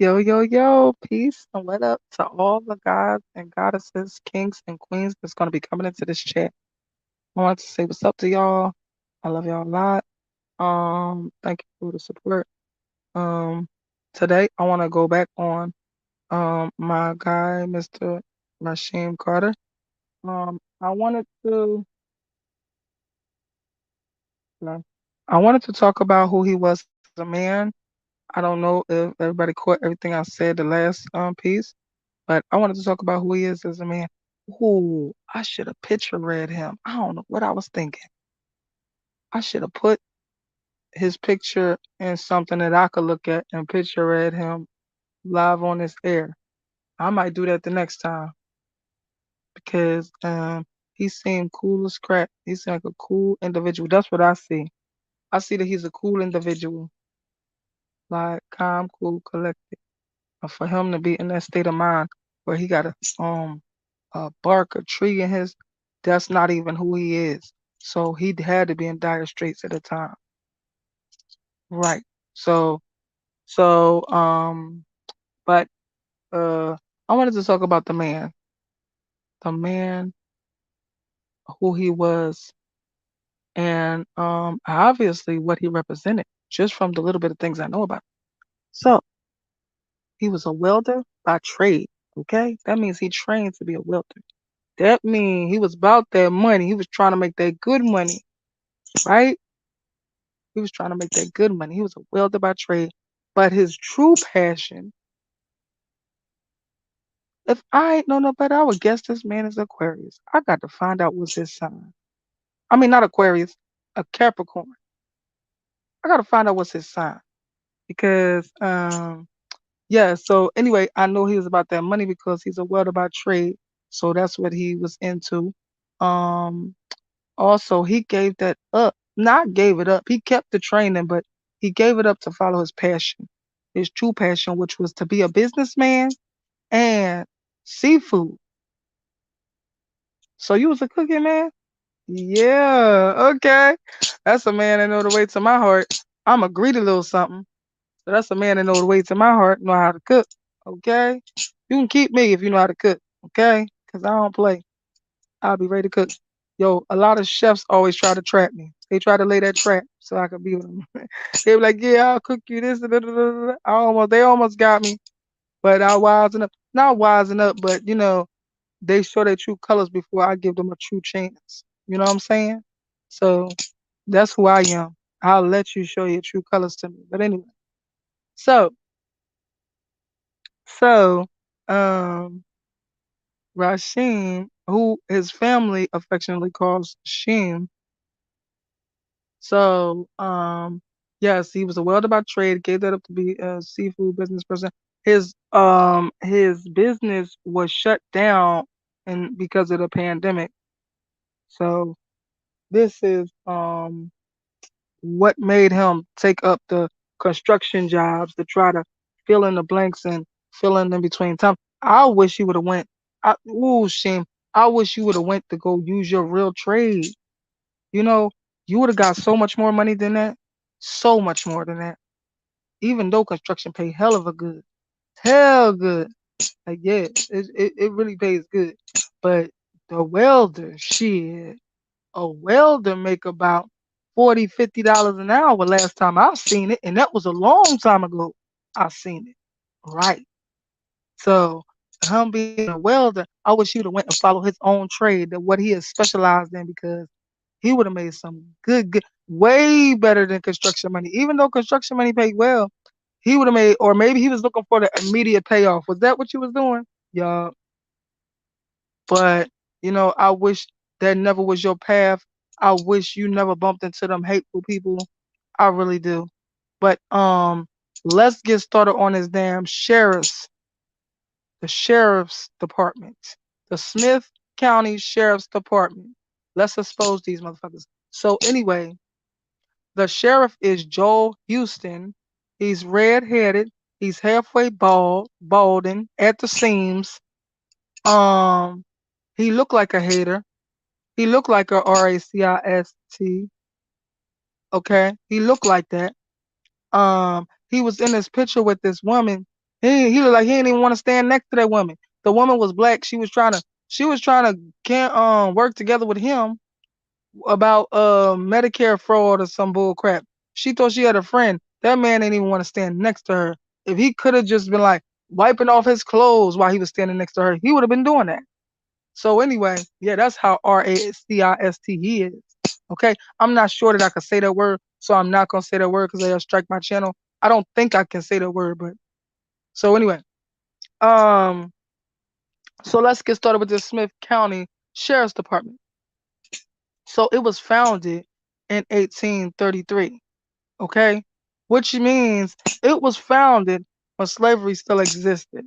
Yo, yo, yo, peace and what up to all the gods and goddesses, kings and queens that's going to be coming into this chat. I want to say what's up to y'all. I love y'all a lot. Thank you for the support. Um, Today I want to go back on my guy, Mr. Rasheem Carter. I wanted to I wanted to talk about who he was as a man. I don't know if everybody caught everything I said the last piece. But I wanted to talk about who he is as a man. Ooh, I should have picture read him. I don't know what I was thinking. I should have put his picture in something that I could look at and picture read him live on this air. I might do that the next time because he seemed cool as crap. He seemed like a cool individual. That's what I see. I see that he's a cool individual, like calm, cool, collected. And for him to be in that state of mind where he got a bark, a tree in his, that's not even who he is. So he had to be in dire straits at the time. Right. So so but uh I wanted to talk about the man who he was and obviously what he represented, just from the little bit of things I know about him. So he was a welder by trade. Okay? That means he trained to be a welder. That means he was about that money. He was trying to make that good money, right? He was trying to make that good money. He was a welder by trade. But his true passion, if I ain't know no better, I would guess this man is Aquarius. I got to find out what's his sign. I mean, not Aquarius, a Capricorn. I got to find out what's his sign. Because, yeah, so anyway, I know he was about that money because he's a welder by trade. So that's what he was into. Um, Also, he gave that up. Not gave it up. He kept the training, but he gave it up to follow his passion, his true passion, which was to be a businessman and seafood. So you was a cooking man? Yeah, okay. That's a man that know the way to my heart. I'm a greedy little something. So that's a man that know the way to my heart, know how to cook. Okay? You can keep me if you know how to cook. Okay? Because I don't play. I'll be ready to cook. Yo, a lot of chefs always try to trap me. They try to lay that trap so I could be with them. They were like, "Yeah, I'll cook you this." They almost got me, but I wisen up. Not wisen up, but they show their true colors before I give them a true chance. You know what I'm saying? So that's who I am. I'll let you show your true colors to me. But anyway, so so um, Rashim, who his family affectionately calls Sheem. So, yes, he was a welder by trade, gave that up to be a seafood business person. His business was shut down and because of the pandemic. So this is what made him take up the construction jobs to try to fill in the blanks and fill in between time. I wish you would have went. Shame. I wish you would have went to go use your real trade. You know, you would have got so much more money than that. So much more than that. Even though construction pay hell of a good. Hell good. Like, yeah, it really pays good. But the welder, shit, a welder make about 40, $50 an hour last time I seen it. And that was a long time ago I seen it. Right. So him being a welder, I wish he'd have went and followed his own trade than what he is specialized in because he would have made some good, way better than construction money. Even though construction money paid well, he would have made, or maybe he was looking for the immediate payoff. Was that what you was doing? Yeah. But I wish that never was your path. I wish you never bumped into them hateful people. I really do. But let's get started on this damn the sheriff's department, the Smith County Sheriff's Department. Let's expose these motherfuckers. So anyway, the sheriff is Joel Houston. He's red-headed. He's halfway balding at the seams. Um, he looked like a hater. He looked like a racist. Okay, he looked like that. He was in this picture with this woman. He looked like he didn't even want to stand next to that woman. The woman was black. She was trying to can work together with him about Medicare fraud or some bull crap. She thought she had a friend. That man didn't even want to stand next to her. If he could have just been like wiping off his clothes while he was standing next to her, he would have been doing that. So anyway, yeah, that's how racist he is. Okay, I'm not sure that I can say that word, so I'm not gonna say that word because they'll strike my channel. I don't think I can say that word, but so anyway, um, so let's get started with the Smith County Sheriff's Department. So it was founded in 1833. Okay, which means it was founded when slavery still existed,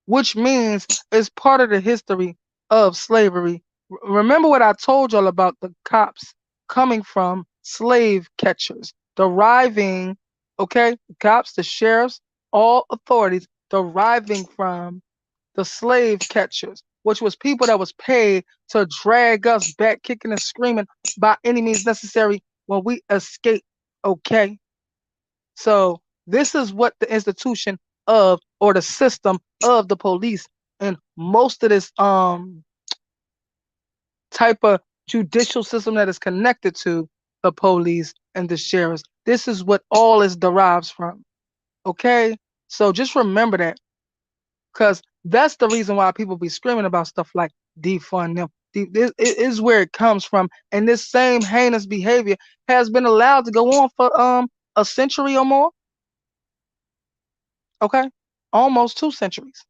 which means it's part of the history of slavery. Remember what I told y'all about the cops coming from slave catchers, deriving, okay, the cops, the sheriffs, all authorities deriving from the slave catchers, which was people that was paid to drag us back kicking and screaming by any means necessary when we escape, okay? So this is what the institution of or the system of the police and most of this type of judicial system that is connected to the police and the sheriffs. This is what all this derives from. Okay? So just remember that because that's the reason why people be screaming about stuff like defund them. This is where it comes from. And this same heinous behavior has been allowed to go on for a century or more. Okay? Almost 2 centuries.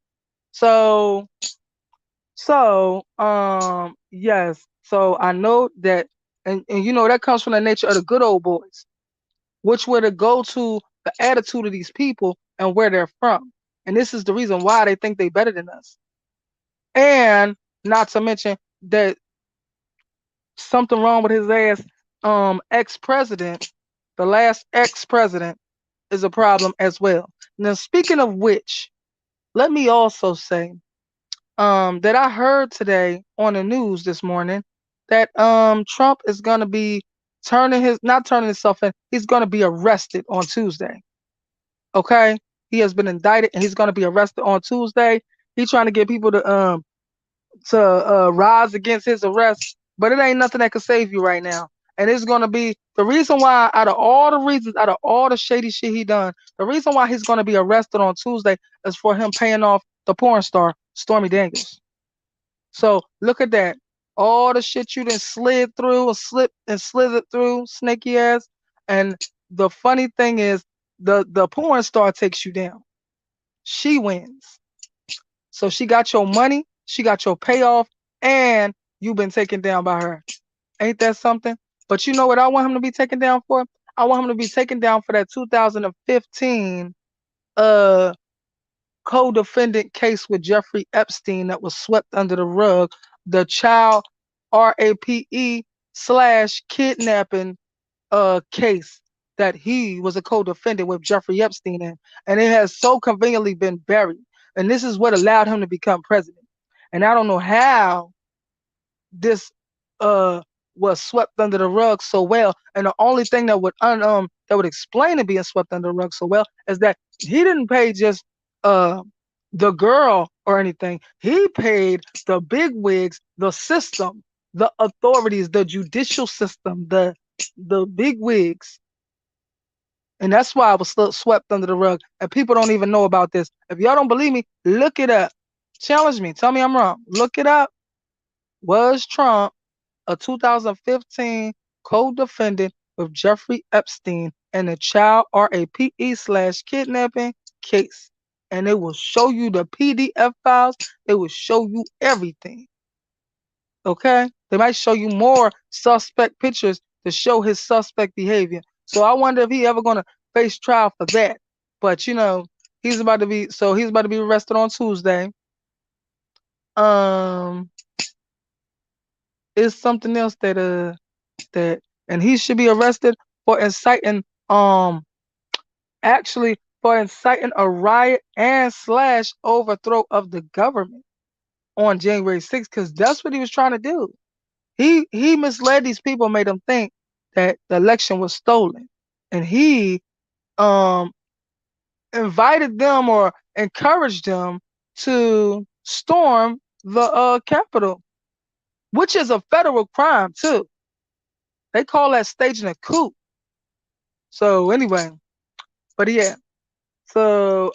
So yes. So I know that and you know that comes from the nature of the good old boys, which were to go to the attitude of these people and where they're from. And this is the reason why they think they better than us. And not to mention that something wrong with his ass ex-president, the last ex-president is a problem as well. Now speaking of which, let me also say that I heard today on the news this morning that Trump is gonna be turning his not turning himself in, he's gonna be arrested on Tuesday. Okay? He has been indicted and he's gonna be arrested on Tuesday. He's trying to get people to rise against his arrest, but it ain't nothing that can save you right now. And it's gonna be the reason why, out of all the reasons, out of all the shady shit he done, the reason why he's gonna be arrested on Tuesday is for him paying off the porn star Stormy Daniels. So look at that. All the shit you done slid through and slipped and slithered through, snaky ass. And the funny thing is, the porn star takes you down. She wins. So she got your money, she got your payoff, and you've been taken down by her. Ain't that something? But you know what I want him to be taken down for? I want him to be taken down for that 2015 uh co-defendant case with Jeffrey Epstein that was swept under the rug, the child RAPE slash kidnapping case that he was a co-defendant with Jeffrey Epstein in, and it has so conveniently been buried. And this is what allowed him to become president. And I don't know how this uh was swept under the rug so well. And the only thing that would explain it being swept under the rug so well is that he didn't pay just uh the girl or anything. He paid the big wigs, the system, the authorities, the judicial system, the big wigs. And that's why I was swept under the rug. And people don't even know about this. If y'all don't believe me, look it up. Challenge me. Tell me I'm wrong. Look it up. Was Trump a 2015 co-defendant with Jeffrey Epstein in a child RAPE slash kidnapping case? And it will show you the PDF files. It will show you everything. Okay? They might show you more suspect pictures to show his suspect behavior. So I wonder if he ever gonna face trial for that. But you know, he's about to be arrested on Tuesday. Um, it's something else that and he should be arrested for inciting actually for inciting a riot and slash overthrow of the government on January 6th, because that's what he was trying to do. He misled these people, made them think that the election was stolen. And he um invited them or encouraged them to storm the Capitol, which is a federal crime too. They call that staging a coup. So anyway, but yeah. So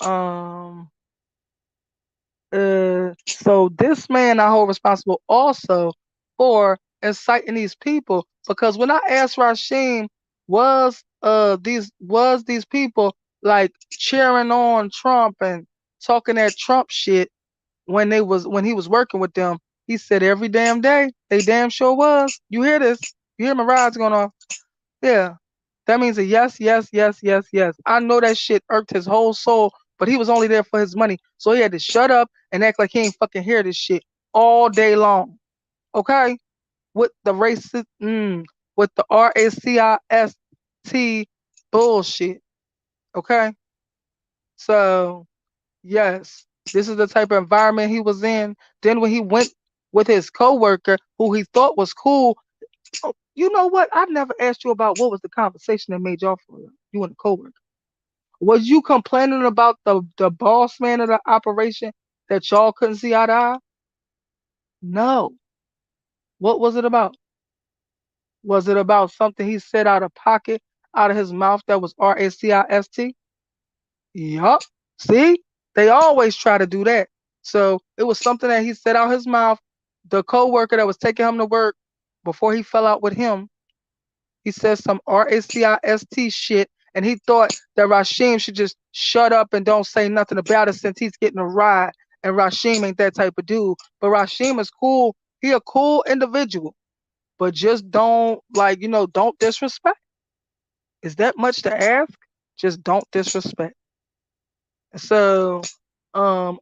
so this man I hold responsible also for inciting these people, because when I asked Rasheem, was these people like cheering on Trump and talking that Trump shit when he was working with them, he said every damn day they damn sure was. You hear this? You hear my rides going off? Yeah. That means a yes, yes, yes, yes, yes. I know that shit irked his whole soul, but he was only there for his money. So he had to shut up and act like he ain't fucking hear this shit all day long. Okay? With the racist, with the RACIST bullshit. Okay? So, yes, this is the type of environment he was in. Then when he went with his coworker, who he thought was cool, oh, you know what? I never asked you about what was the conversation that made y'all for you and the coworker. Was you complaining about the boss man of the operation that y'all couldn't see eye to eye? No. What was it about? Was it about something he said out of pocket, out of his mouth that was RACIST? Yup. See? They always try to do that. So it was something that he said out his mouth. The coworker that was taking him to work before he fell out with him, he said some RACIST shit, and he thought that Rasheem should just shut up and don't say nothing about it since he's getting a ride. And Rasheem ain't that type of dude. But Rasheem is cool. He a cool individual. But just don't don't disrespect. Is that much to ask? Just don't disrespect. So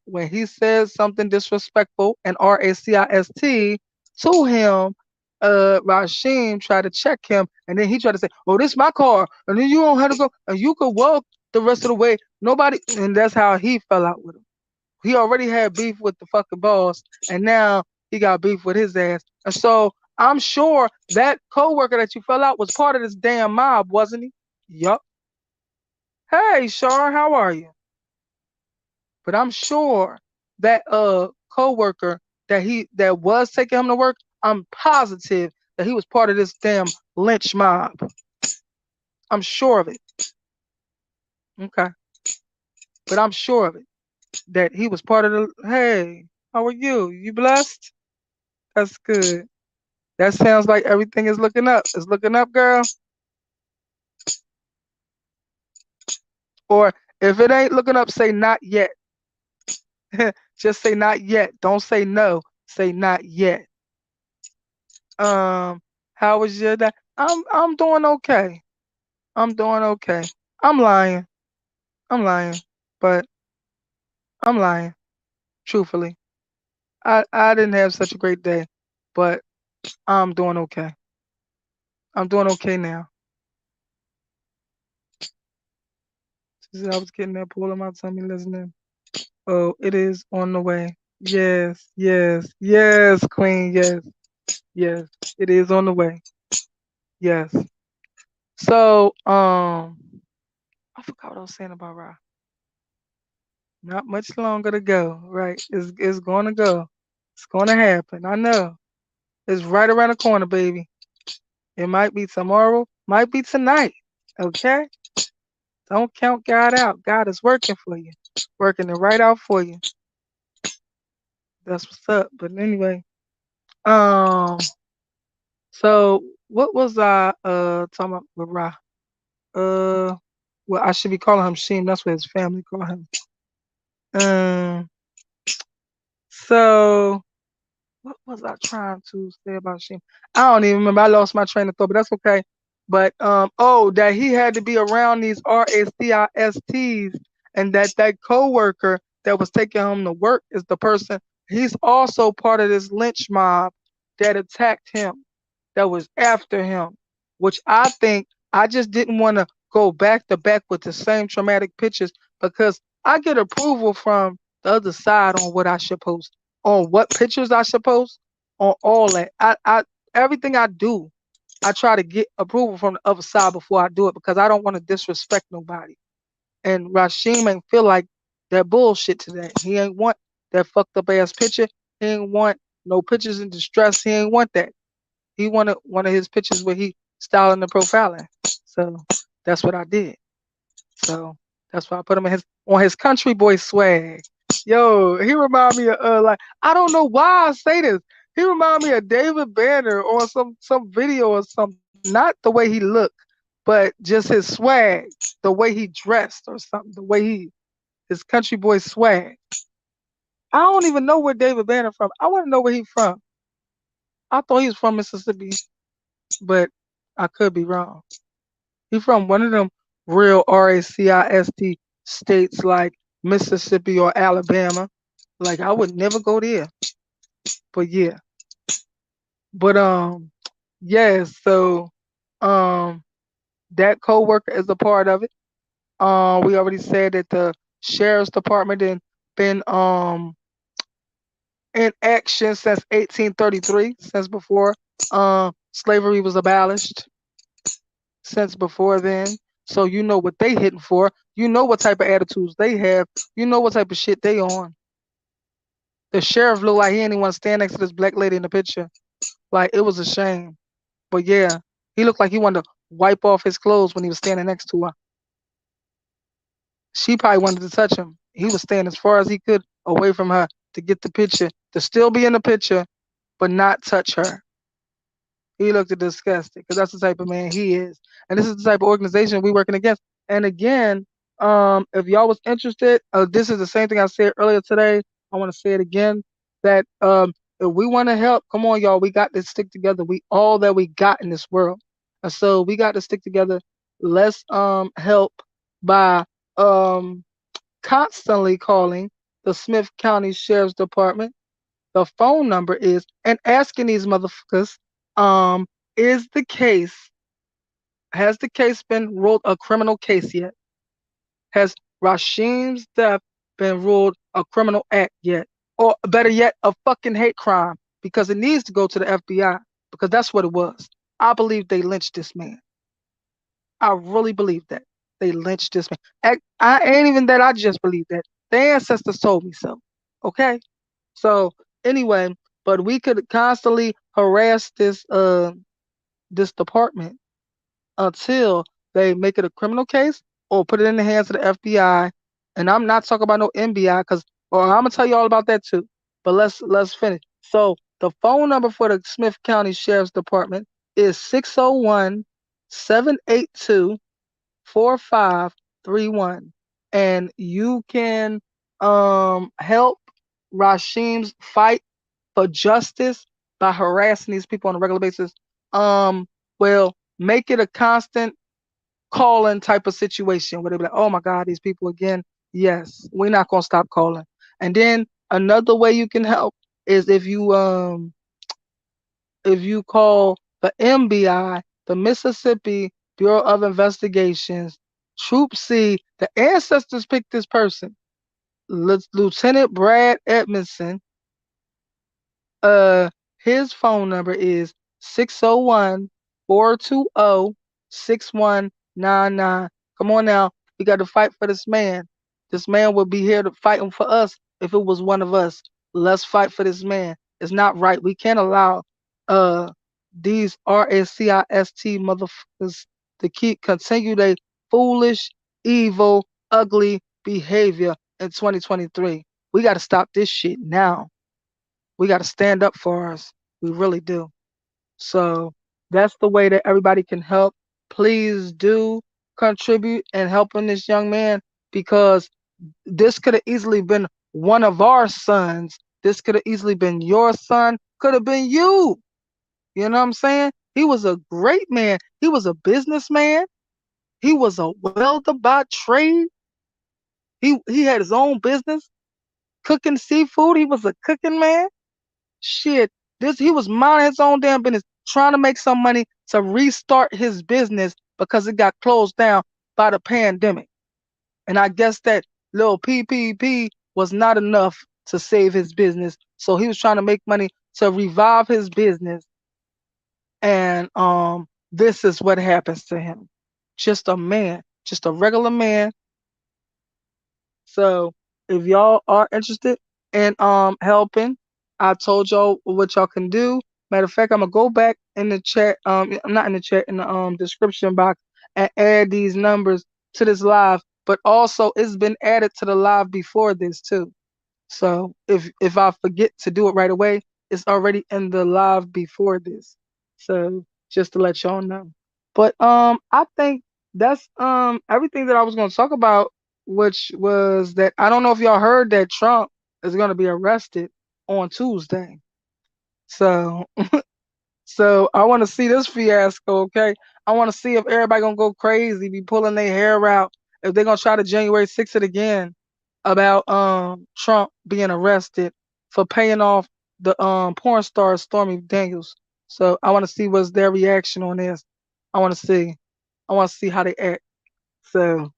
when he says something disrespectful and RACIST to him, Rasheem tried to check him, and then he tried to say, "Oh, this my car, and then you don't have to go, and you could walk the rest of the way." Nobody, and that's how he fell out with him. He already had beef with the fucking boss, and now he got beef with his ass. And so I'm sure that coworker that you fell out was part of this damn mob, wasn't he? Yup. Hey, Shar, how are you? But I'm sure that coworker that was taking him to work, I'm positive that he was part of this damn lynch mob. I'm sure of it. Okay. But I'm sure of it. That he was part of the hey, how are you? You blessed? That's good. That sounds like everything is looking up. It's looking up, girl. Or if it ain't looking up, say not yet. Just say not yet. Don't say no. Say not yet. How was your day? I'm doing okay. I'm doing okay. I'm lying. I'm lying. But I'm lying. Truthfully. I didn't have such a great day. But I'm doing okay. I'm doing okay now. She said I was getting that pull in my tummy listening. Oh, it is on the way. Yes, yes, yes, Queen. Yes, yes. It is on the way. Yes. So, I forgot what I was saying about Ra. Not much longer to go. Right. It's gonna go. It's gonna happen. I know. It's right around the corner, baby. It might be tomorrow, might be tonight. Okay? Don't count God out. God is working for you. Working it right out for you. That's what's up. But anyway, um, so what was I talking about with Ra? Well, I should be calling him Sheem. That's what his family call him. Um, so what was I trying to say about Sheem? I don't even remember. I lost my train of thought, but that's okay. But that he had to be around these RACISTs, and that coworker that was taking him to work is the person. He's also part of this lynch mob that attacked him, that was after him, which I think I just didn't want to go back to back with the same traumatic pictures, because I get approval from the other side on what I should post, on what pictures I should post, on all that. I everything I do, I try to get approval from the other side before I do it, because I don't want to disrespect nobody. And Rasheem ain't feel like that bullshit today. He ain't want that fucked up ass picture. He ain't want no pictures in distress. He ain't want that. He wanted one of his pictures where he styling the profiling. So that's what I did. So that's why I put him in his on his country boy swag. Yo, he remind me of like I don't know why I say this. He remind me of David Banner on some video or something. Not the way he looked, but just his swag, the way he dressed or something, the way he his country boy swag. I don't even know where David Banner from. I want to know where he from. I thought he was from Mississippi, but I could be wrong. He from one of them real RACIST states like Mississippi or Alabama. Like I would never go there. But yeah. But yeah, so um that coworker is a part of it. We already said that the sheriff's department been in action since 1833, since before slavery was abolished, since before then. So you know what they hitting for. You know what type of attitudes they have. You know what type of shit they on. The sheriff looked like he didn't want to stand next to this black lady in the picture. Like it was a shame. But yeah, he looked like he wanted to wipe off his clothes when he was standing next to her. She probably wanted to touch him. He was staying as far as he could away from her to get the picture, to still be in the picture, but not touch her. He looked disgusted because that's the type of man he is. And this is the type of organization we working against. And again, if y'all was interested, this is the same thing I said earlier today. I want to say it again that if we want to help, come on, y'all. We got to stick together. We all that we got in this world, and so we got to stick together. Let's help by um constantly calling the Smith County Sheriff's Department. The phone number is and asking these motherfuckers, um, is the case has the case been ruled a criminal case yet? Has Rasheem's death been ruled a criminal act yet? Or better yet, a fucking hate crime? Because it needs to go to the FBI because that's what it was. I believe they lynched this man. I really believe that. They lynched this man. I ain't even that I just believe that. The ancestors told me so. Okay? So anyway, but we could constantly harass this department until they make it a criminal case or put it in the hands of the FBI. And I'm not talking about no MBI because or I'm gonna tell you all about that too. But let's finish. So the phone number for the Smith County Sheriff's Department is 601-782-4531. And you can help Rasheem's fight for justice by harassing these people on a regular basis. Well, make it a constant calling type of situation where they be like, oh my God, these people again. Yes, we're not gonna stop calling. And then another way you can help is if you call the MBI, the Mississippi Bureau of Investigations, Troop C, the ancestors picked this person, Lieutenant Brad Edmondson. Uh, his phone number is 601-420-6199. Come on now, we got to fight for this man. This man would be here to fighting for us if it was one of us. Let's fight for this man. It's not right. We can't allow uh these RACIST motherfuckers to keep continue their foolish, evil, ugly behavior in 2023. We got to stop this shit now. We got to stand up for us. We really do. So that's the way that everybody can help. Please do contribute and helping this young man because this could have easily been one of our sons. This could have easily been your son. Could have been you. You know what I'm saying? He was a great man. He was a businessman. He was a welder by trade. He had his own business cooking seafood. He was a cooking man. Shit, this he was minding his own damn business, trying to make some money to restart his business because it got closed down by the pandemic. And I guess that little PPP was not enough to save his business, so he was trying to make money to revive his business. And this is what happens to him. Just a man, just a regular man So if y'all are interested in helping, I told y'all what y'all can do. Matter of fact, I'm gonna go back in the chat, not in the chat, in the description box and add these numbers to this live. But also it's been added to the live before this too. So if I forget to do it right away, it's already in the live before this. So just to let y'all know. But I think that's everything that I was gonna talk about, which was that I don't know if y'all heard that Trump is gonna be arrested on Tuesday. So so I want to see this fiasco, okay? I want to see if everybody gonna go crazy, be pulling their hair out, if they're gonna try to January 6th it again about Trump being arrested for paying off the porn star Stormy Daniels. So I want to see what's their reaction on this. I want to see. I want to see how they act. So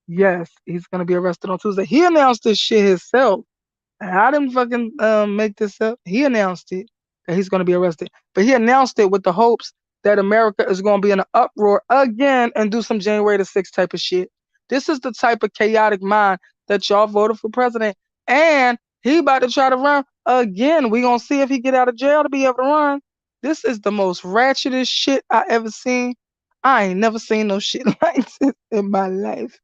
yes, he's gonna be arrested on Tuesday. He announced this shit himself. I didn't fucking make this up. He announced it that he's going to be arrested, but he announced it with the hopes that America is going to be in an uproar again and do some January the 6th type of shit. This is the type of chaotic mind that y'all voted for president, and he about to try to run again. We gonna see if he get out of jail to be able to run. This is the most ratchetest shit I ever seen. I ain't never seen no shit like this in my life.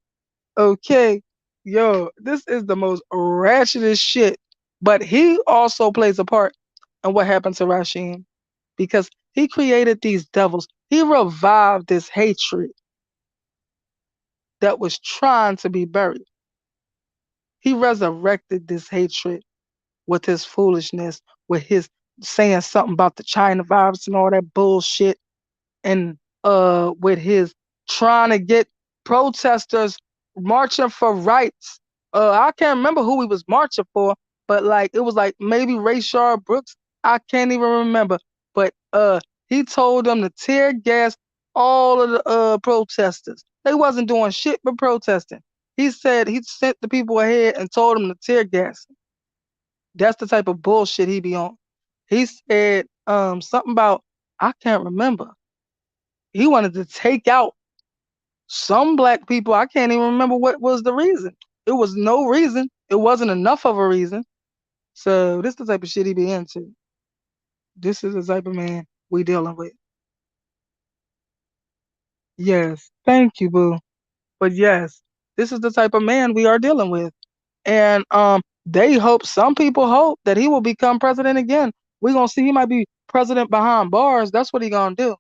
Okay, yo, this is the most ratchetest shit. But he also plays a part in what happened to Rasheem because he created these devils. He revived this hatred that was trying to be buried. He resurrected this hatred with his foolishness, with his saying something about the China virus and all that bullshit, and with his trying to get protesters marching for rights. I can't remember who he was marching for, but like it was like maybe Rayshard Brooks. I can't even remember. But he told them to tear gas all of the protesters. They wasn't doing shit but protesting. He said he sent the people ahead and told them to tear gas. That's the type of bullshit he be on. He said something about I can't remember. He wanted to take out some black people. I can't even remember what was the reason. It was no reason. It wasn't enough of a reason. So this the type of shit he be into. This is the type of man we dealing with. Yes, thank you, boo. But yes, this is the type of man we are dealing with. And they hope, some people hope that he will become president again. We're gonna see he might be president behind bars. That's what he gonna do.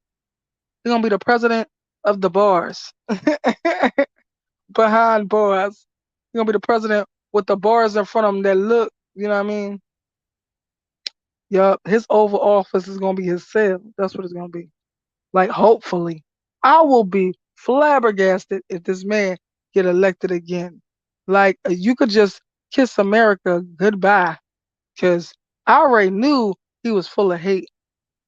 He gonna be the president of the bars. Behind bars. He's gonna be the president with the bars in front of him that look, you know what I mean? Yup, his Oval Office is gonna be his cell. That's what it's gonna be. Like, hopefully. I will be flabbergasted if this man get elected again. Like, you could just kiss America goodbye. Cause I already knew he was full of hate.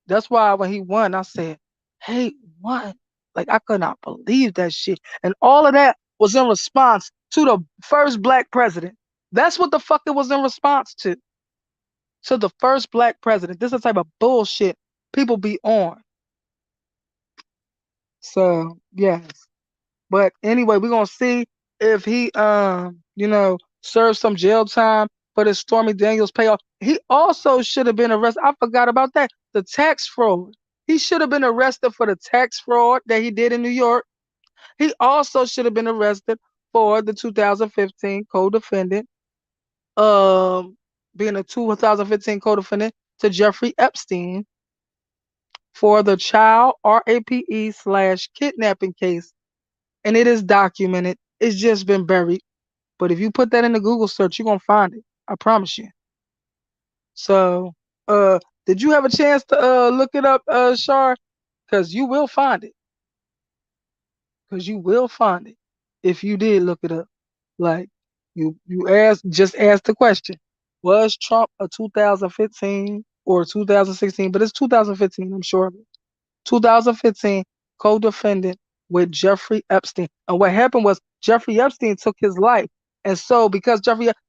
That's why when he won, I said, "Hey, won!" Like I could not believe that shit, and all of that was in response to the first black president. That's what the fuck it was in response to. To the first black president. This is the type of bullshit people be on. So yes, but anyway, we're gonna see if he serves some jail time for this Stormy Daniels payoff. He also should have been arrested. I forgot about that. The tax fraud. He should have been arrested for the tax fraud that he did in New York. He also should have been arrested for the 2015 co-defendant, being a 2015 co-defendant to Jeffrey Epstein for the child RAPE/kidnapping case. And it is documented. It's just been buried. But if you put that in the Google search, you're gonna find it. I promise you. So, uh, did you have a chance to look it up, Shar? Because you will find it. Because you will find it if you did look it up. Like just ask the question: was Trump a 2015 or 2016? But it's 2015. I'm sure of it. 2015 co-defendant with Jeffrey Epstein. And what happened was Jeffrey Epstein took his life. And so because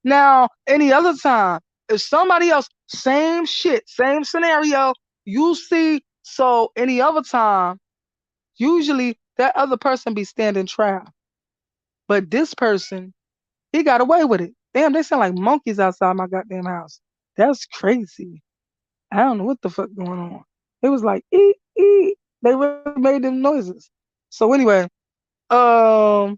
now any other time, if somebody else, same shit, same scenario, you see, so any other time, usually that other person be standing trial. But this person He got away with it. Damn, they sound like monkeys outside my goddamn house. That's crazy. I don't know what the fuck going on. It was like eat, eat. They really made them noises. So anyway, um,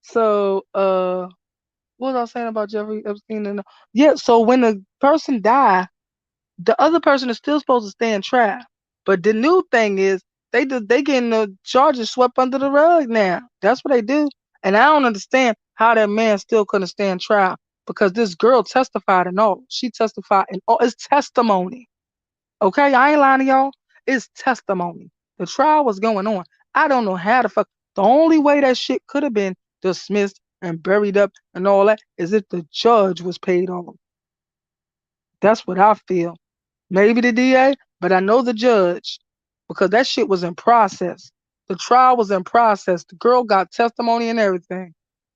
so what was I saying about Jeffrey Epstein? And yeah, so when the person died, the other person is still supposed to stay in trial. But the new thing is they getting the charges swept under the rug now. That's what they do. And I don't understand how that man still couldn't stand trial because this girl testified and all. She testified and all. It's testimony. Okay, I ain't lying to y'all. It's testimony. The trial was going on. I don't know how the fuck. The only way that shit could have been dismissed and buried up and all that is if the judge was paid off. That's what I feel. Maybe the DA, but I know the judge because that shit was in process. The trial was in process. The girl got testimony and everything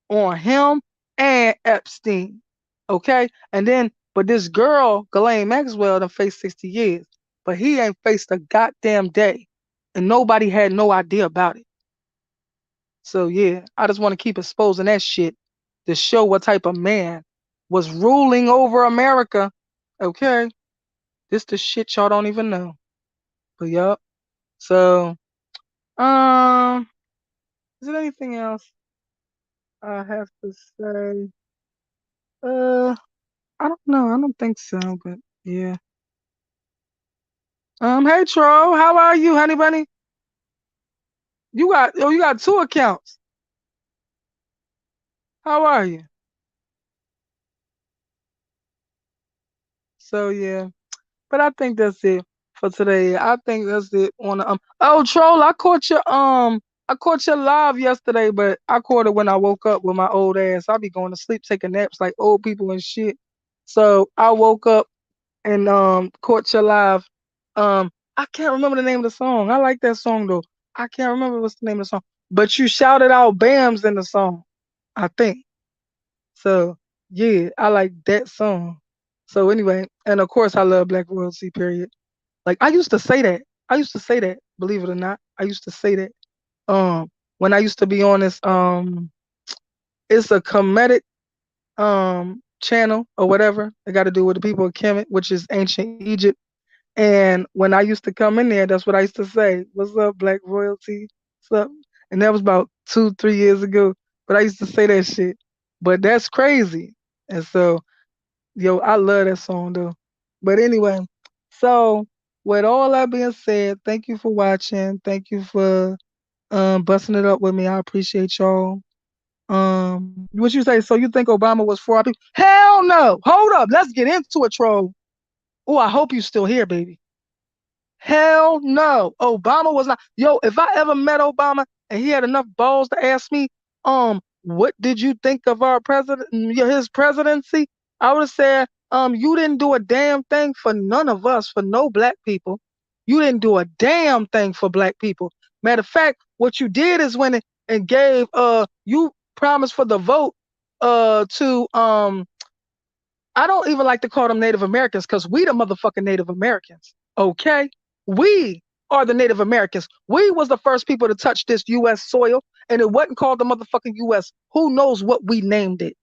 on him and Epstein. Okay? And then, but this girl, Ghislaine Maxwell, done faced 60 years. But he ain't faced a goddamn day. And nobody had no idea about it. So yeah, I just want to keep exposing that shit to show what type of man was ruling over America. Okay? This the shit y'all don't even know. But yup. So, um, is there anything else I have to say? Uh, I don't know. I don't think so, but yeah. Hey Tro, how are you, honey bunny? You got two accounts. How are you? So yeah. But I think that's it for today. I think that's it on the oh Troll, I caught your live yesterday, but I caught it when I woke up with my old ass. I be going to sleep taking naps like old people and shit. So I woke up and caught your live. I can't remember the name of the song. I like that song though. I can't remember what's the name of the song. But you shouted out BAMs in the song, I think. So yeah, I like that song. So anyway, and of course I love Black Royalty, period. Like I used to say that. I used to say that, believe it or not. I used to say that. When I used to be on this it's a comedic channel or whatever. It got to do with the people of Kemet, which is ancient Egypt. And when I used to come in there, that's what I used to say. What's up, Black Royalty? What's up? And that was about 2, 3 years ago. But I used to say that shit. But that's crazy. And so, yo, I love that song though. But anyway, so with all that being said, thank you for watching. Thank you for busting it up with me. I appreciate y'all. What you say? So you think Obama was for our people? Hell no. Hold up. Let's get into it, troll. Oh, I hope you still here, baby. Hell no. Obama was not. Yo, if I ever met Obama and he had enough balls to ask me, what did you think of our president, his presidency? I would have said, you didn't do a damn thing for none of us, for no black people. You didn't do a damn thing for black people. Matter of fact, what you did is when it and gave you promised for the vote to I don't even like to call them Native Americans because we the motherfucking Native Americans. Okay? We are the Native Americans. We was the first people to touch this US soil, and it wasn't called the motherfucking US. Who knows what we named it?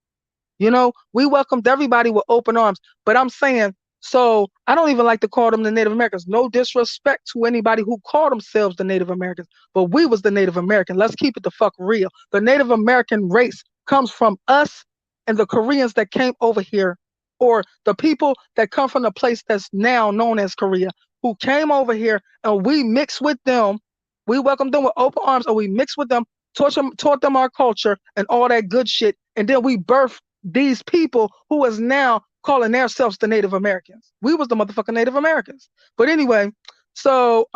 You know, we welcomed everybody with open arms. But I'm saying, so I don't even like to call them the Native Americans. No disrespect to anybody who call themselves the Native Americans, but we was the Native American. Let's keep it the fuck real. The Native American race comes from us and the Koreans that came over here, or the people that come from the place that's now known as Korea, who came over here and we mixed with them. We welcomed them with open arms, and we mixed with them, taught them our culture and all that good shit, and then we birthed these people who is now calling themselves the Native Americans. We was the motherfucking Native Americans. But anyway, so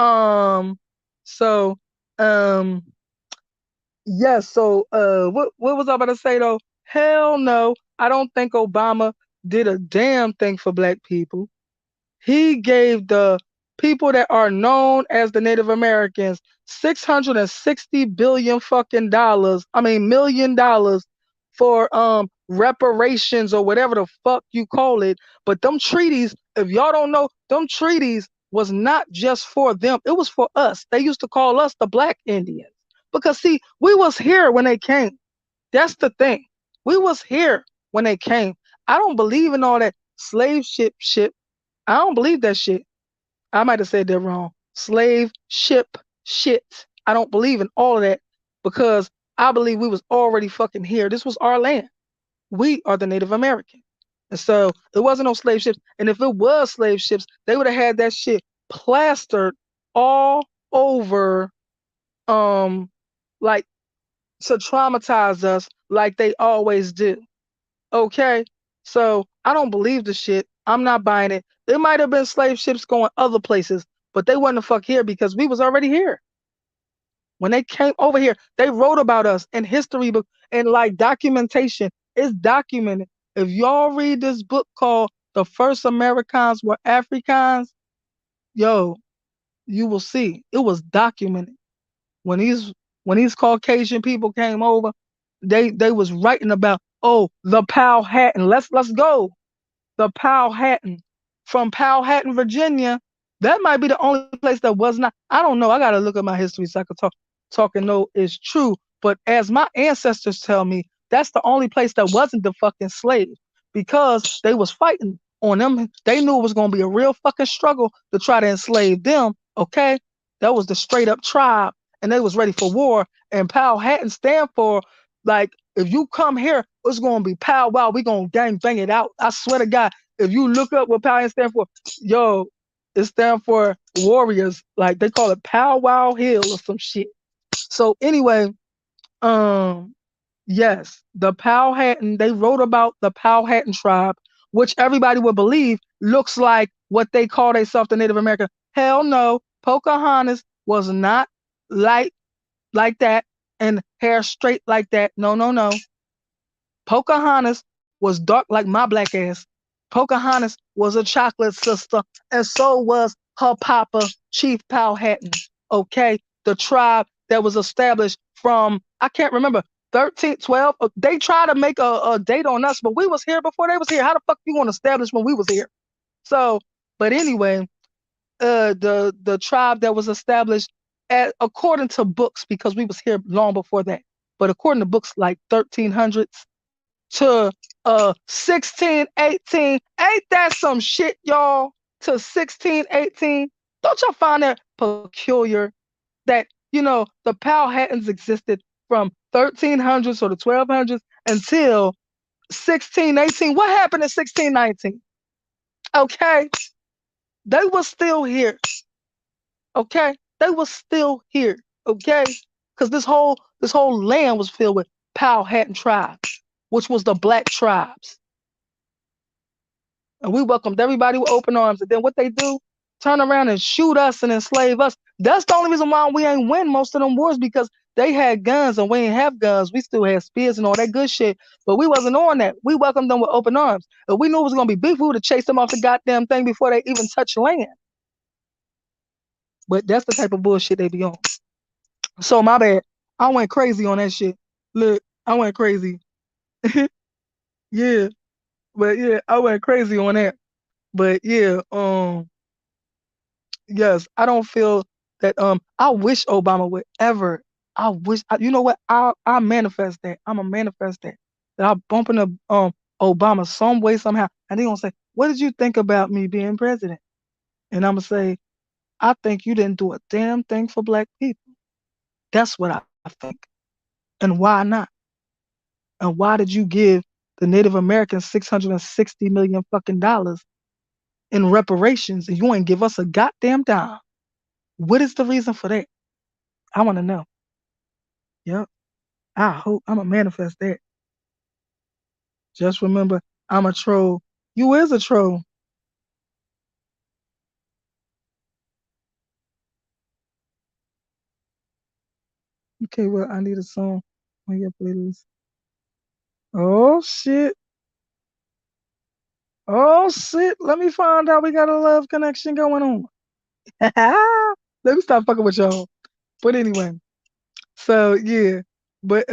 so um yes, so what was I about to say though? Hell no, I don't think Obama did a damn thing for black people. He gave the people that are known as the Native Americans 660 billion fucking dollars. I mean $1 million for reparations or whatever the fuck you call it. But them treaties, if y'all don't know, them treaties was not just for them. It was for us. They used to call us the Black Indians. Because see, we was here when they came. That's the thing. We was here when they came. I don't believe in all that slave ship. I don't believe that shit. I might have said that wrong. Slave ship shit. I don't believe in all of that because I believe we was already fucking here. This was our land. We are the Native American. And so it wasn't no slave ships. And if it was slave ships, they would have had that shit plastered all over, um, like to traumatize us like they always do. Okay? So I don't believe the shit. I'm not buying it. There might have been slave ships going other places, but they wasn't the fuck here because we was already here. When they came over here, they wrote about us in history book and like documentation. It's documented. If y'all read this book called The First Americans Were Africans, yo, you will see it was documented. When these Caucasian people came over, they was writing about, oh, the Powhatan. Let's go. The Powhatan. From Powhatan, Virginia. That might be the only place that was not. I don't know. I gotta look at my history so I can talk and know it's true. But as my ancestors tell me, that's the only place that wasn't the fucking slave because they was fighting on them. They knew it was gonna be a real fucking struggle to try to enslave them. Okay, that was the straight up tribe, and they was ready for war. And Powhatan stand for like if you come here, it's gonna be pow wow. We gonna gang bang it out. I swear to God, if you look up what Powhatan stand for, yo, it stand for warriors. Like they call it Pow Wow Hill or some shit. So anyway, um, yes, the Powhatan. They wrote about the Powhatan tribe, which everybody would believe looks like what they call themselves the Native American. Hell no, Pocahontas was not light like that and hair straight like that. No, no, no. Pocahontas was dark like my black ass. Pocahontas was a chocolate sister, and so was her papa, Chief Powhatan. Okay, the tribe that was established from I can't remember 13, 12. They tried to make a date on us, but we was here before they was here. How the fuck you want to establish when we was here? So, but anyway, the tribe that was established according to books because we was here long before that. But according to books like 1300s to 1618. Ain't that some shit, y'all? To 1618. Don't y'all find that peculiar that, the Powhatans existed from 1300s or the 1200s until 1618? What happened in 1619? Okay. They were still here. Okay. They were still here. Okay. Because this whole land was filled with Powhatan tribes, which was the black tribes. And we welcomed everybody with open arms. And then what they do, turn around and shoot us and enslave us. That's the only reason why we ain't win most of them wars because they had guns and we ain't have guns. We still had spears and all that good shit. But we wasn't on that. We welcomed them with open arms. If we knew it was gonna be beef, we would have chased them off the goddamn thing before they even touched land. But that's the type of bullshit they be on. So my bad. I went crazy on that shit. Look, I went crazy. Yeah. But yeah, I went crazy on that. But yeah, yes, I don't feel that I wish Obama would ever. I wish you know what? I manifest that. I'm a manifest that. That I bump into Obama some way, somehow. And they gonna say, what did you think about me being president? And I'm gonna say, I think you didn't do a damn thing for black people. That's what I think. And why not? And why did you give the Native Americans 660 million fucking dollars in reparations and you ain't give us a goddamn dime? What is the reason for that? I want to know. Yep. I hope I'm gonna manifest that. Just remember, I'm a troll. You is a troll. Okay, well, I need a song on your playlist. Oh shit. Oh shit. Let me find out we got a love connection going on. Let me stop fucking with y'all. But anyway, so yeah. But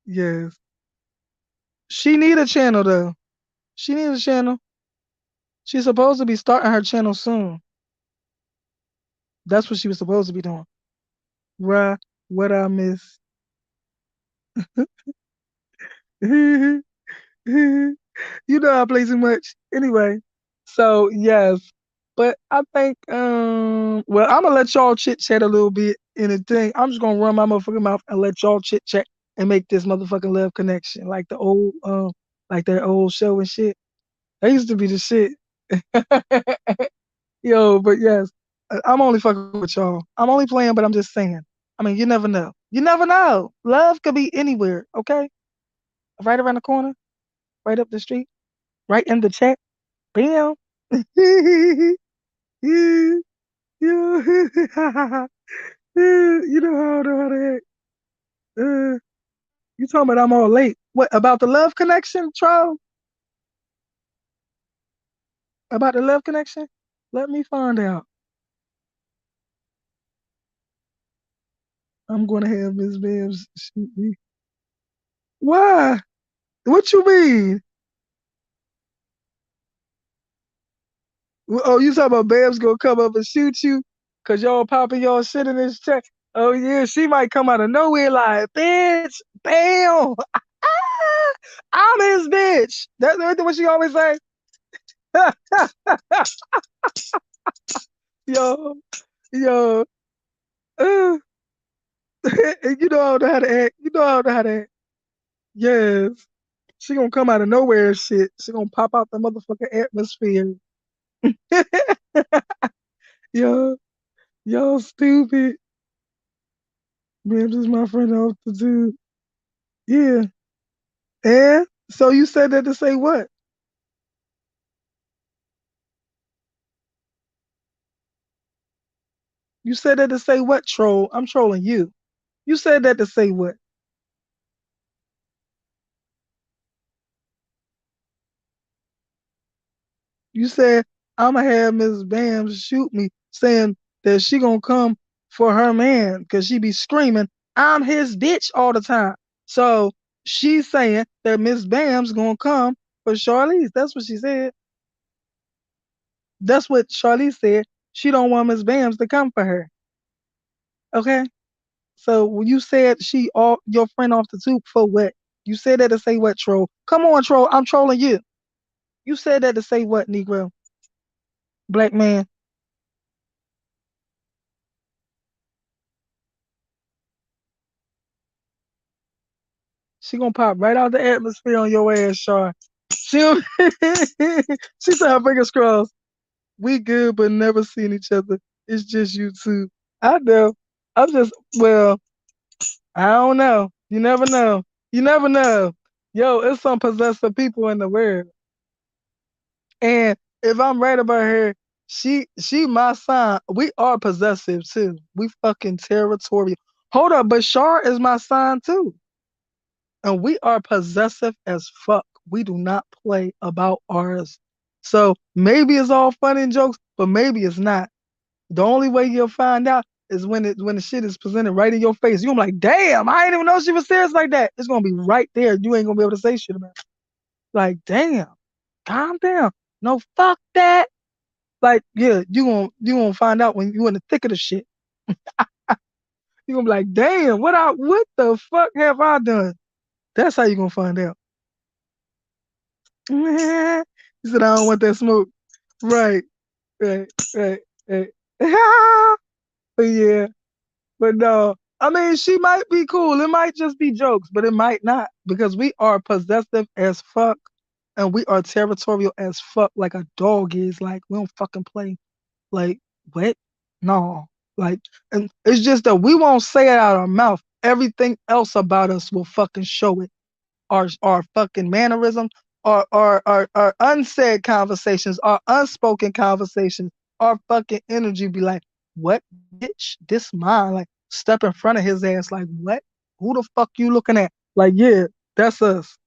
yes. She need a channel though. She needs a channel. She's supposed to be starting her channel soon. That's what she was supposed to be doing. Right? What I miss. You know I play too much. Anyway, so yes. But I think well I'm gonna let y'all chit chat a little bit in a thing. I'm just gonna run my motherfucking mouth and let y'all chit chat and make this motherfucking love connection. Like the old like that old show and shit. That used to be the shit. Yo, but yes. I'm only fucking with y'all. I'm only playing, but I'm just saying. I mean, you never know. You never know. Love could be anywhere, okay? Right around the corner, right up the street, right in the chat. Bam. Yeah, yeah. You know how to act. Uh, you talking about I'm all late. What about the love connection, Troll? About the love connection? Let me find out. I'm gonna have Miss Babs shoot me. Why? What you mean? Oh, you talking about Babs gonna come up and shoot you? Cause y'all popping y'all shit in this chat. Oh yeah, she might come out of nowhere like, bitch, bam. I'm his bitch. That's what she always say. Yo, yo, uh, you know how to act. You know how to act. Yes, she gonna come out of nowhere and shit. She gonna pop out the motherfucking atmosphere. Yo, yo, stupid. Man, this is my friend off the dude. Yeah. And so you said that to say what? You said that to say what, troll? I'm trolling you. You said that to say what? You said I'ma have Miss Bam shoot me, saying that she gonna come for her man because she be screaming, I'm his bitch all the time. So she's saying that Miss Bam's gonna come for Charlize. That's what she said. That's what Charlize said. She don't want Miss Bam's to come for her. Okay. So when you said she all your friend off the tube for what? You said that to say what, troll? Come on, troll. I'm trolling you. You said that to say what, Negro? Black man. She gonna pop right out the atmosphere on your ass, Char. She she said her fingers crossed. We good but never seen each other. It's just you two. I know. I'm just well, I don't know. You never know. You never know. Yo, it's some possessive people in the world. And if I'm right about her, she my sign. We are possessive too. We fucking territorial. Hold up, but Shar is my sign too. And we are possessive as fuck. We do not play about ours. So maybe it's all fun and jokes, but maybe it's not. The only way you'll find out is when the shit is presented right in your face. You're gonna be like, damn, I didn't even know she was serious like that. It's gonna be right there. You ain't gonna be able to say shit about it. Like, damn, calm down. No, fuck that. Like, yeah, you gonna find out when you in the thick of the shit. You gonna be like, damn, what the fuck have I done? That's how you gonna find out. He said, I don't want that smoke. Right, right, right, right. But yeah, but no. I mean, she might be cool. It might just be jokes, but it might not because we are possessive as fuck and we are territorial as fuck like a dog is. Like, we don't fucking play. Like, what? No. Like, and it's just that we won't say it out of our mouth. Everything else about us will fucking show it. Our fucking mannerisms, our unsaid conversations, our unspoken conversations, our fucking energy be like, what bitch? This mine. Like step in front of his ass, like, what? Who the fuck you looking at? Like, yeah, that's us.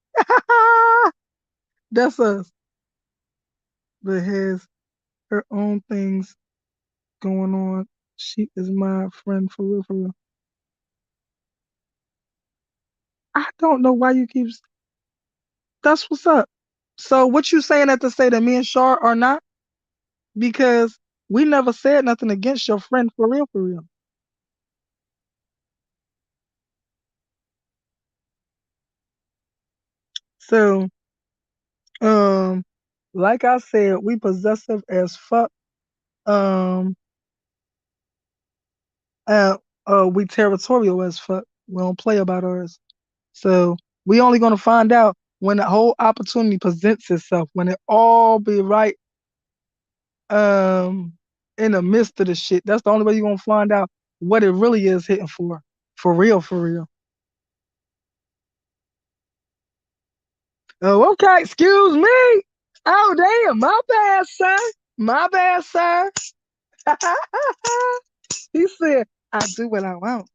That's us. But has her own things going on. She is my friend for real, for real. I don't know why you keep. That's what's up. So what you saying that to say that me and Shar are not? Because we never said nothing against your friend for real, for real. So, um, like I said, we possessive as fuck. Um, uh, we territorial as fuck. We don't play about ours. So we only gonna find out when the whole opportunity presents itself, when it all be right um in the midst of the shit. That's the only way you're gonna find out what it really is hitting for. For real, for real. Oh, okay, excuse me. Oh damn, my bad, sir. My bad, sir. He said, I do what I want.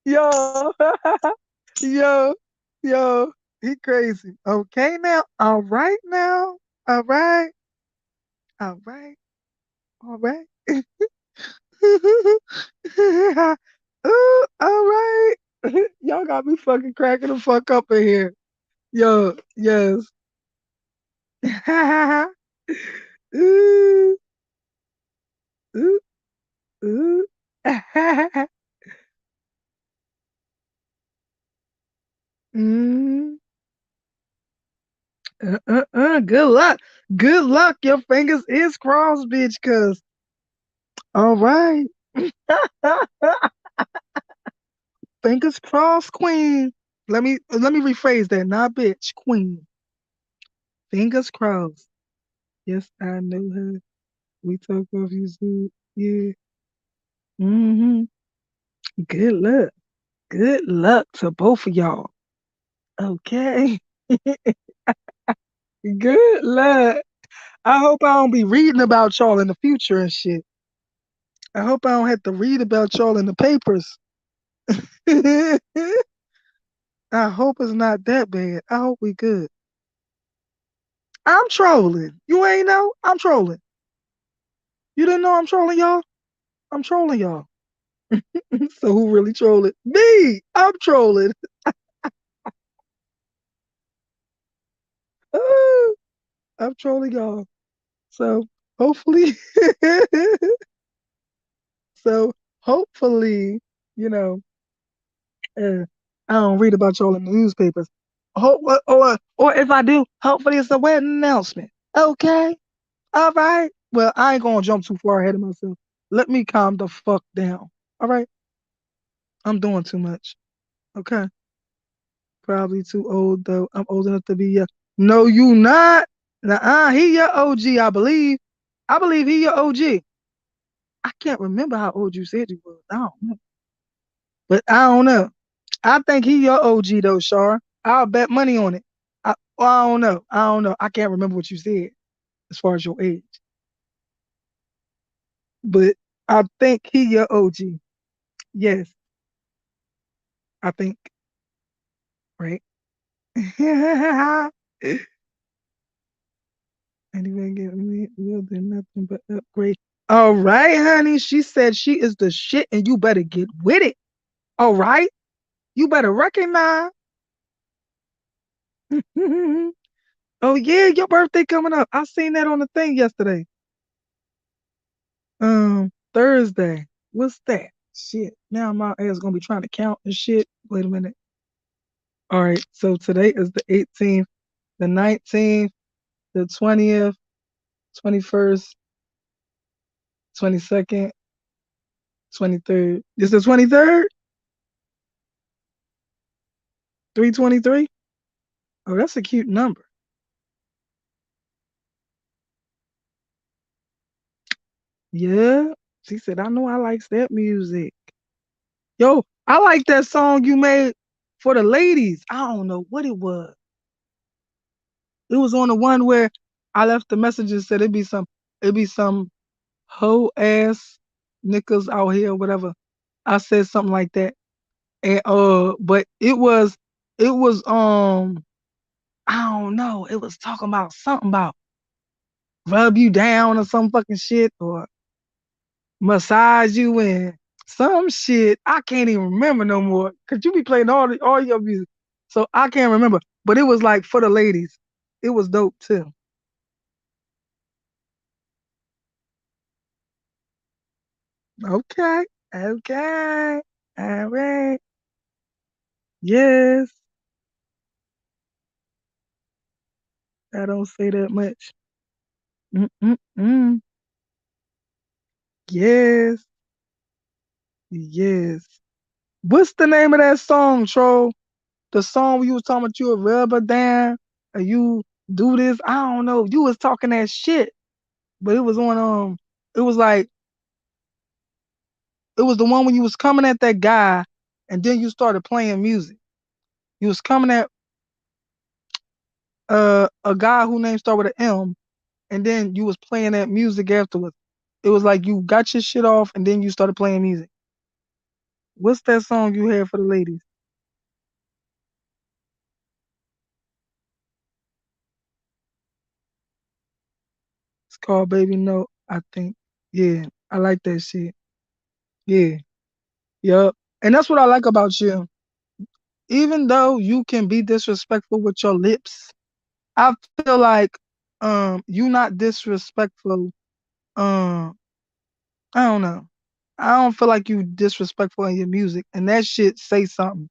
Yo, yo, yo, he crazy. Okay now. All right now. All right. All right. All right. Ooh, all right. Y'all got me fucking cracking the fuck up in here. Yo, yes. Ooh, ooh, ooh. Mm, good luck. Good luck. Your fingers is crossed, bitch, cause all right. Fingers crossed, queen. Let me rephrase that. Not bitch, queen. Fingers crossed. Yes, I know her. We talk of you soon. Yeah. Hmm. Good luck. Good luck to both of y'all. Okay. Good luck. I hope I don't be reading about y'all in the future and shit. I hope I don't have to read about y'all in the papers. I hope it's not that bad. I hope we good. I'm trolling. You ain't know? I'm trolling. You didn't know I'm trolling y'all? I'm trolling y'all. So who really trolling? Me! I'm trolling. I'm trolling y'all. So hopefully, so hopefully, you know, uh, I don't read about y'all in the newspapers. Or if I do, hopefully it's a wedding announcement. Okay, all right. Well, I ain't gonna jump too far ahead of myself. Let me calm the fuck down. All right, I'm doing too much. Okay, probably too old though. I'm old enough to be your. No, you not. Nah, he your OG, I believe. I believe he your OG. I can't remember how old you said you was. I don't know. But I don't know. I think he your OG though, Shar. I'll bet money on it. I don't know. I don't know. I can't remember what you said as far as your age. But I think he your OG. Yes, I think. Right? Anyway, get me will do nothing but upgrade. All right, honey. She said she is the shit and you better get with it. All right? You better recognize. Oh yeah, your birthday coming up. I seen that on the thing yesterday. Thursday. What's that? Shit. Now my ass gonna be trying to count and shit. Wait a minute. All right. So today is the 18th, the 19th, the 20th, 21st, 22nd, 23rd. Is the 23rd? 323? Oh, that's a cute number. Yeah. She said, I know I likes that music. Yo, I like that song you made for the ladies. I don't know what it was. It was on the one where I left the message and said it'd be some hoe ass niggas out here, whatever. I said something like that. And but it was I don't know, it was talking about something about rub you down or some fucking shit or massage you and some shit. I can't even remember no more. Cause you be playing all your music. So I can't remember. But it was like for the ladies. It was dope too. Okay. Okay. All right. Yes. I don't say that much. Mm-mm-mm. Yes, yes. What's the name of that song, Troll? The song where you was talking about you a rubber down, or you do this. I don't know. You was talking that shit, but it was on it was like it was the one when you was coming at that guy, and then you started playing music. You was coming at a guy who name start with an M, and then you was playing that music afterwards. It was like you got your shit off, and then you started playing music. What's that song you had for the ladies? It's called Baby No, I think. Yeah, I like that shit. Yeah, yup. And that's what I like about you. Even though you can be disrespectful with your lips, I feel like you not disrespectful. I don't know. I don't feel like you disrespectful in your music, and that shit say something.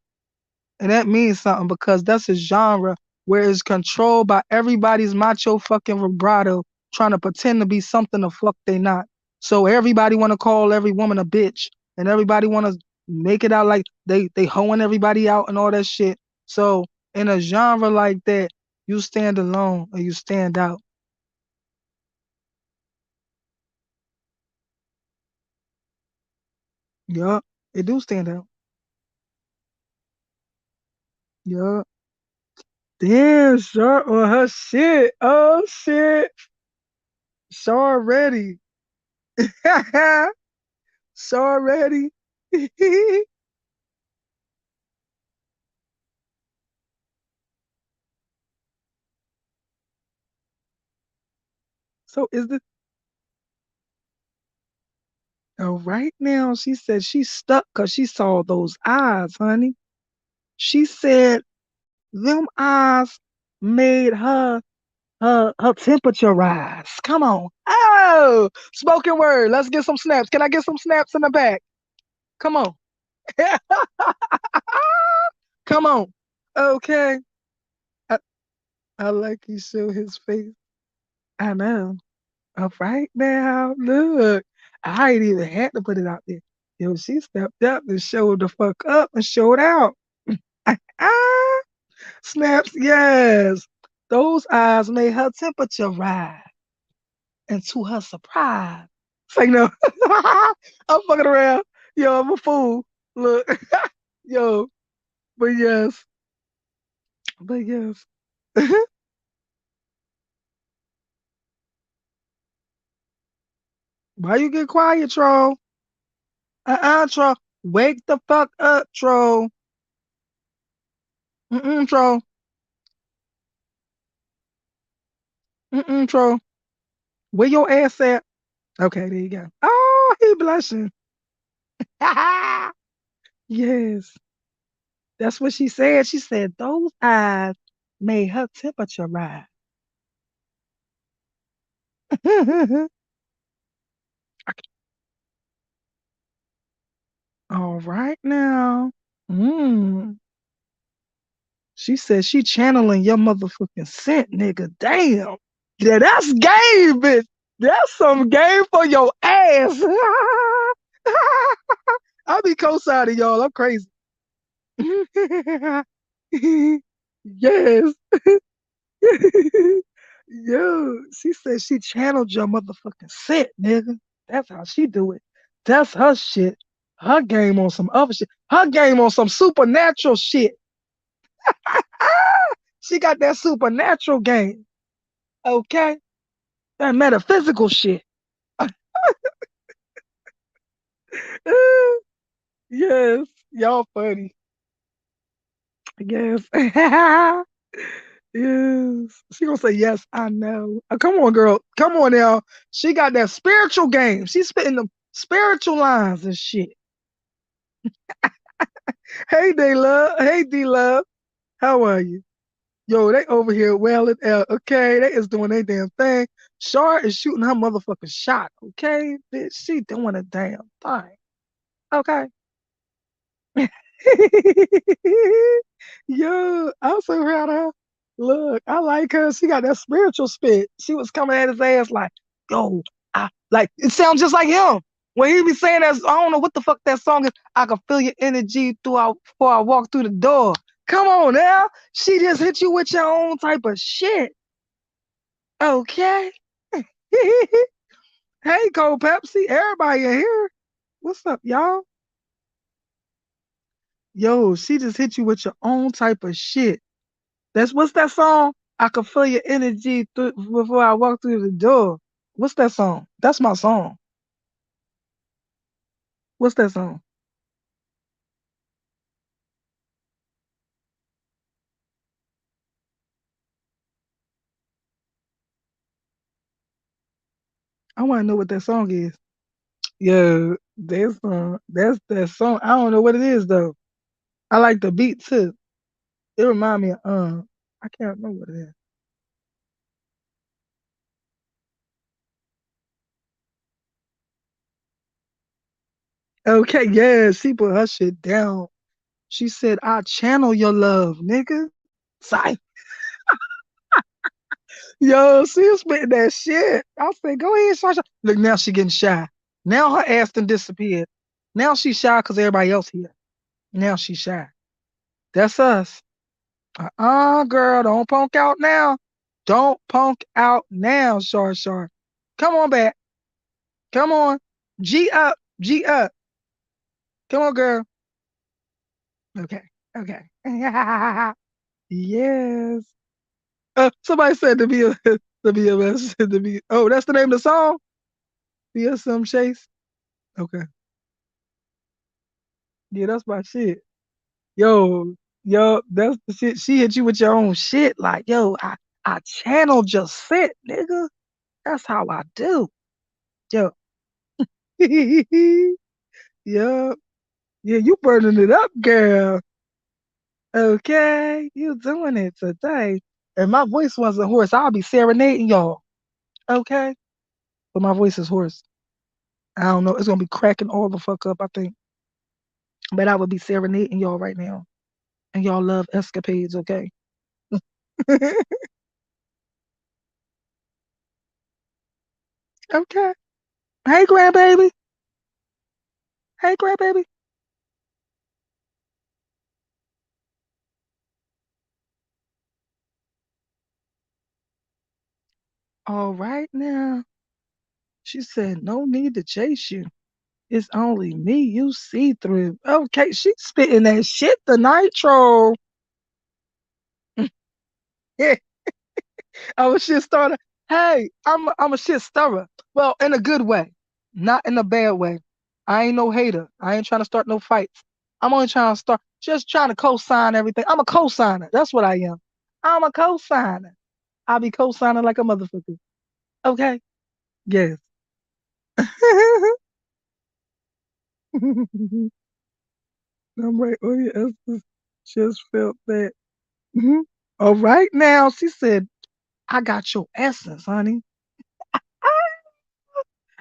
And that means something because that's a genre where it's controlled by everybody's macho fucking vibrato trying to pretend to be something the fuck they not. So everybody want to call every woman a bitch, and everybody want to make it out like they hoeing everybody out and all that shit. So in a genre like that, you stand alone or you stand out. Yup, it do stand out. Yup. Damn, sure on her shit. Oh shit. Sure ready. Sure ready. So is this right now? She said she's stuck because she saw those eyes, honey. She said them eyes made her temperature rise. Come on. Oh, spoken word. Let's get some snaps. Can I get some snaps in the back? Come on. Come on. Okay. I, I like he show his face. I know. All right now, look. I ain't even had to put it out there. Yo, she stepped up and showed the fuck up and showed out. Ah, snaps, yes. Those eyes made her temperature rise. And to her surprise, it's like, no, I'm fucking around. Yo, I'm a fool. Look, yo, but yes, but yes. Why you get quiet, troll? Troll. Wake the fuck up, troll. Troll. Troll. Where your ass at? Okay, there you go. Oh, he blushing. Yes, that's what she said. She said those eyes made her temperature rise. All right now. Mm. She said she channeling your motherfucking scent, nigga. Damn. Yeah, that's game, bitch. That's some game for your ass. I'll be co-signing y'all. I'm crazy. Yes. Yo, she said she channeled your motherfucking scent, nigga. That's how she do it. That's her shit. Her game on some other shit. Her game on some supernatural shit. She got that supernatural game. Okay? That metaphysical shit. Yes. Y'all funny. Yes. Yes. She gonna say, yes, I know. Come on, girl. Come on now. She got that spiritual game. She's spitting the spiritual lines and shit. Hey, D Love. Hey, D Love. How are you? Yo, they over here wailing out. Okay, they is doing their damn thing. Shar is shooting her motherfucking shot. Okay, bitch, she doing a damn thing. Okay. Yo, I'm so proud of her. Look, I like her. She got that spiritual spit. She was coming at his ass like, yo, I like it sounds just like him. When he be saying that, I don't know what the fuck that song is. I can feel your energy throughout before I walk through the door. Come on now. She just hit you with your own type of shit. Okay. Hey, Cold Pepsi, everybody in here. What's up, y'all? Yo, she just hit you with your own type of shit. That's what's that song? I can feel your energy before I walk through the door. What's that song? That's my song. What's that song? I want to know what that song is. Yo, that's that song. I don't know what it is though. I like the beat too. It remind me of I can't remember what it is. Okay, yeah, she put her shit down. She said, I channel your love, nigga. Sigh. Yo, she was spitting that shit. I said, go ahead, Sasha. Look, now she getting shy. Now her ass done disappeared. Now she shy because everybody else here. Now she shy. That's us. Girl, don't punk out now. Don't punk out now, Shar Shar. Come on back. Come on. G up. G up. Come on, girl. Okay. Okay. Yes. Somebody said to be a to be a mess to be. Oh, that's the name of the song. Be a some chase. Okay. Yeah, that's my shit. Yo, yo, that's the shit. She hit you with your own shit. Like, yo, I channeled your shit, nigga. That's how I do. Yo. Yo. Yeah, you burning it up, girl. Okay. You doing it today. If my voice wasn't hoarse, I'll be serenading y'all. Okay. But my voice is hoarse. I don't know. It's gonna be cracking all the fuck up, I think. But I would be serenading y'all right now. And y'all love escapades, okay? Okay. Hey, grandbaby. Hey, grandbaby. All right now. She said, no need to chase you. It's only me you see through. Okay, she's spitting that shit, the nitro. Yeah, I'm a shit starter. Hey, I'm a shit stirrer. Well, in a good way, not in a bad way. I ain't no hater. I ain't trying to start no fights. I'm only trying to start, just trying to co-sign everything. I'm a co-signer. That's what I am. I'm a co-signer. I'll be co-signing like a motherfucker. Okay? Yes. I'm right. Oh, yes. Just felt that. Mhm. All right now, she said, I got your essence, honey.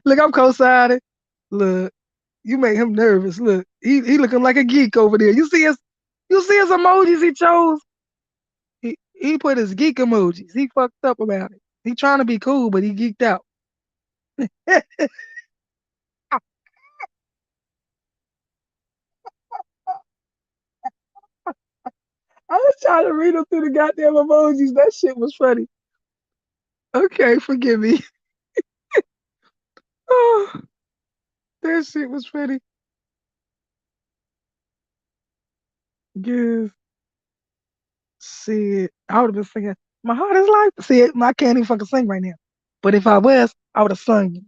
Look, I'm co-signing. Look, you make him nervous. Look, he looking like a geek over there. You see his emojis he chose? He put his geek emojis. He fucked up about it. He trying to be cool, but he geeked out. I was trying to read him through the goddamn emojis. That shit was funny. Okay, forgive me. Oh, that shit was funny. Yes. Shit. I would have been singing My Heart is Like. See, I can't even fucking sing right now. But if I was, I would have sung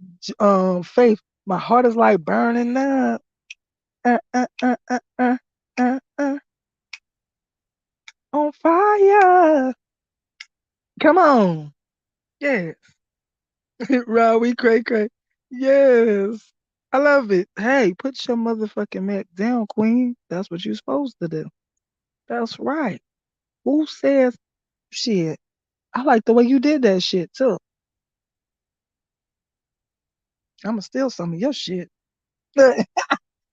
Faith. My heart is like burning up. Uh, uh, uh, uh, uh, on fire. Come on. Yes. Raw, we cray cray. Yes. I love it. Hey, put your motherfucking Mac down, Queen. That's what you're supposed to do. That's right. Who says shit? I like the way you did that shit too. I'ma steal some of your shit.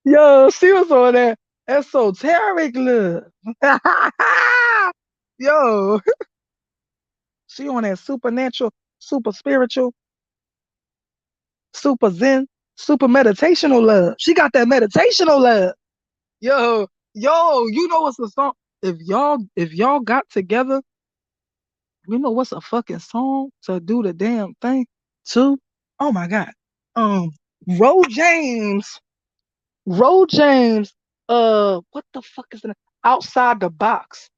Yo, she was on that esoteric look. Yo, She on that supernatural, super spiritual, super zen, super meditational love. She got that meditational love. Yo, you know what's the song? If y'all got together, you know what's a fucking song to do the damn thing too? Oh my god. Um, Ro James, Ro James. What the fuck is the name? Outside the Box?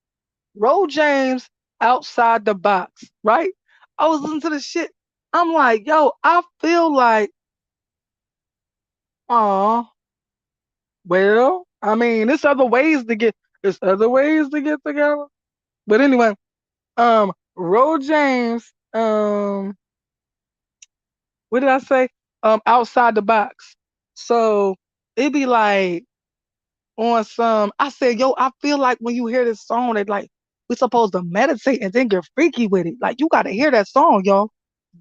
Ro James, Outside the Box. Right? I was listening to the shit. I'm like, yo, I feel like, aw, well, I mean, there's other ways to get together. But anyway, Ro James, what did I say? Outside the Box. So it'd be like on some. I said, yo, I feel like when you hear this song, that like we're supposed to meditate and then get freaky with it. Like you gotta hear that song, y'all.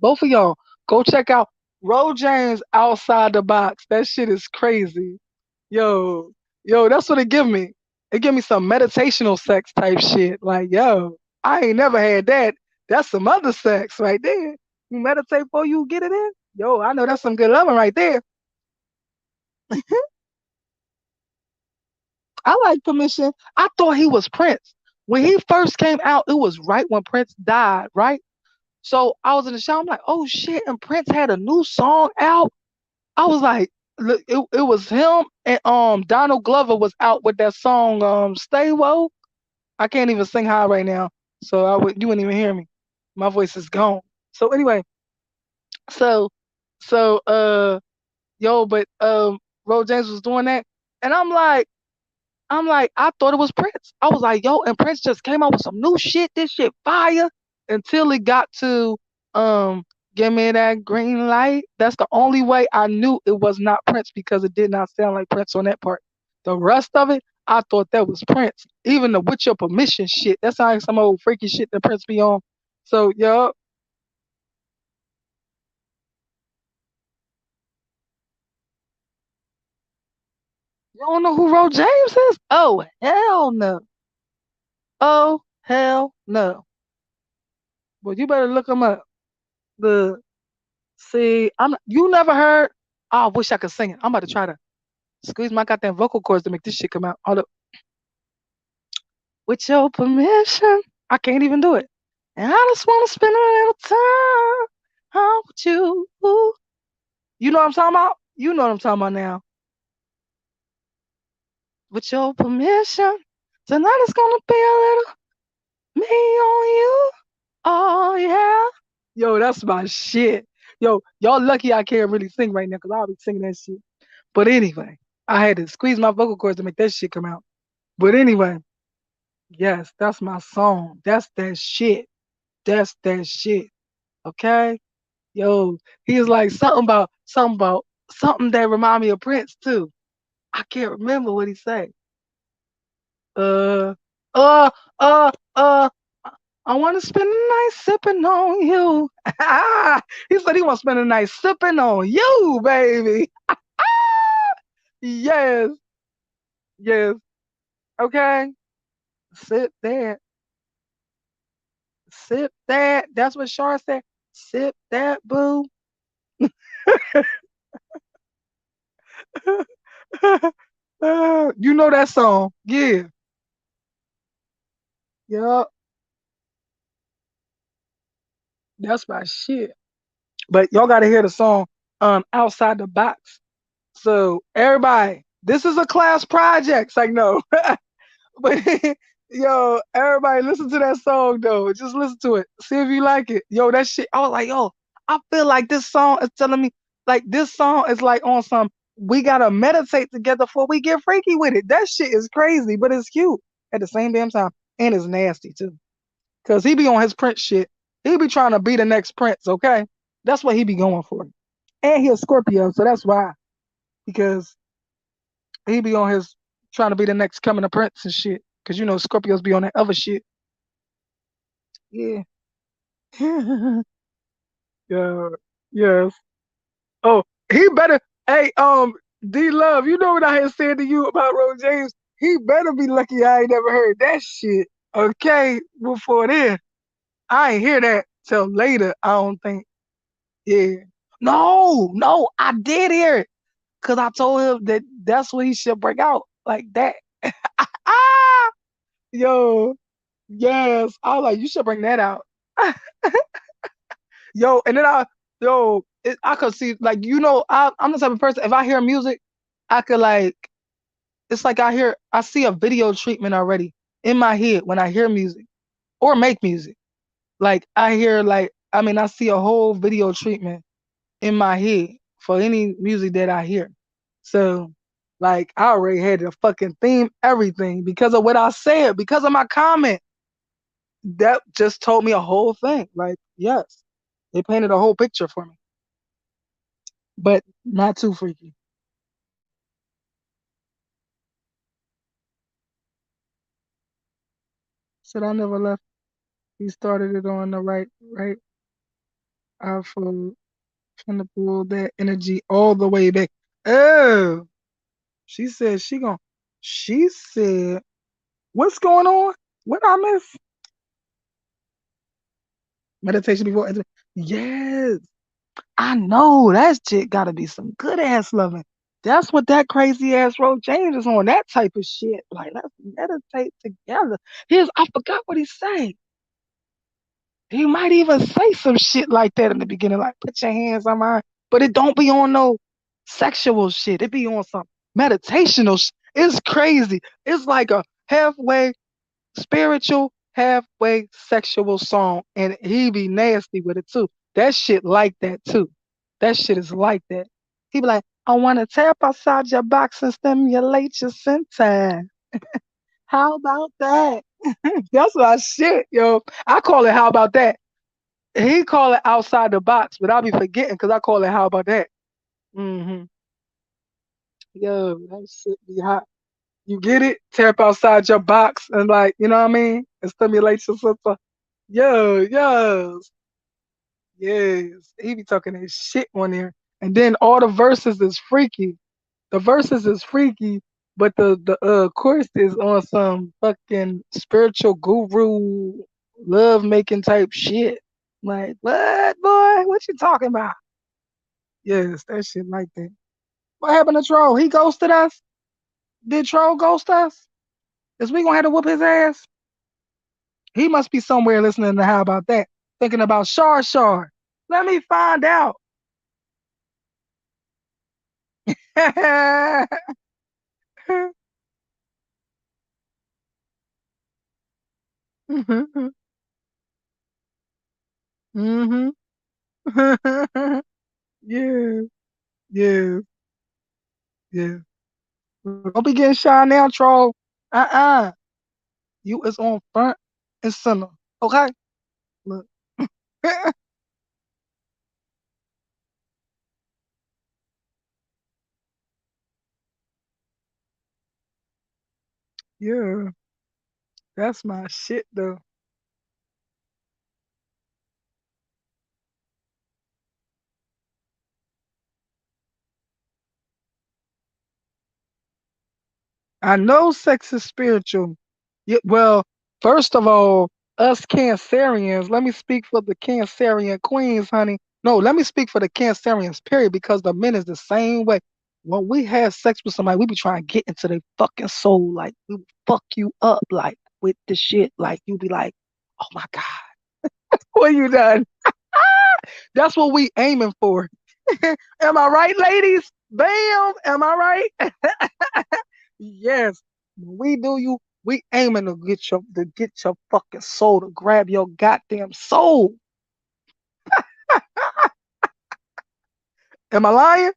Both of y'all, go check out Ro James Outside the Box. That shit is crazy. Yo, that's what it give me. It give me some meditational sex type shit. Like, yo, I ain't never had that. That's some other sex right there. You meditate before you get it in. Yo, I know that's some good loving right there. I like Permission. I thought he was Prince. When he first came out, it was right when Prince died, right? So I was in the shower. I'm like, oh shit, and Prince had a new song out. I was like, look, it was him and Donald Glover was out with that song Stay Woke. I can't even sing high right now, so you wouldn't even hear me. My voice is gone. So anyway, so so yo, but Ro James was doing that, and I'm like, I thought it was Prince. I was like, yo, and Prince just came out with some new shit. This shit fire. Until it got to um, give me that green light. That's the only way I knew it was not Prince because it did not sound like Prince on that part. The rest of it, I thought that was Prince. Even the with your permission shit. That sounds like some old freaky shit that Prince be on. So yo, you don't know who Ro James is? Oh hell no. Oh hell no. Well, you better look him up. The See, you never heard. Oh, I wish I could sing it. I'm about to try to squeeze my goddamn vocal cords to make this shit come out. Hold up. With your permission, I can't even do it. And I just want to spend a little time with you. You know what I'm talking about? You know what I'm talking about now. With your permission, tonight is gonna be a little me on you. Oh yeah. Yo, that's my shit. Yo, y'all lucky I can't really sing right now because I'll be singing that shit. But anyway, I had to squeeze my vocal cords to make that shit come out. But anyway, yes, that's my song. That's that shit. That's that shit. Okay? Yo, he was like something that remind me of Prince too. I can't remember what he said. Uh uh uh uh I wanna spend the night sipping on you. He said he wanna spend the night sipping on you, baby. Yes, yes. Okay. Sip that. Sip that. That's what Shar said. Sip that, boo. You know that song. Yeah. Yup. That's my shit. But y'all gotta hear the song Outside the Box. So everybody, this is a class project. It's like no. But yo, everybody listen to that song though. Just listen to it. See if you like it. Yo, that shit. I was like, yo, I feel like this song is telling me like this song is like on some we gotta meditate together before we get freaky with it. That shit is crazy, but it's cute at the same damn time. And it's nasty too. Cause he be on his Prince shit. He be trying to be the next Prince, okay? That's what he be going for. And he a Scorpio, so that's why. Because he be on his trying to be the next coming of Prince and shit. Cause you know Scorpios be on that other shit. Yeah. Yeah. Yes. Oh, he better. Hey, D Love, you know what I had said to you about Ro James? He better be lucky I ain't never heard that shit. Okay, before then, I ain't hear that. till later. I don't think. Yeah. No, no, I did hear it. Cause I told him that that's what he should bring out. Like that. Ah, yo, yes. I was like, you should bring that out. Yo, and then I could see like I'm the type of person. If I hear music, I could like it's like I see a video treatment already in my head when I hear music or make music. Like I hear like I mean I see a whole video treatment in my head for any music that I hear. So like I already had the fucking theme, everything because of what I said, because of my comment. That just told me a whole thing. Like, yes, they painted a whole picture for me, but not too freaky. Said I never left. He started it on the right. I for trying to pull that energy all the way back. Oh, she said she gon' she said, what's going on? What I miss? Meditation before. Yes, I know that shit gotta be some good ass loving. That's what that crazy ass Ro James is on. That type of shit. Like, let's meditate together. I forgot what he said. He might even say some shit like that in the beginning, like put your hands on mine. But it don't be on no sexual shit. It be on some meditational It's crazy. It's like a halfway spiritual, halfway sexual song. And he be nasty with it too. That shit like that too. That shit is like that. He be like, I wanna tap outside your box and stimulate your center. How about that? That's my shit, yo. I call it how about that? He call it outside the box, but I'll be forgetting because I call it how about that? Hmm. Yo, that shit be hot. You get it? Tap outside your box and like, you know what I mean? And stimulate your sister. Yes, yes. He be talking his shit on there. And then all the verses is freaky. The verses is freaky, but the chorus is on some fucking spiritual guru love making type shit. Like, what boy? What you talking about? Yes, that shit like that. What happened to Troll? He ghosted us? Did Troll ghost us? Is we gonna have to whoop his ass? He must be somewhere listening to How About That, thinking about Shar Shar. Let me find out. Mm-hmm. Mm-hmm. Yeah, yeah, yeah. Don't be getting shy now, Troll. Uh-uh. You is on front and center. Okay? Look. Yeah, that's my shit though. I know sex is spiritual. Yeah, well, first of all, us Cancerians, let me speak for the Cancerian queens, honey. No, let me speak for the Cancerians, period, because the men is the same way. When we have sex with somebody, we be trying to get into their fucking soul. Like, we fuck you up, like, with the shit. Like, you be like, oh my God, what you done? That's what we aiming for. Am I right, ladies? Bam! Am I right? Yes. When we do you, we aiming to get your fucking soul, to grab your goddamn soul. Am I lying?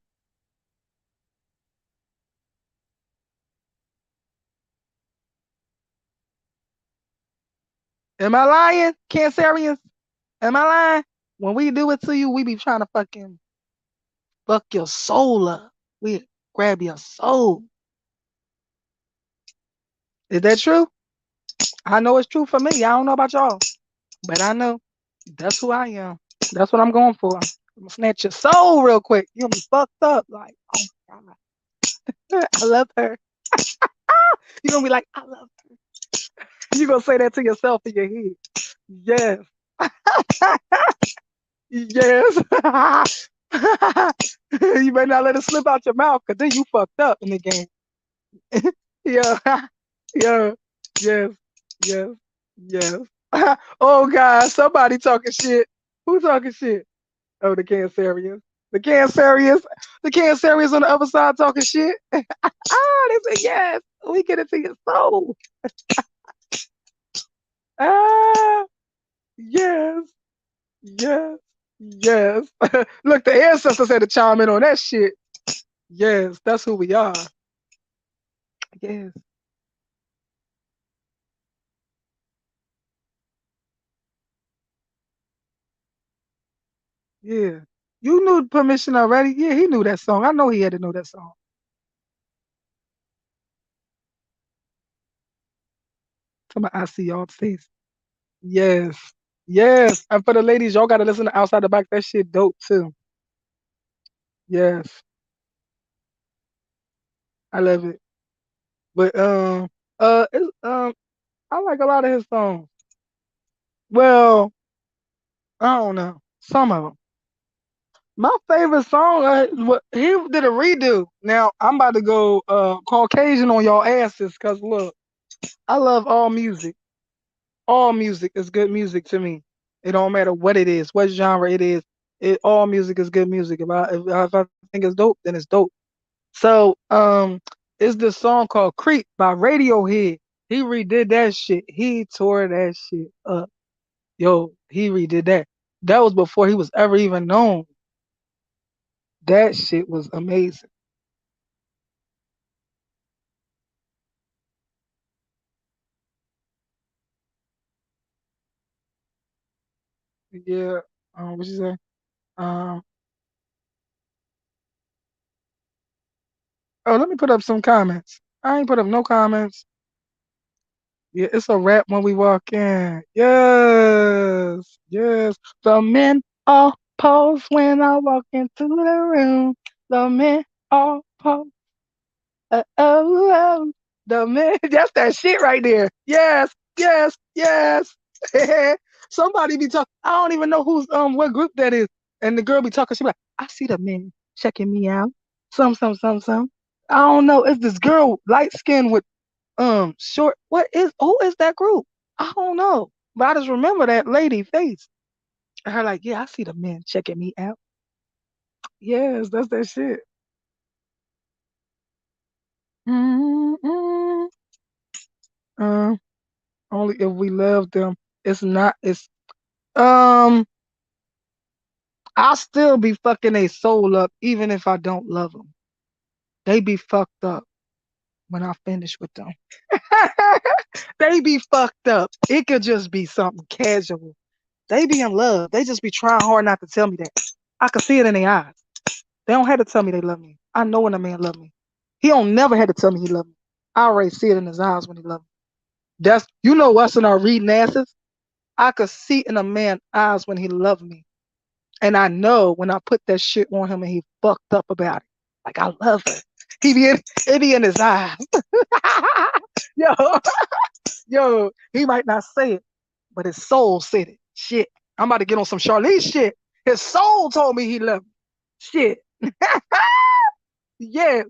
Am I lying? Cancerians? Am I lying? When we do it to you, we be trying to fucking fuck your soul up. We grab your soul. Is that true? I know it's true for me. I don't know about y'all, but I know that's who I am. That's what I'm going for. I'm gonna snatch your soul real quick. You'll be fucked up. Like, oh my God, I love her. You're gonna be like, I love her. You're gonna say that to yourself in your head. Yes. Yes. You better not let it slip out your mouth, cause then you fucked up in the game. Yeah. Yeah. Yes. Yes. Yes. Oh God, somebody talking shit. Who talking shit? Oh, the Cancerians. The Cancerians. The Cancerians on the other side talking shit. They say yes. We get it to your soul. Ah, yes. Yes. Yes. Look, the ancestors had to chime in on that shit. Yes, that's who we are. Yes. Yeah. You knew permission already? Yeah, he knew that song. I know he had to know that song. Come on, I see y'all's face. Yes. Yes. And for the ladies, y'all gotta listen to Outside the Box. That shit dope too. Yes. I love it. But I like a lot of his songs. Well, I don't know. Some of them. My favorite song, what he did a redo. Now I'm about to go Caucasian on y'all asses, cause look, I love all music. All music is good music to me. It don't matter what it is, what genre it is. All music is good music. If I think it's dope, then it's dope. So it's this song called "Creep" by Radiohead. He redid that shit. He tore that shit up. Yo, he redid that. That was before he was ever even known. That shit was amazing. Yeah. What you say? Um. Oh, let me put up some comments. I ain't put up no comments. Yeah, it's a wrap when we walk in. Yes, yes. The men all pose when I walk into the room. The men all pose. Oh. The men. That's that shit right there. Yes, yes, yes. Somebody be talking. I don't even know who's what group that is. And the girl be talking. She be like, I see the men checking me out. Some. I don't know. It's this girl, light skin with short. Who is that group? I don't know. But I just remember that lady face. And her like, yeah, I see the men checking me out. Yes, that's that shit. Mm-mm. Um, only if we love them. It's not. It's um. I'll still be fucking a soul up even if I don't love them. They be fucked up when I finish with them. They be fucked up. It could just be something casual. They be in love. They just be trying hard not to tell me that. I can see it in their eyes. They don't have to tell me they love me. I know when a man love me. He don't never had to tell me he love me. I already see it in his eyes when he love me. That's us in our reading asses. I could see in a man's eyes when he loved me. And I know when I put that shit on him and he fucked up about it. Like I love her. It be in his eyes. Yo, he might not say it, but his soul said it. Shit. I'm about to get on some Charlize shit. His soul told me he loved me. Shit. Yes.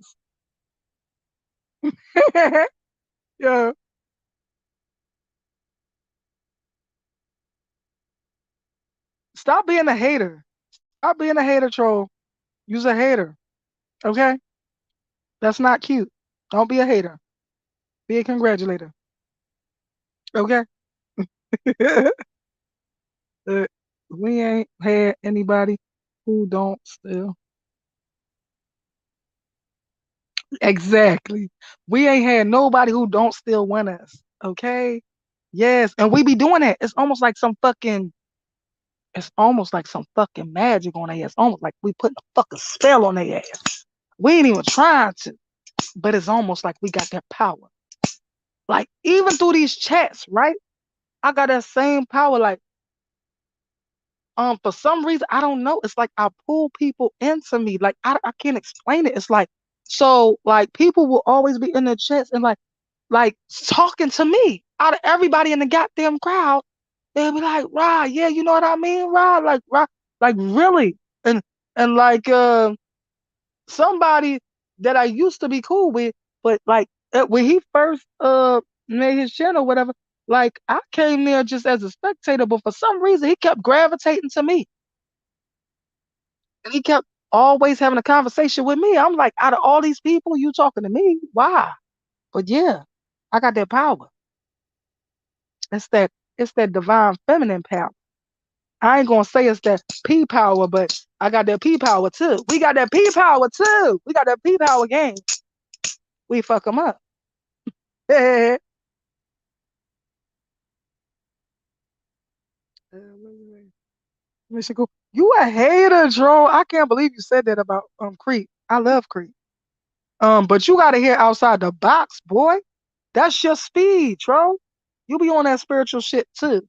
Yeah. Stop being a hater. Stop being a hater troll. You's a hater. Okay? That's not cute. Don't be a hater. Be a congratulator. Okay? Uh, we ain't had anybody who don't still. Exactly. We ain't had nobody who don't still want us. Okay? Yes. And we be doing that. It's almost like some fucking magic on their ass. Almost like we putting a fucking spell on their ass. We ain't even trying to, but it's almost like we got that power. Like even through these chats, right? I got that same power. Like for some reason I don't know. It's like I pull people into me. Like I can't explain it. It's like so like people will always be in the chats and like talking to me out of everybody in the goddamn crowd. They'll be like, "Rah, yeah, you know what I mean, Rah, like really." And like somebody that I used to be cool with, but like when he first made his channel, whatever, like I came there just as a spectator, but for some reason he kept gravitating to me, and he kept always having a conversation with me. I'm like, out of all these people, you talking to me? Why? But yeah, I got that power. It's that it's that divine feminine power. I ain't gonna say it's that P power, but I got that P power too. We got that P power too. We got that P power game. We fuck them up. Michigan, you a hater, Dro. I can't believe you said that about Creek. I love Creek. But you gotta hear outside the box, boy. That's your speed, Tro. You be on that spiritual shit too.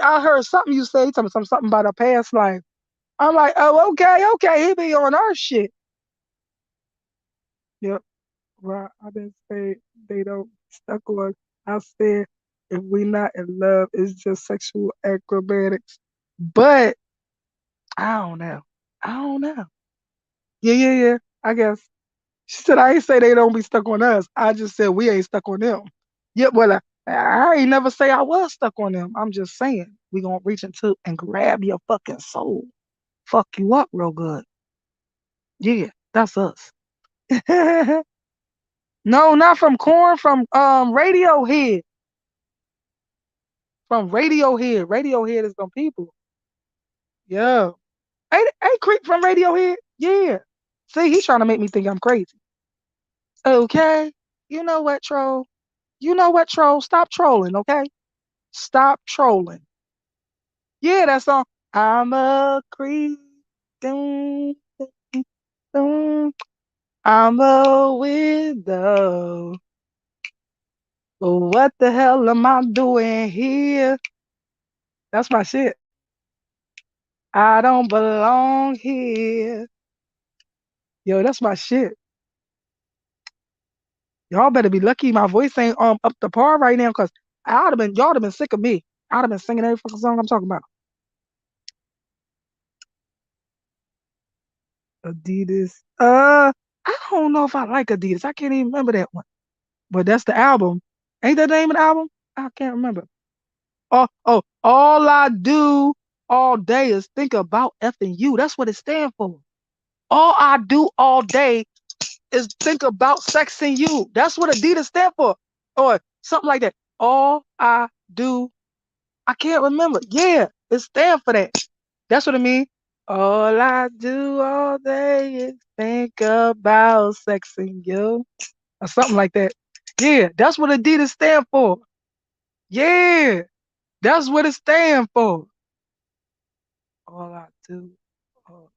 I heard something you say, something about a past life. I'm like, oh, okay, okay. He be on our shit. Yep, right. I didn't say they don't stuck on. I said if we not in love, it's just sexual acrobatics. But I don't know. I don't know. Yeah, yeah, yeah. I guess. She said I ain't say they don't be stuck on us. I just said we ain't stuck on them. Yeah, well, I ain't never say I was stuck on them. I'm just saying we gonna reach into and grab your fucking soul, fuck you up real good. Yeah, that's us. No, not from Corn, from Radiohead. From Radiohead. Radiohead is them people. Yeah. Ain't Creek from Radiohead? Yeah. See, he's trying to make me think I'm crazy. Okay. You know what, troll? You know what, troll? Stop trolling, okay? Stop trolling. Yeah, that song. I'm a creep. Dun, dun, dun. I'm a widow. What the hell am I doing here? That's my shit. I don't belong here. Yo, that's my shit. Y'all better be lucky my voice ain't up to par right now, cause y'all would have been sick of me. I'd have been singing every fucking song I'm talking about. Adidas. I don't know if I like Adidas. I can't even remember that one. But that's the album. Ain't that the name of the album? I can't remember. All I do all day is think about effing you. That's what it stands for. All I do all day is think about sexing you. That's what Adidas stand for. Or something like that. All I do, I can't remember. Yeah, it stand for that. That's what it means. All I do all day is think about sexing you. Or something like that. Yeah, that's what Adidas stand for. Yeah, that's what it stand for. All I do. Oh,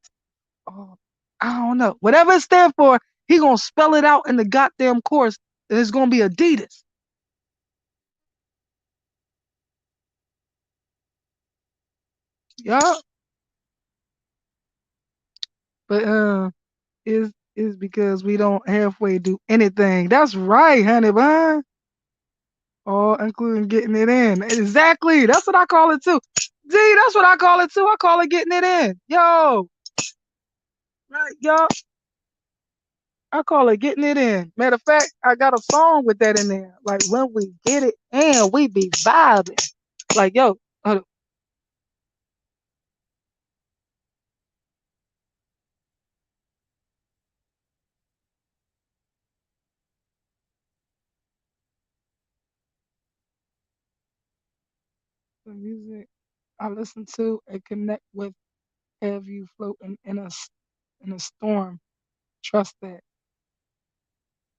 oh, I don't know. Whatever it stand for, he gonna spell it out in the goddamn course, and it's gonna be Adidas. Yeah, but is because we don't halfway do anything. That's right, honey bun. All including getting it in. Exactly. That's what I call it too. D, that's what I call it too. I call it getting it in. Yo, right, yo. I call it getting it in. Matter of fact, I got a song with that in there. Like when we get it in, we be vibing. Like yo, the music I listen to and connect with, have you floating in in a storm. Trust that.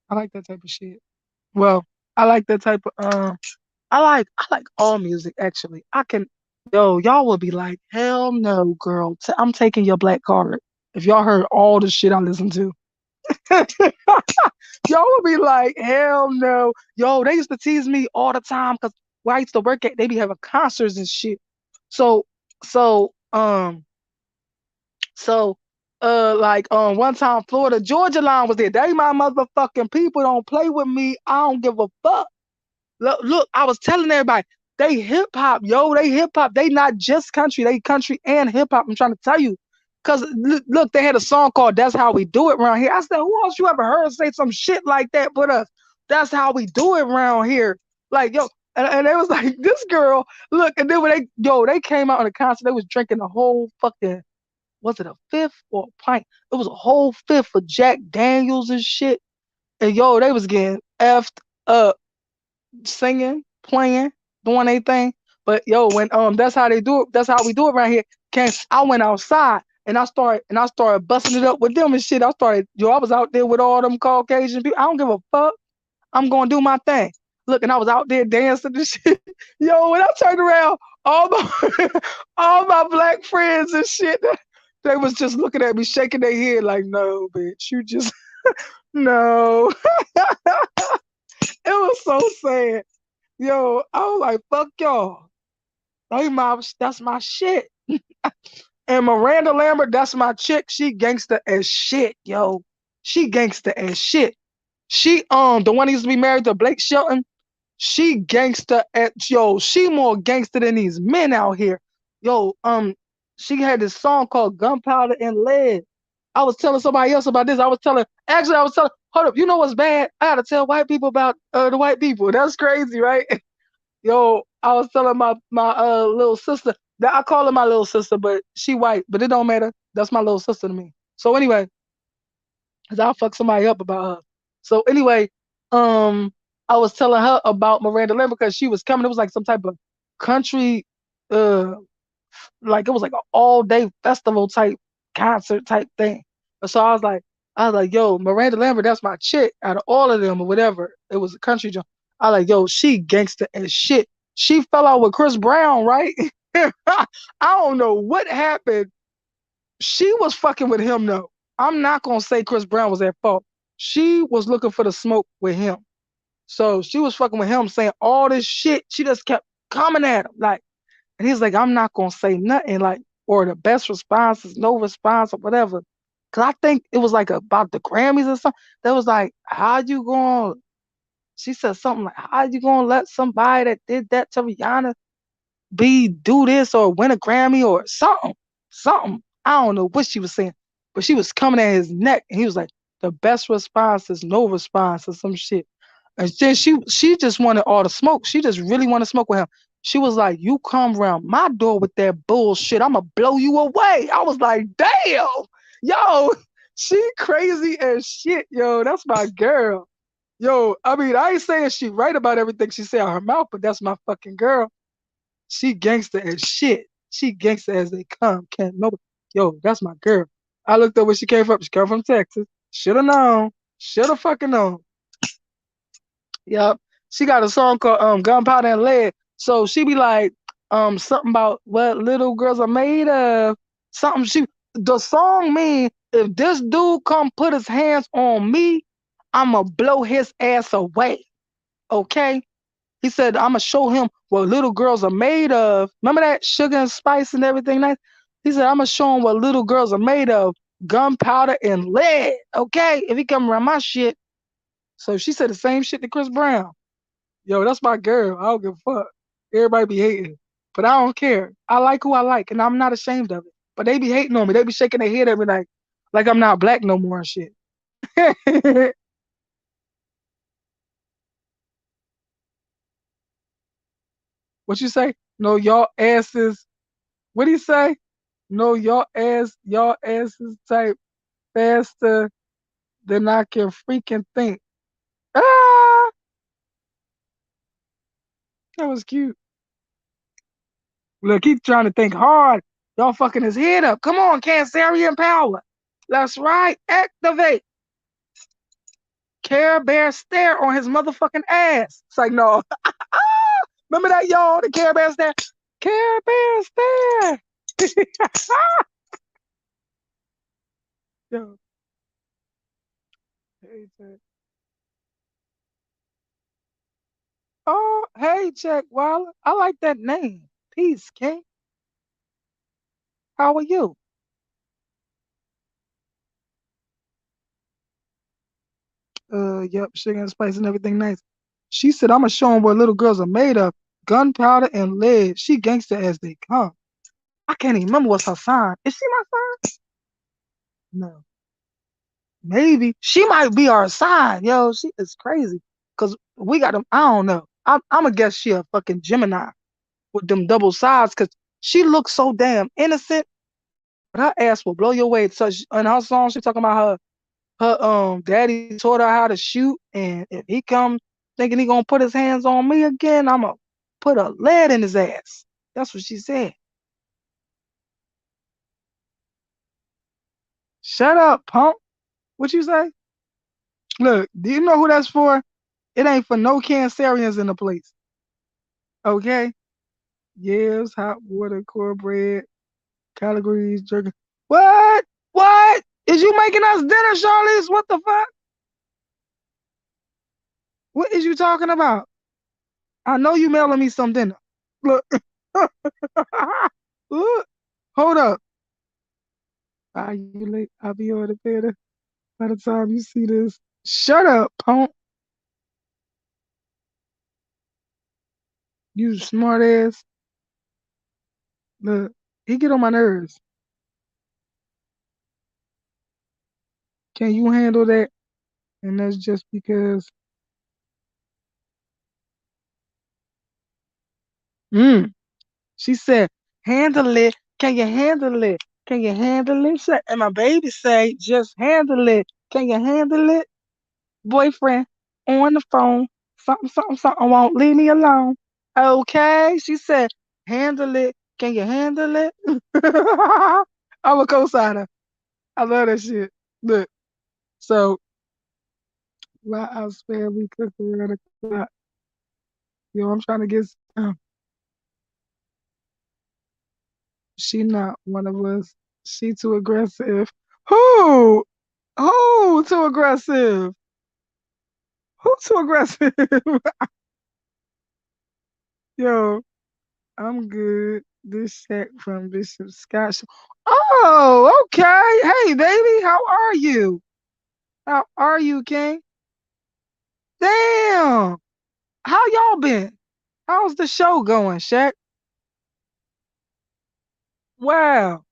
I like that type of shit. Well, I like that type of I like all music actually. I can y'all will be like, hell no, girl. I'm taking your black card. If y'all heard all the shit I listen to. Y'all would be like, hell no. Yo, they used to tease me all the time because where I used to work at, they be having concerts and shit. So, so, so, like, one time Florida Georgia line was there. They my motherfucking people don't play with me. I don't give a fuck. Look, I was telling everybody, They hip hop, yo. They hip hop. They not just country. They country and hip hop. I'm trying to tell you. Cause look, they had a song called "That's How We Do It" around here. I said, who else you ever heard say some shit like that but us? That's how we do it around here. Like yo, and it was like this girl. Look, and then when they came out in the concert, they was drinking the whole fucking, was it a fifth or a pint? It was a whole fifth of Jack Daniels and shit. And yo, they was getting effed up, singing, playing, doing their thing. But yo, when that's how they do it. That's how we do it around here. I went outside and I started busting it up with them and shit. I was out there with all them Caucasian people. I don't give a fuck. I'm gonna do my thing. Look, and I was out there dancing and shit. Yo, when I turned around, all my all my black friends and shit, they was just looking at me, shaking their head like, no, bitch, you just no. It was so sad. Yo, I was like, fuck y'all. That's my shit. And Miranda Lambert, that's my chick. She gangster as shit, yo. She gangster as shit. She the one who used to be married to Blake Shelton. She gangster at yo. She more gangster than these men out here. Yo, she had this song called Gunpowder and Lead. I was telling somebody else about this. I was telling, hold up, you know what's bad? I gotta tell white people about the white people. That's crazy, right? Yo, I was telling my little sister that I call her my little sister, but she white, but it don't matter. That's my little sister to me. So anyway, cause I'll fuck somebody up about her. So anyway, um, I was telling her about Miranda Lambert because she was coming. It was like some type of country, uh, like it was like an all day festival type concert type thing. And so I was like, yo, Miranda Lambert, that's my chick out of all of them or whatever. It was a country joint. I like, yo, she gangster as shit. She fell out with Chris Brown, right? I don't know what happened. She was fucking with him though. I'm not gonna say Chris Brown was at fault. She was looking for the smoke with him. So she was fucking with him, saying all this shit. She just kept coming at him. Like, and he's like, I'm not gonna say nothing, like, or the best response is no response or whatever. Cause I think it was like about the Grammys or something. That was like, how you going? She said something like, how you gonna let somebody that did that to Rihanna do this or win a Grammy or something? Something. I don't know what she was saying. But she was coming at his neck and he was like, the best response is no response or some shit. And then she just wanted all the smoke. She just really wanted to smoke with him. She was like, you come around my door with that bullshit, I'ma blow you away. I was like, damn, yo, she crazy as shit, yo. That's my girl. Yo, I mean, I ain't saying she right about everything she say out her mouth, but that's my fucking girl. She gangster as shit. She gangster as they come. Can't nobody. Yo, that's my girl. I looked up where she came from. She come from Texas. Shoulda known. Shoulda fucking known. Yep. She got a song called Gunpowder and Lead. So she be like something about what little girls are made of. Something she the song mean if this dude come put his hands on me, I'ma blow his ass away. Okay? He said I'ma show him what little girls are made of. Remember that sugar and spice and everything nice? He said I'ma show him what little girls are made of. Gunpowder and lead. Okay? If he come around my shit. So she said the same shit to Chris Brown. Yo, that's my girl. I don't give a fuck. Everybody be hating. But I don't care. I like who I like, and I'm not ashamed of it. But they be hating on me. They be shaking their head at me like I'm not black no more and shit. What you say? No, y'all asses. What do you say? No, y'all asses type faster than I can freaking think. Ah, that was cute. Look, he's trying to think hard. Y'all fucking his head up. Come on, Cancerian power. That's right. Activate. Care Bear stare on his motherfucking ass. It's like, no. Remember that, y'all? The Care Bear stare? Care Bear stare. Yo, hey, Jack. Oh, hey, Jack Waller. I like that name. Peace, King. How are you? Yep, sugar and spice and everything nice. She said, I'm gonna show him what little girls are made of. gunpowder and lead. She gangster as they come. I can't even remember what's her sign. Is she my sign? No. Maybe. She might be our sign, yo. She is crazy. Cause we got them. I don't know. I'm gonna guess she a fucking Gemini with them double sides. Cause she looks so damn innocent, but her ass will blow your way. So in her song, she talking about her daddy taught her how to shoot, and if he come thinking he gonna put his hands on me again, I'ma put a lead in his ass. That's what she said. Shut up, punk. What you say? Look, do you know who that's for? It ain't for no Cancerians in the place. Okay? Yes, hot water, cornbread, calories, jerky. What? What? Is you making us dinner, Charlize? What the fuck? What is you talking about? I know you mailing me some dinner. Look. Look. Hold up. Are you late? I'll be on the better by the time you see this. Shut up, punk. You smart ass. Look. He get on my nerves. Can you handle that? And that's just because. Mm. She said, handle it. Can you handle it? Can you handle it? And my baby say, just handle it. Can you handle it? Boyfriend on the phone. Something, something, something won't leave me alone. Okay. She said, handle it. Can you handle it? I'm a co-signer. I love that shit. Look, so while I spare we cook around the clock. Yo, I'm trying to get some. She not one of us. She too aggressive. Who? Who too aggressive? Who too aggressive? Yo, I'm good. This check from Bishop Scott. Oh, okay. Hey, baby, how are you? How are you, King? Damn. How y'all been? How's the show going, Shaq? Wow.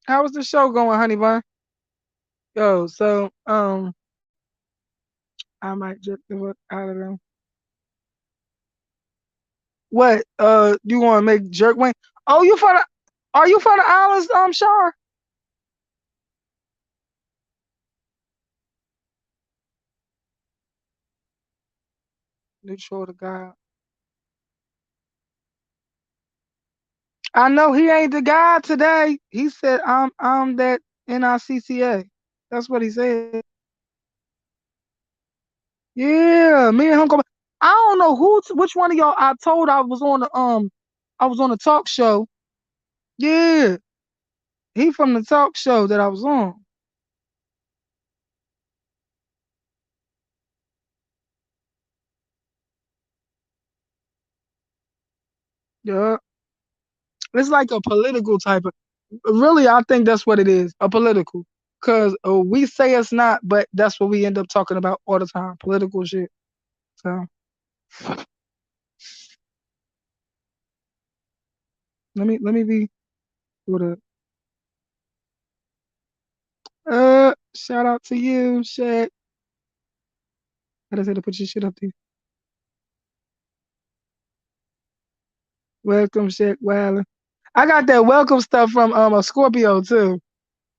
How was the show going, honey bun? Yo, so I might jerk the fuck out of them. What? You want to make jerk wing? Oh, you for the? Are you for the islands, Shar? Neutral to God. I know he ain't the guy today. He said I'm that NICCA. That's what he said. Yeah, me and him go. I don't know which one of y'all I told I was on a talk show. Yeah, he from the talk show that I was on. Yeah, it's like a political type of. Really, I think that's what it is. A political, cause we say it's not, but that's what we end up talking about all the time. Political shit. So let me be with a shout out to you, Shaq. I just had to put your shit up there. Welcome, Shaq Wilder. I got that welcome stuff from a Scorpio too.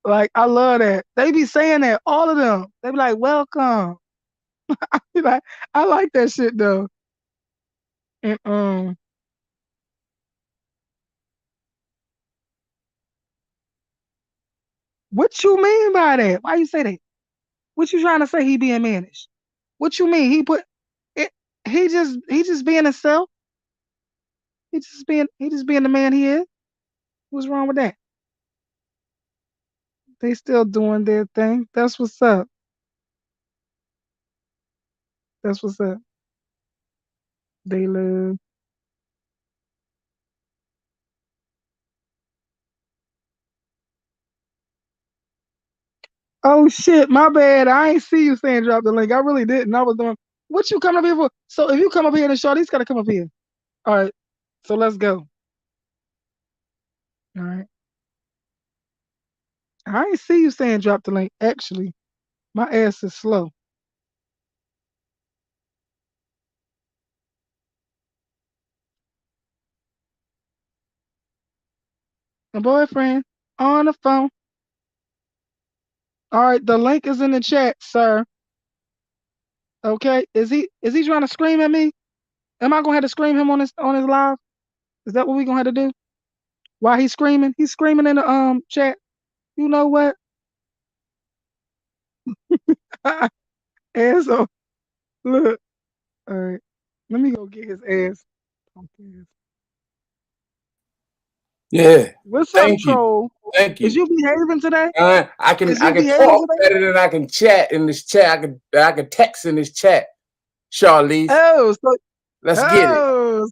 Like I love that. They be saying that, all of them. They be like, welcome. Be like, I like that shit though. And what you mean by that? Why you say that? What you trying to say he being managed? What you mean? He put it he just being himself. He just being the man he is. What's wrong with that? They still doing their thing. That's what's up. That's what's up. They live. Oh shit, my bad. I ain't see you saying drop the link. I really didn't. I was doing. What you come up here for? So if you come up here, then Shawty's gotta come up here. All right. So let's go. All right. I ain't see you saying drop the link. Actually, my ass is slow. My boyfriend on the phone. All right, the link is in the chat, sir. Okay. Is he trying to scream at me? Am I gonna have to scream him on his live? Is that what we gonna have to do? Why he's screaming? He's screaming in the chat. You know what? Asshole. Look. All right. Let me go get his ass. Okay. Yeah. What's up, Thank you. troll? Thank Is you. you behaving today? I can Is you behaving talk today? better than I can chat in this chat. I can text in this chat. Charlize, Oh, so let's get it. oh,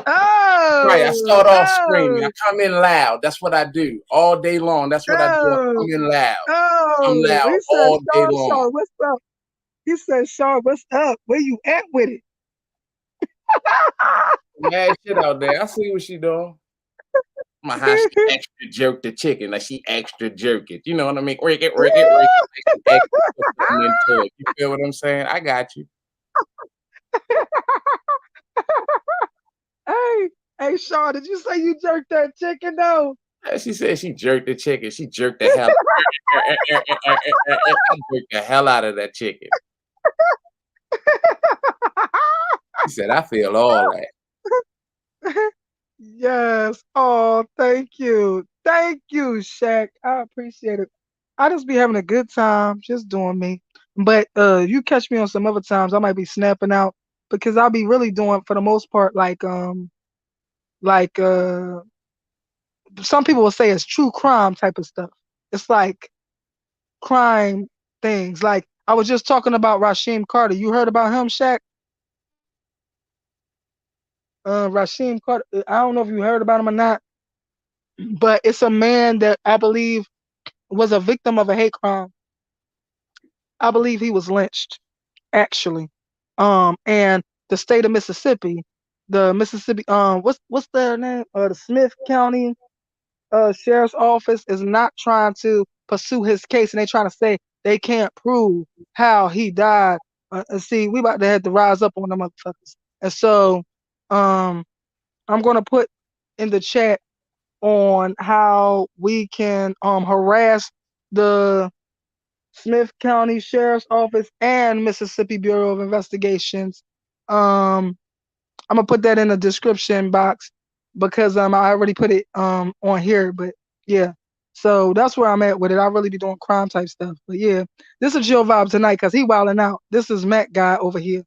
Right. I oh, start off screaming. I oh, come in loud. That's what I do all day long. That's what I do. I oh, come in loud. I'm oh. loud He said, all day long. Shaw, what's up? He said, Shaw, what's up? Where you at with it? Mad shit out there. I see what she doing. My how she extra jerk the chicken, like she extra jerk it. You know what I mean? Work it, work it, work it. Like she extra put something into it. You feel what I'm saying? I got you. Hey, Shaw, did you say you jerked that chicken though? She said she jerked the chicken. She jerked the hell. I jerked the hell out of that chicken. She said, I feel all that. Yes. Oh, thank you. Thank you, Shaq. I appreciate it. I just be having a good time just doing me. But you catch me on some other times, I might be snapping out because I'll be really doing for the most part like some people will say it's true crime type of stuff. It's like crime things. Like I was just talking about Rasheem Carter. You heard about him, Shaq? Rasheem Carter. I don't know if you heard about him or not, but it's a man that I believe was a victim of a hate crime. I believe he was lynched, actually. And the state of Mississippi, the Mississippi, what's their name? The Smith County Sheriff's Office is not trying to pursue his case, and they trying to say they can't prove how he died. And see, we about to have to rise up on them motherfuckers. And so, um, I'm gonna put in the chat on how we can harass the Smith County Sheriff's Office and Mississippi Bureau of Investigations. I'm gonna put that in the description box because I already put it on here. But yeah, so that's where I'm at with it. I really be doing crime type stuff. But yeah, this is Jill vibe tonight because he wilding out. This is Matt guy over here.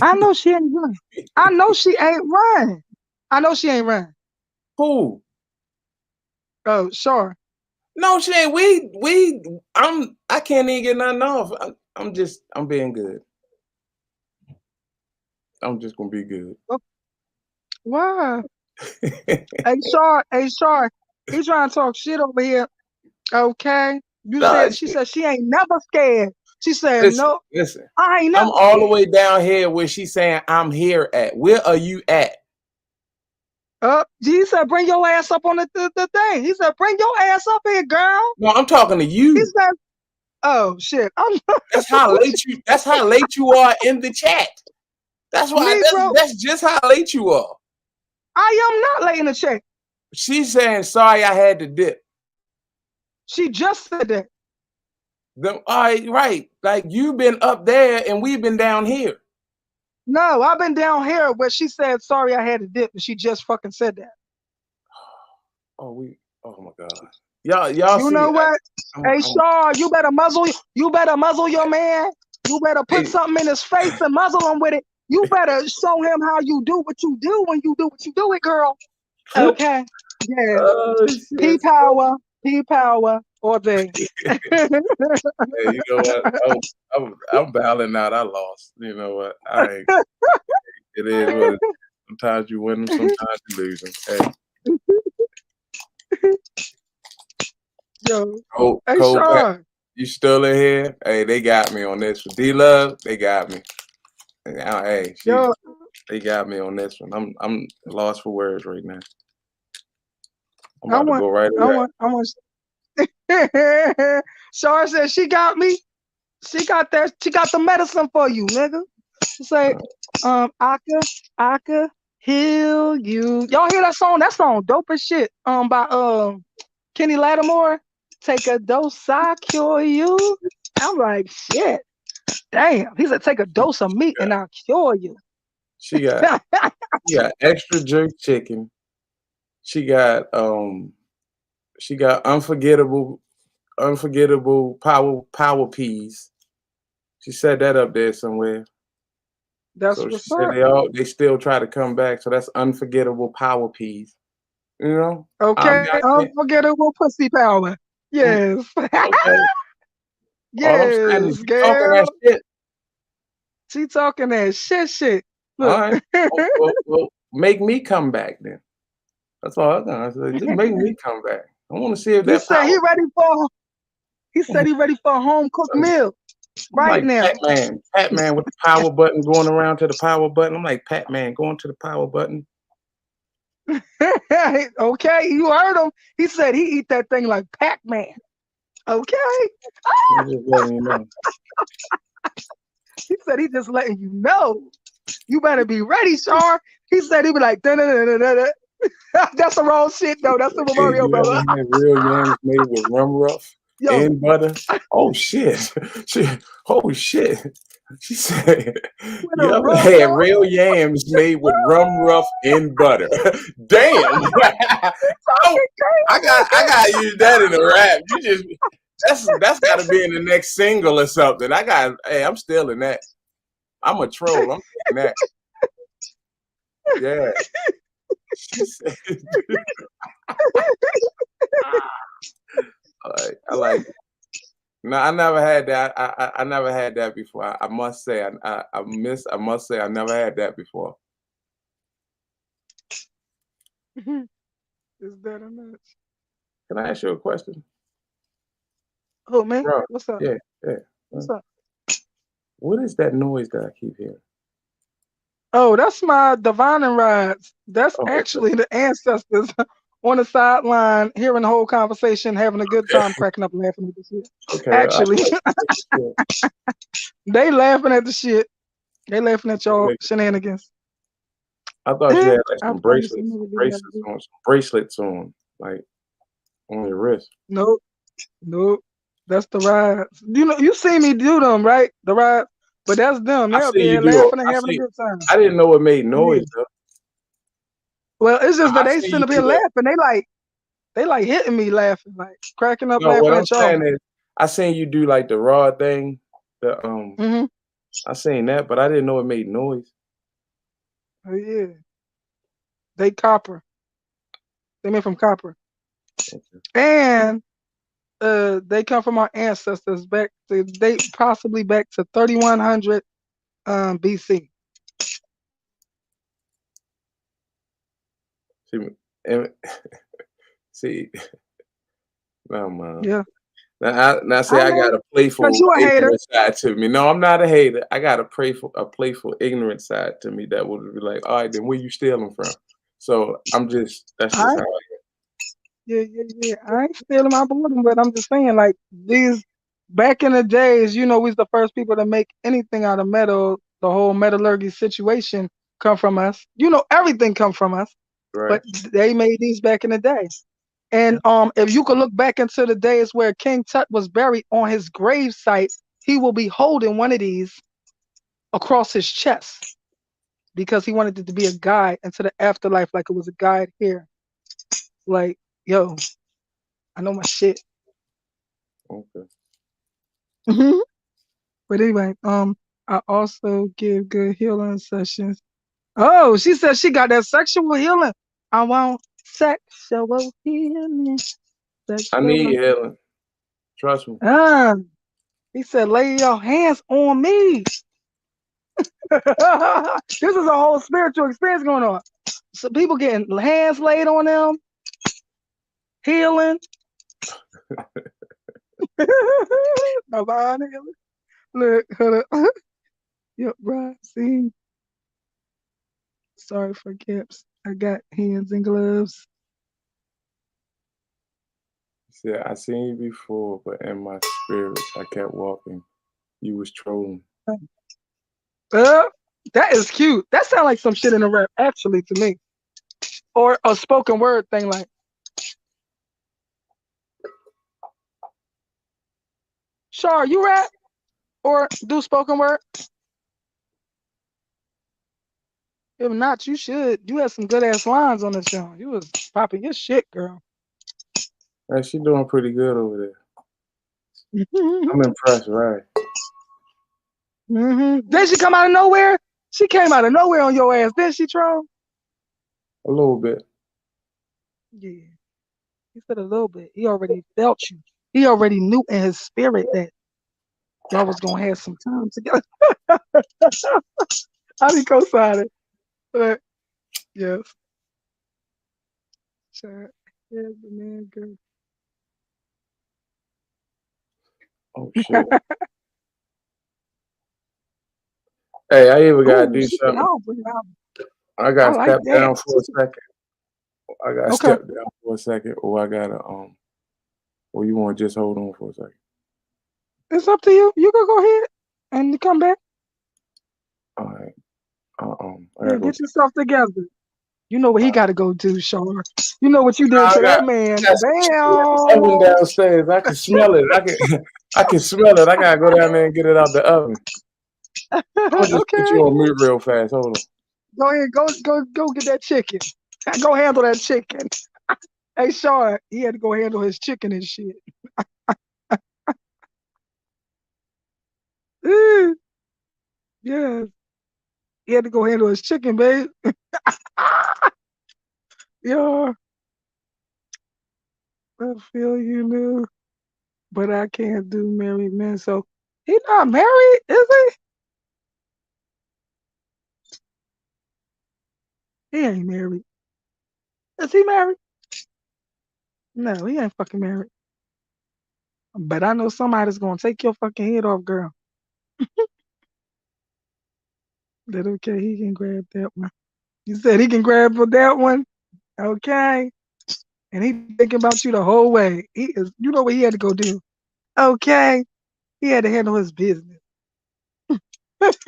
I know she ain't run. I know she ain't run. I know she ain't run. Who? Oh, sure. No, she ain't. I can't even get nothing off. I'm being good. I'm just gonna be good. Why? Hey, Shar, he's trying to talk shit over here. Okay. She said she ain't never scared. She said, no, listen. I ain't I'm never all scared. the way down here where she's saying I'm here at. Where are you at? He said, bring your ass up on the thing. He said, bring your ass up here, girl. No, I'm talking to you. He said, oh shit. That's how late you are in the chat. That's why that's just how late you are. I am not late in the chat. She's saying sorry I had to dip. She just said that. All right. Like you've been up there and we've been down here. No, I've been down here where she said sorry I had to dip, and she just fucking said that. Oh my God. Y'all You see, know what? Hey Shaw, you better muzzle your man. You better put something in his face and muzzle him with it. You better show him how you do what you do when you do what you do it, girl. Okay. Yeah. Oh, P power, or they. Hey, you know what? I'm battling out. I lost. You know what? It is what it is. Sometimes you win them, sometimes you lose them. Hey. Yo. Cole, hey, Sean. You still in here? Hey, they got me on this one. D Love, they got me. Hey, Yo, they got me on this one. I'm lost for words right now. I'm I about to want, go right I away. want, I want. Shar said she got me. She got that. She got the medicine for you, nigga. She say, I could heal you. Y'all hear that song? That song dope as shit. By Kenny Lattimore. Take a dose, I cure you. I'm like, shit. Damn. He said, take a dose of meat and I'll cure you. She got she got extra jerk chicken. She got unforgettable power peas. She said that up there somewhere. That's So she what's said up. they still try to come back. So that's unforgettable power peas. You know, I mean, Okay. I can't. Unforgettable pussy power. Mm, Yes. okay, all I'm saying is Yes, you talking that girl. shit. She talking that shit. All Look. right, well, make me come back then. That's all I'm gonna say. Just make me come back. I want to see if He that said power. he said he ready for a home cooked meal I'm right like now. Pac-Man with the power button going around to the power button. I'm like Pac-Man going to the power button. Okay, you heard him. He said he eat that thing like Pac-Man. Okay. I'm just letting you know. He said he just letting you know. You better be ready, Shar. He said he be like, da-da-da-da-da-da. That's the wrong shit though. That's Super Hey, Mario, you ever brother. had real yams made with rum ruff Yo, and butter? Oh shit! Oh shit! She said, with a "You ever rum had roll. real yams made with rum ruff and butter?" Damn! I, Talking I crazy. got to use that in a rap. You just that's got to be in the next single or something. Hey, I'm stealing that. I'm a troll. I'm taking that. Yeah. She said, I like it. No, I never had that. I never had that before. I must say, I must say, I never had that before. Is that a match? Can I ask you a question, Oh man, bro? what's up? Yeah, yeah. What's up? What is that noise that I keep hearing? Oh, that's my divining rods. That's Oh, okay, actually the ancestors on the sideline, hearing the whole conversation, having a good time, cracking up, laughing at the shit. okay. Actually, Yeah, they laughing at the shit. They laughing at that y'all makes sense. shenanigans. I thought you Eh, had like I some promise you never do that. bracelets on, like on your wrist. Nope, nope. That's the rides. You know, you see me do them, right? The rides, but that's them. I They up see you there do. laughing and I having a see. good time. I didn't know it made Yeah. noise though. Well, it's just that I they see you sitting up here do that. laughing. They like hitting me laughing, like cracking up, No, what laughing I'm at y'all. saying is, I seen you do like the raw thing. The Hmm. I seen that, but I didn't know it made noise. Oh yeah, they copper. They made from copper, and they come from our ancestors back to they possibly back to 3100 BC. See, and see, no man. Yeah, Now see, I I know, got a cause playful, you a hater. ignorant side to me. No, I'm not a hater. I got a playful, ignorant side to me that would be like, all right, then where you stealing from? So that's just I how. yeah. I ain't stealing my boredom, but I'm just saying, like these back in the days, you know, we was the first people to make anything out of metal. The whole metallurgy situation come from us. You know, everything come from us. Right, But they made these back in the day. And if you could look back into the days where King Tut was buried on his grave site, he will be holding one of these across his chest because he wanted it to be a guide into the afterlife, like it was a guide here. Like, yo, I know my shit. okay. Mhm. But anyway, I also give good healing sessions. Oh, she said she got that sexual healing. I want sexual healing. I need Sexual. healing. Trust me. Ah, he said, lay your hands on me. This is a whole spiritual experience going on. So people getting hands laid on them, healing. No behind it. Look, hold up. Yep, bro. See, sorry for caps. I got hands and gloves. Said, I seen you before, but in my spirits, I kept walking. You was trolling. Uh, that is cute. That sounds like some shit in a rap, actually, to me. Or a spoken word thing like, Shar, you rap or do spoken word? If not, you should. You had some good ass lines on this show. You was popping your shit, girl. Hey, she doing pretty good over there. hmm I'm impressed, right? Then she come out of nowhere. She came out of nowhere on your ass. Then she troll. A little bit. Yeah, he said a little bit. He already felt you. He already knew in his spirit that y'all was gonna have some time together. I didn't co-sign it, but yes, sure. Yeah, the man, girl. Oh shit. Hey, I even gotta Ooh, do she said, something. "Oh, bring it out." I I gotta like step that. down for a second. I gotta Okay, step down for a second, or I gotta or you wanna just hold on for a second? it's up to you. You can go ahead and come back. All right. I Yeah, gotta go. get yourself together. You know what he got to go do, Sean. You know what you did I to that got man. oven Damn. downstairs. I can smell it. I can smell it. I gotta go down there and get it out the oven. I'm gonna just put Okay. you on mute real fast. Hold on. Go ahead. Go get that chicken. Go handle that chicken. Hey, Sean, he had to go handle his chicken and shit. Yes. He had to go handle his chicken, babe. Yeah, I feel you, new, but I can't do married men. So he not married, is he? He ain't married. Is he married? No, he ain't fucking married. But I know somebody's gonna take your fucking head off, girl. That okay? He can grab that one. You said he can grab for that one, okay? And he thinking about you the whole way. He is. You know what he had to go do? Okay, he had to handle his business and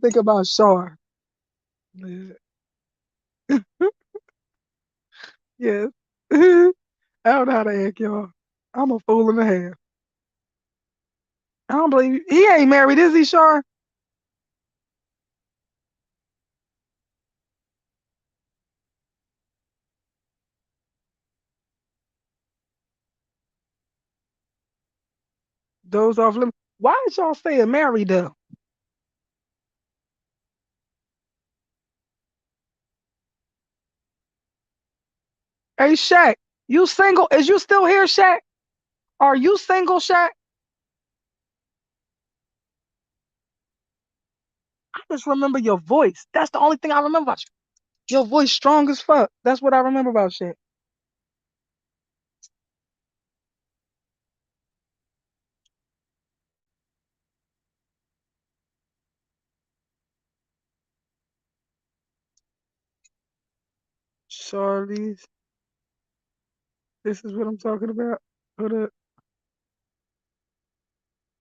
think about Shar. Yeah. Yes. I don't know how to act, y'all. I'm a fool and a half. I don't believe you. He ain't married, is he, Shar? Those off limits. Why is y'all saying married though? Hey, Shaq, you single? Is you still here, Shaq? Are you single, Shaq? I just remember your voice. That's the only thing I remember about you. Your voice strong as fuck. That's what I remember about shit. Charlie's. This is what I'm talking about. Hold up.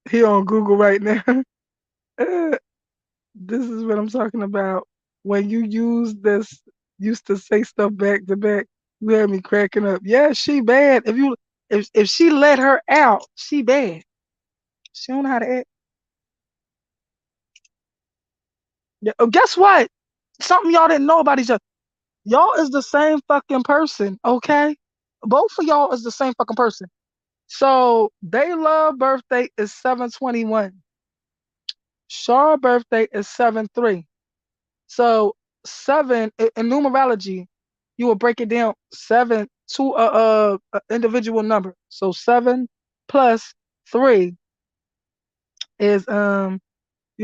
He on Google right now. This is what I'm talking about. When you used to say stuff back to back, you had me cracking up. Yeah, she bad. If she let her out, she bad. She don't know how to act. Yeah. Oh, guess what? Something y'all didn't know about each other. Y'all is the same fucking person, okay? Both of y'all is the same fucking person. So they love birthday is 7/21. Shar birthday is 7/3. So seven in numerology, you will break it down seven to a individual number. So 7 plus 3 is you know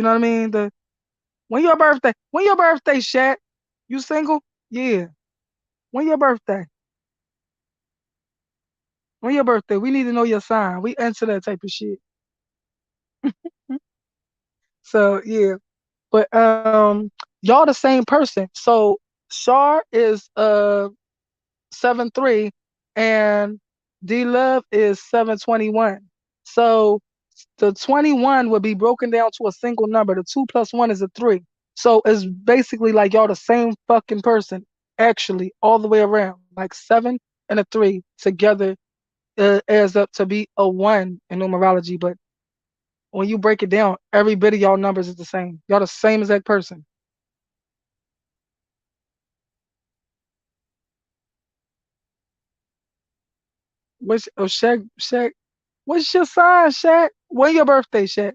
what I mean? The when your birthday? When your birthday, Shaq? You single? Yeah. When your birthday? When your birthday? We need to know your sign. We into that type of shit. So yeah. But y'all the same person. So Shar is 7'3" and D Love is 7'21". So the 21 would be broken down to a single number. The 2 plus 1 is a 3. So it's basically like y'all the same fucking person, actually, all the way around. Like 7 and a 3 together adds up to be a 1 in numerology. But when you break it down, every bit of y'all numbers is the same. Y'all the same exact person. What's Shaq? What's your sign, Shaq? When your birthday, Shaq?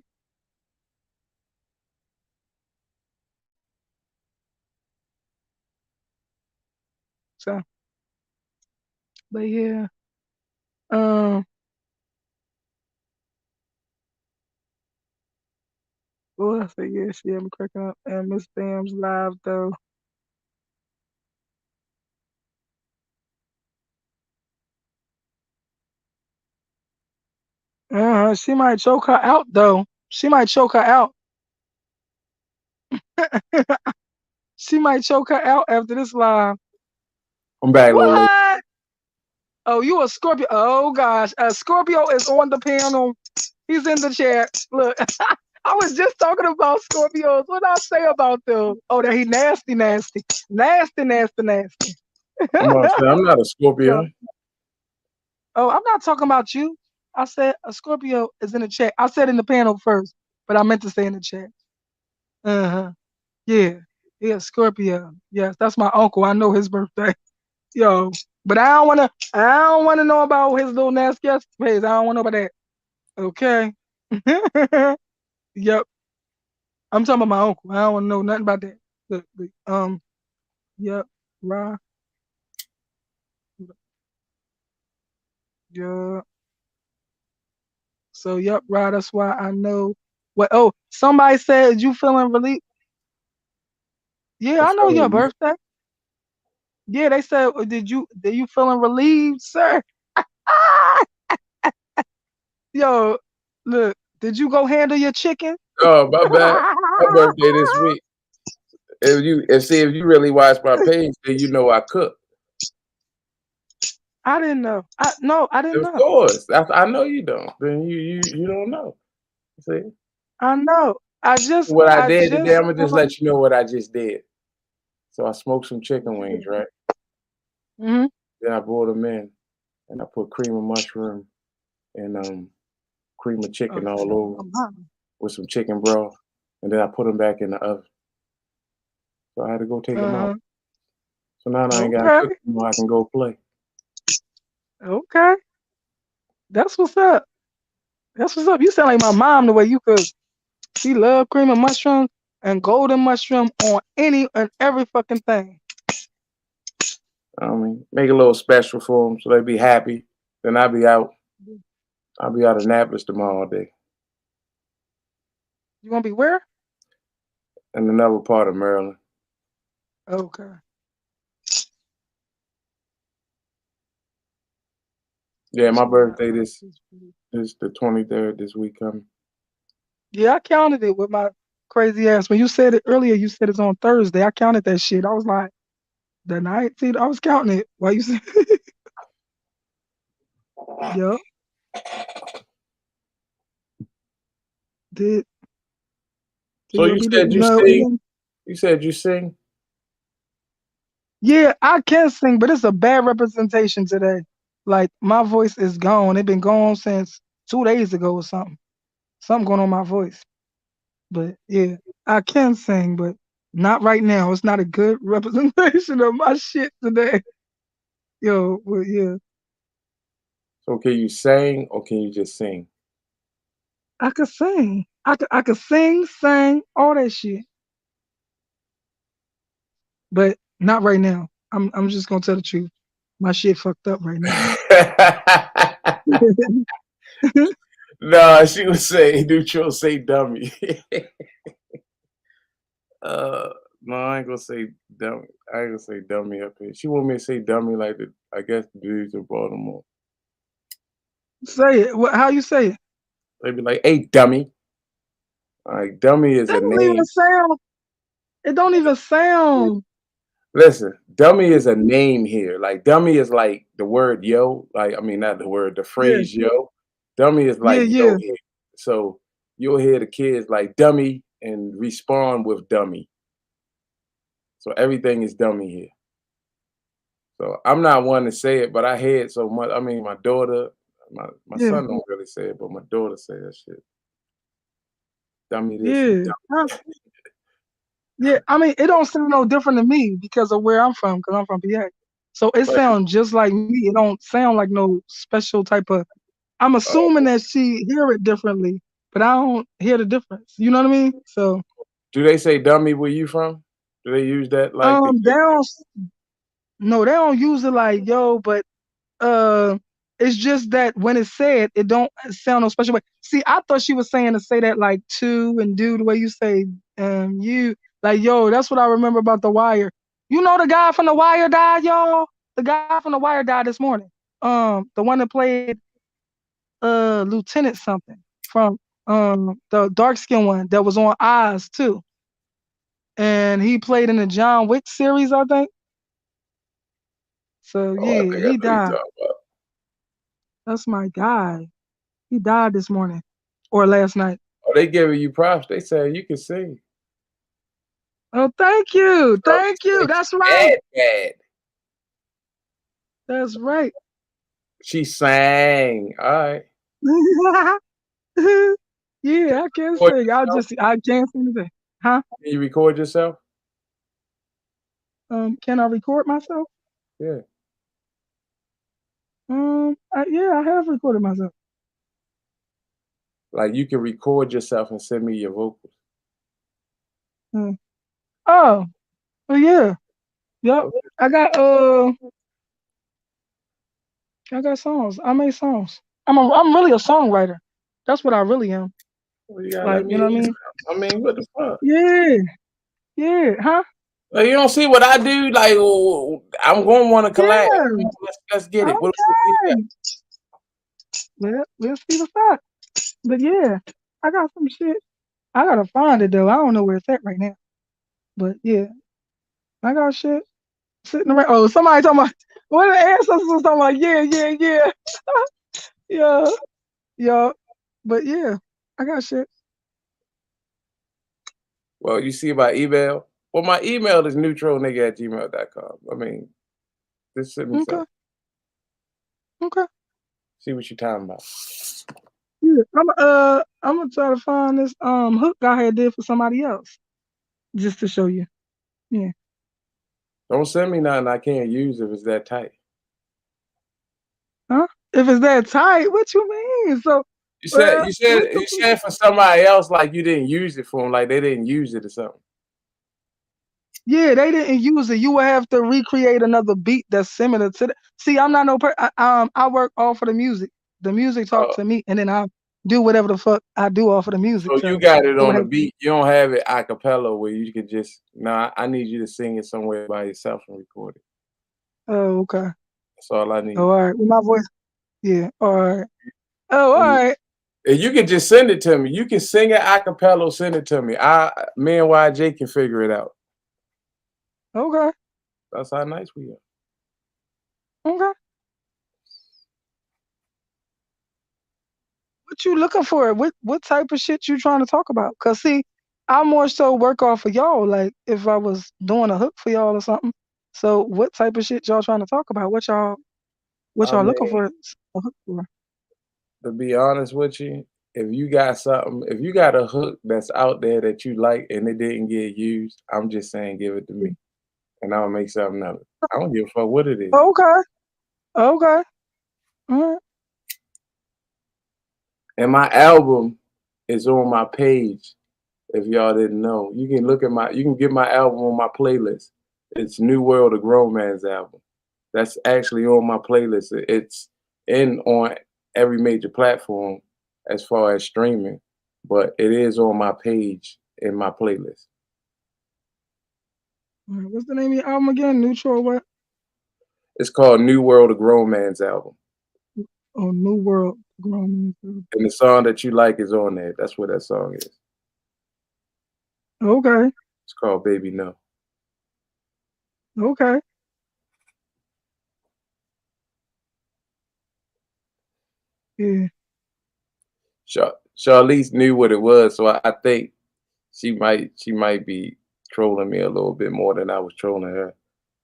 So, but yeah, um, what else? Yes, yeah, I'm cracking up. And Miss Bam's live though. She might choke her out though. She might choke her out. She might choke her out after this live. I'm back a little late. What? Oh, you a Scorpio? Oh gosh, Scorpio is on the panel. He's in the chat. Look, I was just talking about Scorpios. What did I say about them? Oh, that he nasty, nasty, nasty, nasty, nasty. I'm about to say I'm not a Yeah. Scorpio. Oh, I'm not talking about you. I said a Scorpio is in the chat. I said in the panel first, but I meant to say in the chat. Uh huh. Yeah. Yeah, Scorpio. Yes, that's my uncle. I know his birthday. Yo, but I don't wanna. I don't wanna know about his little nasty ass face. I don't want to know about that. Okay. Yep. I'm talking about my uncle. I don't want to know nothing about that. Look, yep. Right. Yeah. So yep, right. That's why I know. What? Oh, somebody said you feeling relief. Yeah, I'm I know your feeling birthday. Yeah, they said, did you feeling relieved, sir? Ah, yo, look, did you go handle your chicken? oh my bad. My birthday this week. If see if you really watch my page, then you know I cook. I didn't know. No, I didn't Of know. course. I know you don't. Then you don't know. See? I know. What I I did today, just I'm gonna just let you know what I just did. So I smoked some chicken wings, right? hmm Then I brought them in and I put cream of mushroom and cream of Oh, chicken you all said over my mom. with some chicken broth. And then I put them back in the oven. So I had to go take them out. Uh, So now I ain't gotta okay, cook anymore. I can go play. okay. That's what's up. That's what's up. You sound like my mom the way you cook. She love cream of mushroom and golden mushroom on any and every fucking thing. I mean, make a little special for them so they be happy. Then I'll be out. I'll be out of Annapolis tomorrow all day You gonna be where? in another part of Maryland. Okay. Yeah, That's my why. birthday this is the 23rd this week coming. Yeah, I counted it with my crazy ass. When you said it earlier, you said it's on Thursday. I counted that shit. I was like, the 19th. I was counting it. Why you said? Yup. Did So you you be said you no? sing? You said you sing? Yeah, I can sing, but it's a bad representation today. Like my voice is gone. It been gone since 2 days ago or something. Something going on my voice. But yeah, I can sing, but not right now. It's not a good representation of my shit today. Yo, but yeah, So can you sing or can you just sing? I could sing. I could sing, sing, all that shit. But not right now. I'm just gonna tell the truth. My shit fucked up right now. Nah, she would say neutral, say dummy. uh, no, I ain't gonna say dummy. I ain't gonna say dummy up here. She want me to say dummy like the I guess the dudes in Baltimore. Say it. How you say it? They be like, "Hey, dummy." Like, dummy is That a don't even name. sound. It don't even sound. Listen, dummy is a name here. Like, dummy is like the word yo. Like, I mean, not the word, the Yeah, phrase yo. Dummy is yeah, like yo yeah, here. So you'll hear the kids like dummy and respond with dummy. So everything is dummy here. So I'm not one to say it, but I hear it so much. I mean, my daughter, my yeah, son don't really say it, but my daughter say that shit. Dummy this and yeah. dummy. Yeah, I mean, it don't sound no different to me because of where I'm from, because I'm from PA. So it Like, sounds just like me. It don't sound like no special type of. I'm assuming uh, that she hear it differently, but I don't hear the difference. You know what I mean? So do they say dummy where you from? Do they use that like the they kid? don't. No, they don't use it like yo, but uh, it's just that when it's said, it don't sound no special way. See, I thought she was saying to say that like to and do the way you say you like yo. That's what I remember about The Wire. You know the guy from The Wire died, y'all. The guy from The Wire died this morning. The one that played Lieutenant something from the dark skinned one that was on Oz too, and he played in the John Wick series, I think. So Oh, I yeah, think I he know you died. talking about. That's my guy. He died this morning or last night. Oh, they giving you props. They say you can sing. Oh, thank you. So they Thank you. say she That's right. bad, bad. That's right. She sang. All right. Yeah, I can Record sing. yourself? I can't sing today. Huh? Can you record yourself? Can I record myself? Yeah. Yeah, I have recorded myself. Like you can record yourself and send me your vocals. Mm. Oh, oh yeah. Yep. Okay. I got I got songs. I made songs. I'm really a songwriter. That's what I really am. Well, you gotta let Like, me you know hear what I mean? some. I mean, what the fuck? Yeah, yeah, huh? Like, you don't see what I do? Like, I'm going to want to collab. Yeah. Let's get it. What do you got? Okay. We'll see what's up. But yeah, I got some shit. I gotta find it though. I don't know where it's at right now. But yeah, I got shit sitting around. Oh, somebody talking about what the ancestors was talking about. Yeah, yeah, yeah, yeah, yeah. But yeah, I got shit. Well, you see my email? Well, my email is neutralnigga@gmail.com. I mean, just send me Okay, something. okay. See what you're talking about. Yeah, I'm gonna try to find this hook I had did for somebody else just to show you. Yeah. Don't send me nothing I can't use if it's that tight. Huh? If it's that tight, what you mean? So, You said you said what the you said for somebody else like you didn't use it for them, like they didn't use it or something. Yeah, they didn't use it. You would have to recreate another beat that's similar to that. See, I'm not no I work off of the music. The music talk Uh, to me, and then I do whatever the fuck I do off of the music. so you So got it it would on the have. beat. You don't have it a cappella where you could just nah. I need you to sing it somewhere by yourself and record it. Oh, okay. That's all I Oh, need. all right. With my voice. Yeah. All right. Oh, all And you, right. and you can just send it to me. You can sing it a cappella. Send it to me. Me and YJ can figure it out. Okay. That's how nice we are. Okay. What you looking for? What type of shit you trying to talk about? Cause see, I more so work off of y'all. Like if I was doing a hook for y'all or something. So what type of shit y'all trying to talk about? What I y'all looking mean, for a hook for? to be honest with you, if you got something, if you got a hook that's out there that you like and it didn't get used, I'm just saying give it to me and I'll make something of it. I don't give a fuck what it is. Okay. Okay. Alright. And my album is on my page. If y'all didn't know, you can get my album on my playlist. It's New World, a Grown Man's album. That's actually on my playlist. It's in on every major platform as far as streaming, but it is on my page in my playlist. Alright. What's the name of your album again? Neutral what? It's called New World, a Grown Man's album. Oh, New World. Grown man. And the song that you like is on there. That's what that song is. Okay. It's called Baby No. Okay. Yeah. Charlize knew what it was, so I think she might be trolling me a little bit more than I was trolling her.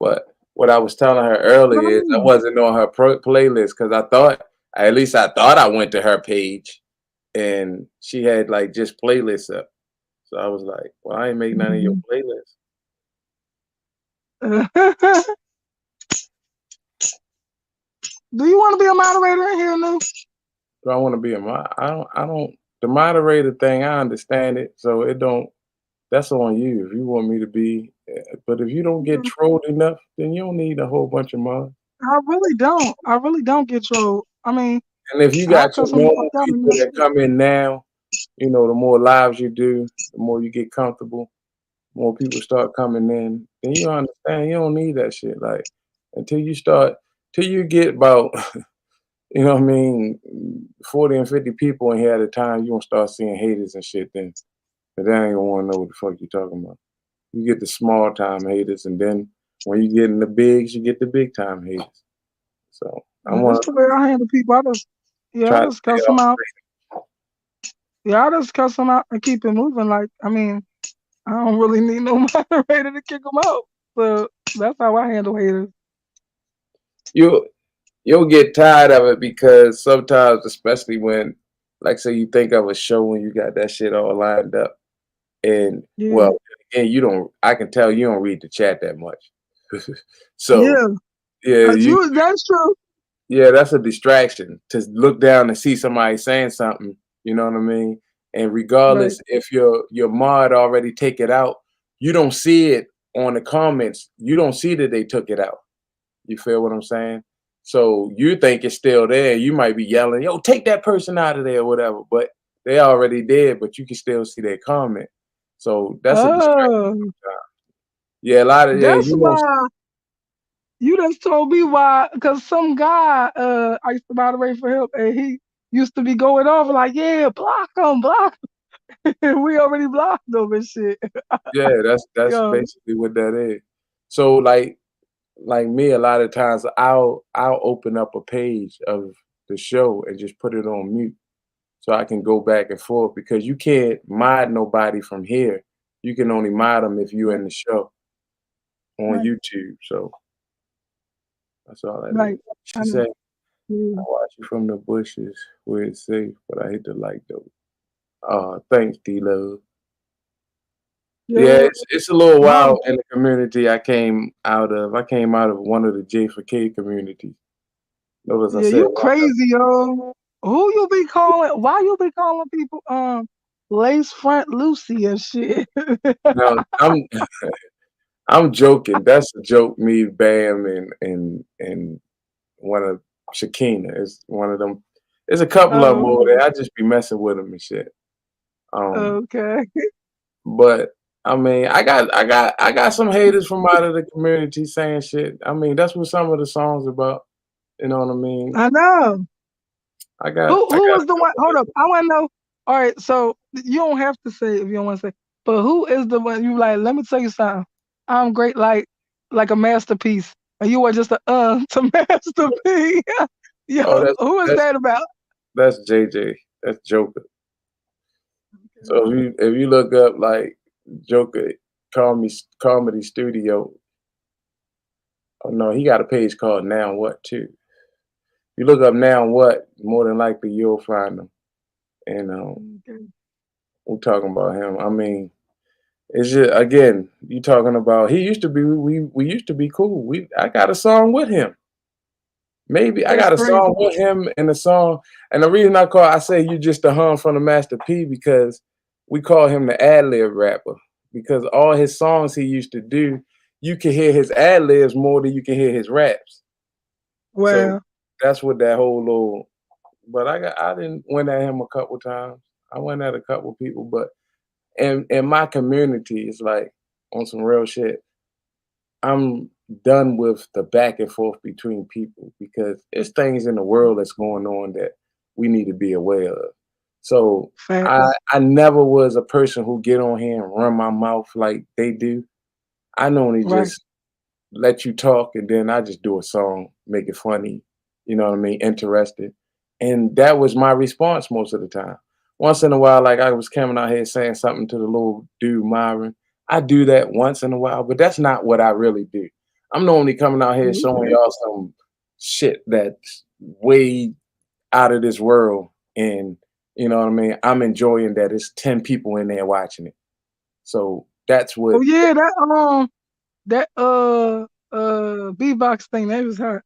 But what I was telling her What I earlier is I mean? wasn't on her playlist because at least I thought I went to her page and she had like just playlists up. So I was like, well, I ain't make none of your Mhm. playlists. Do you want to be a moderator in here, Lou? Do I want to be a mod? I don't. The moderator thing, I understand it. So it don't. That's on you. If you want me to be, but if you don't get Yeah, trolled enough, then you don't need a whole bunch of mods. I really don't. I really don't get trolled. I mean, And if you I'll got your cut some fuck normal out and people that's that it. come in now, the more lives you do, the more you get comfortable, more people start coming in, then you understand you don't need that shit. Like until you start, till you get about, 40 and 50 people in here at a time, you gonna start seeing haters and shit then. But they ain't gonna wanna know what the fuck you talking about. You get the small time haters, and then when you get in the bigs, you get the big time haters. So I That's wanna the way I handle people. try I to just stay cuss them off. out. Yeah, I just cuss them out and keep it moving. Like, I mean, I don't really need no moderator to kick them out. So that's how I handle haters. You you'll get tired of it because sometimes, especially when, like, say you think of a show when you got that shit all lined up, and Yeah. well, again, you don't. I can tell you don't read the chat that much. So Yeah. yeah, That's true. yeah, that's a distraction to look down and see somebody saying something. You know what I mean? And Right. regardless if your mod already take it out, you don't see it on the comments. You don't see that they took it out. You feel what I'm saying? So you think it's still there. You might be yelling, "Yo, take that person out of there," or whatever. But they already did. But you can still see their comment. So that's a distraction. Oh, Yeah, a lot of yeah. that's You won't. why you just told me why. Because some guy, I used to moderate for him, and he used to be going off like, yeah, block him. We already blocked him and shit. Yeah, that's Yo, basically what that is. So like me, a lot of times I'll open up a page of the show and just put it on mute so I can go back and forth because you can't mod nobody from here. You can only mod them if you're right, in the show on right, YouTube. So that's all that is. right. I She know. said, "I Yeah, watch you from the bushes where it's safe, but I hit the light though." Thanks, D Love. Yeah, yeah, it's a little huh. wild in the community I came out of. I came out of one of the J4K communities. Notice I Yeah, said you one of crazy, yo. Who you be calling? Why you be calling people lace front Lucy and shit? now I'm joking. That's a joke. Me, Bam, and one of Shakina is one of them. There's a couple of them Oh, over there. I just be messing with them and shit. Um, okay. but I mean, I got some haters from out of the community saying shit. I mean, that's what some of the songs about. You know what I mean? I know. Who I got was a the one? couple Hold up. haters. I want to know. All right, so you don't have to say if you don't want to say, but who is the one you like? Let me tell you something. I'm great, like a masterpiece, and you are just a to masterpiece. Oh, Yo, who is that's that about? that's JJ. That's Joker. Okay. So if you look up like Joker comedy studio, oh no, he got a page called Now What too. You look up Now What, more than likely you'll find him. And Okay. we're talking about him. I mean, it's just again, you talking about he used to be we used to be cool. I got a song with him. Maybe I That's got a crazy. song with him and a song. And the reason I say you just a hum from the Master P because we call him the ad lib rapper because all his songs he used to do, you can hear his ad libs more than you can hear his raps. So Well, that's what that whole little. But I didn't went at him a couple times. I went at a couple people, but in my community, it's like on some real shit. I'm done with the back and forth between people because there's things in the world that's going on that we need to be aware of. So I Facts. I never was a person who get on here and run my mouth like they do. I normally Right. just let you talk, and then I just do a song, make it funny, you know what I mean, interesting. And that was my response most of the time. Once in a while, like I was coming out here saying something to the little dude Myron. I do that once in a while, but that's not what I really do. I'm normally coming out here showing Okay. y'all some shit that's way out of this world. And you know what I mean? I'm enjoying that it's 10 people in there watching it. So that's what Oh yeah, that beatbox thing, that was hard.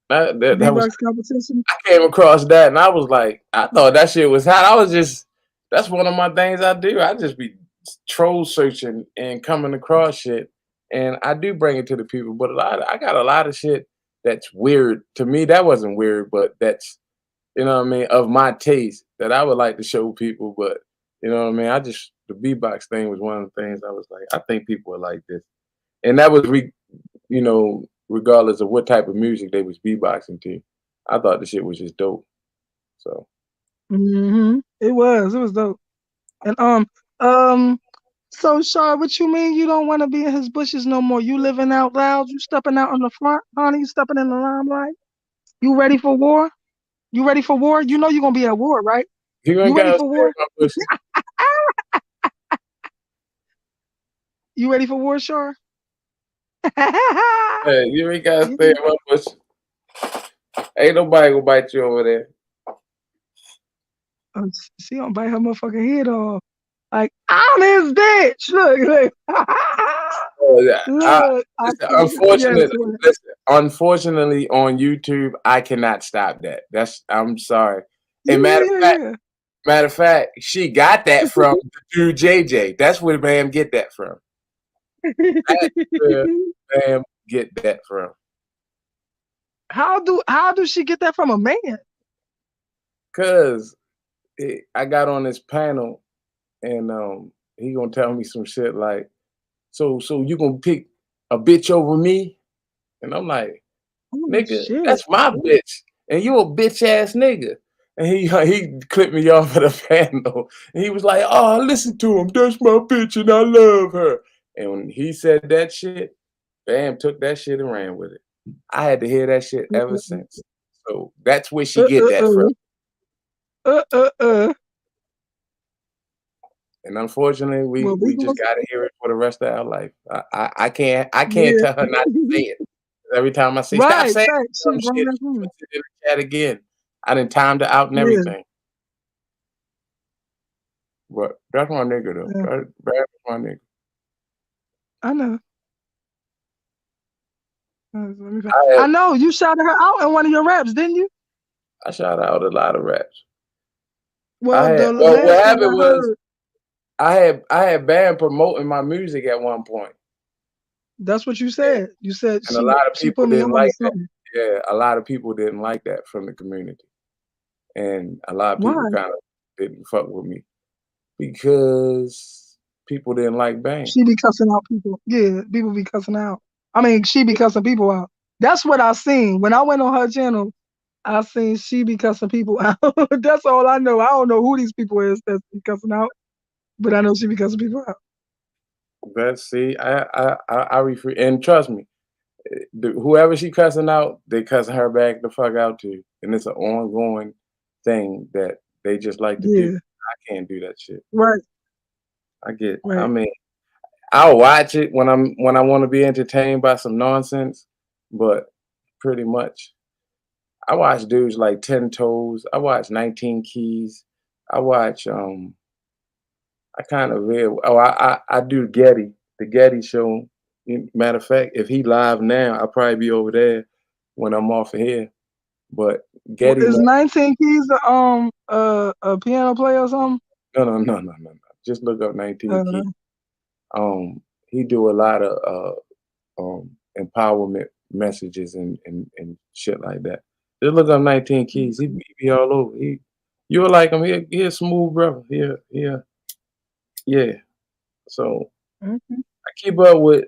that was Beatbox competition. I came across that and I was like, I thought that shit was hot. I was just that's one of my things I do. I just be troll searching and coming across shit. And I do bring it to the people, but I got a lot of shit that's weird. To me, that wasn't weird, but that's you know what I mean, of my taste that I would like to show people. But you know what I mean? I just the beatbox thing was one of the things I was like, I think people are like this. And that was you know, regardless of what type of music they was beatboxing to. I thought the shit was just dope. So It was dope. And so Shar, what you mean you don't want to be in his bushes no more? You living out loud? You stepping out on the front, honey? You stepping in the limelight? You ready for war? You ready for war? You know you're gonna be at war, right? you ain't You ready gotta for stay in war? my pussy. You ready for war, Shar? Hey, you ain't gotta stay in Yeah. my pussy. Ain't nobody gonna bite you over there. She gonna bite her motherfucking head off. Like, I'm his bitch. Look. Yeah, Look. I listen, can't. Yes. unfortunately, on YouTube, I cannot stop that. That's I'm sorry. Yeah, And yeah, matter of fact, she got that from the dude JJ. That's where Bam get that from. That's where yeah. Bam get that from. How do she get that from a man? Cause I got on this panel and he gonna tell me some shit like, so you gonna pick a bitch over me? And I'm like, Oh nigga, shit. that's my bitch, and you a bitch ass nigga. And he clipped me off of the panel, and he was like, "Oh, listen to him. That's my bitch, and I love her." And when he said that shit, Bam took that shit and ran with it. I had to hear that shit ever since. So that's where she Uh, get uh, that from. uh, uh, uh, uh. And unfortunately, Well, we we gonna just gotta hear it for the rest of our life. I can't yeah. tell her not to say it. Every time I say stop Right, saying fact. dumb Shit, grown shit, ass she woman. puts it in the chat again. I done timed it out and Yeah, everything. But that's my nigga though. yeah. That's my nigga. I know. I had I know you shouted her out in one of your raps, didn't you? I shot out a lot of raps. I Well, had the well what last one I happened was heard, I had Bam promoting my music at one point, that's what you and, said. You said and a she lot of she people put me didn't on to like that. something. Yeah, a lot of people didn't like that from the community. And a lot of people Why? kind of didn't fuck with me because people didn't like Bam. She be cussing out people. Yeah, people be cussing out. I mean, she be cussing people out. That's what I seen when I went on her channel. I seen she be cussing people out. That's all I know. I don't know who these people is that's be cussing out, but I know she be cussing people out. But see, I refer and trust me, whoever she cussing out, they cussing her back the fuck out too, and it's an ongoing thing that they just like to do. Yeah, I can't do that shit. right, I right. mean, I'll watch it when I want to be entertained by some nonsense, but pretty much I watch dudes like Ten Toes. I watch 19 Keys. I watch I kind of I do the Getty show. Matter of fact, if he live now, I'll probably be over there when I'm off of here. But Getty, Is 19 Keys a piano player or something? no. Just look up 19 Uh, Keys. He do a lot of empowerment messages and shit like that. Just look up 19 Keys. He be all over. You'll like him. He a smooth brother. Yeah. So mhm. I keep up with.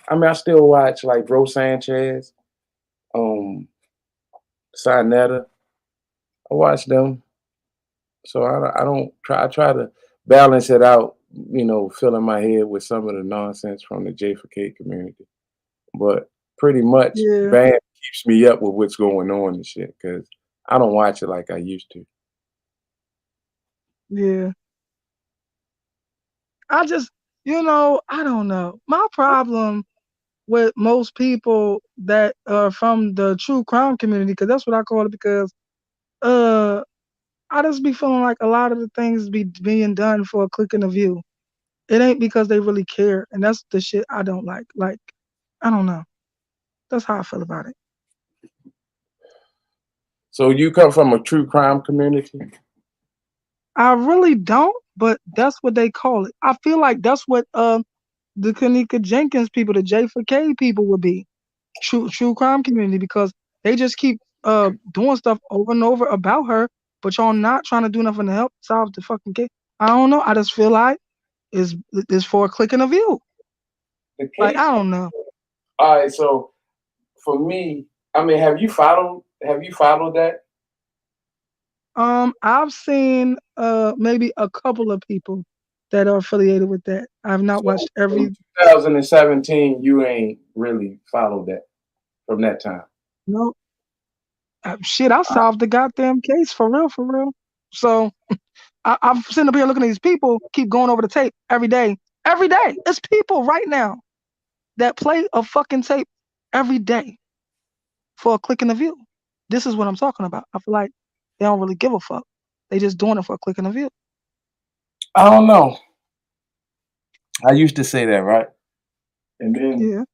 I mean, I still watch like Bro Sanchez, um, Sinetta. I watch them. So I don't try. I try to balance it out. Filling my head with some of the nonsense from the J4K community. But pretty much, Yeah, Bam keeps me up with what's going on and shit. Because I don't watch it like I used to. yeah. I just, I don't know. My problem with most people that are from the true crime community, because that's what I call it, because uh, I just be feeling like a lot of the things be being done for a click and a view. It ain't because they really care, and that's the shit I don't like. Like, I don't know. That's how I feel about it. So you come from a true crime community? I really don't, but that's what they call it. I feel like that's what the Kanika Jenkins people, the J4K people would be. True crime community, because they just keep doing stuff over and over about her, but y'all not trying to do nothing to help solve the fucking case. I don't know. I just feel like it's for a click and a view. The Like, I case. don't know. All right. So for me, I mean, have you followed that? I've seen maybe a couple of people that are affiliated with that. I've not So watched from every 2017, you ain't really followed that from that time. no shit. I solved the goddamn case for real, for real. So I'm sitting up here looking at these people keep going over the tape every day. Every day, it's people right now that play a fucking tape every day for a click and a view. This is what I'm talking about. I feel like they don't really give a fuck. They just doing it for a click and a view. I don't know. I used to say that, right? And then Yeah.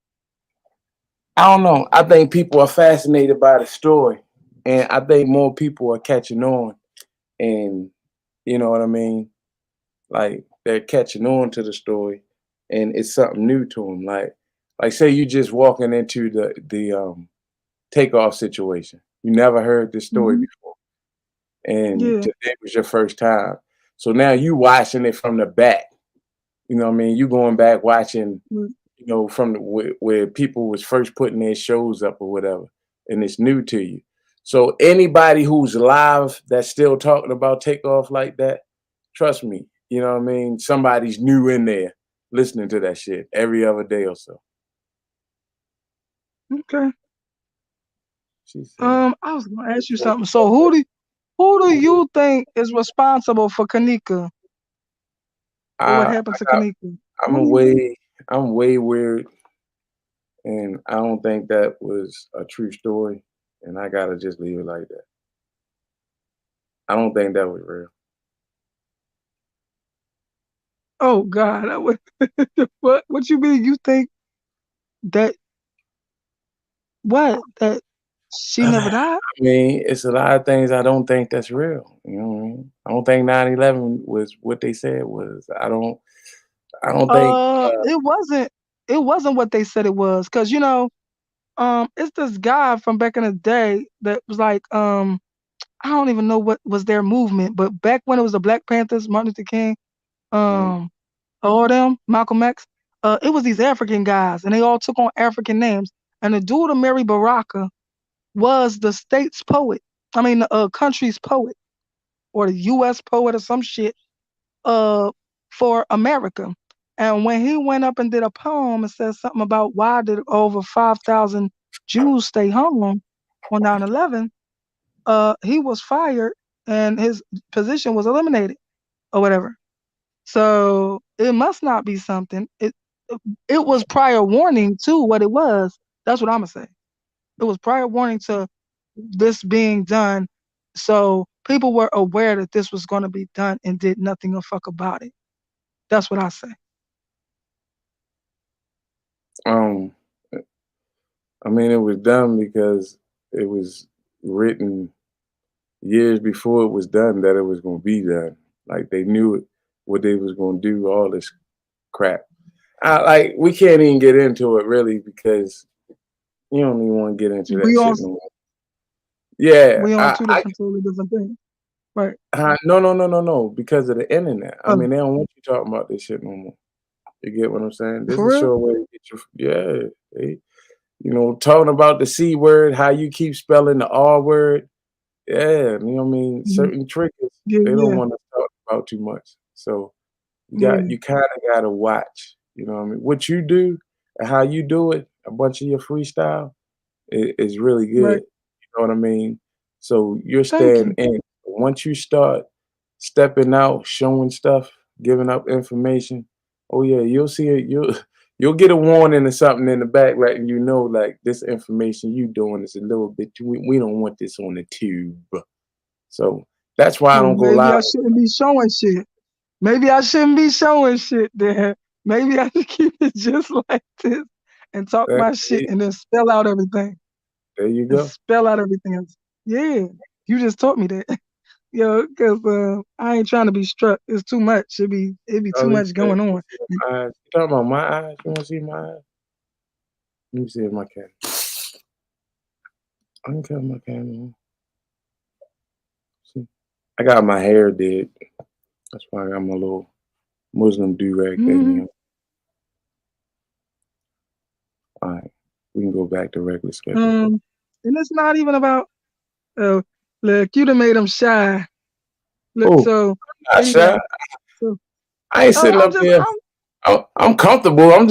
I don't know. I think people are fascinated by the story, and I think more people are catching on, and you know what I mean. Like they're catching on to the story, and it's something new to them. Like say you just walking into the takeoff situation. You never heard this story Hmm. before, and Yeah. today was your first time. So now you watching it from the back. You know what I mean? You going back watching, Mm. from where people was first putting their shows up or whatever, and it's new to you. So anybody who's live that's still talking about takeoff like that, trust me, you know what I mean? Somebody's new in there listening to that shit every other day or so. Okay. She said, I was gonna ask you something. So who do you think is responsible for Kanika, for what I, happened I to got, Kanika? Who do I'm you think? way, I'm way weird, and I don't think that was a true story, and I gotta just leave it like that. I don't think that was real. Oh God, I would, what you mean? You think that what that she never died? I mean, it's a lot of things I don't think that's real. You know what I mean? I don't think 9/11 was what they said it was. I don't think It wasn't what they said it was, cause it's this guy from back in the day that was like, I don't even know what was their movement, but back when it was the Black Panthers, Martin Luther King, mhm, um, all them, Malcolm X, it was these African guys, and they all took on African names. And the dude, Mary Baraka, was the state's poet. I mean, the country's poet, or the U.S. poet, or some shit, uh, for America. And when he went up and did a poem and said something about why did over 5,000 Jews stay home on 9/11, he was fired and his position was eliminated or whatever. So it must not be something. It was prior warning to what it was. That's what I'm gonna say. It was prior warning to this being done, so people were aware that this was going to be done and did nothing a fuck about it. That's what I say. um, I mean, it was done because it was written years before it was done that it was going to be done. Like they knew it, what they was going to do, all this crap. Like we can't even get into it really because you don't even want to get into that We on shit no more. Yeah, we on I, two I different totally different things, right? no, no, no, no, no, because of the internet. I Oh, mean, they don't want you talking about this shit no more. You get what I'm saying? This for is a real? sure way to get your yeah. They, talking about the C word, how you keep spelling the R word. Yeah, you know what I mean? Mhm. Certain triggers, Yeah, they don't yeah, wanna talk about too much. So, yeah. you kinda gotta watch, you know what I mean? What you do and how you do it, a bunch of your freestyle is really good, Right. you know what I mean? So, you're Thank staying you. in. Once you start stepping out, showing stuff, giving up information, oh, yeah, you'll see it you'll get a warning or something in the back letting you know, like, "This information you doing is a little bit too we don't want this on the tube." So, that's why I Well, don't go maybe live. I shouldn't be showing shit. Maybe I shouldn't be showing shit then. Maybe I should keep it just like this and talk There my shit and then spell out everything there you and go. spell out everything else. Yeah, you just taught me that. Yo, cause I ain't trying to be struck. It's too much. It be too Charlie much said, going "You on. see my eyes?" You talking about my eyes? You wanna see my eyes? Let me see if my camera I can cut my camera on. See? I got my hair did. That's why I got my little Muslim do-rag Hmm. thing on. Alright, we can go back to regular schedule. Um, and it's not even about uh, look, you done made them shy. Look, Oh, so I'm not anyway, shy. so I ain't sitting I'm up just here. I'm comfortable. I'm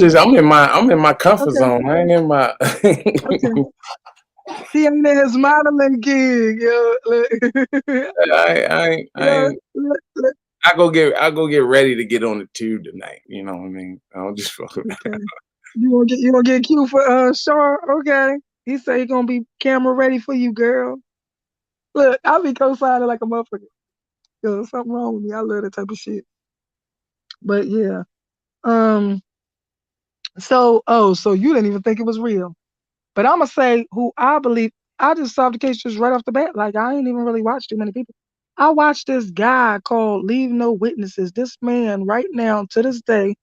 in my comfort okay, zone. I ain't in my okay. He ain't in his modeling gig, yo. Look, I yo, ain't look, I go get ready to get on the tube tonight, you know what I mean? I'll just fuck around. okay. You gonna get cute for Shar? Okay. He say he gonna be camera ready for you, girl. Look, I'll be co-signing like a motherfucker. Yo, something wrong with me. I love that type of shit. But yeah. Um. So you didn't even think it was real. But I'ma say who I believe. I just solved the case just right off the bat. Like I ain't even really watched too many people. I watched this guy called Leave No Witnesses. This man right now to this day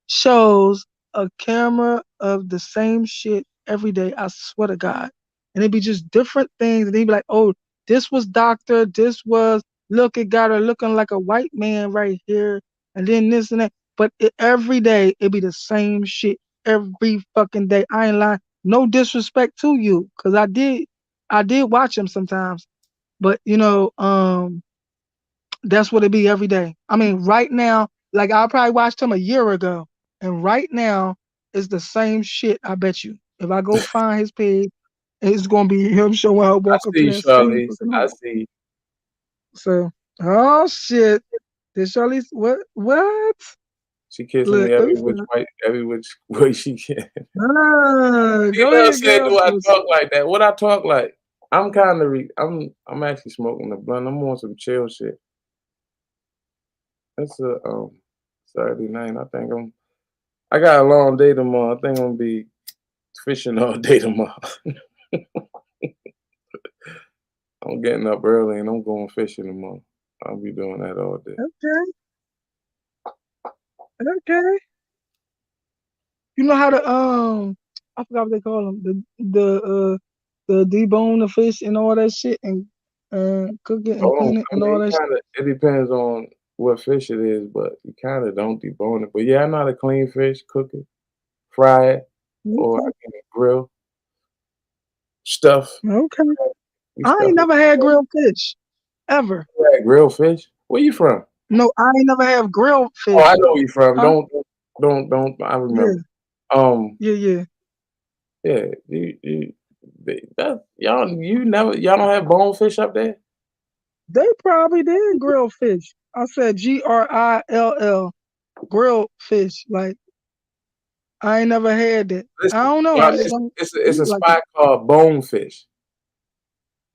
shows a camera of the same shit every day. I swear to God. And it'd be just different things. And he'd be like, oh, this was doctor. This was, look, it got her looking like a white man right here. And then this and that. But every day, it'd be the same shit every fucking day. I ain't lying. No disrespect to you. Cause I did watch him sometimes. But that's what it be every day. I mean, right now, like I probably watched him a year ago, and right now it's the same shit. I bet you. If I go find his page, it's gonna be him showing her I walk up to see that same Charlize. fucking I home. see. So, oh shit, did Charlize what? What? She kissing me Look, let me stop. every which way she can. Go Female ahead, said, girl. "Do I So, talk like that? What I talk like?" I'm kind of I'm actually smoking the blunt. I'm on some chill shit. It's a Saturday night. I got a long day tomorrow. I think I'm gonna be fishing all day tomorrow. I'm getting up early and I'm going fishing tomorrow. I'll be doing that all day. okay, okay. You know how to I forgot what they call them. The debone the fish and all that shit and cook it and Oh, clean it I and all mean, that shit. it depends on what fish it is, but you kind of don't debone it. But yeah, I know how to clean fish, cook it, fry it, or I Okay. can grill, stuff. Okay. We I stuff ain't it. never had grilled fish ever. Yeah, grilled fish. Where you from? No, I ain't never have grilled Oh, I fish. know where you from. Huh? Don't. I Yeah. remember. Um, Yeah. Yeah. yeah, that y'all don't have bonefish up there. They probably did grill fish. I said GRILL grilled fish. Like I ain't never had that. I Listen, don't know. no, I just don't it's eat a it like that. spot called Bonefish.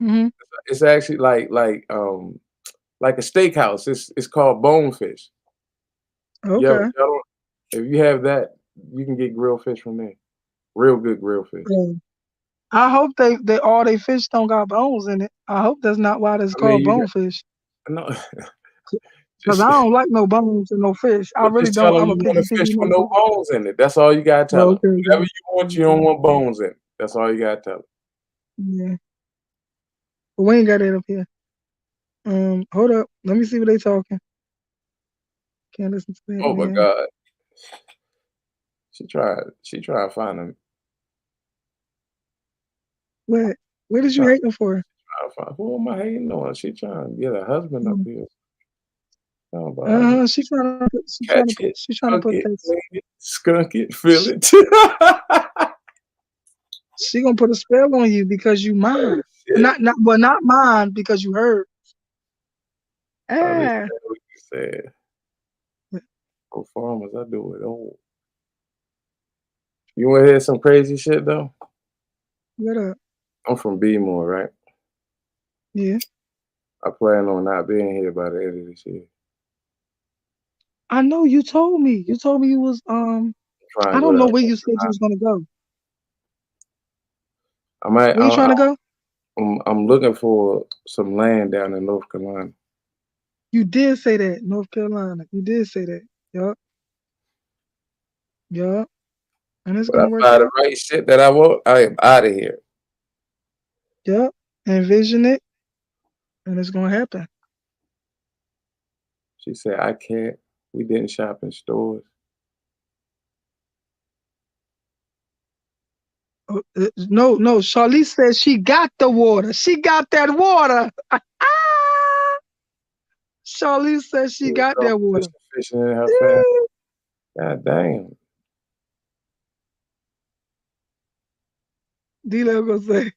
Hmm. It's actually like a steakhouse. It's called Bonefish. Okay. Y'all don't, if you have that, you can get grilled fish from there. Real good grilled fish. I hope they all they fish don't got bones in it. I hope that's not why it's I mean, called you got bonefish. no, Cause just I don't like no bones in no fish. I well, really just tell don't. them I'm a you want a picky fish with no motherfucker. bones in it. That's all you gotta tell Oh, them. okay, Whatever okay. you want, you don't want bones in it. That's all you gotta tell them. Yeah, but we ain't got that up here. Hold up. Let me see what they talking. Can't listen to that, Oh my man. God, she tried to find them. What? What She is you tried hating for? Who am I hating on? She trying to get a husband up Mm. here. Oh, but I just catch it, She trying to hug put it, this. clean it, skunk it, feel She, it. she gonna put a spell on you because you Oh mine. shit! Not mine because you heard. I understand Ah, what you said. Performers, I do it all. You want to hear some crazy shit though? what up? I'm from B-more, right? Yeah, I plan on not being here by the end of this year. I know you told me. You told me you was Trying I to go don't know down. where you said you was gonna go. I might. Where you trying to go? I'm looking for some land down in North Carolina. You did say that, North Carolina. You did say that. Yup, yup. And it's But I gonna work find the out. right shit that I want, I am out of here. Yup. Envision it, and it's gonna happen. She said, I can't. We didn't shop in stores. No, no. Charlize says she got the water. She got that water. Charlize says she Here we got go. that water. Fishing in her family. God damn. D-Lo gonna say,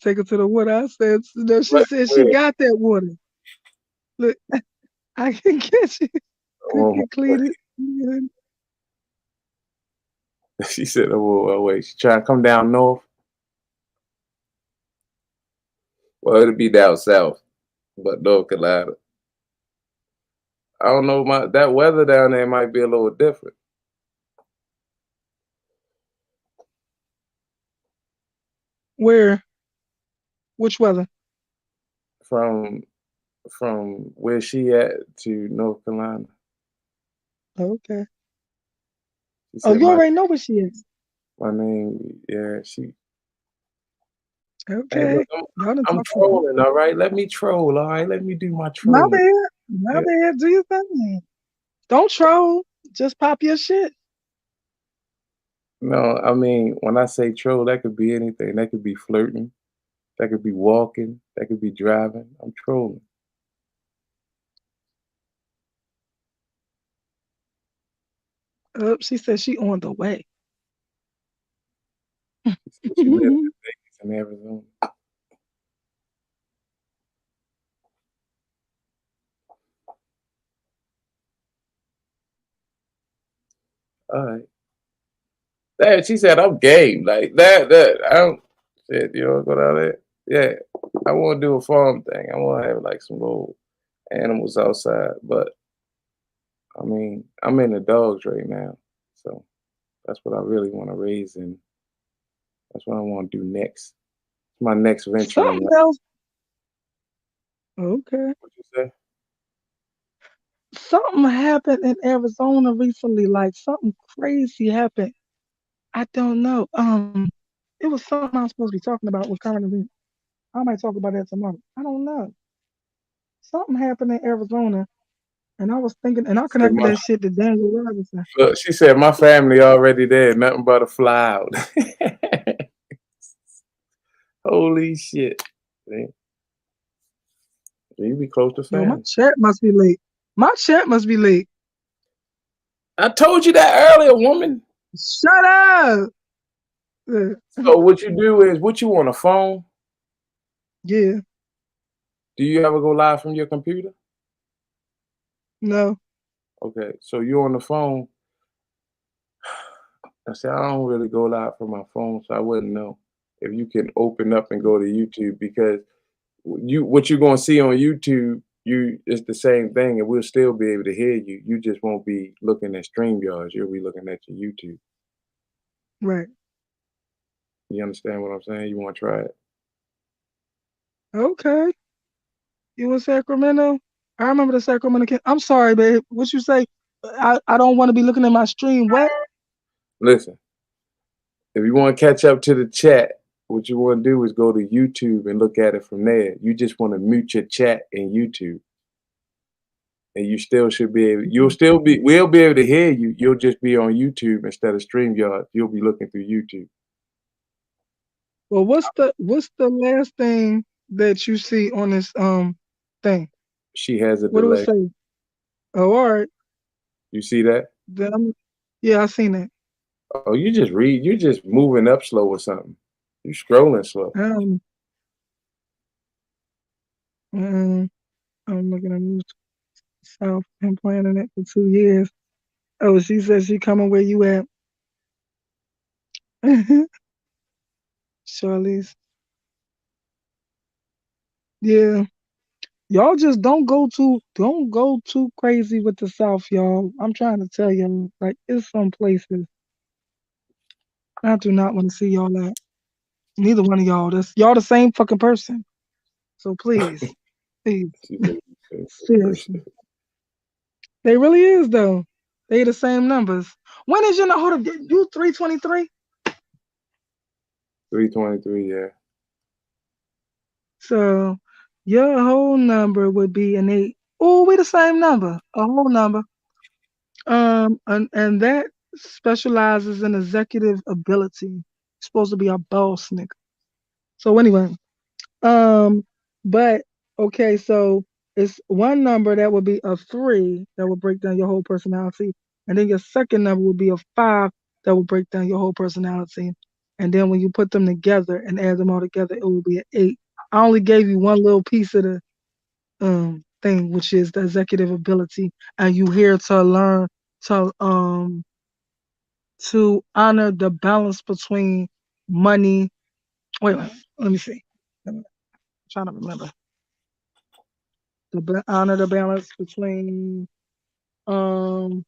take her to the water. I said, no, she Right said she quick. got that water. Look, I can get you. Quick Oh, and clean it. she said, oh, wait. She trying to come down north. Well, it'll be down south, but North Carolina. I don't know. That weather down there might be a little different Where? Which weather? from where she at to North Carolina. Okay. She Oh, said, you already know where she is. my name, yeah, she. Hey, look, Okay. Y'all done I'm talked about it. trolling, all right? Let me troll, all right? Let me do my My trolling. bad. My Yeah. bad. Do your thing. Don't troll. Just pop your shit. No, I mean, when I say troll, that could be anything. That could be flirting. That could be walking. That could be driving. I'm trolling. She said she on the way. She said she lives in Arizona. All right. That she said I'm game. Like that I don't shit, you know, go down there. Yeah. I wanna do a farm thing. I wanna have like some little animals outside. But I mean, I'm into dogs right now. So that's what I really want to raise and that's what I want to do next. It's my next venture in Something life. else. Okay. What you say? Something happened in Arizona recently. Like something crazy happened. I don't know. It was something I was supposed to be talking about with current event. I might talk about that tomorrow. I don't know. Something happened in Arizona, and I was thinking, and I Said connected my, that shit to Daniel Robinson. look, she said my family already there, nothing but a fly out. Holy shit. Man. You be close to Yo, my family. chat must be late. My chat must be late. I told you that earlier, woman. Shut up. Uh, So what you do is what you on a phone? Yeah, Do you ever go live from your computer? no. Okay, so you're on the phone. I said I don't really go live from my phone, so I wouldn't know if you can open up and go to YouTube because you what you're gonna see on YouTube, you it's the same thing, and we'll still be able to hear you. You just won't be looking at StreamYards. You'll be looking at your YouTube. Right. You understand what I'm saying? You want to try it? Okay. You in Sacramento? I remember the Sacramento. I'm sorry, babe. What you say? I don't want to be looking at my stream. What? Listen, if you want to catch up to the chat, what you want to do is go to YouTube and look at it from there. You just want to mute your chat in YouTube. And you still should be able we'll be able to hear you. You'll just be on YouTube instead of StreamYard. You'll be looking through YouTube. Well, what's the last thing? that you see on this thing? She has a What do it delay. say? Oh, all right. You see that? Then yeah, I seen that. Oh, you just read. You just moving up slow or something. You scrolling slow. Um, um, I'm looking at Move South and planning it for 2 years. Oh, she said she coming where you at, Charlize. Yeah, y'all just don't go too crazy with the South, y'all. I'm trying to tell you, like it's some places I do not want to see y'all at. Neither one of y'all. That's y'all the same fucking person. So please, please, She said you said first seriously, they really is though. They the same numbers. When is your hold up? You 323? 323. Yeah. So your whole number would be an 8. Oh, we the same number. A whole number. And that specializes in executive ability. Supposed to be a boss nigga. So anyway, um, but okay, so it's one number that would be a 3 that would break down your whole personality, and then your second number would be a 5 that would break down your whole personality, and then when you put them together and add them all together, it will be an 8. I only gave you one little piece of the thing, which is the executive ability, and you here to learn to honor the balance between money. Wait, let me see. I'm trying to remember honor the balance between um.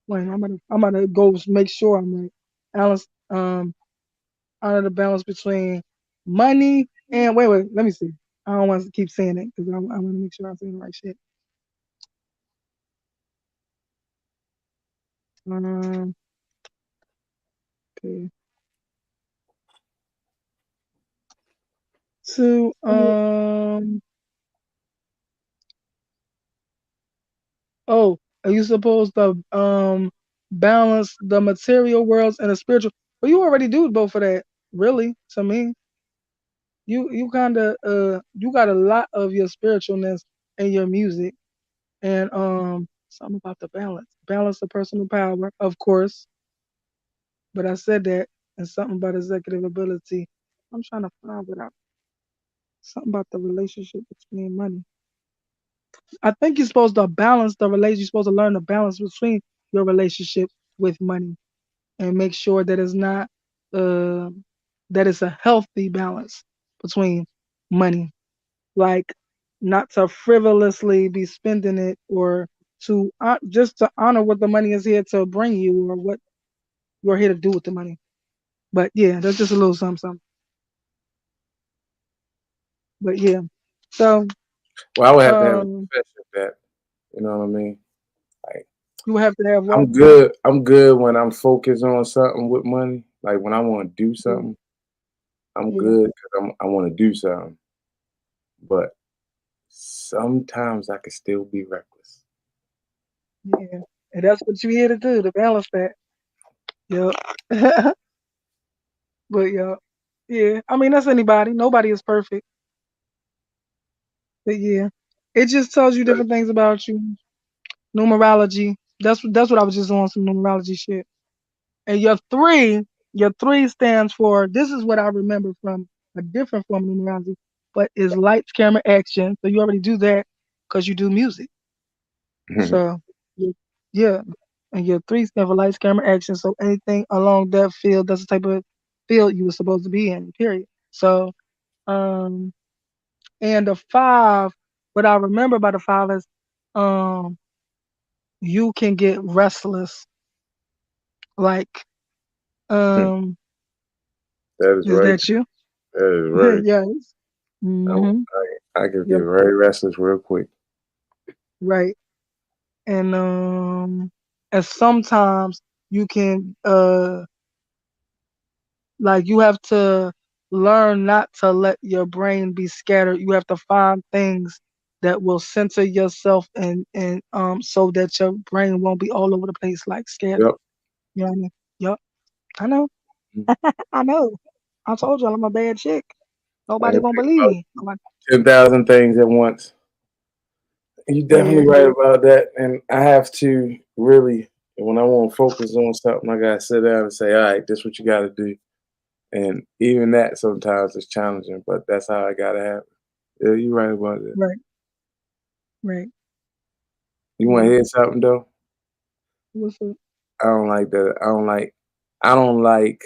Wait, I'm gonna go make sure I'm right. Balance honor the balance between money and wait. Let me see. I don't want to keep saying it because I want to make sure I'm saying the right shit. Um. Okay. To oh, are you supposed to balance the material worlds and the spiritual? Well, you already do both of that, really. To me, you kind of you got a lot of your spiritualness in your music, and something about the balance the personal power, of course. But I said that, and something about executive ability. I'm trying to find what out. Something about the relationship between money. I think you're supposed to balance the relationship. You're supposed to learn the balance between your relationship with money and make sure that it's not uh that it's a healthy balance between money. Like not to frivolously be spending it or to just to honor what the money is here to bring you or what you're here to do with the money. But yeah, that's just a little something, something. But yeah, so Well, I would have to have a um, confession of that. You know what I mean? Like you have to have what? I'm good. I'm good when I'm focused on something with money. Like when I want to do Yeah, something, I'm yeah, good because I want to do something. But sometimes I can still be reckless. yeah. And that's what you're here to do, to balance that. Yep. But yeah, yeah. I mean, that's anybody. Nobody is perfect. But yeah, it just tells you different things about you. Numerology. That's what I was just on some numerology shit. And your three stands for. This is what I remember from a different form of numerology, but is lights, camera, action. So you already do that because you do music. So y- yeah, and your three stand for lights, camera, action. So anything along that field, that's the type of field you were supposed to be in. Period. So um, and the five. What I remember about the five is um you can get restless. Like, um, That is is right. that you? That is right. Yes. I, Mm-hmm. I could get Yep. very restless real quick. Right. And sometimes you can like you have to learn not to let your brain be scattered. You have to find things that will center yourself and so that your brain won't be all over the place like scattered. Yep. You know what I mean? Yep. I know. Mhm. I know. I told y'all I'm a bad chick. I Nobody can gonna think believe about me. Nobody, 10,000 things at once. You're yeah, definitely right about that. And I have to really, when I want to focus on something, I gotta sit down and say, all right, this is what you gotta do. And even that sometimes is challenging, but that's how I gotta have it. Yeah, you're right about that. right, right. You wanna Yeah. hear something though? What's up? I don't like that. I don't like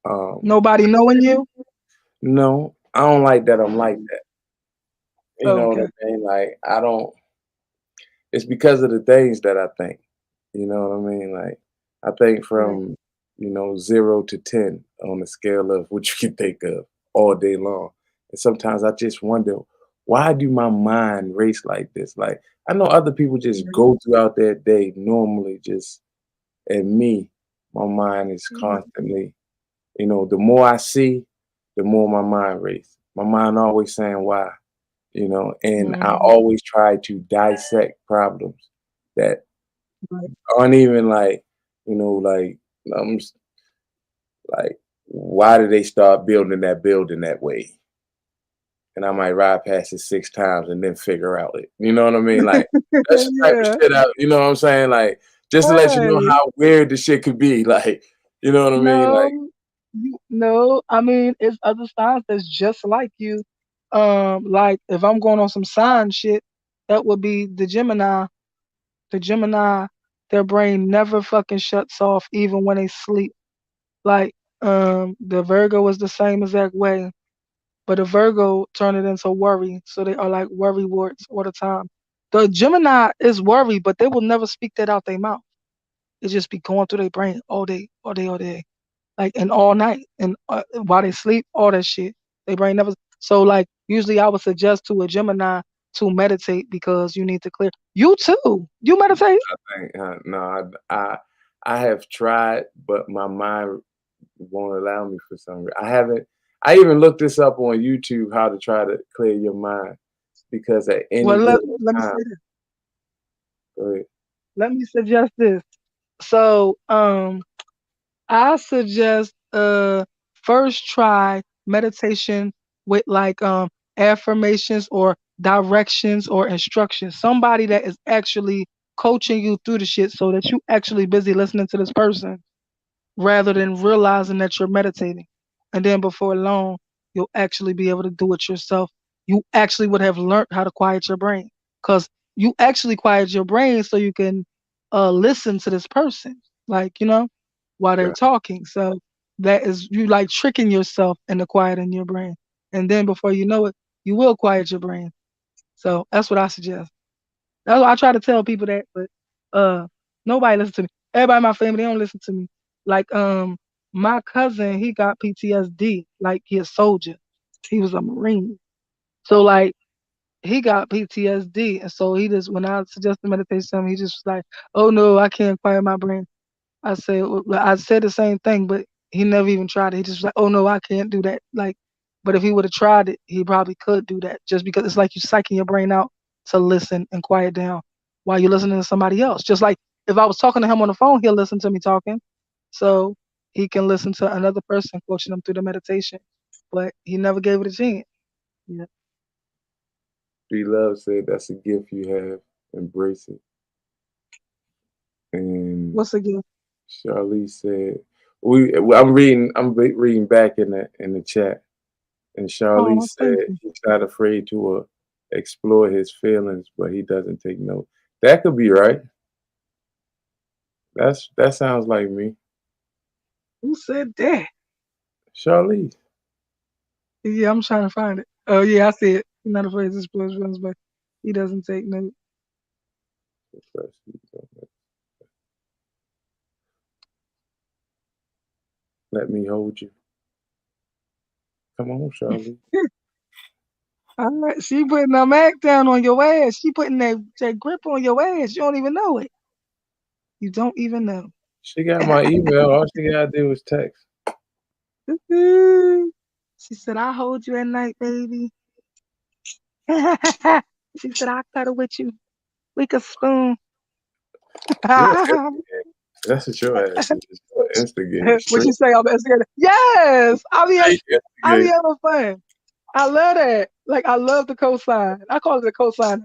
um Nobody knowing you? no, I don't like that I'm like that. You know what Okay. I mean? Like I don't it's because of the things that I think. You know what I mean? Like I think Right. from, 0 to 10 on the scale of what you can think of all day long. And sometimes I just wonder, why do my mind race like this? Like I know other people just Right. go throughout their day normally just and me, my mind is Mhm. constantly, the more I see, the more my mind race. My mind always saying why, and I Mhm. always try to dissect problems that Right. aren't even like, like I'm s- like, why did they start building that building that way? And I might ride past it 6 times and then figure out it. You know what I mean? Like that's the type of Yeah. shit you know what I'm saying? Like just to let you know Right. how weird the shit could be. Like, you know what I mean? Like, No, no. I mean, it's other signs that's just like you. Like if I'm going on some sign shit, that would be the Gemini. The Gemini, their brain never fucking shuts off even when they sleep. Like the Virgo is the same exact way, but a Virgo turn it into worry, so they are like worry warts all the time. The Gemini is worry, but they will never speak that out their mouth. It just be going through their brain all day, all day, all day, like and all night, and while they sleep, all that shit. They brain never. So like usually, I would suggest to a Gemini to meditate because you need to clear. You too. You meditate. no, I have tried, but my mind won't allow me for some reason. I haven't. I even looked this up on YouTube how to try to clear your mind because at Well, any let given let me time, say this. go ahead. Let me suggest this. So I suggest first try meditation with like affirmations or directions or instructions. Somebody that is actually coaching you through the shit so that you actually busy listening to this person rather than realizing that you're meditating. And then before long, you'll actually be able to do it yourself. You actually would have learned how to quiet your brain because you actually quiet your brain so you can listen to this person, like, while they're Yeah, talking. So that is you like tricking yourself into quieting your brain. And then before you know it, you will quiet your brain. So that's what I suggest. That's why I try to tell people that, but uh, nobody listens to me. Everybody in my family they don't listen to me. Like my cousin he got PTSD. Like he a soldier. He was a Marine. So like he got PTSD, and so he just when I suggested meditation, to him, he just was like, "Oh no, I can't quiet my brain." I said the same thing, but he never even tried it. He just was like, "Oh no, I can't do that." Like, but if he would have tried it, he probably could do that. Just because it's like you psyching your brain out to listen and quiet down while you're listening to somebody else. Just like if I was talking to him on the phone, he'll listen to me talking, so he can listen to another person coaching him through the meditation. But he never gave it a chance. Yeah. B Love said that's a gift you have. Embrace it. And What's again? Charlie said, reading back in the chat, and Charlie Oh, thank said you. he's not afraid to explore his feelings, but he doesn't take note. That could be right. That sounds like me, Who said that? Charlie. Yeah, I'm trying to find it. Oh yeah, I see it. He's not afraid to explore his feelings, but he doesn't take note. Let me hold you. Come on, Charlie. All right, she putting a Mac down on your ass. She putting that grip on your ass. You don't even know it. You don't even know. She got my email. All she gotta do is text. She said, "I'll hold you at night, baby." She said, "I'll cuddle with you. We could spoon." Yeah, All That's what your ass is. Instigator, What straight, you say? I'm scared. Yes, straight I be instigator. having fun. I love that. Like I love the cosign. I call it a cosign.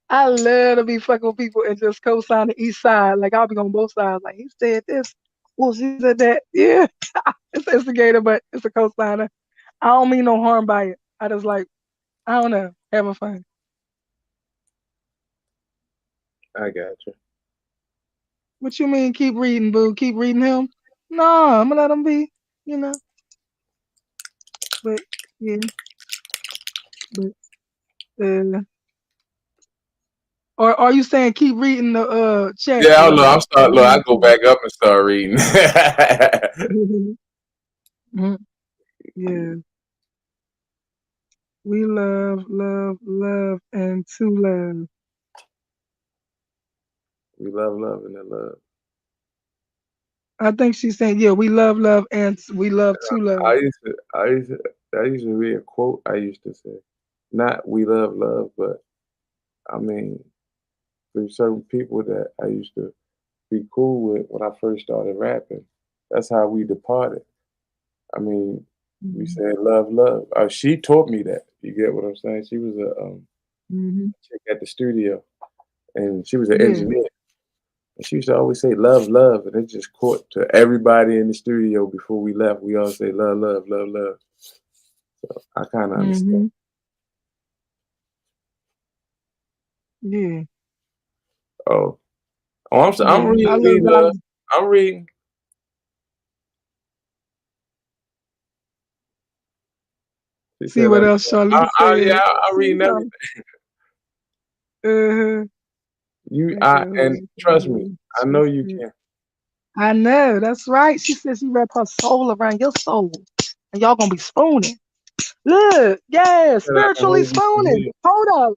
I love to be fucking with people and just co-sign the east side. Like I'll be on both sides. Like he said this, well she said that. Yeah, it's an instigator, but it's a co-signer. I don't mean no harm by it. I just like I don't know, having fun. I got you. What you mean? Keep reading, boo. Keep reading him. No, I'm gonna let him be. You know, but yeah, but uh, or are you saying keep reading the chat Yeah, I or don't know. I'm or start. what Look, are I you go back up and start reading. saying? Yeah. We love, love, love, and to love. We love, love, and then love. I think she's saying, yeah, we love, love, and we love to I love. used to, I used to, I used to read a quote. I used to say, not "we love, love," but I mean, there's certain people that I used to be cool with when I first started rapping. That's how we departed. I mean, we Mm-hmm. said love, love. She taught me that. You get what I'm saying? She was a Hmm. chick at the studio, and she was an Yeah. engineer. And she used to always say love, love, and it just caught to everybody in the studio before we left. We all say love, love, love, love. I kind of understand. Hmm. Yeah. Oh, oh, I'm Yeah. I reading love the love. God. I'm reading. She See said, what "Let me." else Charlene Yeah, said. I'm See reading something. everything. Uh-huh. And trust me, I She know you said, can. I know, that's right. She said she wrapped her soul around your soul. And y'all gonna be spooning. Look, yeah, Said I can spiritually hold you from spooning. here. Hold up.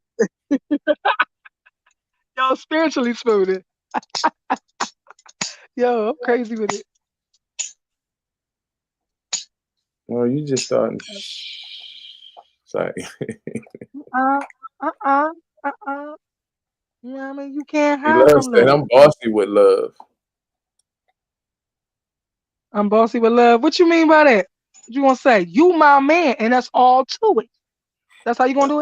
Y'all spiritually spooning. Yo, I'm crazy with it. Well, you just starting. Sorry. Uh, uh-uh, uh-uh. You know what I mean? You can't He hide loves from saying love. I'm bossy with love. I'm bossy with love. What you mean by that? What you gonna say? You my man, and that's all to it. That's how you gonna do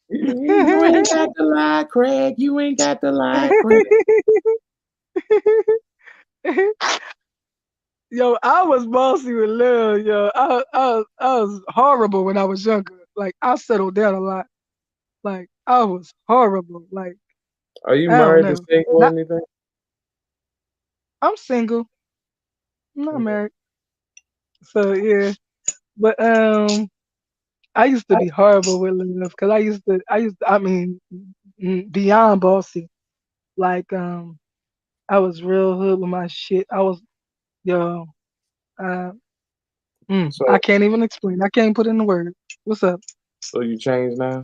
You ain't it? got to lie, Craig. You ain't got to lie, Craig. Yo, I was bossy with love, yo. I was horrible when I was younger. Like I settled down a lot. Like I was horrible. Like Are you I don't married to know. single or Not anything? I'm single. I'm not Okay. married. So yeah. But I used to be horrible with love because I mean beyond bossy. Like I was real hood with my shit. I was yo uh I So, can't even explain. I can't put it in the words. What's up? so you changed now?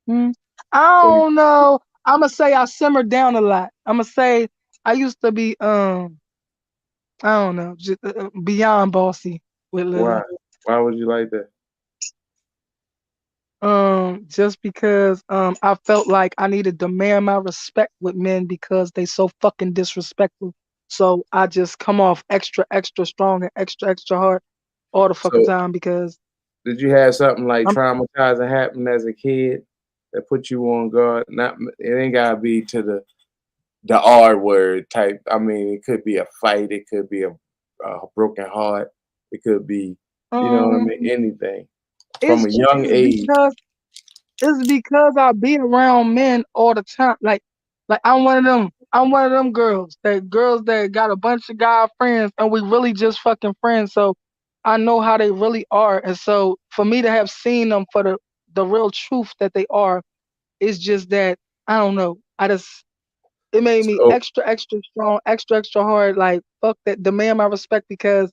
Hmm? I So you, don't know. I'ma say I simmered down a lot. I'ma say I used to be I don't know, just, beyond bossy with why? love. Why was you like that? Just because I felt like I needed to demand my respect with men because they so fucking disrespectful. So I just come off extra, extra strong and extra, extra hard all the fucking So, time because did you have something like I'm traumatizing happen as a kid that put you on guard? Not, it ain't gotta be to the R word type. I mean, it could be a fight. It could be a broken heart. It could be, you know what I um mean? Anything from it's a young it's age. because it's because I be around men all the time. Like I'm one of them. I'm one of them girls that got a bunch of guy friends, and we really just fucking friends. So I know how they really are, and so for me to have seen them for the real truth that they are, it's just that I don't know. I just it made me So, extra extra strong, extra extra hard. Like fuck that, demand my respect because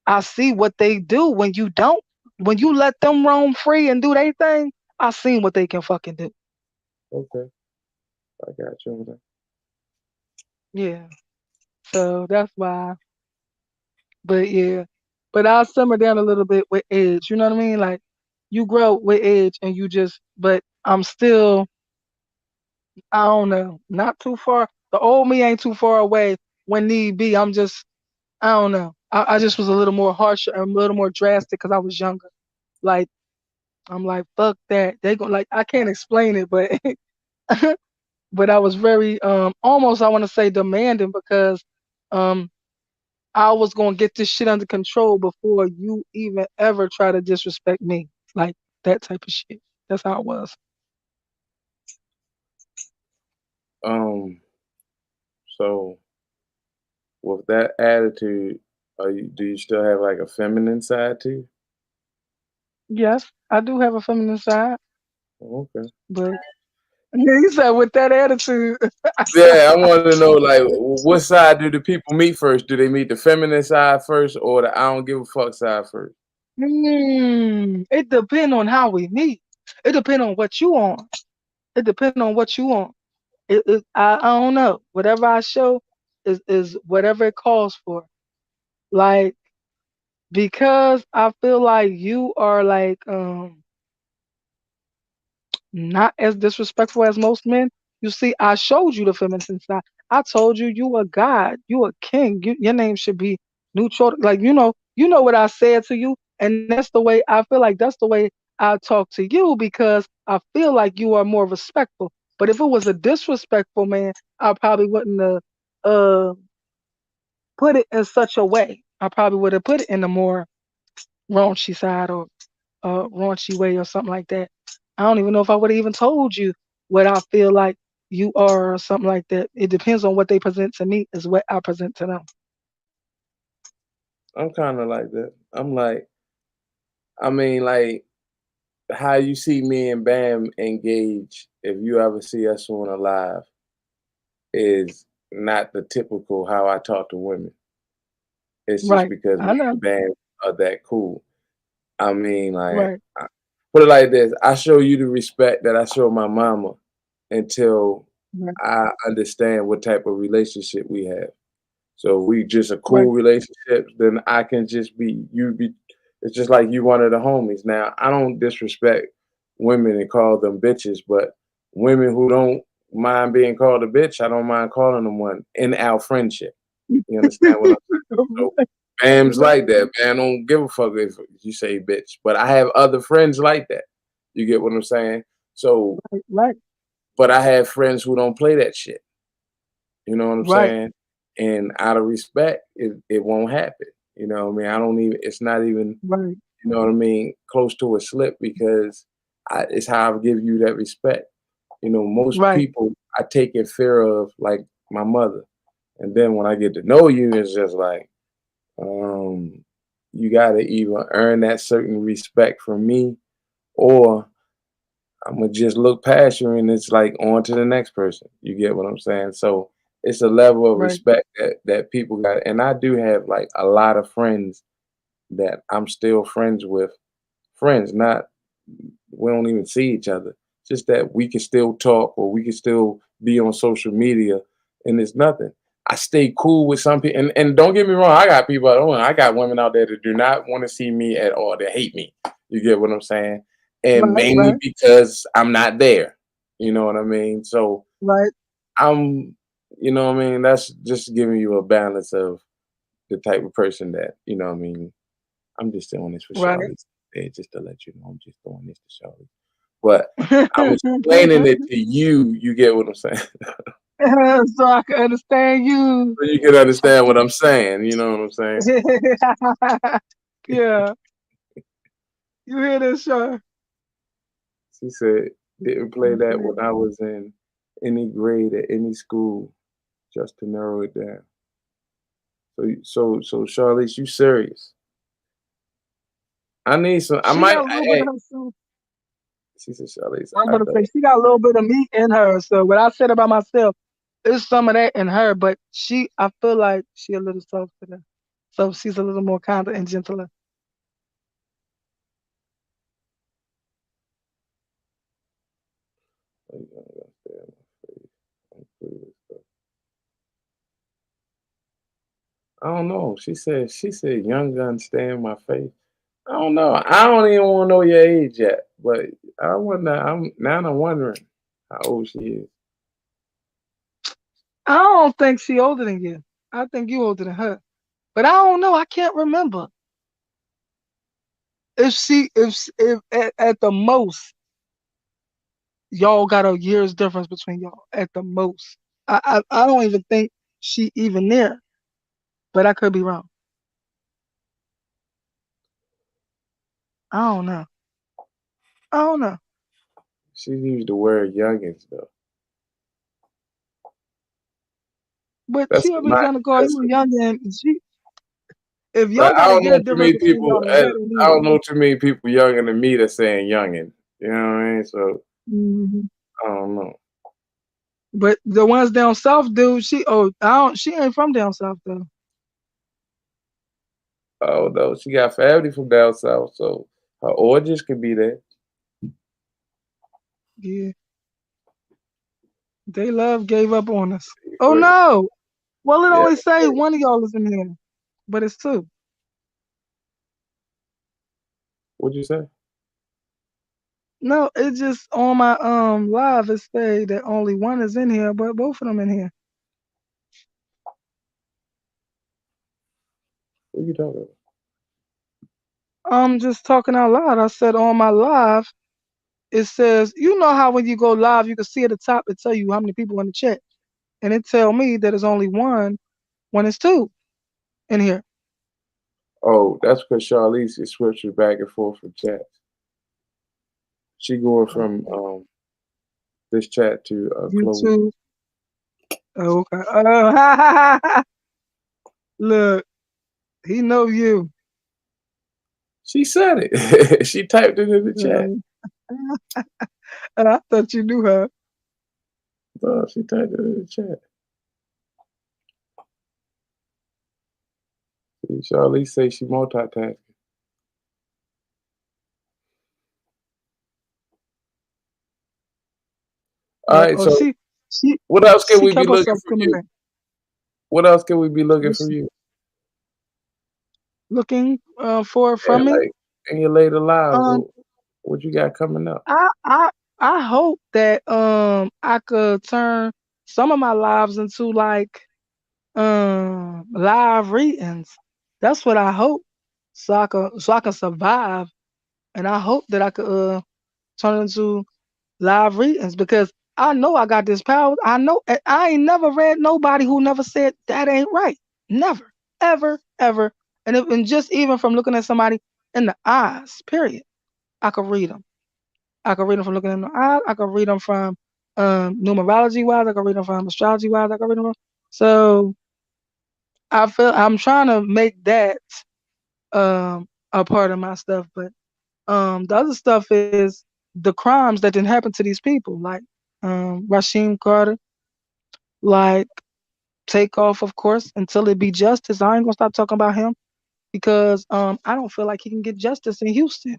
I see what they do when you don't. When you let them roam free and do their thing, I seen what they can fucking do. okay, I got you on that. Yeah. So that's why. But yeah. But I'll simmer down a little bit with age. You know what I mean? Like you grow with age and you just but I'm still I don't know. Not too far. The old me ain't too far away when need be. I'm just, I don't know. I just was a little more harsh, a little more drastic because I was younger. Like, I'm like, fuck that. They go like, I can't explain it, but but I was very almost I want to say demanding because um I was gonna get this shit under control before you even ever try to disrespect me. Like that type of shit. That's how it was. Um, so with that attitude, do you still have like a feminine side too? Yes, I do have a feminine side, Okay. but yeah, you said with that attitude. Yeah, I want to know like what side do the people meet first? Do they meet the feminine side first or the I don't give a fuck side first? It depends on how we meet. It depends on what you want. It depends on what you want. I don't know. Whatever I show is whatever it calls for. Like because I feel like you are like not as disrespectful as most men. You see, I showed you the feminine side. I told you you a god, you a king. Your name should be neutral. Like you know what I said to you, and that's the way I feel like that's the way I talk to you because I feel like you are more respectful. But if it was a disrespectful man, I probably wouldn't have uh put it in such a way. I probably would have put it in a more raunchy side or raunchy way or something like that. I don't even know if I would have even told you what I feel like you are or something like that. It depends on what they present to me is what I present to them. I'm kind of like that. I'm like, I mean, like how you see me and Bam engage. If you ever see us on a live, is not the typical how I talk to women. It's just Right. because me I know. and Bam are that cool. I mean, like, Right. put it like this: I show you the respect that I show my mama until Right. I understand what type of relationship we have. So we just a Right. cool relationship, then I can just be you be it's just like you one of the homies. Now I don't disrespect women and call them bitches, but women who don't mind being called a bitch, I don't mind calling them one in our friendship. You understand what I'm saying? So Bam's like that. Bam don't give a fuck if you say bitch. But I have other friends like that. You get what I'm saying? So, Right. Right. but I have friends who don't play that shit. You know what I'm Right. saying? And out of respect, it won't happen. You know what I mean? I don't even it's not even, Right. you know what I mean, close to a slip because it's how I give you that respect. You know, most Right. people I take in fear of like my mother. And then when I get to know you, it's just like, um, you gotta either earn that certain respect from me or Imma just look past you and it's like on to the next person. You get what I'm saying? So it's a level of Right. respect that people got. And I do have like a lot of friends that I'm still friends with. Friends, not we don't even see each other. Just that we can still talk or we can still be on social media and it's nothing. I stay cool with some people and don't get me wrong, I got people I got women out there that do not want to see me at all. They hate me. You get what I'm saying? And Right. mainly Right. because I'm not there. You know what I mean? So Right. I'm you know what I mean? That's just giving you a balance of the type of person that, you know what I mean, I'm just doing this for Right. Charlotte's sake, just to let you know I'm just doing this to Charlotte. But I'm explaining it to you, you get what I'm saying? So I can understand you. So you can understand what I'm saying, you know what I'm saying? Yeah. You hear this, Sean? She said, didn't play that when I was in any grade at any school, just to narrow it down. So Charlize, you serious? I need some I She might got a little bit hey, of herself. she said, Charlize, I'm I gonna say know. she got a little bit of me in her. So what I said about myself is some of that in her, but I feel like she a little softer. So she's a little more kinder and gentler. Oh, you gotta stay on my face. I'm cool with stuff. I don't know. She said young gun stay in my face. I don't know. I don't even want to know your age yet, but I wonder. I'm wondering how old she is. I don't think she older than you. I think you older than her. But I don't know. I can't remember if she if at the most y'all got a year's difference between y'all at the most. I don't even think she even there. But I could be wrong. I don't know. I don't know. She used the word youngins though. But That's she a always nice. trying to call That's you young and she if y'all Like I got a don't year know too difference many between people. y'all, then that ain't I don't even. know too many people younger than me that's saying youngin. You know what I mean? So Hmm. I don't know. But the ones down south, dude, I don't she ain't from down south though. Oh no, she got family from down south, so her origins could be there. Yeah. They love gave up on us. Oh But no. Well it yeah, only say one of y'all is in here. But it's two. what'd you say? No, it just on my live it say that only one is in here, but both of them in here. What you talking about? I'm just talking out loud. I said on my live, it says, you know how when you go live, you can see at the top, it tell you how many people in the chat. And it tell me that it's only one when it's two in here. Oh, that's because Charlize is switching back and forth from chats. She going from Okay. this chat to close. YouTube. Okay. Look, he know you. She said it. She typed it in the chat. Um, and I thought you knew her. She typed it in the chat. See, Charlize say she multitasking. All Yep. right, Oh, so she, what else can she we be kept looking herself for coming you? back. What else can we be looking for What's you? looking for Yeah, from me? like in your later lives, Um, what you got coming up? I I I hope that I could turn some of my lives into like live readings. That's what I hope. So I can survive, and I hope that I could turn into live readings because I know I got this power. I know I ain't never read nobody who never said that ain't right. Never, ever, ever. And just even from looking at somebody in the eyes, period, I could read them. I could read them from looking in the eyes. I could read them from numerology wise. I could read them from astrology wise. I could read them from. So I feel I'm trying to make that a part of my stuff, but the other stuff is the crimes that didn't happen to these people, like Rasheem Carter, like Takeoff, of course, until it be justice. I ain't gonna stop talking about him because I don't feel like he can get justice in Houston.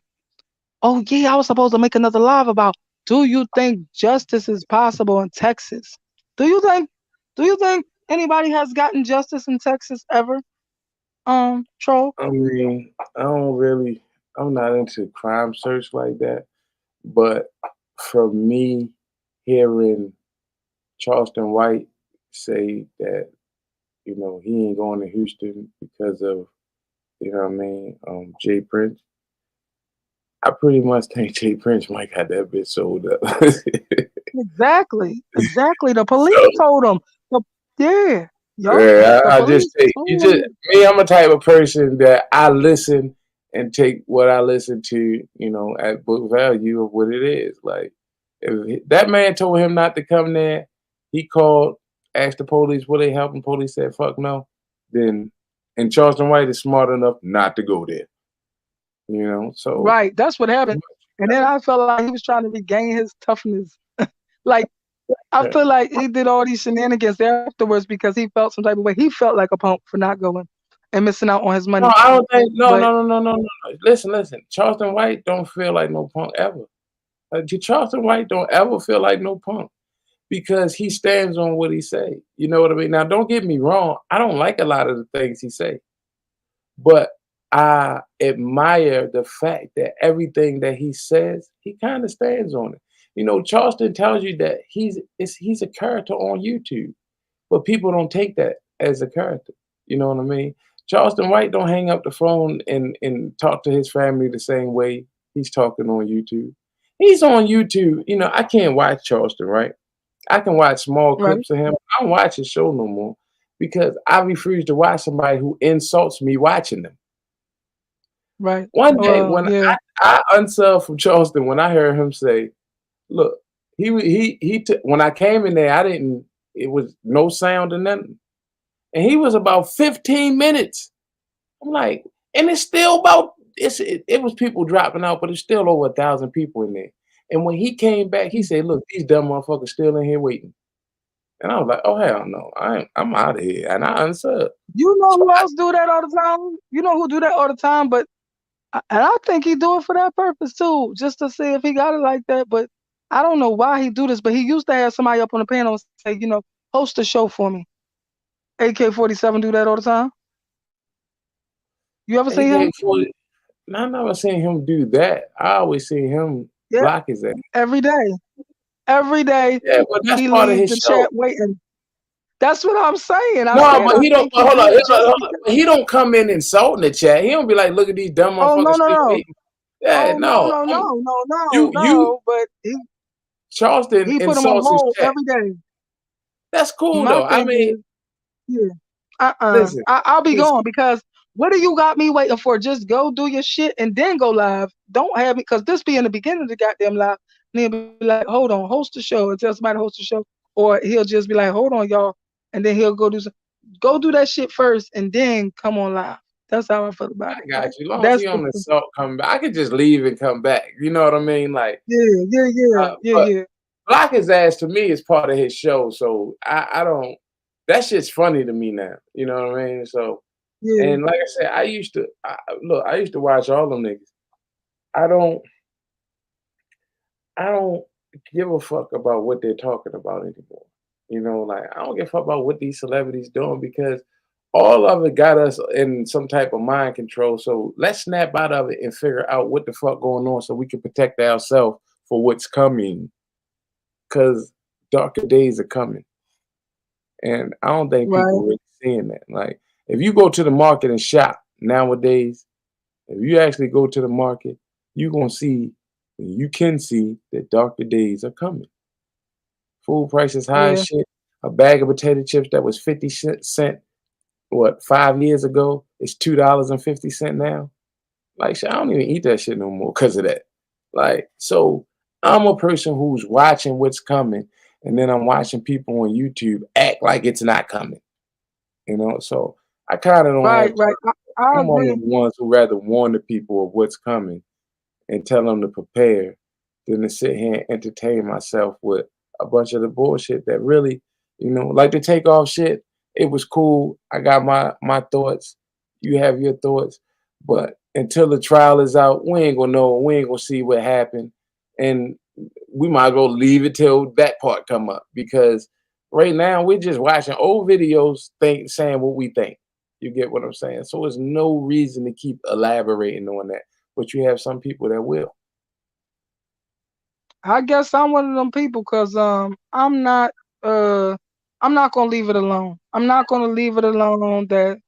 Oh yeah, I was supposed to make another live about do you think justice is possible in Texas? Do you think do you think anybody has gotten justice in Texas ever? Troll? I mean, I don't really. I'm not into crime search like that. But for me, hearing Charleston White say that he ain't going to Houston because of what I mean, Jay Prince. I pretty much think Jay Prince might got that bitch sold up. Exactly. Exactly. The So police told him. The, yeah. Yup. yeah, The I just police take you told just him. me. I'm a type of person that I listen and take what I listen to, at book value of what it is. Like if that man told him not to come there, he called, asked the police, will they help him? Police said, fuck no. Then and Charleston White is smart enough not to go there. So Right. That's what happened. And then I felt like he was trying to regain his toughness. Like I yeah. feel like he did all these shenanigans afterwards because he felt some type of way. He felt like a punk for not going and missing out on his No, money. I don't think no, But no, no, no, no, no. Listen. Charleston White don't feel like no punk ever. Charleston White don't ever feel like no punk because he stands on what he say. You know what I mean? Now, don't get me wrong. I don't like a lot of the things he say, but I admire the fact that everything that he says, he kind of stands on it. Charleston tells you that he's a character on YouTube. but people don't take that as a character. You know what I mean? Charleston White don't hang up the phone and talk to his family the same way he's talking on YouTube. He's on YouTube. You know, I can't watch Charleston, right? I can watch small Right, clips of him. I don't watch his show no more because I refuse to watch somebody who insults me watching them. right. One day Well, when yeah, I unsubbed from Charleston, when I heard him say, "Look, he took when I came in there, I didn't. It was no sound or nothing, and he was about 15 minutes. I'm like, and it's still about it was people dropping out, but it's still over 1,000 people in there. And when he came back, he said, "Look, these dumb motherfuckers still in here waiting." And I was like, "Oh hell no, I'm out of here," and I unsubbed. you know So who else do that all the time? You know who do that all the time, but and I think he do it for that purpose too, just to see if he got it like that. But I don't know why he do this. But he used to have somebody up on the panel and say, host the show for me. AK-47 do that all the time. You ever see him? AK-40, I never seen him do that. I always see him Yeah, block his ass. every day. Every day Yeah, but that's he part of leave his the show. chat waiting. That's what I'm saying. I No, said but I he don't. think But he hold do on, it just hold on. because. But he don't come in insulting the chat. He don't be like, "Look at these dumb Oh no motherfuckers no still no. waiting." Yeah, Oh no no. no no no no You no. But he Charleston he put him on insults his hold chat. every day. That's cool My though. I thing mean, is, yeah. listen, I'll be listen. going because what do you got me waiting for? Just go do your shit and then go live. Don't have me because this be in the beginning of the goddamn live. And he'll be like, hold on, host the show and tell somebody to host the show. Or he'll just be like, hold on, y'all. And then he'll go do that shit first and then come on live. That's how I feel about I it. got you. As long as That's he the on the salt coming back, I could just leave and come back. You know what I mean? Like, yeah, yeah, yeah, yeah, but yeah, block his ass to me is part of his show. So I don't. That shit's funny to me now. You know what I mean? So yeah. and like I said, look. I used to watch all them niggas. I don't. I don't give a fuck about what they're talking about anymore. You know, like I don't give a fuck about what these celebrities doing because all of it got us in some type of mind control. So let's snap out of it and figure out what the fuck going on so we can protect ourselves for what's coming. Cause darker days are coming. And I don't think people Right, really seeing that. Like if you go to the market and shop nowadays, if you actually go to the market, you're gonna see you can see that darker days are coming. Food prices high as yeah. shit. A bag of potato chips that was 50 cent what 5 years ago is $2.50 now. Like shit, I don't even eat that shit no more because of that. Like so, I'm a person who's watching what's coming, and then I'm watching people on YouTube act like it's not coming. You know, so I kind of don't have Right, right. time. I I'm one of agree. the ones who rather warn the people of what's coming and tell them to prepare than to sit here and entertain myself with a bunch of the bullshit that really, like the takeoff shit. It was cool. I got my thoughts. You have your thoughts, but until the trial is out, we ain't gonna know. We ain't gonna see what happened, and we might as well leave it till that part come up because right now we're just watching old videos, saying what we think. You get what I'm saying? So there's no reason to keep elaborating on that. But you have some people that will. I guess I'm one of them people because uh I'm not gonna leave it alone. I'm not gonna leave it alone that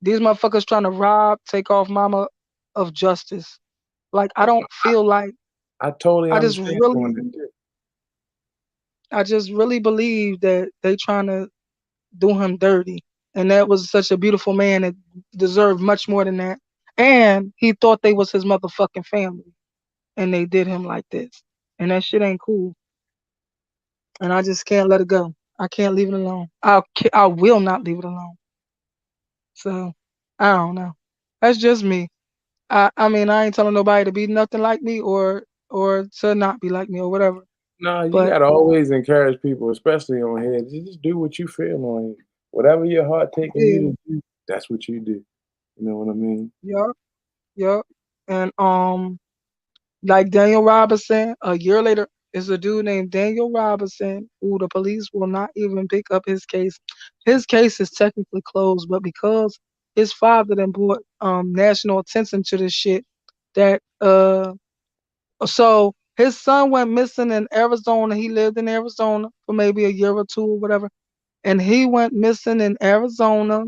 these motherfuckers trying to rob, take off mama of justice. Like I don't feel like I totally I just understand really doing it too. I just really believe that they trying to do him dirty. And that was such a beautiful man that deserved much more than that. And he thought they was his motherfucking family. And they did him like this. And that shit ain't cool. And I just can't let it go. I can't leave it alone. I will not leave it alone. So I don't know. That's just me. I mean I ain't telling nobody to be nothing like me or to not be like me or whatever. No, you But gotta always encourage people, especially on here. Just do what you feel on here. Whatever your heart taking you yeah, to do, that's what you do. You know what I mean? yup, yup. And like Daniel Robinson, a year later is a dude named Daniel Robinson who the police will not even pick up his case. His case is technically closed, but because his father then brought national attention to this shit that so his son went missing in Arizona. He lived in Arizona for maybe a year or two or whatever. and he went missing in Arizona.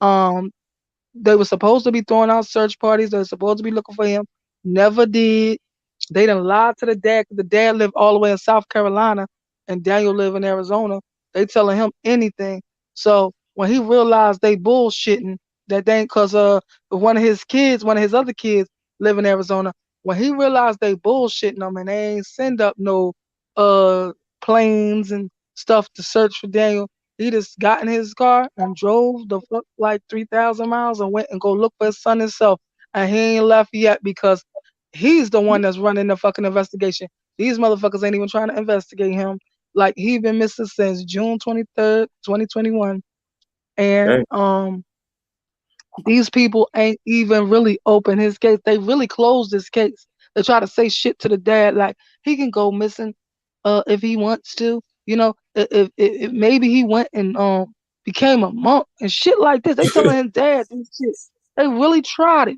Um, they were supposed to be throwing out search parties. They were supposed to be looking for him. Never did. They done lied to the dad 'cause the dad lived all the way in South Carolina and Daniel lived in Arizona. They telling him anything. So when he realized they bullshitting, that they ain't cause one of his kids, one of his other kids live in Arizona. When he realized they bullshitting him and they ain't send up no uh planes and stuff to search for Daniel, he just got in his car and drove the fuck like 3,000 miles and went and go look for his son himself. And he ain't left yet because he's the one that's running the fucking investigation. These motherfuckers ain't even trying to investigate him. Like he been missing since June 23rd, 2021. And Dang. these people ain't even really open his case. They really closed this case. They try to say shit to the dad like he can go missing if he wants to. You know, if maybe he went and became a monk and shit like this. They telling his dad this shit. They really tried it.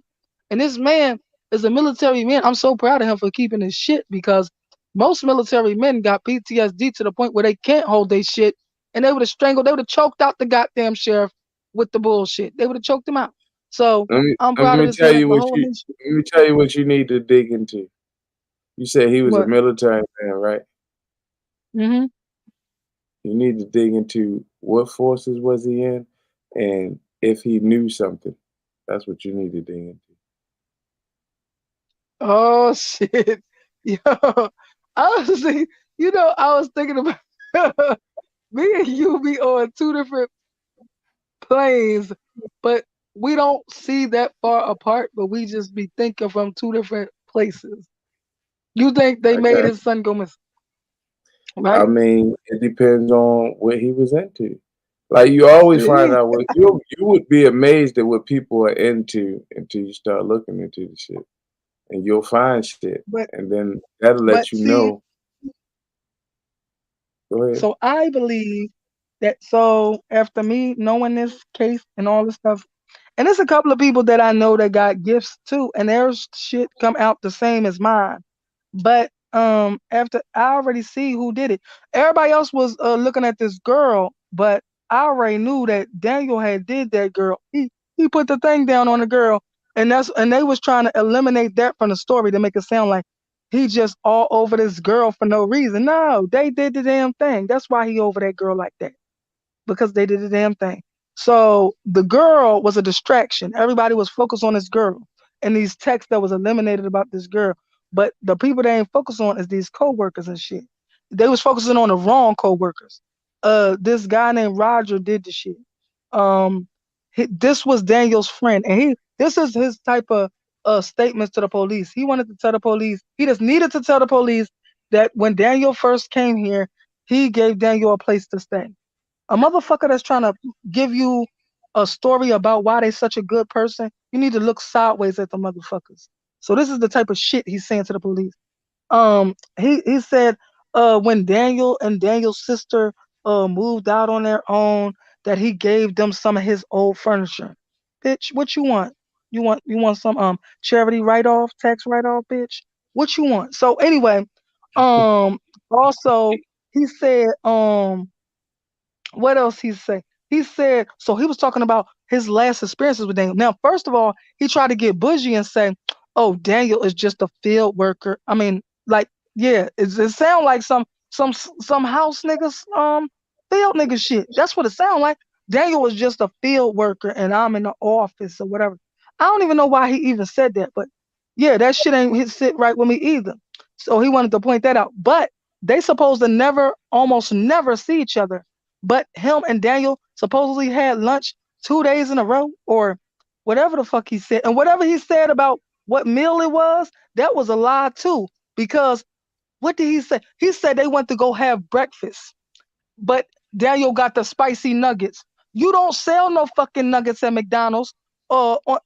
And this man is a military man. I'm so proud of him for keeping his shit because most military men got PTSD to the point where they can't hold their shit and they would have strangled, they would have choked out the goddamn sheriff with the bullshit. They would have choked him out. So I'm Let proud of me this tell man you for what holding you his shit. let me tell you what you need to dig into. You said he was a What? military man, right? Hmm. You need to dig into what forces was he in, and if he knew something. That's what you need to dig into. Oh shit. Yo, honestly, I was thinking about me and you be on two different planes, but we don't see that far apart, but we just be thinking from two different places. You think they I made got. his son go missing, I right? mean, it depends on what he was into. Like you always find See? out what you would be amazed at what people are into until you start looking into the shit, and you'll find shit, But and then that'll let but you see, know. Go ahead. so I believe that so after me knowing this case and all this stuff, and there's a couple of people that I know that got gifts too, and their shit come out the same as mine. But after I already see who did it, everybody else was looking at this girl, but I already knew that Daniel had did that girl. He put the thing down on the girl, and they was trying to eliminate that from the story to make it sound like he just all over this girl for no reason. No, they did the damn thing. That's why he over that girl like that because they did the damn thing. So the girl was a distraction. Everybody was focused on this girl and these texts that was eliminated about this girl. But the people they ain't focused on is these co-workers and shit. They was focusing on the wrong co-workers. This guy named Roger did the shit. Um, this was Daniel's friend, and this is his type of statements to the police. He wanted to tell the police. He just needed to tell the police that when Daniel first came here, he gave Daniel a place to stay. A motherfucker that's trying to give you a story about why they such a good person, you need to look sideways at the motherfuckers. So this is the type of shit he's saying to the police. He said when Daniel and Daniel's sister moved out on their own that he gave them some of his old furniture. Bitch, what you want? You want some charity write off, tax write off, bitch? What you want? So anyway, um also he said what else he say? He said so he was talking about his last experiences with Daniel. Now, first of all, he tried to get bougie and say, "Oh, Daniel is just a field worker." I mean, like, yeah, it sound like some house niggas field nigga shit. That's what it sound like. Daniel was just a field worker, and I'm in the office or whatever. I don't even know why he even said that, but yeah, that shit ain't hit sit right with me either. So he wanted to point that out. But they supposed to never, almost never see each other, but him and Daniel supposedly had lunch 2 days in a row or whatever the fuck he said. And whatever he said about what meal it was, that was a lie too. Because what did he say? He said they went to go have breakfast, but Daniel got the spicy nuggets. You don't sell no fucking nuggets at McDonald's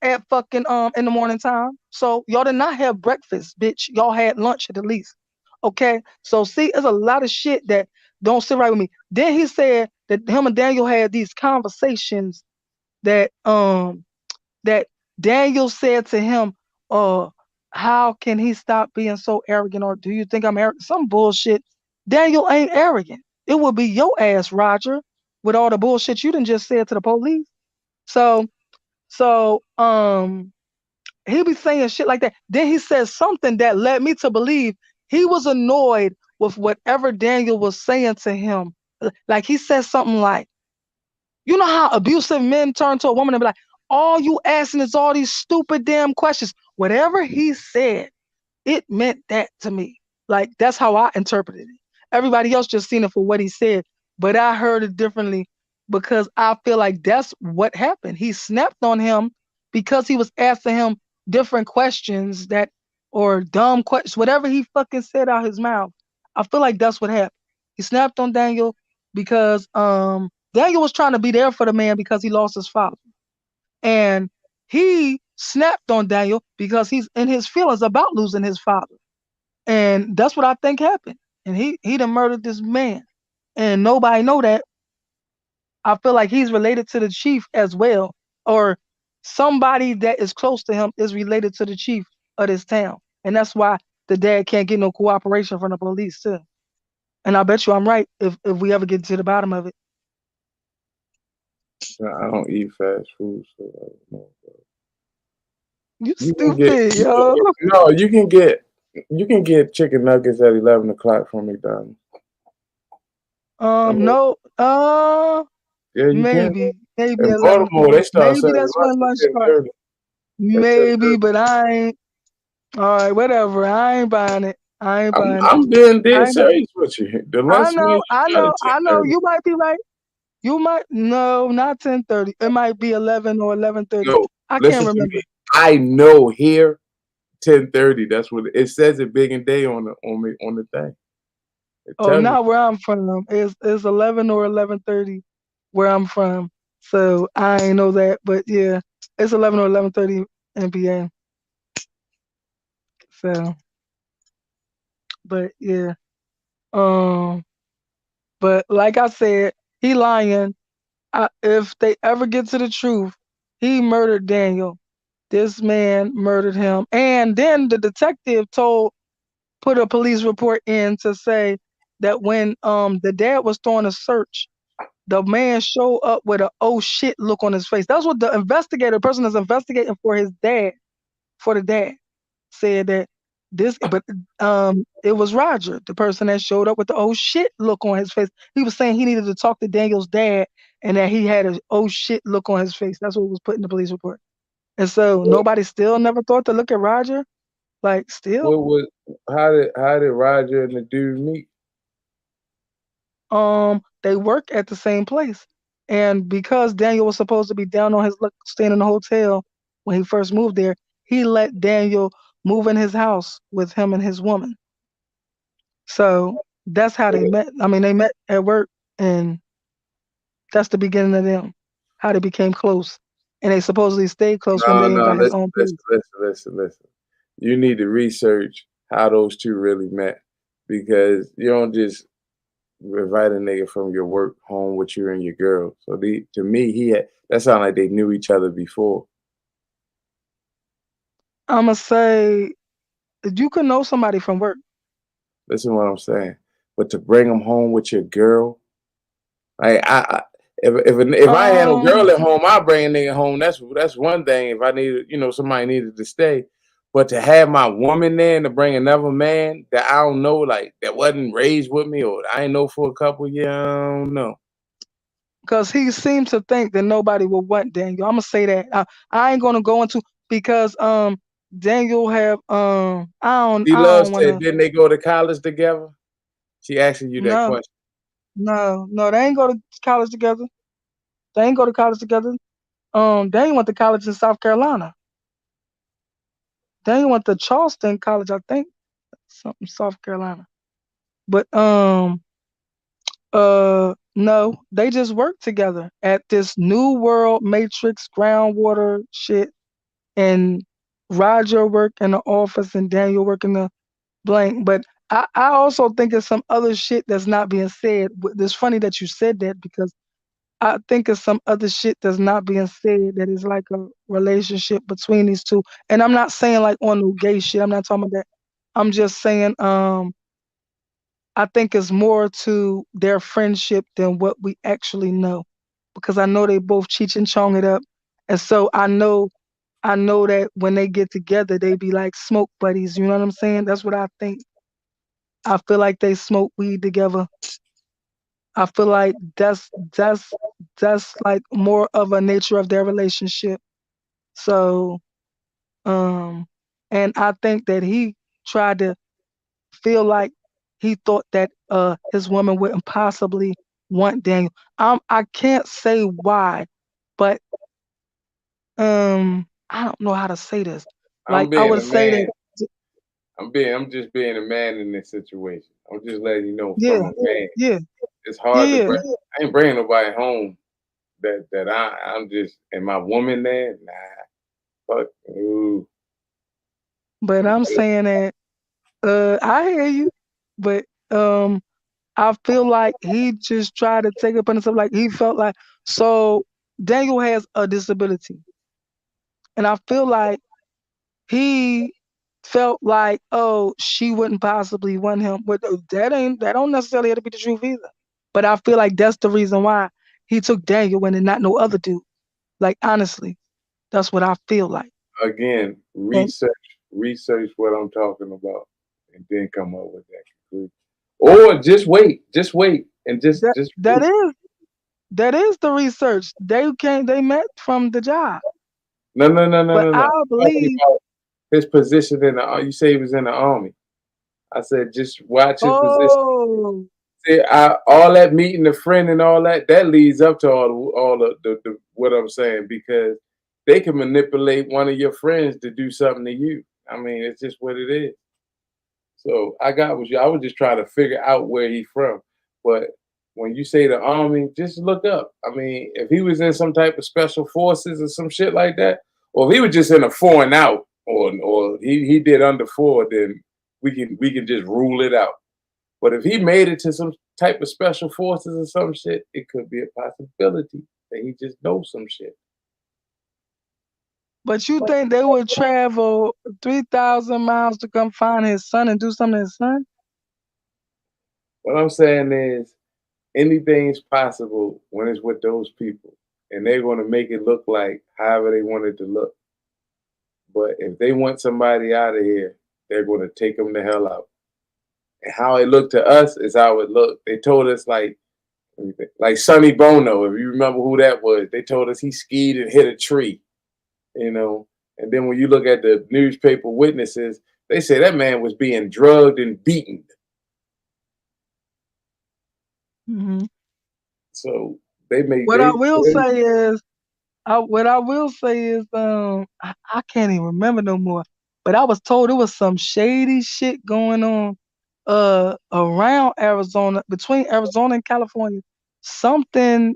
at fucking in the morning time. So y'all did not have breakfast, bitch. Y'all had lunch at the least. Okay? So see, there's a lot of shit that don't sit right with me. Then he said that him and Daniel had these conversations that that Daniel said to him, uh, how can he stop being so arrogant? Or do you think I'm arrogant? Some bullshit. Daniel ain't arrogant. It would be your ass, Roger, with all the bullshit you done just said to the police. So so he be saying shit like that. Then he says something that led me to believe he was annoyed with whatever Daniel was saying to him. Like he said something like, you know how abusive men turn to a woman and be like, all you asking is all these stupid damn questions. Whatever he said, it meant that to me. Like that's how I interpreted it. Everybody else just seen it for what he said, but I heard it differently because I feel like that's what happened. He snapped on him because he was asking him different questions that or dumb questions, whatever he fucking said out his mouth. I feel like that's what happened. He snapped on Daniel because Daniel was trying to be there for the man because he lost his father. And he snapped on Daniel because he's in his feelings about losing his father. And that's what I think happened. And he done murdered this man. And nobody know that. I feel like he's related to the chief as well. Or somebody that is close to him is related to the chief of this town. And that's why the dad can't get no cooperation from the police too. And I bet you I'm right if we ever get to the bottom of it. I don't eat fast food, so I don't know. You You can get stupid, yo. no, you can get chicken nuggets at 11 o'clock from McDonald's. I mean, No, yeah, you can. maybe In 11. Baltimore, they start Maybe serving that's lunch when at lunch ten start. thirty. At ten Maybe, thirty. but I ain't. All right, whatever. I ain't buying it. I ain't buying it. I'm being I dead ain't. serious with you. The lunch I meal know. I start at know. ten I know. thirty. You might be right. You might. No, not 10:30. It might be 11 or 11:30. No, I can't listen to me. remember. I know here 10:30. That's what it says. It big and day on the thing. It Oh, tells you. not where I'm from. It's 11 or 11:30 where I'm from. So I ain't know that, but yeah, it's 11 or 11:30 NPA. So, but yeah. Um. But like I said, he lying. If they ever get to the truth, he murdered Daniel. This man murdered him. And then the detective put a police report in to say that when the dad was throwing a search, the man showed up with a oh shit look on his face. That's what the investigator, person that's investigating for his dad, for the dad, said that but it was Roger, the person that showed up with the oh shit look on his face. He was saying he needed to talk to Daniel's dad and that he had a oh shit look on his face. That's what was put in the police report. And so nobody still never thought to look at Roger. Like still, What was how did Roger and the dude meet? they work at the same place. And because Daniel was supposed to be down on his luck staying in the hotel when he first moved there, he let Daniel move in his house with him and his woman. So that's how they met. I mean, they met at work, and that's the beginning of them, how they became close. And they supposedly stayed close when No, Daniel no, got his listen, own listen, place. listen, listen, listen. You need to research how those two really met because you don't just invite a nigga from your work home with you and your girl. So to me, that sounded like they knew each other before. I'ma say you can know somebody from work. Listen to what I'm saying. But to bring them home with your girl, like if I had a Um, girl at home, I'd bring a nigga home. That's one thing. If I needed, somebody needed to stay, but to have my woman there and to bring another man that I don't know, like that wasn't raised with me or I ain't know for a couple years, I don't know. because he seemed to think that nobody would want Daniel. I'm gonna say that. I ain't gonna go into because Daniel have D I Love don't said, wanna didn't they go to college together? She asking you that no question. no they ain't go to college together. They ain't go to college together. Daniel went to college in South Carolina. Daniel went to Charleston College, I think, something South Carolina. But no, they just worked together at this New World Matrix groundwater shit, and Roger worked in the office and Daniel worked in the blank. But I also think it's some other shit that's not being said. It's funny that you said that because I think it's some other shit that's not being said that is like a relationship between these two. And I'm not saying like on no gay shit. I'm not talking about that. I'm just saying I think it's more to their friendship than what we actually know, because I know they both Cheech and Chong it up, and so I know that when they get together, they be like smoke buddies. You know what I'm saying? That's what I think. I feel like they smoke weed together. I feel like that's like more of a nature of their relationship. So, um, and I think that he tried to feel like he thought that his woman wouldn't possibly want Daniel. I can't say why, but I don't know how to say this. I'm Like I being would a say man. that I'm just being a man in this situation. I'm just letting you know yeah, from a man. yeah, It's yeah, hard to yeah. bring. I ain't bringing nobody home I'm just and my woman there. Nah, fuck. Ooh. But I'm saying that I hear you, but I feel like he just tried to take it upon himself. Like he felt like so Daniel has a disability, and I feel like he felt like, oh, she wouldn't possibly want him. But that don't necessarily have to be the truth either. But I feel like that's the reason why he took Daniel and not no other dude. Like honestly, that's what I feel like. Again, And research what I'm talking about, and then come up with that conclusion. Or just wait, and that just that wait. is that is the research. They met from the job. No, no, no, no, But no, I no. Talking believe, about his position in the. You say he was in the army. I said just watch his position. oh, See, all that meeting a friend and all that leads up to all the what I'm saying because they can manipulate one of your friends to do something to you. I mean, it's just what it is. So I got what you. I was just trying to figure out where he from. But when you say the army, just look up. I mean, if he was in some type of special forces or some shit like that, or if he was just in a four and out, or he did under four, then we can just rule it out. But if he made it to some type of special forces or some shit, it could be a possibility that he just knows some shit. but you think they would travel 3,000 miles to come find his son and do something to his son? What I'm saying is anything's possible when it's with those people. And they're gonna make it look like however they want it to look. But if they want somebody out of here, they're gonna take them the hell out. And how it looked to us is how it looked. They told us like Sonny Bono, if you remember who that was, they told us he skied and hit a tree, you know. And then when you look at the newspaper witnesses, they say that man was being drugged and beaten. Hmm. So they make What I they will say is, what I will say is, I can't even remember no more. But I was told there was some shady shit going on, around Arizona, between Arizona and California. Something,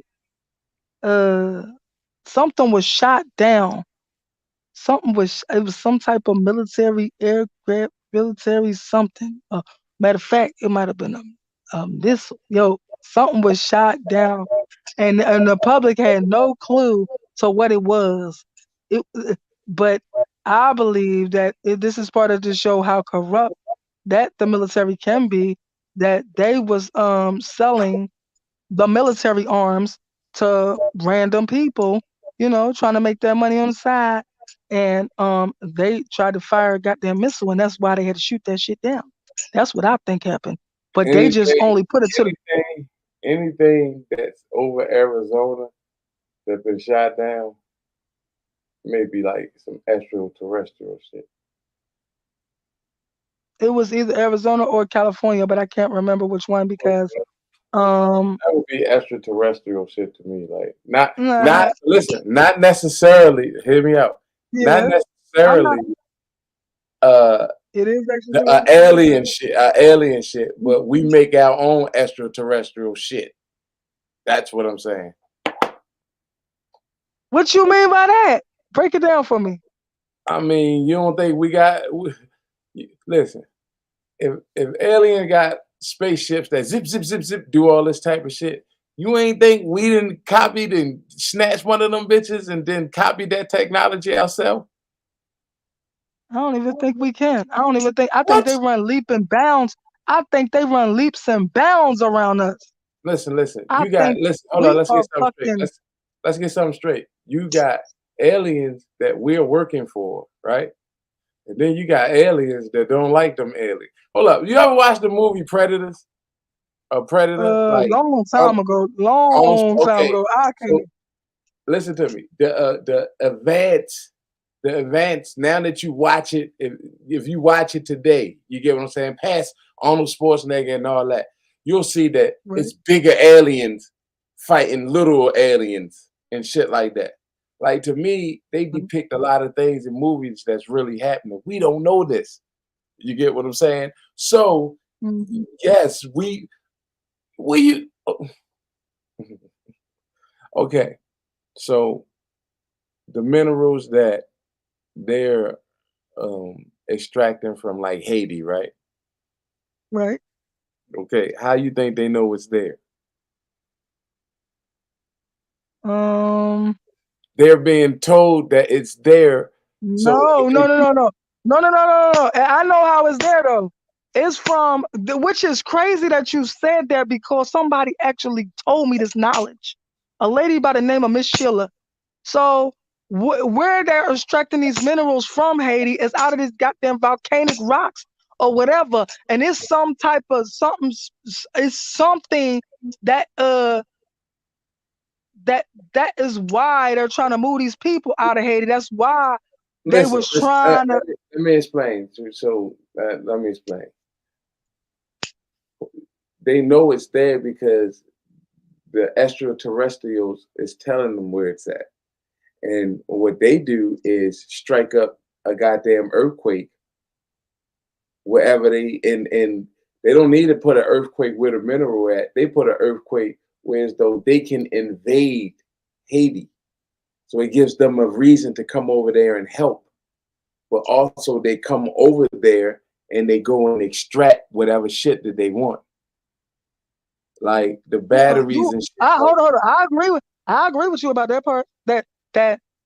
uh, something was shot down. It was some type of military aircraft, military something. Matter of fact, it might have been a missile. Yo, something was shot down, and the public had no clue to what it was. But I believe that this is part of to show how corrupt that the military can be. That they was selling the military arms to random people, trying to make their money on the side. And they tried to fire a goddamn missile, and that's why they had to shoot that shit down. That's what I think happened. But they just anything only put it to the anything that's over Arizona that's been shot down maybe like some extraterrestrial shit. it was either Arizona or California, but I can't remember which one because That would be extraterrestrial shit to me. Like not nah, listen, not necessarily. Hear me out. Not yeah, I'm necessarily not. uh It is the actually. alien shit, but we make our own extraterrestrial shit. That's what I'm saying. What you mean by that? Break it down for me. I mean, you don't think listen, if alien got spaceships that zip zip zip zip do all this type of shit, you ain't think we didn't copied and snatch one of them bitches and then copy that technology ourselves? I don't even think we can. I don't even think. I think What? they run leap and bounds. I think they run leaps and bounds around us. Listen. I You got think listen. Hold on. we Let's are get something straight. fucking Let's get something straight. You got aliens that we're working for, right? And then you got aliens that don't like them aliens. Hold up. You ever watch the movie Predators? A Predator? Like, long um, time ago. Long time okay. ago. I So can't. listen to me. The advance. Now that you watch it, if you watch it today, you get what I'm saying. Past Arnold Schwarzenegger and all that, you'll see that Right. it's bigger aliens fighting little aliens and shit like that. Like to me, they depict a lot of things in movies that's really happening. We don't know this. You get what I'm saying? So Mm-hmm. yes, we okay. So the minerals that they're extracting from like Haiti, right? Right. Okay, how you think they know it's there? Um. They're being told that it's there, so No, they no, no, no, no, no, no, no, no, no. And I know how it's there though. It's from which is crazy that you said that because somebody actually told me this knowledge. A lady by the name of Miss Sheila. So where they're extracting these minerals from Haiti is out of these goddamn volcanic rocks or whatever, and it's some type of something. It's something that that that is why they're trying to move these people out of Haiti. That's why they listen. was Listen trying to. let me explain. Let me explain. They know it's there because the extraterrestrials is telling them where it's at. And what they do is strike up a goddamn earthquake wherever and they don't need to put an earthquake where the mineral at. They put an earthquake where as though they can invade Haiti. So it gives them a reason to come over there and help. But also they come over there and they go and extract whatever shit that they want. Like the batteries and shit I like hold on. I agree with you about that part. That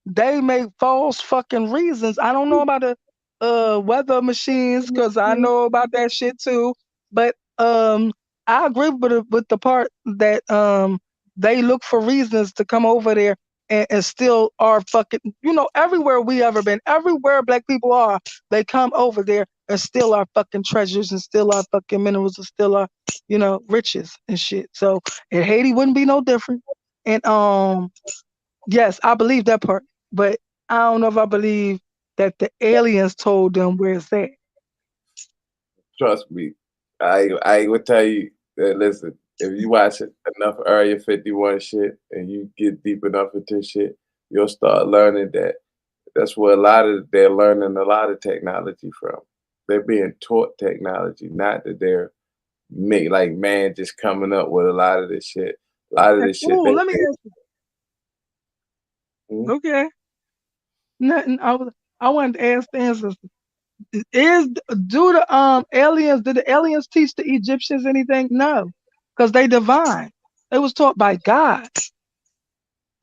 they make false fucking reasons. I don't know about the weather machines because I know about that shit too. But I agree with the part that they look for reasons to come over there and still are fucking everywhere we ever been, everywhere black people are, they come over there and still are fucking treasures and still are fucking minerals and still are riches and shit. So and Haiti wouldn't be no different. And yes, I believe that part. But I don't know if I believe that the aliens told them where it's at. trust me. I would tell you that listen, if you watch it enough Area 51 shit and you get deep enough into shit, you'll start learning that that's where they're learning a lot of technology from. They're being taught technology, not that they're like man just coming up with a lot of this shit. A lot of this shit Oh, let me ask you. Mhm. Okay. Nothing. I wanted to ask the ancestors. Is do the aliens did the aliens teach the Egyptians anything? No. Because they divine. They was taught by God.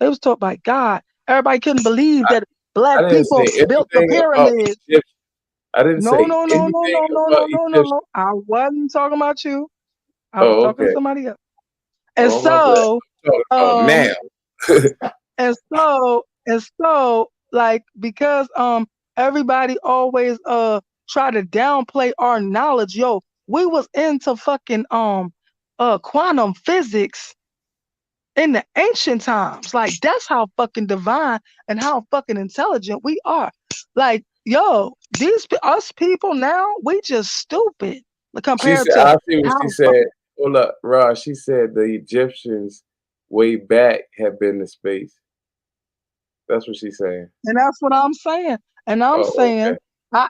They was taught by God. Everybody couldn't believe that I black didn't people say built the anything about pyramids. Egypt. I didn't No, say no, no, no, anything no, no, about no, no, no, Egypt. no. I wasn't talking about you. I was Oh, talking to okay. somebody else. And Oh, my bad. so, Talking about um, now. like because everybody always try to downplay our knowledge. Yo, we was into fucking quantum physics in the ancient times. Like that's how fucking divine and how fucking intelligent we are. Like, yo, us people now, we just stupid She compared said, to I see what she how said. fucking Hold up, Ross. She said the Egyptians way back have been to space. That's what she's saying. and that's what I'm saying. And I'm Oh, saying okay. I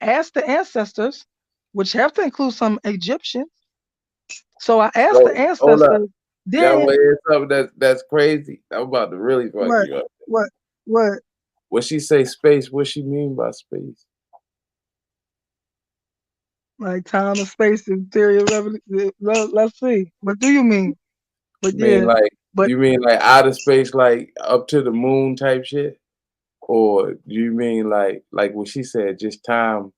asked the ancestors, which have to include some Egyptians. So I asked the So, hold up. ancestors, Y'all then want to hear something that's crazy? I'm about to really fuck what you up. what what When she say space, what she mean by space? like time and space and theory of revolution. Let's see. What do you mean? But You mean yeah, like but you mean like outer space, like up to the moon type shit, or do you mean like what she said, just time?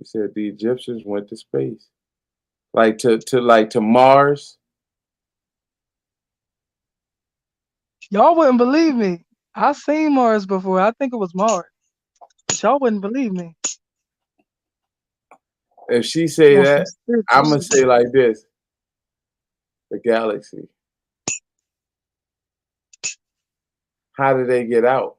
He said the Egyptians went to space, like to Mars. Y'all wouldn't believe me. I seen Mars before. I think it was Mars. But y'all wouldn't believe me If she say on some that, spiritual I'm gonna shit. say like this: the galaxy. How did they get out?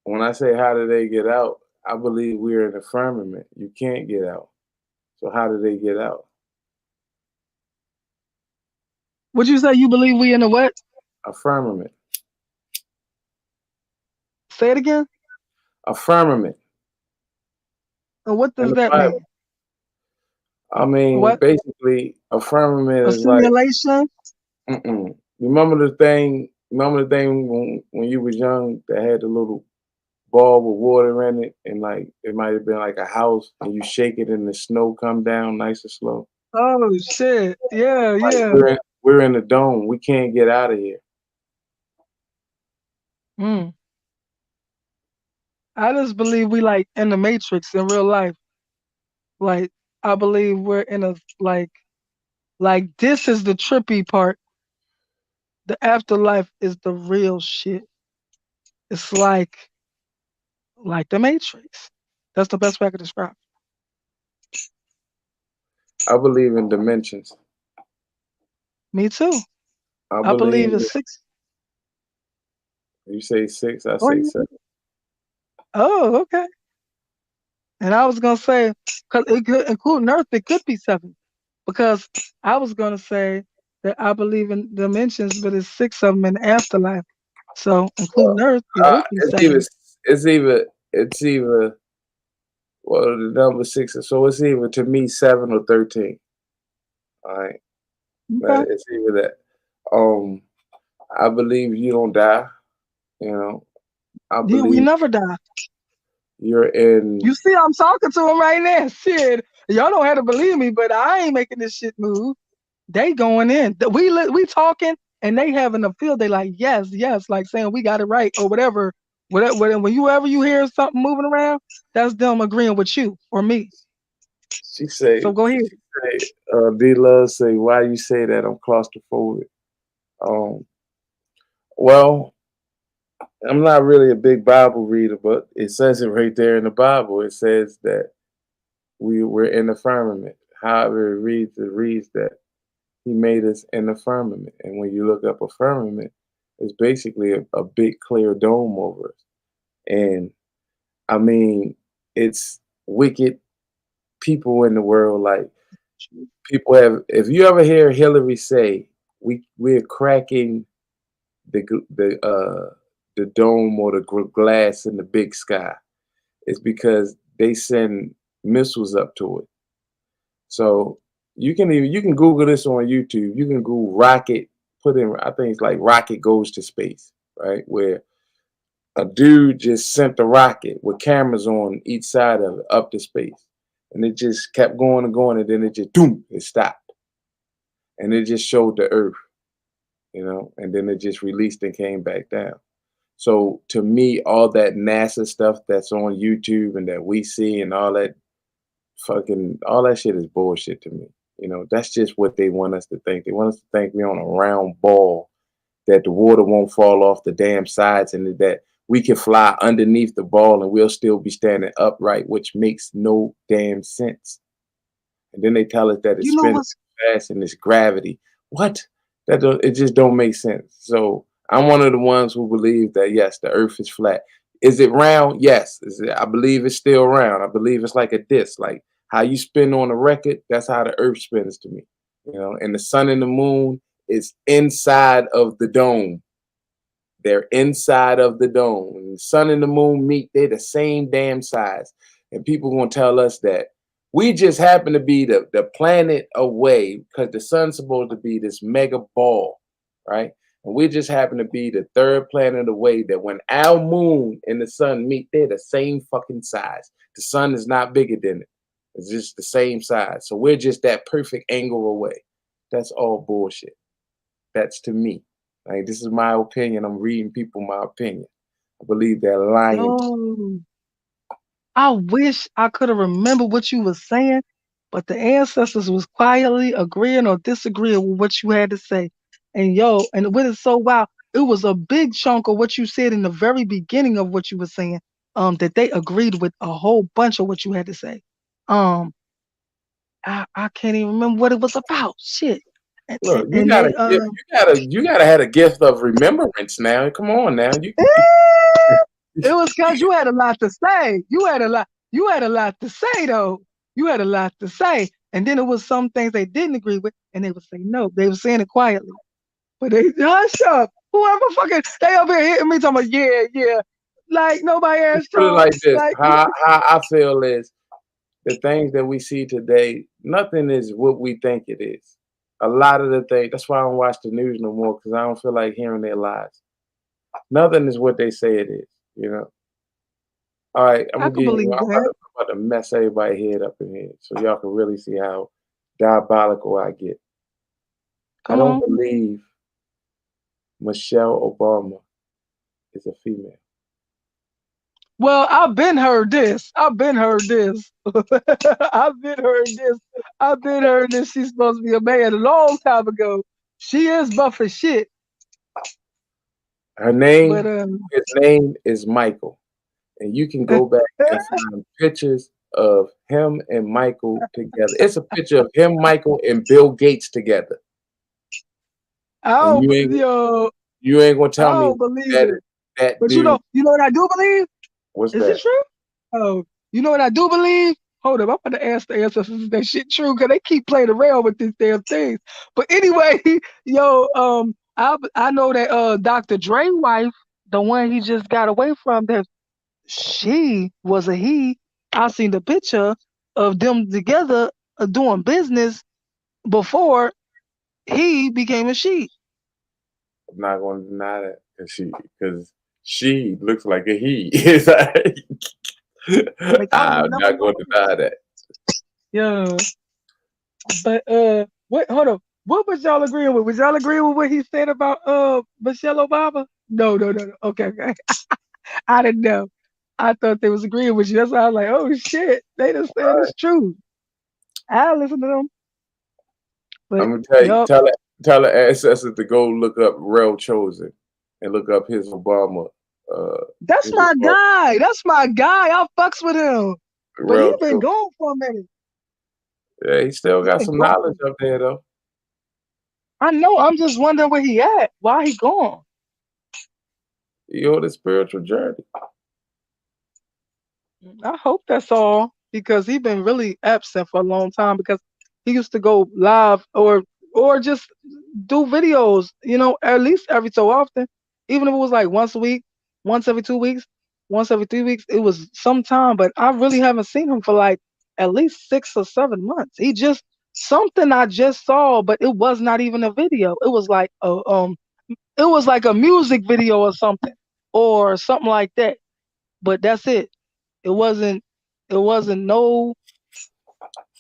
When I say how did they get out, I believe we're in the firmament. You can't get out. So how did they get out? Would you say you believe we in the what? A firmament. Say it again. A firmament. And what In does the that mean? Bible. I mean, What? basically, a firmament A is like, simulation? Remember the thing? Remember the thing when you was young that had the little ball with water in it, and like it might have been like a house, and you shake it, and the snow come down nice and slow. Oh shit. Yeah, Like yeah. we're in the dome. We can't get out of here. Mm. I just believe we like in the Matrix in real life. Like I believe we're in a like this is the trippy part. The afterlife is the real shit. It's like the Matrix. That's the best way I could describe. I believe in dimensions. Me too. I I believe believe it's six. you say six, I Oh, say yeah. seven. Oh, okay. And I was gonna say, cause it could include Earth, it could be seven. Because I was gonna say that I believe in dimensions, but it's six of them in the afterlife. So including Earth, it would be It's either seven. it's either well the number six. So it's either to me 7 or 13. All right, Okay. it's either that. Um, I believe you don't die. You know, I Yeah, we believe never die. you're in. You see, I'm talking to them right now. Shit, y'all don't have to believe me, but I ain't making this shit move. They going in. We talking, and they having a feel. They like yes, yes, like saying we got it right or whatever. Whatever. When you hear something moving around, that's them agreeing with you or me. She say, So go ahead. D Love say, why you say that? I'm claustrophobic. Um, well, I'm not really a big Bible reader, but it says it right there in the Bible. It says that we're in the firmament. However, it reads that He made us in the firmament. And when you look up a firmament, it's basically a big clear dome over us. And I mean, it's wicked people in the world. Like people have. If you ever hear Hillary say, we're cracking the the dome or the glass in the big sky," it's because they send missiles up to it. So you can Google this on YouTube. You can Google rocket, put in I think it's like rocket goes to space, right? Where a dude just sent a rocket with cameras on each side of it up to space. And it just kept going and going, and then it just doom, it stopped. And it just showed the earth, and then it just released and came back down. So to me, all that NASA stuff that's on YouTube and that we see and all that shit is bullshit to me. That's just what they want us to think. They want us to think we're on a round ball, that the water won't fall off the damn sides, and that we can fly underneath the ball and we'll still be standing upright, which makes no damn sense. And then they tell us that it's You know spinning what's fast and it's gravity. What? It just don't make sense. So I'm one of the ones who believe that yes, the earth is flat. Is it round? Yes. I believe it's still round. I believe it's like a disc. Like how you spin on a record, that's how the earth spins to me. And the sun and the moon is inside of the dome. They're inside of the dome. When the sun and the moon meet, they're the same damn size. And people gonna tell us that we just happen to be the planet away because the sun's supposed to be this mega ball, right? And we just happen to be the third planet away that when our moon and the sun meet, they're the same fucking size. The sun is not bigger than it. It's just the same side. So we're just that perfect angle away. That's all bullshit. That's to me. Like this is my opinion. I'm reading people my opinion. I believe they're lying. Yo, I wish I could have remembered what you were saying, but the ancestors was quietly agreeing or disagreeing with what you had to say. And yo, and what is so wild, it was a big chunk of what you said in the very beginning of what you were saying, that they agreed with a whole bunch of what you had to say. Um, I can't even remember what it was about. Shit. And, and, Look, you and gotta they give, you gotta have a gift of remembrance now. Come on now. It was because you had a lot to say. You had a lot to say though. You had a lot to say. And then it was some things they didn't agree with, and they would say no. They were saying it quietly. But they hush up. Whoever fucking they up here hitting me talking about, yeah, yeah. Like nobody asked Put it y'all. like this. Like How I feel is the things that we see today, nothing is what we think it is. A lot of the things, that's why I don't watch the news no more, because I don't feel like hearing their lies. Nothing is what they say it is. All right, I'm I gonna could give you. believe that. I'm about to mess everybody head up in here, so y'all can really see how diabolical I get. I Come don't on. believe Michelle Obama is a female. Well, I've been heard this. I've been heard this. I've been heard this. I've been heard this. She's supposed to be a man a long time ago. She is buff as shit. Her But name, his name is Michael, and you can go back and find pictures of him and Michael together. It's a picture of him, Michael, and Bill Gates together, I and don't, yo, you ain't gonna I tell me don't believe that it. that But dude. you know what I do believe? What's Is it that? true? Oh, you know what I do believe? Hold up, I'm about to ask the ancestors if that shit true because they keep playing around with these damn things. But anyway, yo, I know that Dr. Dre wife, the one he just got away from, that she was a he. I seen the picture of them together doing business before he became a she. I'm not gonna deny that because she looks like a he. It's like, They call him I'm number not gonna one. deny that. Yeah. But what? Hold on. What was y'all agreeing with? Was y'all agreeing with what he said about Michelle Obama? No, no, no, no. Okay, okay. I didn't know. I thought they was agreeing with you. That's why I was like, oh shit, they just said it's true. I listen to them. But I'm gonna tell you, yup, tell the ancestors to go look up Real Chosen and look up his Obama, uh, that's his my Obama, guy. That's my guy. I fucks with him. But he Real been Chosen. gone for a minute. Yeah, he still He got been some knowledge gone. up there though. I know. I'm just wondering where he at. Why he gone? He on his spiritual journey. I hope that's all because he been really absent for a long time because he used to go live or just do videos, at least every so often. Even if it was like once a week, once every 2 weeks, once every 3 weeks, it was some time, but I really haven't seen him for like at least 6 or 7 months. He just something I just saw, but it was not even a video. It was like a music video or something like that. But that's it. It wasn't it wasn't no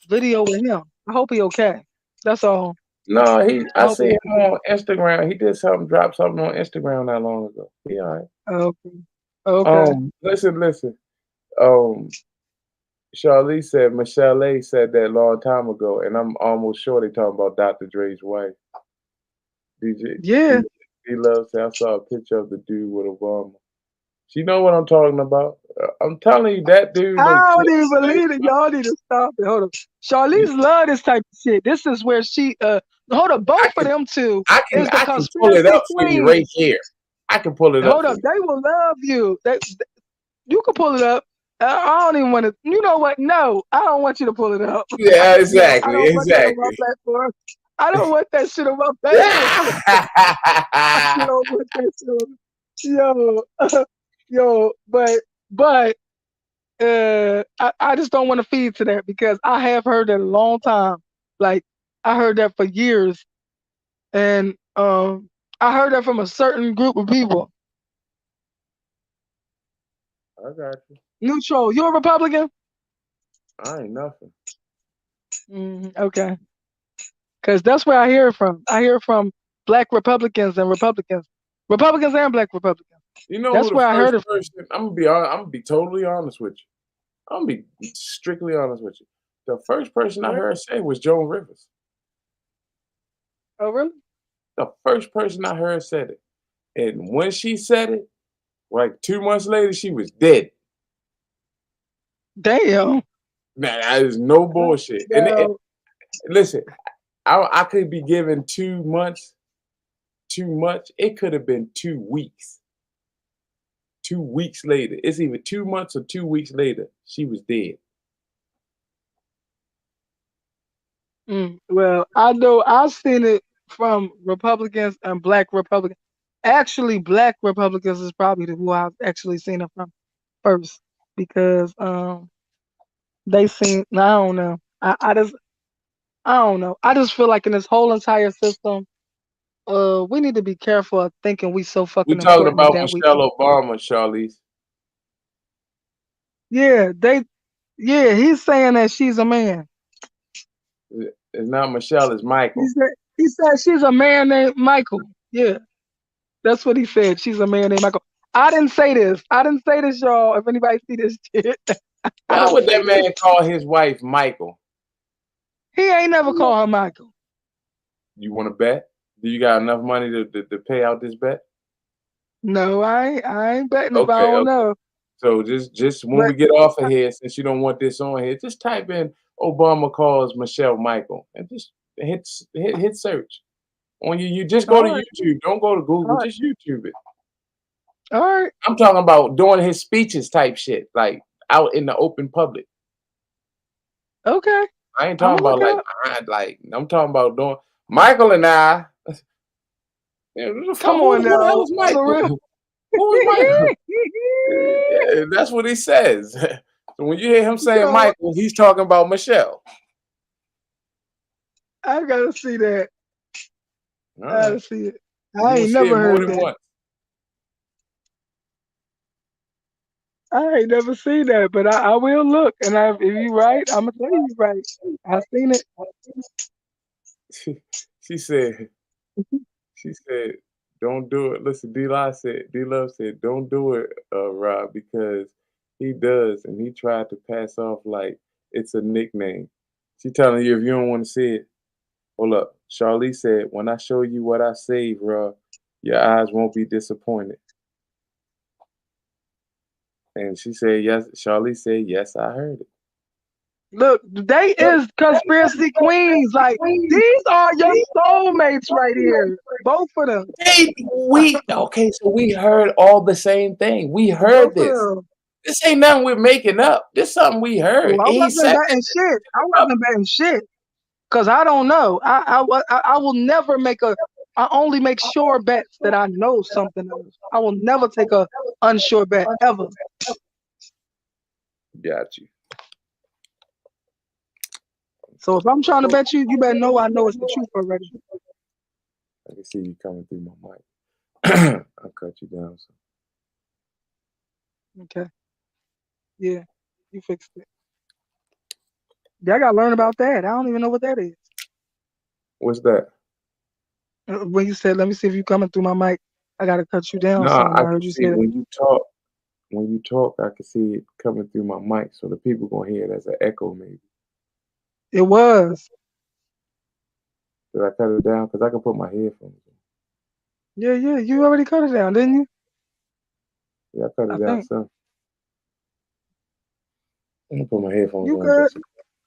video with him. I hope he okay. That's all. No, I I hope he see him okay. on Instagram. He did drop something on Instagram not long ago. He all right. Okay. Okay. Listen. Um, Charlize said Michelle A said that a long time ago, and I'm almost sure they talking about Dr. Dre's wife. DJ Yeah. D Love said I saw a picture of the dude with Obama. She know what I'm talking about. I'm telling you, that dude I done don't even changed. believe it. Y'all need to stop it. Hold on. Charlize love this type of shit. This is where she hold up, I both of can them two I can is the I can pull it conspiracy up for you right queens. here. I can pull it up Hold for up, you. they will love you. You can pull it up. I don't even want to. You know what? No, I don't want you to pull it up. Yeah, No, I don't want that on my exactly. platform. I don't want that shit on my page. I don't want that shit on. Yo, yo, but I just don't want to feed to that because I have heard that a long time. Like I heard that for years, and I heard that from a certain group of people. I got you. Neutral, you a Republican? I ain't nothing. Okay, because that's where I hear it from. I hear it from black Republicans and black Republicans. You know who That's the where I heard first it from. person? I'm gonna be totally honest with you. I'm gonna be strictly honest with you. The first person I Right? heard say was Joan Rivers. Oh, really? The first person I heard said it, and when she said it, like 2 months later, she was dead. Damn. Now that is no bullshit. And Well, listen, I could be given 2 months too much. It could have been 2 weeks. 2 weeks later, it's either 2 months or 2 weeks later, she was dead. well, I know I've seen it from Republicans and black Republicans. Actually, black Republicans is probably who I've actually seen it from first because they seem I don't know. I don't know. I just feel like in this whole entire system, we need to be careful of thinking we so We fucking talking important and about that we Michelle Obama, Charlize. yeah, yeah, he's saying that she's a man. It's not Michelle, it's Michael. He said she's a man named Michael. Yeah, that's what he said. She's a man named Michael. I didn't say this. I didn't say this, y'all. If anybody see this shit, I Why didn't would say that this. man call his wife Michael? He ain't never called her Michael. You want to bet? Do you got enough money to pay out this bet? No, I ain't betting if I Okay, don't okay. know. So just when But we get off of here, since you don't want this on here, just type in Obama calls Michelle Michael and just hit search. On you just go all to right, YouTube. Don't go to all Google. right, Just YouTube it. all right. I'm talking about doing his speeches type shit, like out in the open public. Okay, I ain't I'm talking gonna look about it like up. like I'm talking about doing Michael and I. Who the fuck? Come Who, on who the hell now, is for Michael? real. Who is Michael? Yeah, that's what he says. So when you hear him saying Yo, Michael, he's talking about Michelle. I gotta see that. All I gotta right, see it. you're I gonna ain't see it never more heard than that. once. I ain't never seen that, but I will look. And if you right, I'm gonna tell you right. I seen it. She said, she said, don't do it. Listen, D Love said, don't do it, Rob, because he does, and he tried to pass off like it's a nickname. She telling you if you don't want to see it. Hold up. Charlie said, when I show you what I saved, Rob, your eyes won't be disappointed. And she said, yes. Charlie said, yes, I heard it. Look, they is conspiracy queens. Like these are your soulmates right here. Both of them. Hey, we okay, so we heard all the same thing. We Both heard of this. them. This ain't nothing we're making up. This something we Oh, heard. I And he wasn't said betting shit. I up. wasn't betting shit. Cause I don't know. I will never make a. I only make sure bets that I know something else. I will never take a unsure bet ever. Got you. So if I'm trying to bet you, you better know I know it's the truth already. I can see you coming through my mic. I'll cut you down. So. Okay. Yeah. You fixed it. Yeah, I gotta learn about that. I don't even know what that is. What's that? When you said, "Let me see if you coming through my mic," I gotta cut you down. No, Some I I can heard you see say that. when you talk. When you talk, I can see it coming through my mic, so the people gonna hear it as an echo. Maybe It was. did I cut it down? Because I can put my headphones on. Yeah, yeah. You already cut it down, didn't you? Yeah, I cut I it down think some. I'm gonna put my headphones you on good. just.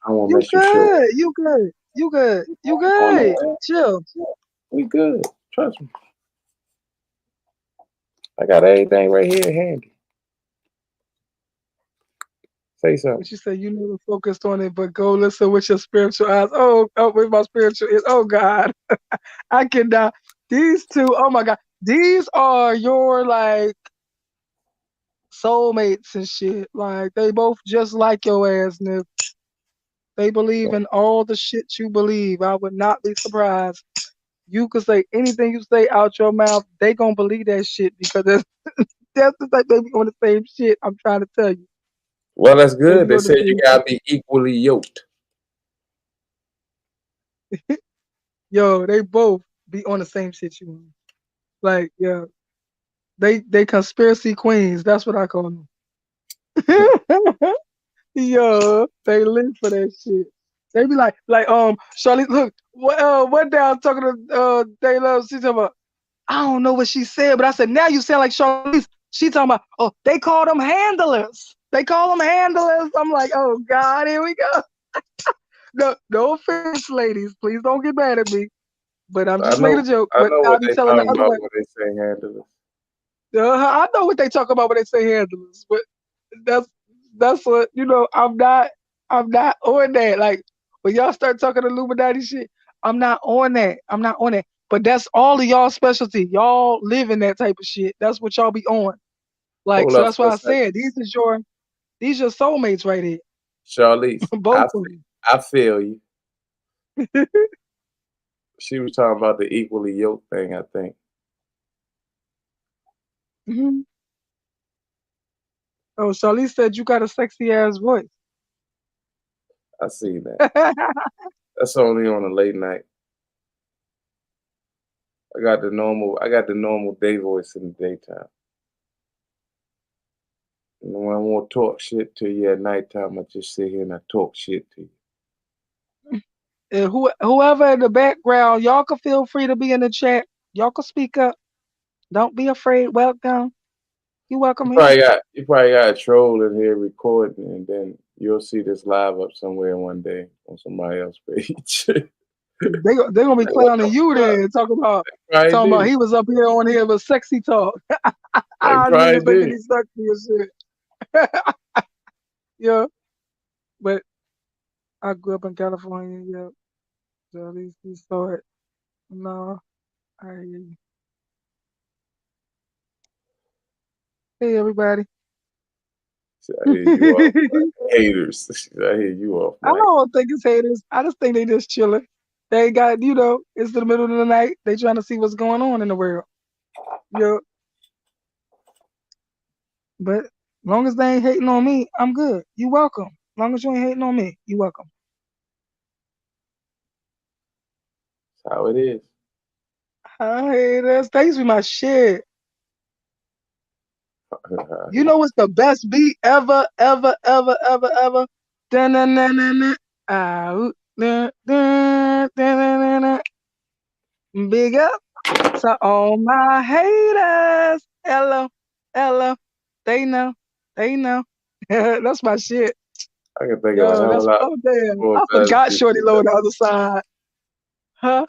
I don't want to You mess you short. good. You good. You good. You Oh good. no, Chill. we good. Trust me. I got everything right here handy. Say something. But you say you never focused on it, but go listen with your spiritual eyes. Oh, with my spiritual ears. Oh God, I cannot. These two. Oh my God, these are your like soulmates and shit. Like they both just like your ass, nigga. They believe in all the shit you believe. I would not be surprised. You could say anything you say out your mouth, they gonna believe that shit because that's the type they be on the same shit. I'm trying to tell you. Well, that's They good. be They on the said you same gotta shit. be equally yoked. Yo, they both be on the same shit you on. Like, yeah, they conspiracy queens. That's what I call them. Yo, they live for that shit. They be like, Charlie, look, what down talking to they love. She talking about, I don't know what she said, but I said, now you sound like Charlize. She talking about, oh, they call them handlers. They call them handlers. I'm like, oh God, here we go. No, no offense, ladies. Please don't get mad at me. But I'm I just making a know, joke. I But know I what be they telling the talking other about one, when they say handlers. I know what they talk about when they say handlers. But that's that's what I'm not on that. Like when y'all start talking Illuminati shit, I'm not on that. I'm not on that. But that's all of y'all specialty. Y'all live in that type of shit. That's what y'all be on. Like Hold so up that's for why a I second. said these your soulmates right here. Charlize, Both of them. I feel you. She was talking about the equally yoked thing, I think. Mhm. Oh, Charlize said you got a sexy ass voice. I see that. That's only on a late night. I got the normal day voice in the daytime. And when I want to talk shit to you at nighttime, I just sit here and I talk shit to you. And whoever in the background, y'all can feel free to be in the chat. Y'all can speak up. Don't be afraid. Welcome. You welcome here. You probably got a troll in here recording, and then you'll see this live up somewhere one day on somebody else's page. They gonna be Like, what the clowning you fuck? then, Probably talking about do. he was up here on here with sexy talk. They probably Niggas thinking do. he's sexy and shit. Yeah, but I grew up in California. Yeah, so at least you saw it. No, I hear you. Hey everybody. I hear you off, haters. I hear you off, I Mike. don't think it's haters. I just think they just chilling. They got, it's the middle of the night. They trying to see what's going on in the world. Yeah, but long as they ain't hating on me, I'm good. You welcome. Long as you ain't hating on me, you welcome. That's how it is. Hi, that's thanks for my shit. I You know what's the best beat ever, ever, ever, ever, ever? Dun-dun-dun-dun-dun. Ah, ooh, dun, dun, dun-dun-dun-dun. Big up to all my haters. Hello, hello. They know, they know. That's my shit. can think of a Yo, hell of a that's lot oh damn. more I better forgot beats Shorty than Low that. on the other side. Huh?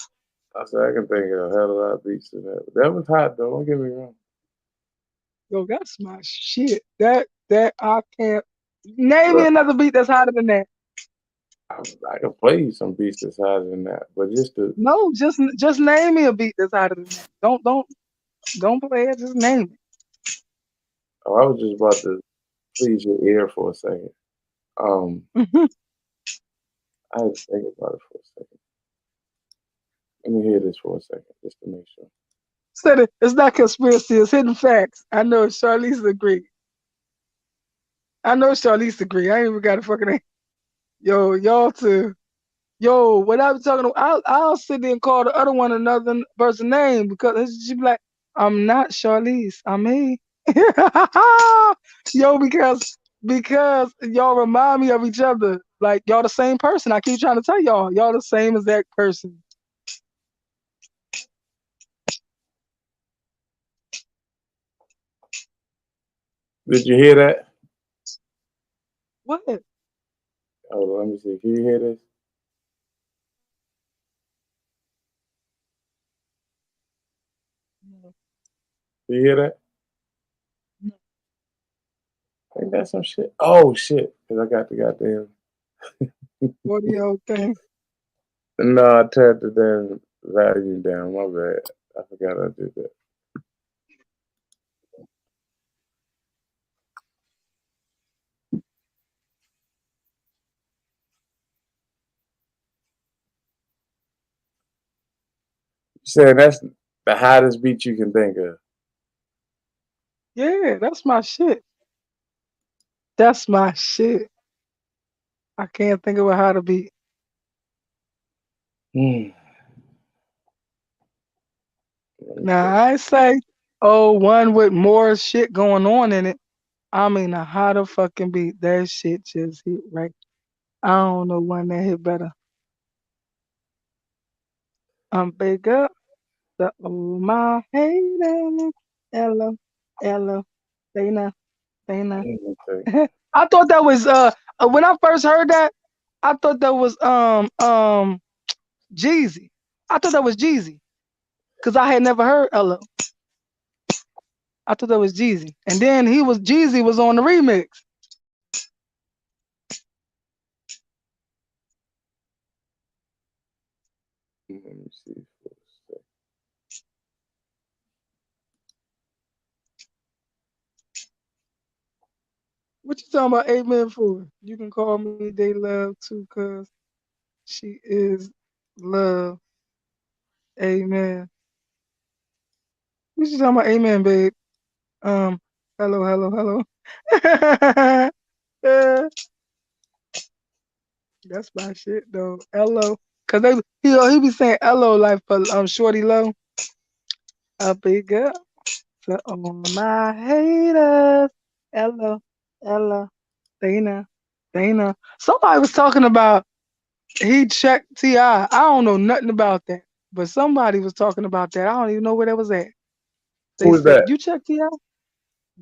I said I can think of a hell of a lot of beats than that. But that was hot though. Don't get me wrong. Yo, that's my shit. That I can't name me Look, another beat that's hotter than that. I can play you some beats that's hotter than that, but just to No, just name me a beat that's hotter than that. Don't play it. Just name oh, I was just about to please your ear for a second. Um, it. I had to think about it for a second. Let me hear this for a second, just to make sure. Said it's not conspiracy. It's hidden facts. I know Charlize agree. I know Charlize agree. I ain't even got a fucking name. Yo, y'all too. Yo, what I was talking about, I'll sit there and call the other one another person name because she be like, I'm not Charlize, I'm me. Yo, because y'all remind me of each other. Like y'all the same person. I keep trying to tell y'all the same exact person. Did you hear that? What? Oh, let me see. Can you hear this? No, Can you hear that? no. Ain't that some shit? Oh shit! Cause I got the goddamn. Audio thing. No, I turned the damn volume down. My bad. I forgot I did that. You saying that's the hottest beat you can think of? Yeah, that's my shit. That's my shit. I can't think of how to be. Hmm. Let me Now think. I say, oh, one with more shit going on in it. I mean, how to fucking beat that shit just hit right. I don't know one that hit better. I'm big up the oh my haters. Hello, hello, Dana, Dana. Let me think. I thought that was when I first heard that, I thought that was Jeezy. I thought that was Jeezy because I had never heard hello. I thought that was Jeezy, and then Jeezy was on the remix. Let me see. For a sec. What you talking about amen for? You can call me they love too, cause she is love. Amen. What you talking about amen, babe? Um, hello, hello, hello. Yeah, that's my shit though. Hello. Cause he be saying hello like for shorty low. A big up to all my haters. Hello, hello, Dana, Dana. Somebody was talking about he checked T.I. I don't know nothing about that. But somebody was talking about that. I don't even know where that was at. They Who is said, that? you checked T.I.?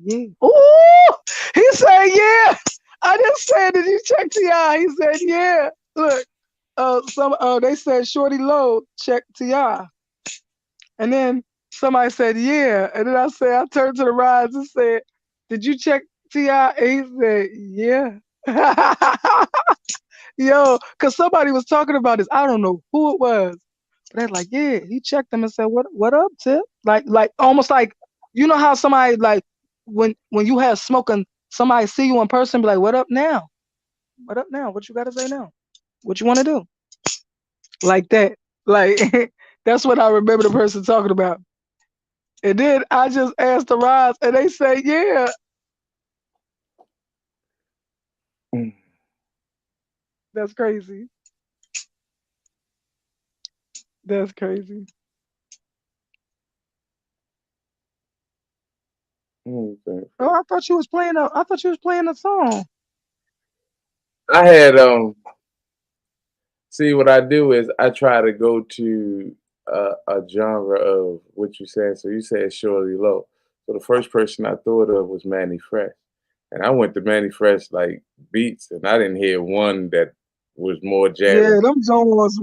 Yeah. Ooh! He said, yeah. I just said, did you check T.I.? He said, yeah. Look, they said Shorty Low checked T.I. And then somebody said, yeah. And then I turned to the rise and said, did you check T.I.? And he said, yeah. Yo, because somebody was talking about this. I don't know who it was. But they're like, yeah, he checked them and said, what up, Tip? Like almost like you know how somebody like when you have smoking, somebody see you in person, be like, what up now? What up now? What you gotta say now? What you wanna do? Like that. Like that's what I remember the person talking about. And then I just asked the rise and they say, yeah, Mm, that's crazy. That's crazy. let me think. Oh, I thought you was playing a song. I had see, what I do is I try to go to a genre of what you said. So you said Shorty Low. So the first person I thought of was Manny Fresh, and I went to Manny Fresh like beats, and I didn't hear one that was more Yeah, jazzing.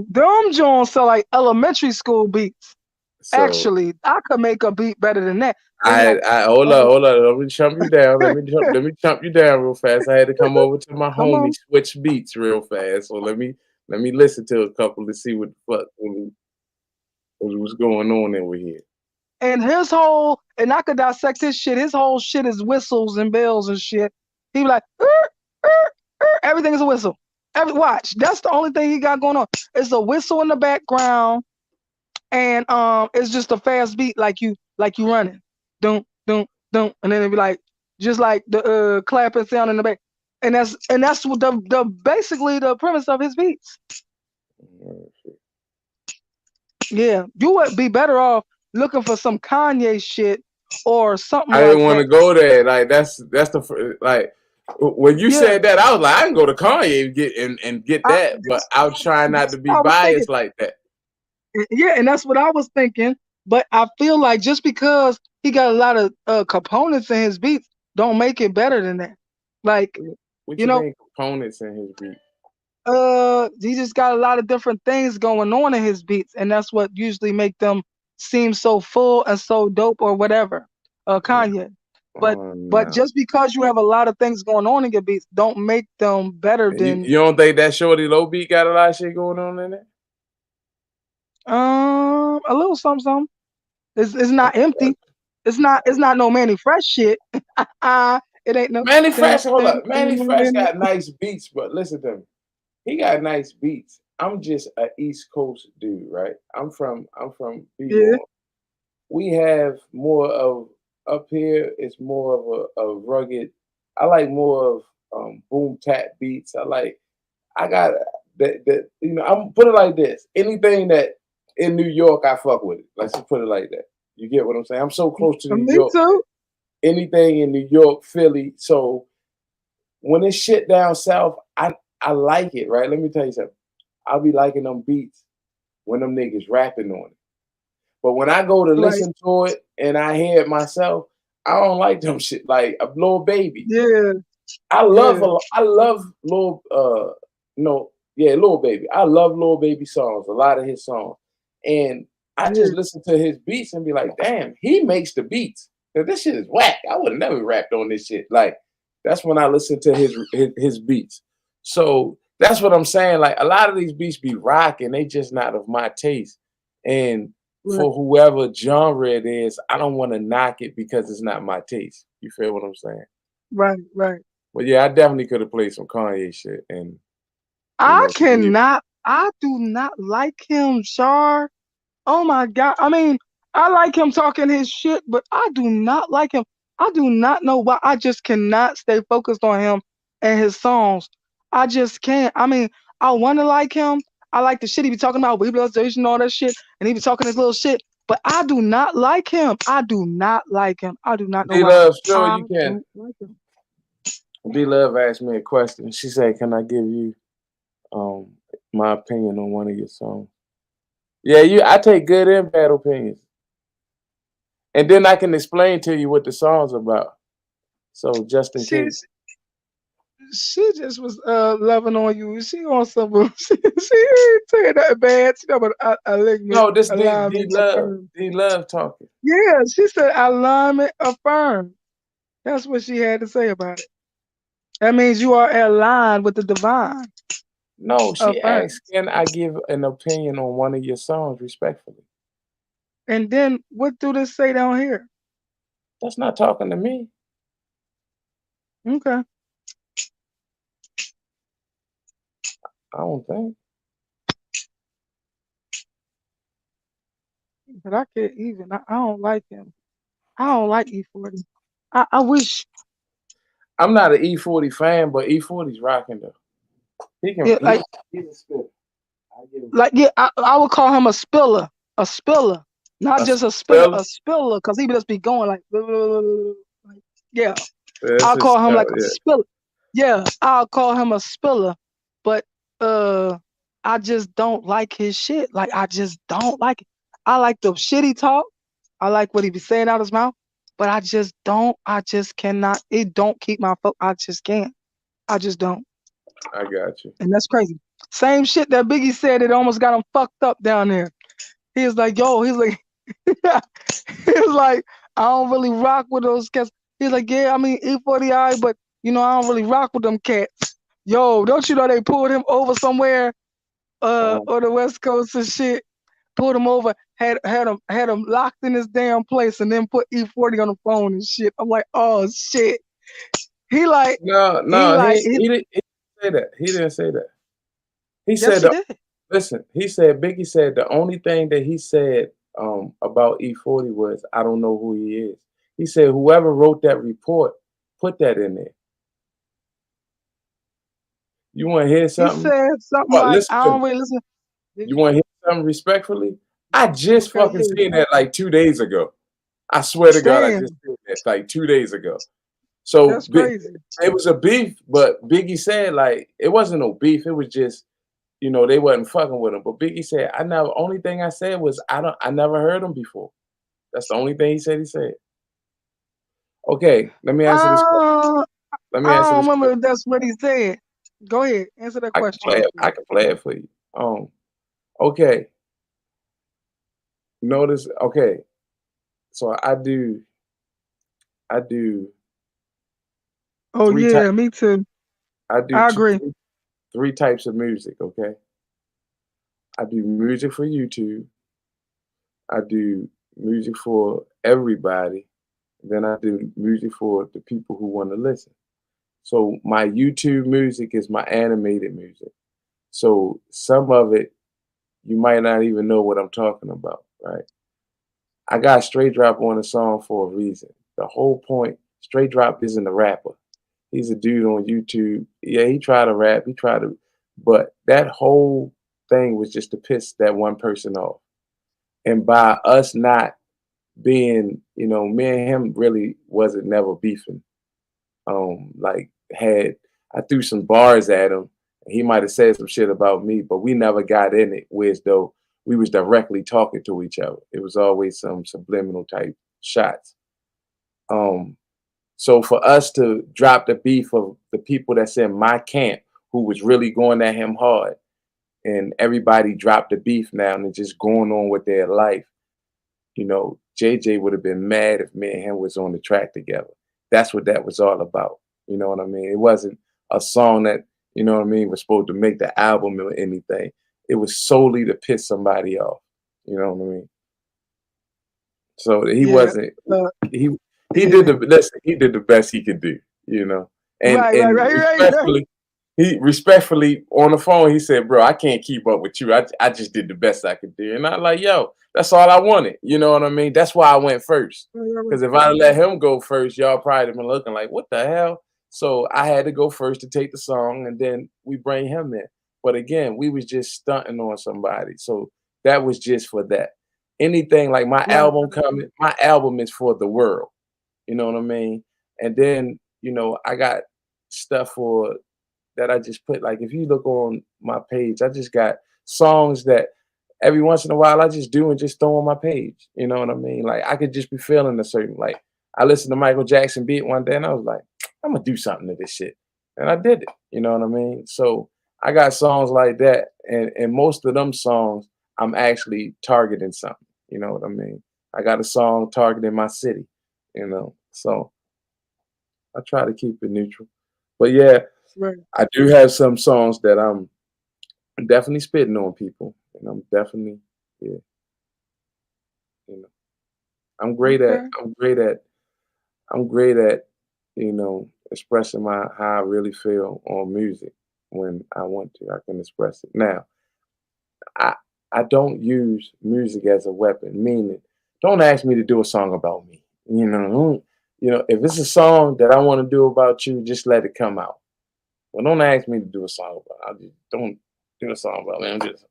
them Jones sound like elementary school beats. So Actually, I could make a beat better than that. They be like, I hold up, oh, hold up, let me jump you down. Let me jump you down real fast. I had to come over to my come homie on. switch beats real fast. So let me listen to a couple to see what the fuck was going on over here. And and I could dissect his shit. His whole shit is whistles and bells and shit. He be like, everything is a whistle. Watch, that's the only thing he got going on. It's a whistle in the background, and it's just a fast beat like you running, dum dum dum, and then it be like just like the clapping sound in the back, and that's what the basically the premise of his beats. Yeah, you would be better off looking for some Kanye shit or something I like didn't want to that. go there. Like that's like when you Yeah, said that, I was like, I can go to Kanye and get I, that, but I was trying not to that's be what I was thinking. biased like that. Yeah, and that's what I was thinking. But I feel like just because he got a lot of components in his beats, don't make it better than that. Like, What you you know, mean components in his beat? he just got a lot of different things going on in his beats, and that's what usually make them seem so full and so dope or whatever. Kanye. But Oh but no. just because you have a lot of things going on in your beats, don't make them better than You don't think that Shorty Low beat got a lot of shit going on in it? a little something something. It's not empty. It's not no Manny Fresh shit. It ain't no Manny dun, Fresh, hold dun, up. Manny dun, Fresh dun. got nice beats, but listen to me. He got nice beats. I'm just a East Coast dude, right? I'm from Yeah. B-More. We have more of up here. It's more of a rugged. I like more of boom tap beats. I got that. I'm put it like this. Anything that in New York, I fuck with it. Let's just put it like that. You get what I'm saying? I'm so close to New Me York. too. Anything in New York, Philly. So when it's shit down south, I like it, right? Let me tell you something. I'll be liking them beats when them niggas rapping on it. But when I go to Right. listen to it and I hear it myself, I don't like them shit. Like a Lil Baby. Yeah. I Yeah. love Lil no, yeah, Lil Baby. I love Lil Baby songs, a lot of his songs. And I just Yeah. listen to his beats and be like, damn, he makes the beats. 'Cause this shit is whack. I would have never rapped on this shit. Like, that's when I listen to his beats. So that's what I'm saying. Like a lot of these beats be rocking, they just not of my taste. And Right. for whoever genre it is, I don't want to knock it because it's not my taste. You feel what I'm saying? Right. Right. But yeah, I definitely could have played some Kanye shit, and I you cannot. I do not like him, Shar. Oh my God. I mean, I like him talking his shit, but I do not like him. I do not know why. I just cannot stay focused on him and his songs. I just can't. I mean, I want to like him. I like the shit he be talking about, rehabilitation, all that shit, and he be talking his little shit. But I do not like him. I do not like him. I do not know D why. Love, sure I you can. don't like him. D Love asked me a question. She said, "Can I give you um my opinion on one of your songs?" Yeah, I take good and bad opinions, and then I can explain to you what the song's about. So just in She case. she just was loving on you. She on some she ain't saying nothing bad. She know about alignment, No, this D alignment Love, affirmed. D Love talking. Yeah, she said alignment affirmed. That's what she had to say about it. That means you are aligned with the divine. No, she Affirmed. asked, "Can I give an opinion on one of your songs respectfully?" And then what do this say down here? That's not talking to me. Okay. I don't think. But I can't even. I don't like him. I don't like E40. I wish I'm not an E40 fan, but E40's rocking though. He can yeah, he's a spitter. I give him yeah, I would call him a spiller, not a just a spitter, spell. a spiller, because he would just be going like, like, yeah. That's I'll his call him style, like a yeah. spiller. Yeah, I'll call him a spiller. But uh, I just don't like his shit. Like I just don't like it. I like the shit he talk. I like what he be saying out his mouth. But I just don't. I just cannot. It don't keep my focus. I just can't. I just don't. I got you. And that's crazy. Same shit that Biggie said. It almost got him fucked up down there. He was like, yo. He's like, he was like, I don't really rock with those cats. He's like, yeah, I mean E40I, but I don't really rock with them cats. Yo, don't you know they pulled him over somewhere, Um, on the West Coast and shit. Pulled him over, had him locked in his damn place, and then put E40 on the phone and shit. I'm like, oh shit. He like, no, he no, like, he, he didn't say that. He didn't say that. He yes said he did. listen, he said Biggie said the only thing that he said about E40 was I don't know who he is. He said whoever wrote that report put that in there. You want to hear He something? said something Oh, like, listen I to me. don't really listen. Did You you? want to hear something respectfully? I just Okay, fucking yeah. seen that like 2 days ago. I swear to God, I just Damn, seen that like 2 days ago. So that's crazy. it was a beef, but Biggie said like it wasn't no beef. It was just they wasn't fucking with him. But Biggie said I never. Only thing I said was I never heard him before. That's the only thing he said. He said. Okay, let me answer this question. Uh, Let me I answer don't this remember question. if that's what he said. Go ahead, answer that I can question play real it. quick. I can play it for you. Okay. Notice. Okay. So I do Oh three types. yeah, me too. I do I agree. three types of music. Okay. I do music for YouTube. I do music for everybody. Then I do music for the people who want to listen. So my YouTube music is my animated music. So some of it you might not even know what I'm talking about, right? I got Straight Drop on the song for a reason. The whole point, Straight Drop isn't a rapper. He's a dude on YouTube. Yeah, he tried to rap. He tried to, but that whole thing was just to piss that one person off. And by us not being, me and him really wasn't never beefing. Like had I threw some bars at him. He might have said some shit about me, but we never got in it. Whereas though we was directly talking to each other. It was always some subliminal type shots. Um, so for us to drop the beef of the people that's in my camp who was really going at him hard, and everybody dropped the beef now and just going on with their life. JJ would have been mad if me and him was on the track together. That's what that was all about. You know what I mean? It wasn't a song that, was supposed to make the album or anything. It was solely to piss somebody off. You know what I mean? So he Yeah. wasn't Uh, he he did yeah. the listen, he did the best he could do, you know. And Right. Right. and Right. Right. Right. he respectfully on the phone, he said, "Bro, I can't keep up with you. I just did the best I could do." And I'm like, "Yo, that's all I wanted." You know what I mean? That's why I went first. Right. Because if I let him go first, y'all probably have been looking like, "What the hell?" So I had to go first to take the song, and then we bring him in. But again, we was just stunting on somebody. So that was just for that. Anything like Right. my album is for the world. You know what I mean? And then, I got stuff for that I just put, like, if you look on my page, I just got songs that every once in a while I just do and just throw on my page. You know what I mean? Like I could just be feeling a certain, like, I listened to Michael Jackson beat one day and I was like, I'm gonna do something to this shit. And I did it. You know what I mean? So I got songs like that, and most of them songs I'm actually targeting something. You know what I mean? I got a song targeting my city, So I try to keep it neutral. But yeah, Right. I do have some songs that I'm definitely spitting on people, and I'm definitely, yeah, you know, I'm great at, Okay. I'm great at, I'm great at, expressing my how I really feel on music when I want to. I can express it. Now, I I don't use music as a weapon. Meaning, don't ask me to do a song about me. If it's a song that I want to do about you, just let it come out. Well, don't ask me to do a song about. I just don't do a song about me. I'm just,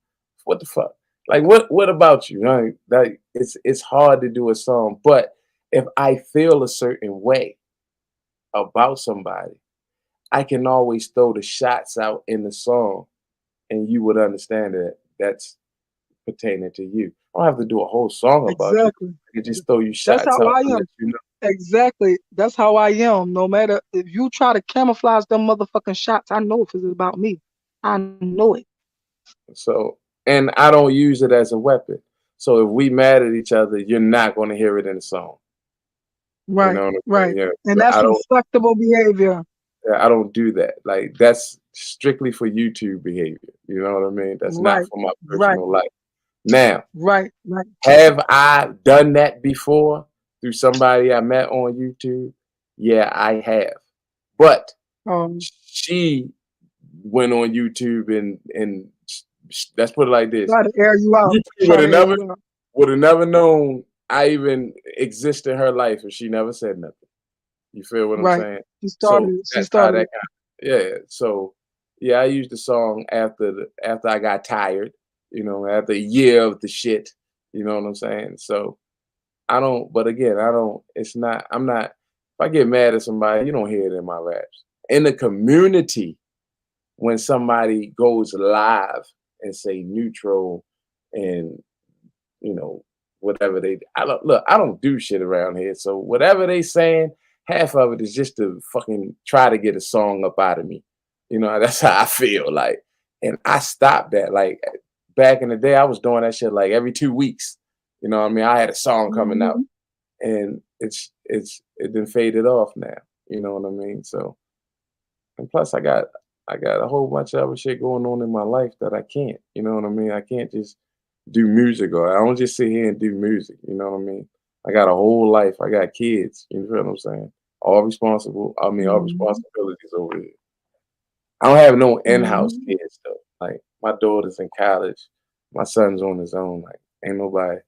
what the fuck? Like, what about you? Like it's hard to do a song, but if I feel a certain way about somebody, I can always throw the shots out in the song, and you would understand that that's pertaining to you. I don't have to do a whole song about you. Exactly. I can just throw you That's shots how out I to let am. you know. Exactly. That's how I am. No matter if you try to camouflage them motherfucking shots, I know if it's about me. I know it. So, and I don't use it as a weapon. So if we mad at each other, you're not going to hear it in the song. You Right. know what I'm saying? Right. Yeah. And So that's I don't. respectable behavior. Yeah, I don't do that. Like that's strictly for YouTube behavior. You know what I mean? That's not Right. for my Right. personal life. Now, Right. Right. have I done that before through somebody I met on YouTube? Yeah, I have. But Um, she went on YouTube and let's put it like this. try to air you out. YouTube Try to air you out. would have never known I even exist in her life if she never said nothing. You feel what I'm Right. saying? She started So it. She that's how started that it. kind yeah. So yeah, I used the song after I got tired, after a year of the shit. You know what I'm saying? So I don't, but again, I don't, it's not, I'm not, if I get mad at somebody, you don't hear it in my raps. In the community, when somebody goes live and say neutral and you know, whatever I don't do shit around here. So whatever they saying, half of it is just to fucking try to get a song up out of me. That's how I feel like. And I stopped that. Like back in the day, I was doing that shit like every 2 weeks. You know what I mean? I had a song coming out Hmm. and it been faded off now. You know what I mean? So and plus I got a whole bunch of other shit going on in my life that I can't. You know what I mean? I can't just do music or I don't just sit here and do music. You know what I mean? I got a whole life. I got kids. You feel what I'm saying? All responsible. I mean, all Hmm. responsibilities over here. I don't have no in-house Hmm. kids though. Like my daughter's in college. My son's on his own. Like ain't nobody.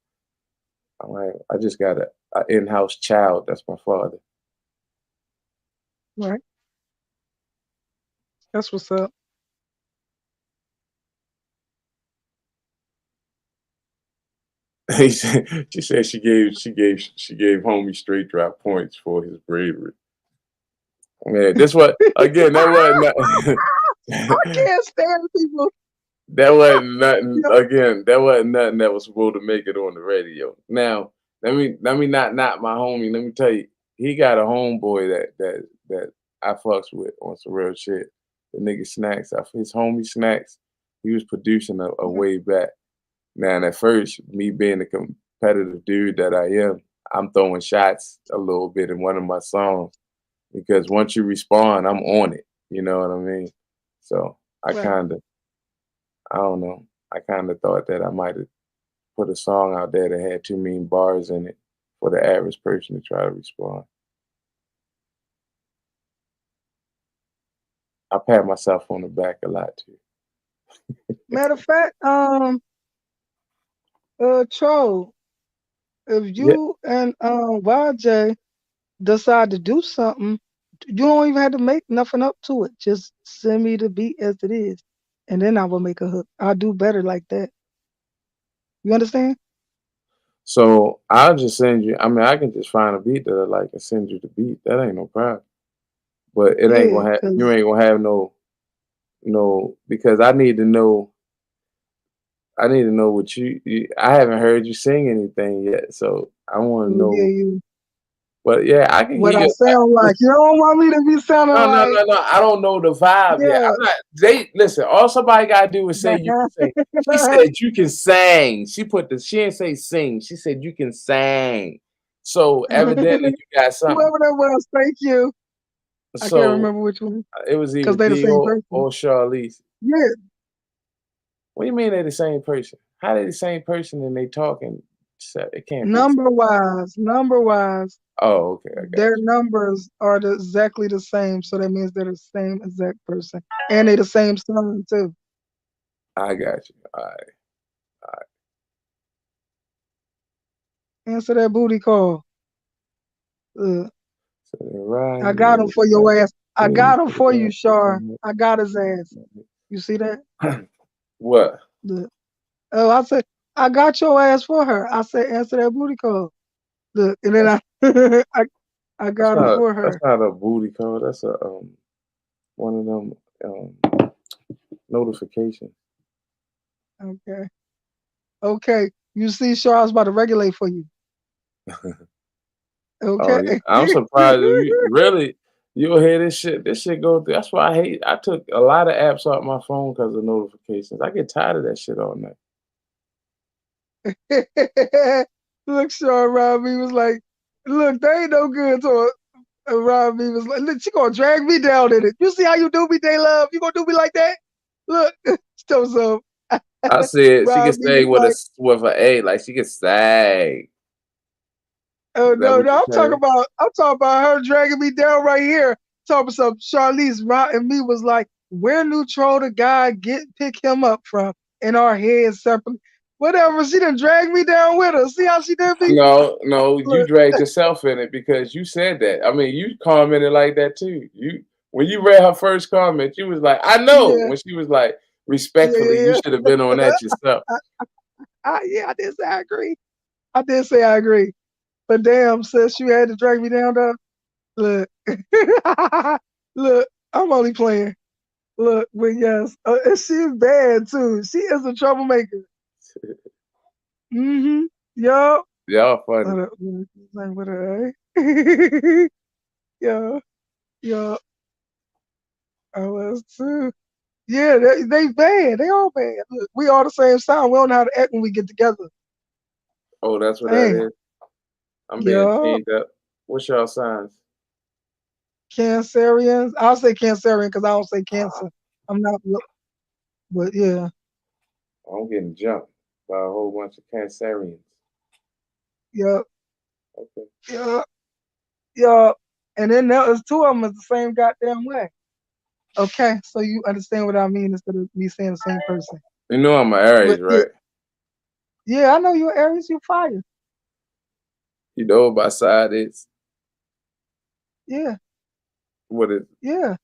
I just got a in-house child. That's my father. Right. That's what's up. She said she gave homie straight drop points for his bravery. Man, this what again, that wasn't I nothing. can't stand people. That wasn't nothing You again, that wasn't nothing that was supposed to make it on the radio. Now, let me not my homie, let me tell you, he got a homeboy that I fucks with on some real shit. The nigga Snacks, his homie Snacks, he was producing a know, way back. Now, and at first, me being the competitive dude that I am, I'm throwing shots a little bit in one of my songs because once you respond, I'm on it. You know what I mean? So I right. kind of, I don't know, I kind of thought that I might have put a song out there that had too many bars in it for the average person to try to respond. I pat myself on the back a lot too. Matter of fact, Troll, if Yeah. you and YJ decide to do something, you don't even have to make nothing up to it. Just send me the beat as it is, and then I will make a hook. I'll do better like that. You understand? So I'll just send you. I mean, I can just find a beat that I like and send you the beat. That ain't no problem. But it ain't Yeah, gonna have. You cause ain't gonna have no because I need to know. I need to know what I haven't heard you sing anything yet, so I want to yeah, know. you But yeah, I can what give I you. sound like. You don't want me to be sounding No, no, like no, no. I don't know the vibe yet. yeah. I'm not. They listen. All somebody gotta do is say you can sing. She said you can sing. She put the. She didn't say sing. She said you can sing. So evidently you got something. Whoever that was, thank you. I can't So remember which one it was either because they the D same person. or Charlize. Yeah, What do you mean they the same person? How they the same person and they talking? It can't be. number wise, Oh, okay, I got their numbers are exactly the same. So that means they're the same exact person, and they the same son too. you. I got you. All right. Answer that booty call. Uh, So they're riding I got him with for your ass. I me. got him for you, Shar. I got his ass. You see that? What? Look. Oh, I said I got your ass for her. I said answer that booty call. Look, and then That's I got him for that's her. not a booty call. That's a one of them notifications. Okay. Okay. You see, Shar, I was about to regulate for you. Oh Okay. yeah, I'm surprised if you really you'll hear this shit. This shit go through. That's why I hate. I took a lot of apps off my phone because of notifications. I get tired of that shit all night. Look, Sean Robbie was like, look, they ain't no good to her. And Robbie was like, look, she gonna drag me down in it. You see how you do me, Day Love? You gonna do me like that? Look, so I said she can Robbie say was like, with an A, like she can say. oh Is that no, what no, you saying? I'm talking about her dragging me down right here. Talking about some Charlize Rock and me was like, where neutral the guy pick him up from in our heads separately. Whatever, she done drag me down with her. See how she did me? No, no, you Look, dragged yourself in it because you said that. I mean, you commented like that too. You when you read her first comment, you was like, I know. yeah, When she was like, yeah, respectfully, you yeah, should have been on yeah. that yourself. Yeah, I did say I agree. I did say I agree. But damn, sis, you had to drag me down there. Look, look, I'm only playing. Look, but yes, and she's bad too. She is a troublemaker. Mm-hmm. Yup. Y'all funny. Like with her, eh? Yeah, yeah. I was too. Yeah, they bad. They all bad. Look, we all the same sound. We don't know how to act when we get together. Oh, that's what that Damn. is. I'm being Yeah. teed up. What's y'all signs? Cancerians. I'll say Cancerian because I don't say cancer. I'm not, but yeah, I'm getting jumped by a whole bunch of Cancerians. yeah, Okay. yeah, yeah. And then there was two of them is the same goddamn way. Okay, so you understand what I mean instead of me saying the same person. You know I'm an But Aries, yeah, right? yeah, I know you're Aries. You fire. You know what my side is. Yeah, What is yeah.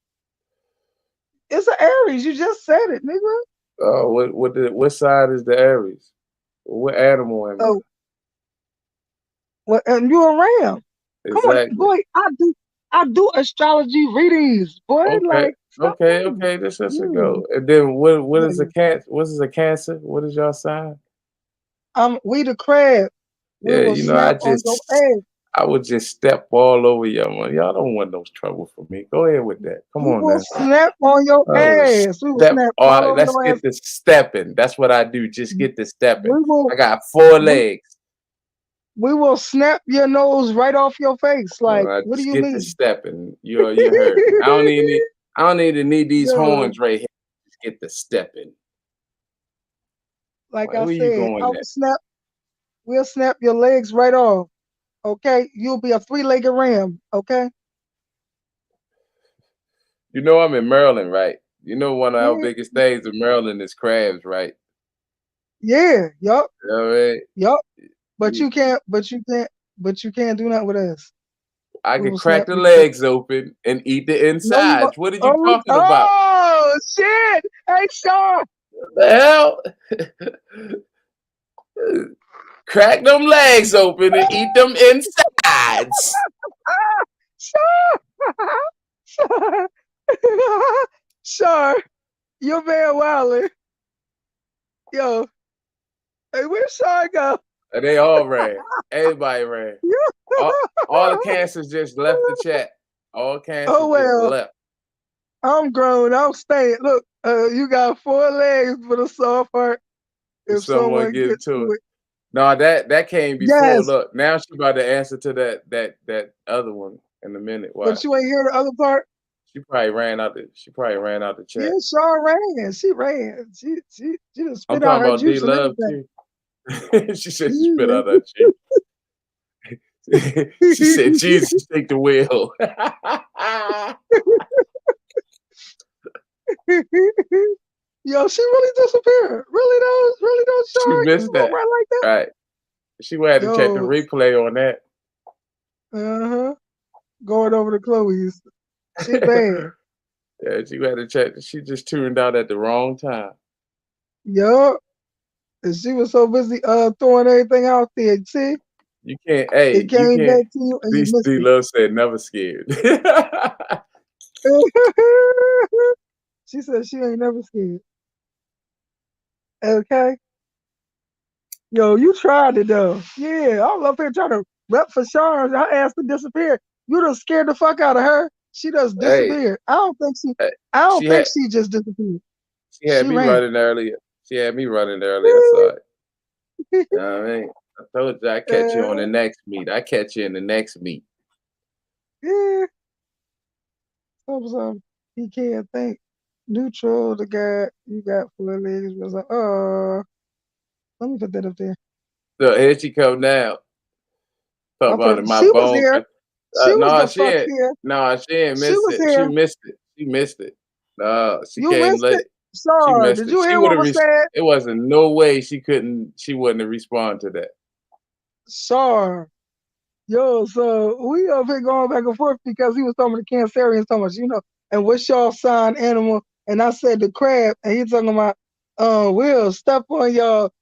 It's an Aries. You just said it, nigga. What side is the Aries? What animal am I? Oh, well, and you a Ram. Come on, Exactly. boy. I do astrology readings, boy. Okay. Like, stop Okay. playing. Okay. This should Yeah, go. And then what is a yeah. cat? What is a Cancer? What is your sign? We the crab. We Yeah, will you know, I snap on your just ass. I would just step all over y'all. Y'all don't want no trouble for me. Go ahead with that. Come We on will now. snap on your ass. We will Step. snap All all right, over let's your ass. get the stepping. That's what I do. Just get the stepping. We will I got four we, legs. we will snap your nose right off your face. Like, what do Just you get the mean? stepping. You heard me. I don't even need these Yo, horns right here. Just get the stepping. like Like, I where you said, going at? we'll snap your legs right off. Okay? You'll be a three-legged ram. Okay? You know I'm in Maryland, right? You know one of our Yeah, biggest things in Maryland is crabs, right? yeah, yup, You know what I mean? yup. But You- you can't, but you can't, but you can't do that with us. I We can will crack snap the you. Leg. legs open and eat the No, you won't. insides. What are you Oh, talking about? oh, shit! Hey, Sean! The hell? Crack them legs open and eat them insides. Ah, Sean! Sean! Sean, you're Van Wilder. Yo, hey, where Sean go? And they all ran. Everybody ran. All the cancers just left the chat. All Oh cancers just well, left. I'm grown. I'm staying. Look, you got four legs for the soft part. If If someone someone give gets to to it. it, No, that came before. yes, Look, now she about to answer to that other one in a minute. but Watch. you ain't hear the other part. She probably ran out the chat. Yeah, Sean ran. She ran. She just I'm spit out talking her about D juice and Love everything. too. She said she spit out her cheek. She said, Jesus, take the wheel. Yo, she really disappeared. Really though, She Sean, you missed gonna that. run like that? Right. She would have to check the Yo, replay on that. uh-huh. Going over to Chloe's. She bad. Yeah, she would have to check. She just tuned out at the wrong time. Yup. And she was so busy throwing everything out there. See, You can't, it hey, you came can't. back to you and you D missed it. Love said never scared. She said she ain't never scared. Okay. Yo, you tried it though. Yeah, I was up here trying to rep for Sean. Her ass to disappear. You done scared the fuck out of her. She just Hey, disappeared. I don't think she. hey, I don't she think had she just disappeared. she had She me ran. running earlier. She had me running earlier. I saw it. You know what I mean? I told you I catch you on the uh, next meet. I catch you in the next meet. yeah. Some. He can't think. Neutral. The guy you got four legs was like, let me put that up there. So here she come now. Talk about Okay, it, my she was bone. here. She was No, the she fuck ain't. here. No, she ain't She miss was it. She here. missed it. She missed it. No, she You came missed it. late. She Sorry. missed Did it. you She hear would what have. was said? It wasn't no way she couldn't. She wouldn't have responded to that. Sorry. Yo, so we up here going back and forth because he was talking about the Cancerian so much, and what's y'all sign animal? And I said the crab, and he talking about we'll step on y'all.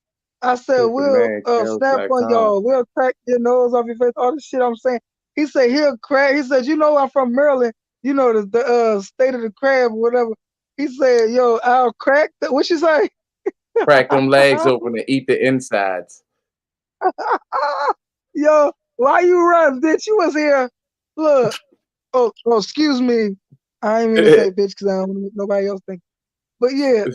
I said Take the we'll man tails snap back on home. y'all, we'll crack your nose off your face, all this shit I'm saying. He said he'll crack. He said, I'm from Maryland, the state of the crab or whatever. He said, yo, I'll crack that. What you say? Crack them legs open and eat the insides. Yo, why you run, bitch? You was here. Look. Oh, excuse me. I ain't mean to say bitch because I don't want to make nobody else think. But yeah,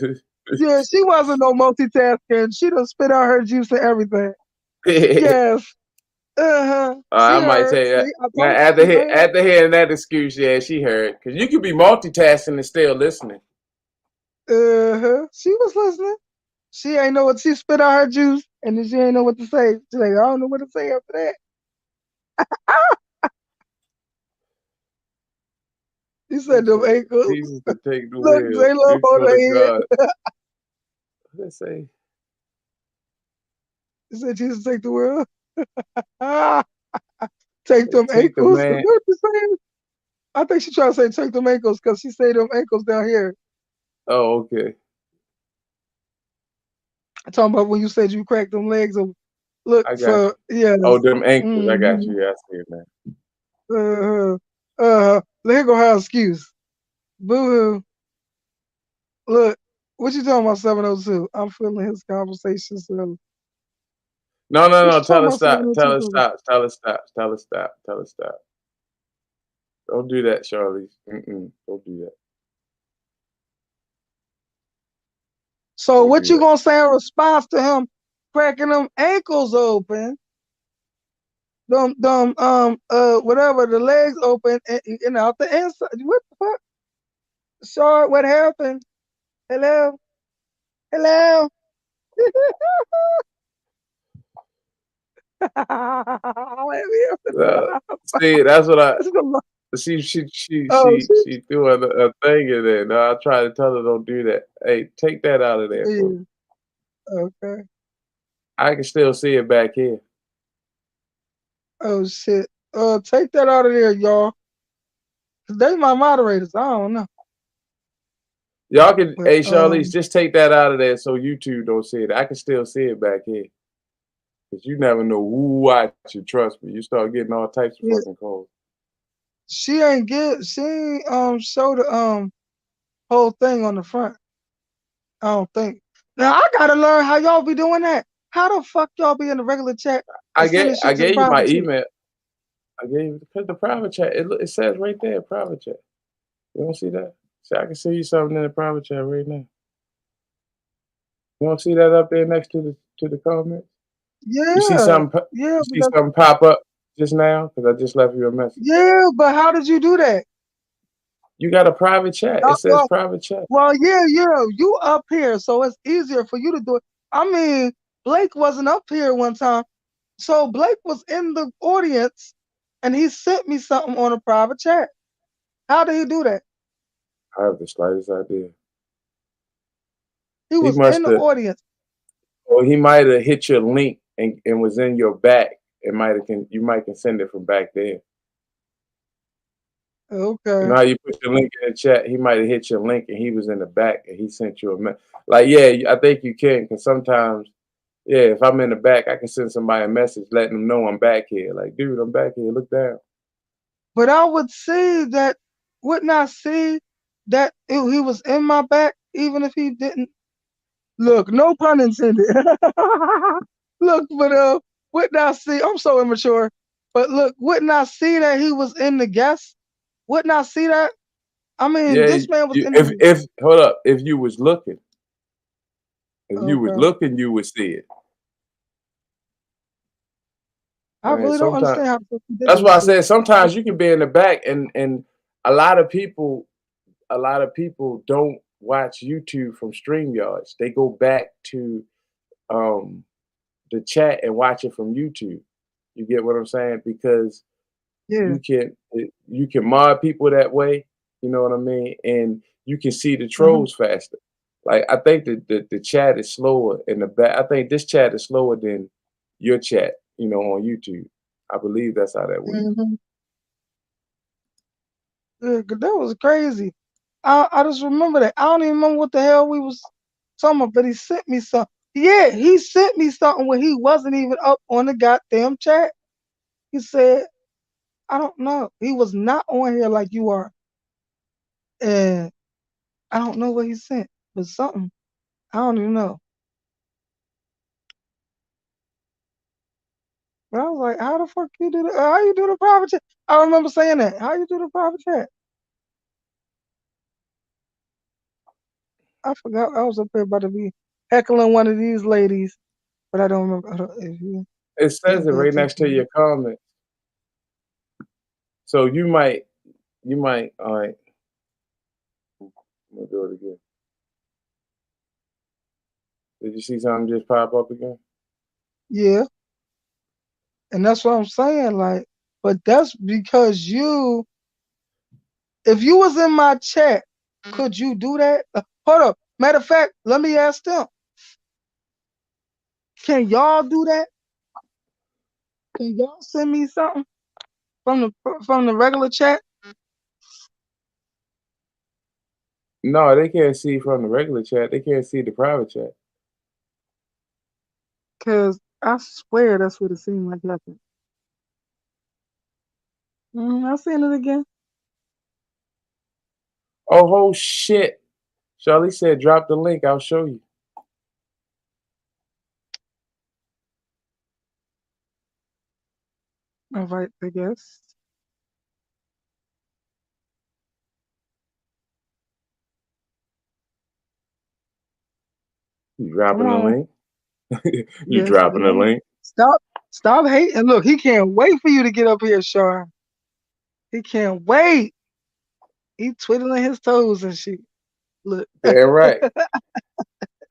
she wasn't no multitasking. She done spit out her juice and everything. Yes. She I might heard. tell you See, that. I Now, told you she ran. after hearing that excuse, yeah, she heard. Because you could be multitasking and still listening. She was listening. She ain't know what she spit out her juice, and then she ain't know what to say. She's like, I don't know what to say after that. He She said them said, ankles. Jesus to take the Look, wheel J Lo on before the her God. head. Let's say, He said Jesus take the world. Ah, take them take the ankles. Is that man. what you saying? I think she trying to say take them ankles because she say them ankles down here. Oh, okay. I'm talking about when you said you cracked them legs open. Look I got for you. Oh, yes. them ankles. I got Mm-hmm. you. Yeah, I see it now. Here go her excuse. Boo hoo. Look, what you talking about 702? I'm feeling his conversation. So No, no, what no. you talking Tell her about stop. Tell 702 her for? stop. Tell her stop. Tell her stop. Tell her stop. Don't do that, Charlie. Don't do that. So Don't what do you that. gonna say in response to him cracking them ankles open? Whatever, the legs open and out the inside. What the fuck? Short, what happened? Hello? Hello? Uh, See, that's what I Oh, she threw a thing in there. No, I try to tell her don't do that. Hey, take that out of there for me. yeah, okay. I can still see it back here. Oh shit. Take that out of there, y'all. 'Cause they my moderators. I don't know. Y'all can, But hey Charlize, just take that out of there so YouTube don't see it. I can still see it back here. Cause you never know who watch you. Trust me, you start getting all types of yeah, fucking calls. she ain't show the whole thing on the front. I don't think. Now I gotta learn how y'all be doing that. How the fuck y'all be in the regular chat and sending I shit to the gave you my private chat? email. I gave you because the private chat. It says right there, private chat. You don't see that? See, I can see you something in the private chat right now. You don't see that up there next to the comment? You see Yeah, something? yeah, You but see something pop up just now? Because I just left you a message. yeah, but how did you do that? You got a private chat. It Uh, says well, private chat. well, yeah, you up here, so it's easier for you to do it. I mean, Blake wasn't up here one time, so Blake was in the audience, and he sent me something on a private chat. How did he do that? I have the slightest idea. He He was in must the have, audience. or he might have hit your link and was in your back. It might have can you might can send it from back there. You Okay, know how you put your link in the chat? He might have hit your link and he was in the back and he sent you a message. Like, yeah, I think you can because sometimes, yeah, if I'm in the back, I can send somebody a message letting them know I'm back here. Like, dude, I'm back here. Look down. but I would see that, wouldn't I see that he was in my back, even if he didn't? Look, no pun intended. Look, but wouldn't I see? I'm so immature. But look, wouldn't I see that he was in the guest? Wouldn't I see that? I mean, Yeah, this man was you, in the. if hold up, if you was looking, Okay, you would see it. I Right? really don't Sometimes understand how the fuck he did that's that why I shit. said sometimes you can be in the back and a lot of people don't watch YouTube from StreamYards. They go back to um the chat and watch it from YouTube. You get what I'm saying? Because Yeah. you can mod people that way, you know what I mean? And you can see the Uh-huh. trolls faster. Like I think that the chat is slower in the back. I think this chat is slower than your chat, on YouTube. I believe that's how that works. Hmm. Yeah, 'cause that was crazy. I just remember that. I don't even remember what the hell we was talking about, but he sent me something. Yeah, he sent me something when he wasn't even up on the goddamn chat. He said, I don't know. He was not on here like you are. And I don't know what he sent, but something. I don't even know. But I was like, how the fuck you do the how you do the private chat? I remember saying that. How you do the private chat? I forgot I was up there about to be heckling one of these ladies, but I don't remember. Hold on, if you It didn't says it pay right next to attention. your comment. So you might, all right, I'm gonna do it again. Did you see something just pop up again? Yeah, and that's what I'm saying. Like, but that's because if you was in my chat, could you do that? Hold up. Matter of fact, let me ask them. Can y'all do that? Can y'all send me something from the regular chat? No, they can't see from the regular chat. They can't see the private chat. Cause I swear that's what it seemed like happened. I seen it again. Oh shit! Charlie said, "Drop the link. I'll show you." All right, I guess. You Come dropping the on. link? You Yes, I dropping the am. link? Stop hating. Look, he can't wait for you to get up here, Shar. He can't wait. He twiddling his toes and shit. Look. Damn right.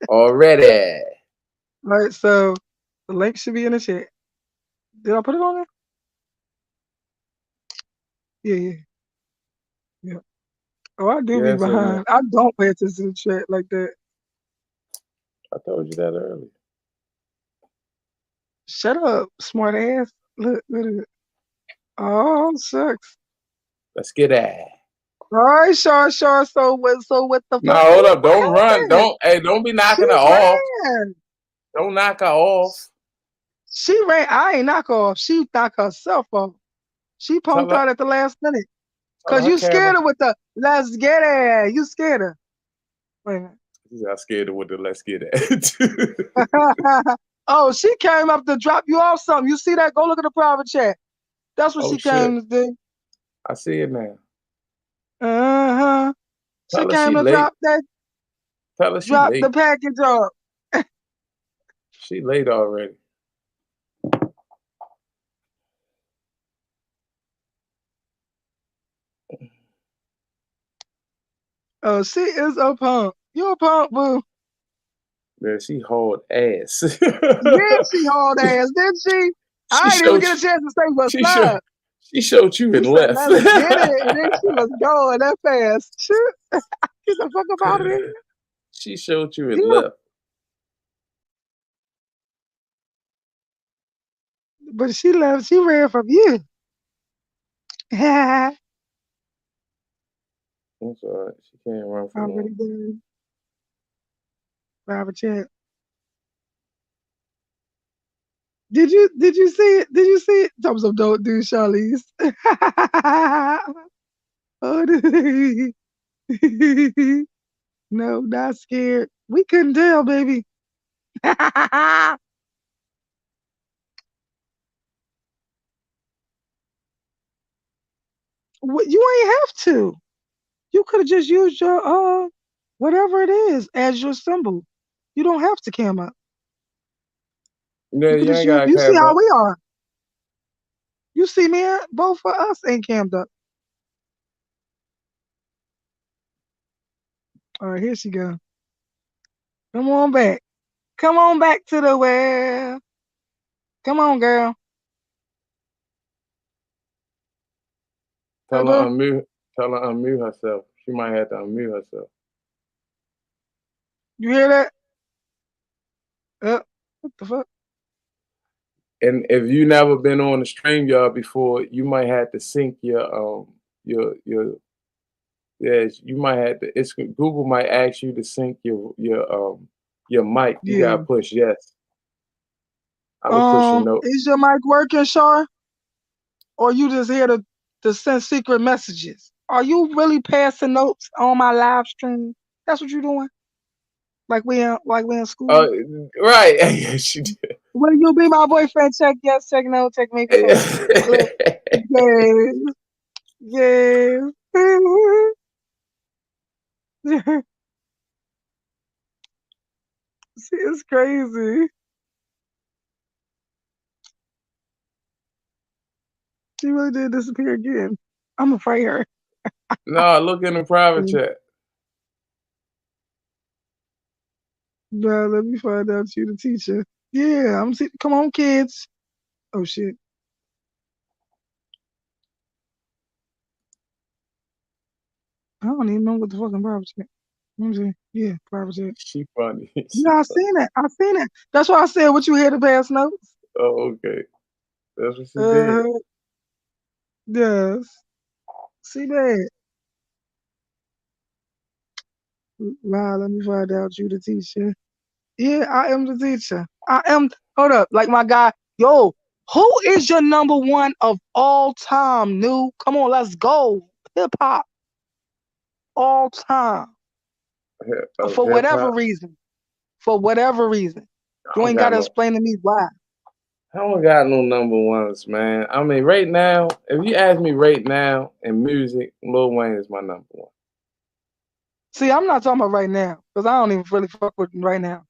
Already. All right, so the link should be in the chat. Did I put it on there? Yeah, yeah, yeah. Oh, I do be Yes or no? behind. I don't pay attention to chat like that. I told you that earlier. Shut up, smart ass. Look at it. Oh, shucks. Let's get at. All right, Shar. So what the No, fuck? hold Ooh, up. what Don't run. happened? Don't be She knocking her off. ran. Don't knock her off. She ran. I ain't knock off. She knocked herself off. She Tell punked her, out at the last minute. tell Cause her you camera. scared her with the let's get it. You scared her. Wait a minute. She's not scared of what the let's get at. Oh, she came up to drop you off something. You see that? Go look at the private chat. That's what Oh she shit. came to do. I see it now. Uh-huh. She Tell her came she to late. Tell her she drop the late. package off. She late already. Oh, she is a punk. You a punk, boo. Man, she hauled ass. Yeah, she hauled ass, didn't she? she I didn't even showed get a chance to say what's she showed up. she showed you She and said, left. let's get it. And then she was going that fast. Shoot. Get the fuck up out of here. She showed you and Yeah. left. But she left. She ran from you. Already That's all right. She can't run for long. done. Private chat. Did you see it? Did you see it? Thumbs up, don't do Charlize. Oh, no, not scared. We couldn't tell, baby. You ain't have to. You could have just used your whatever it is as your symbol. You don't have to cam up. Yeah, You could you just ain't use. got a You see camera. how we are. You see me, both of us ain't cammed up. All right, here she go. Come on back. Come on back to the well. Come on, girl. Hey, Tell her boo. unmute. Tell her unmute herself. She might have to unmute herself. You hear that? What the fuck? And if you never been on the StreamYard before, you might have to sync your yes, you might have to. It's Google might ask you to sync your mic. You Yeah. gotta push yes. I was pushing no. Is your mic working, Shar? Or you just here to send secret messages? Are you really passing notes on my live stream? That's what you doing? Like we in school? Uh, right. Yeah, she did. Will you be my boyfriend? Check yes, check no, check maybe maybe. Look, yes, yes. She is crazy. She really did disappear again. I'm afraid of her. No, look in the private chat. Nah, let me find out you the teacher. Yeah, come on, kids. Oh shit. I don't even know what the fucking private chat. Let me see. Yeah, private chat. She funny. Yeah, She I funny. seen it. I seen it. That's why I said what you here to pass notes. Oh, okay. That's what she did. Uh yes. See that. Wow, let me find out you the teacher. Yeah, I am the teacher. I am. Hold up, like my guy. Yo, who is your number one of all time? New, come on, let's go. Hip hop, all time. Of For hip whatever hop. reason. For whatever reason. I You don't ain't got gotta no. explain to me why. I don't got no number ones, man. I mean, right now, if you ask me right now in music, Lil Wayne is my number one. See, I'm not talking about right now, because I don't even really fuck with him right now.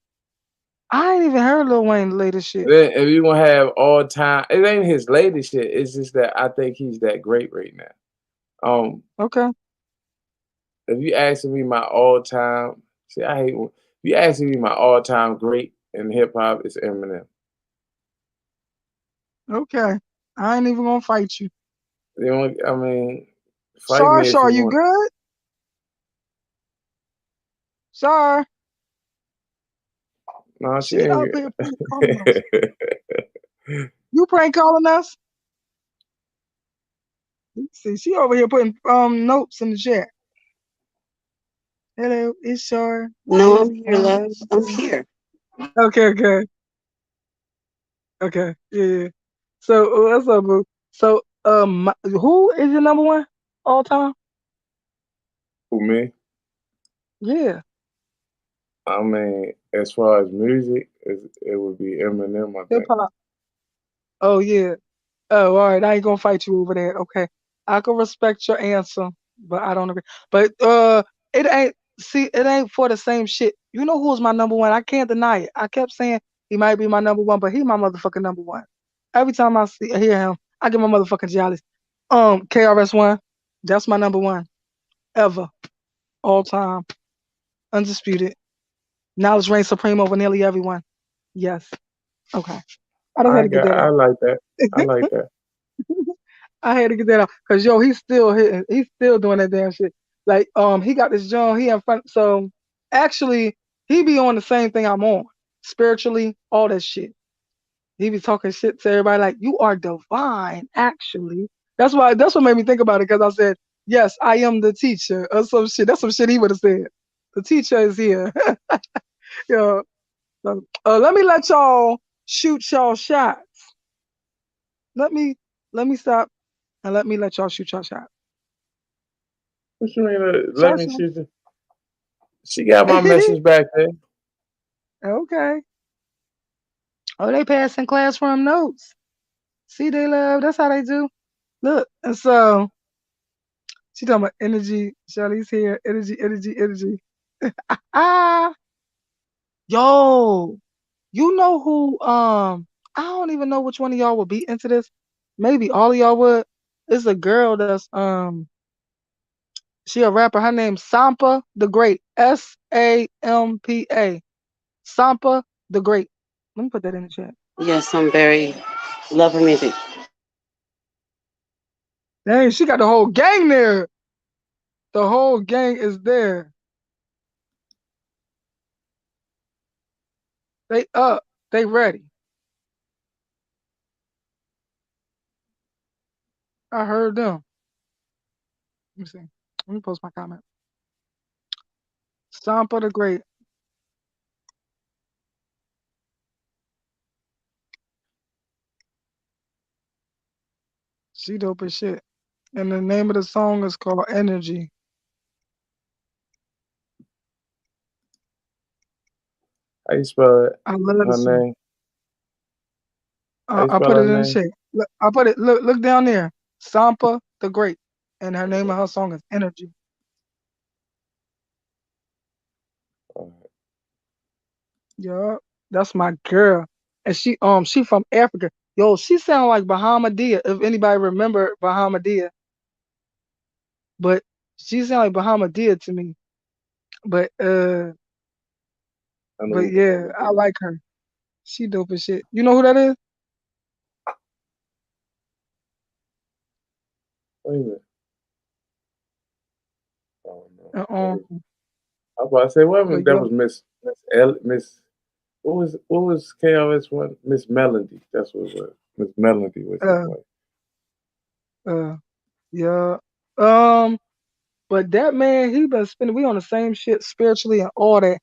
I ain't even heard Lil Wayne latest shit. Then if you gonna have all time, it ain't his latest shit. It's just that I think he's that great right now. Okay. If you asking me my all time, see, I hate when if you asking me my all time great in hip hop, it's Eminem. Okay. I ain't even gonna fight you. You know, I mean, fight Shar, me if Shar, you you want. good? Shar, No, she she ain't up here good. prank calling us. You prank calling us? See, she over here putting notes in the chat. Hello, it's Shar. No, It's I'm here, love. I'm here. okay, okay, okay. Yeah, yeah. So what's up, boo? So who is your number one all time? For me, Yeah, I mean, as far as music, it would be Eminem, I hip think. hop. Oh yeah. Oh, all right. I ain't gonna fight you over that. Okay, I can respect your answer, but I don't agree. But it ain't. See, it ain't for the same shit. You know who's my number one? I can't deny it. I kept saying he might be my number one, but he my motherfucking number one. Every time I hear him, I get my motherfucking jealous. KRS-One, that's my number one ever, all time, undisputed. Knowledge reigns supreme over nearly everyone. Yes. Okay. I just had to get that I out. like that. I like that. I had to get that out because yo, he's still hitting. He's still doing that damn shit. Like he got this John. He in front. So actually, he be on the same thing I'm on. Spiritually, all that shit. He be talking shit to everybody like you are divine. Actually, that's why. That's what made me think about it because I said yes, I am the teacher or some shit. That's some shit he would have said. The teacher is here. Yo, so, let me let y'all shoot y'all shots. Let me let me stop and let me let y'all shoot y'all shot. What you mean? Let Shot me shot. shoot you. She got my message back there. Okay. Oh, they passing classroom notes. See, they love. That's how they do. Look, and so she talking about energy. Shelly's here. Energy, energy, energy. Ah, yo, you know who? I don't even know which one of y'all would be into this. Maybe all of y'all would. It's a girl that's she a rapper. Her name's Sampa the Great. Sampa. Sampa the Great. Let me put that in the chat. Yes, I'm very love her music. Dang, she got the whole gang there. The whole gang is there. They up. They ready. I heard them. Let me see. Let me post my comment. Sampa the Great. She dope as shit. And the name of the song is called Energy. How you spell it? I love the Her song. name? How you I spell put her it in the name? chat. Look, I put it. Look down there. Sampa the Great. And her name of her song is Energy. Yeah, that's my girl. And she from Africa. Yo, she sound like Bahamadia. If anybody remember Bahamadia, but she sound like Bahamadia to me. But I but know yeah, Muhammad I did. like her. She dope as shit. You know who that is? Wait a minute. Oh no. Uh, That Um, was, I was about to say, wait a minute. but That yo, was Miss. What was KRS One? Miss Melody. That's what it was. Miss Melody was his uh, wife. uh, yeah. Um, But that man, he been spending. We on the same shit spiritually and all that.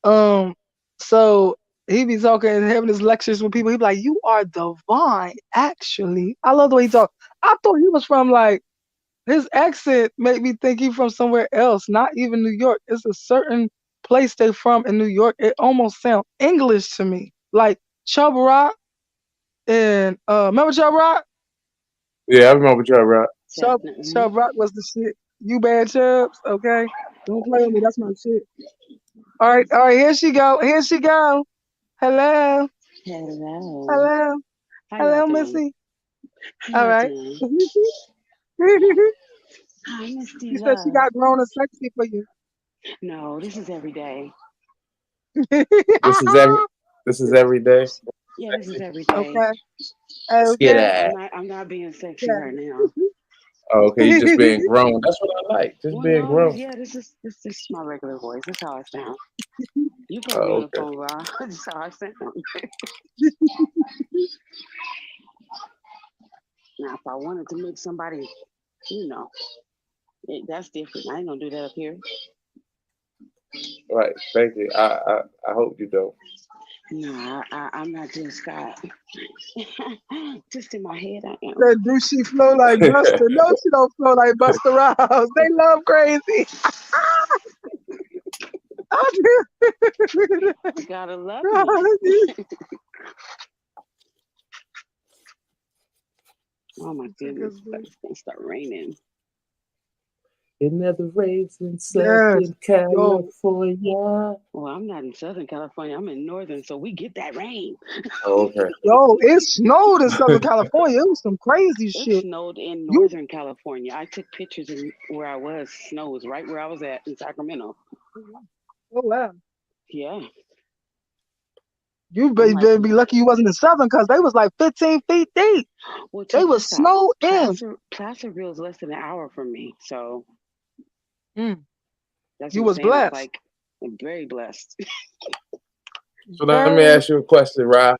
Um, so he be talking and having his lectures with people. He be like, "You are divine." Actually, I love the way he talk. I thought he was from like his accent made me think he from somewhere else, not even New York. It's a certain place they from in New York. It almost sound English to me, like Chub Rock and remember Chub Rock? Yeah, I remember Joe Rock. Definitely. Chub Rock was the shit. You bad Chubs, okay? Don't play with me. That's my shit. All right. Here she go. Here she go. Hello, Hello. hello, How y'all hello, doing? Missy. How All y'all right. doing? Hi, Misty She said she Love. got grown and sexy for you. No, this is every day. This is every this is every day. Yeah, this is Sexy. every day. Okay. Skid Okay. eye. I'm not being sexy Yeah. right now. Oh, okay, you just being grown. That's what I like. Just Well, being no, grown. yeah, this is my regular voice. That's how I sound. You've heard me on Oh, the okay. phone, Rob. That's how I sound. Now, if I wanted to make somebody, you know, that's different. I ain't gonna do that up here. Right. Thank you. I hope you don't. No, I'm not just Scott. Just in my head, I am. Said, do she flow like Buster? No, she don't flow like Buster Rhymes. They love crazy. I do. Gotta love me. Oh my goodness, it's gonna start raining. It never rains in Yes. Southern Yo, California. Well, I'm not in Southern California. I'm in Northern, so we get that rain. Oh, okay. yo, it snowed in Southern California. It was some crazy It shit. snowed in You, Northern California. I took pictures of where I was. Snow was right where I was at in Sacramento. oh wow. Yeah, You I'm like, better be lucky you wasn't in Southern because they was like 15 feet deep. well, They check was this out. snowed in. Placerville is less than an hour from me, so Mm, that's what you I'm was saying. It's blessed. like I'm very blessed. So let me Very. ask you a question, Rob.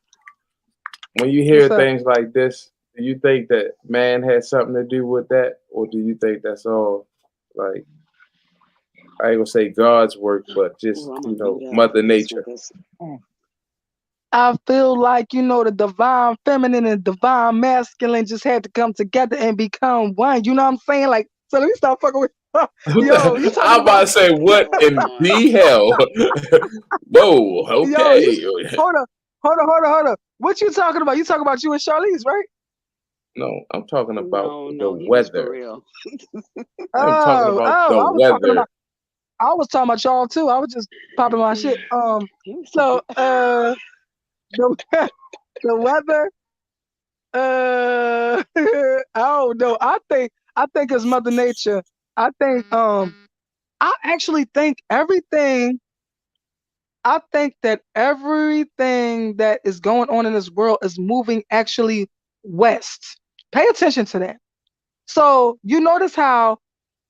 When you What's hear up? things like this, do you think that man had something to do with that, or do you think that's all like I ain't gonna say God's work, but just Ooh, I'm gonna mute up for Mother this one Nature? because Mm. I feel like the divine feminine and divine masculine just had to come together and become one. You know what I'm saying? Like, so let me stop fucking with. Yo, you talking I'm about about? to say, what oh in Lord, the hell? Whoa, Yo, you okay. hold up, hold up. What you talking about? You talking about you and Charlize, right? No, I'm talking about no, the no, he was for weather. real. I'm talking Oh, about oh, the weather. I was talking about y'all too. I was just popping my shit. He was So talking. the the weather. I don't know. I think it's Mother Nature. I think I actually think everything. I think that everything that is going on in this world is moving actually west. Pay attention to that. So you notice how,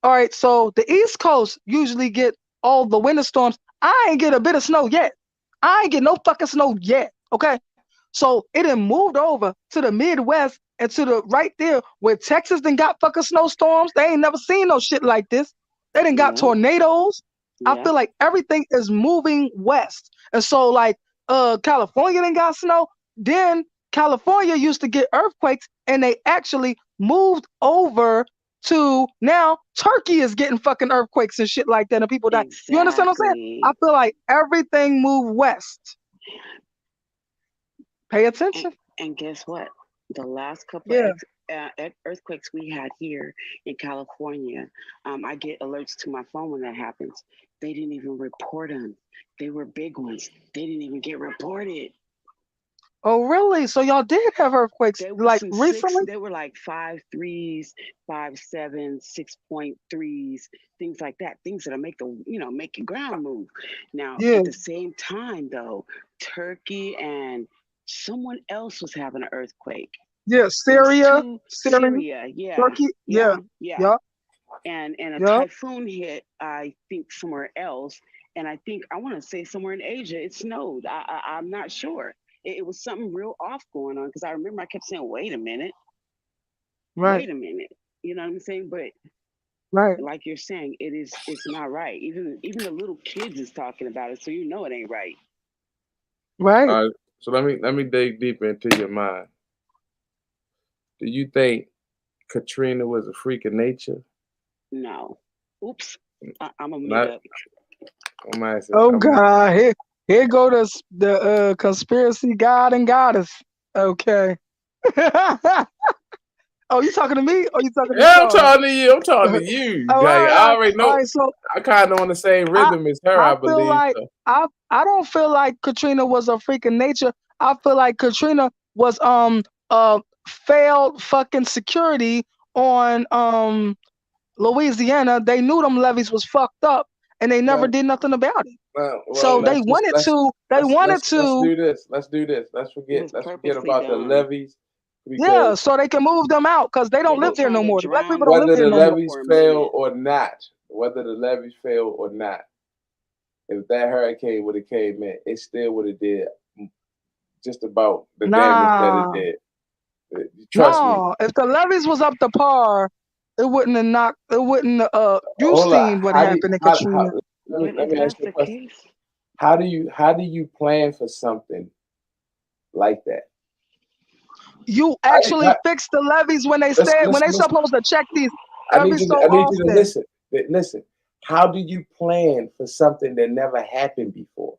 all right, so the East Coast usually get all the winter storms. I ain't get a bit of snow yet. I ain't get no fucking snow yet. Okay. So it done moved over to the Midwest and to the right there where Texas done got fucking snowstorms. They ain't never seen no shit like this. They done got Yeah, tornadoes. I yeah, feel like everything is moving west. And so like California done got snow. Then California used to get earthquakes and they actually moved over to now Turkey is getting fucking earthquakes and shit like that and people die. You understand what I'm saying? I exactly. feel like everything moved west. Pay And, attention. and guess what? The last couple of Yeah. earthquakes we had here in California, I get alerts to my phone when that happens. They didn't even report them. They were big ones. They didn't even get reported. Oh, really? So y'all did have earthquakes They were like some six. recently? They were like 5.3s, 5.7s, 6.3s, things like that. Things that'll make the make your ground move. Now Yeah. at the same time though, Turkey and someone else was having an earthquake. Yeah. It was Syria, two Syria, Syria, yeah, Turkey. Yeah. yeah, yeah. Yeah. And a Yeah. typhoon hit, I think somewhere else, and I think I want to say somewhere in Asia. It snowed. I'm not sure. It was something real off going on because I remember I kept saying, "Wait a minute, Right. wait a minute." You know what I'm saying? But Right. Like you're saying, it's not right. Even the little kids is talking about it, so you know it ain't right. Right. So let me dig deeper into your mind. Do you think Katrina was a freak of nature? No. Oops. I'm gonna mute Not. up. I'm asking. Oh I'm God, here go the conspiracy god and goddess. Okay. Oh, you talking to me or you talking to Yeah, I'm Star? talking to you. I'm talking Oh, to you. all Like right, I all right, already all know. right. So I kind of on the same I rhythm as her, I I feel believe. like So. I don't feel like Katrina was a freak of nature. I feel like Katrina was failed fucking security on Louisiana. They knew them levees was fucked up and they never Well, did nothing about it. well, So let's just they wanted let's to do this. Let's do this. It was Let's forget purposely about the done. levees yeah, because so they can move them out because they They don't were live there trying no to more. The black drown people don't the live whether there the no more. people levees for a fail minute. or not, if that hurricane would have came in, it still would have did just about the damage that it Nah, did. Trust me. no. If the levees was up to par, it wouldn't have knocked. It wouldn't. You Hold on. seen what How do you, happened in how Katrina? But let if me ask that's you a the question. case, How do you plan for something like that? You How do, actually how, fix the levees listen, when listen, they listen. supposed to check these I need every you. so I need you to often. listen. Listen. How do you plan for something that never happened before?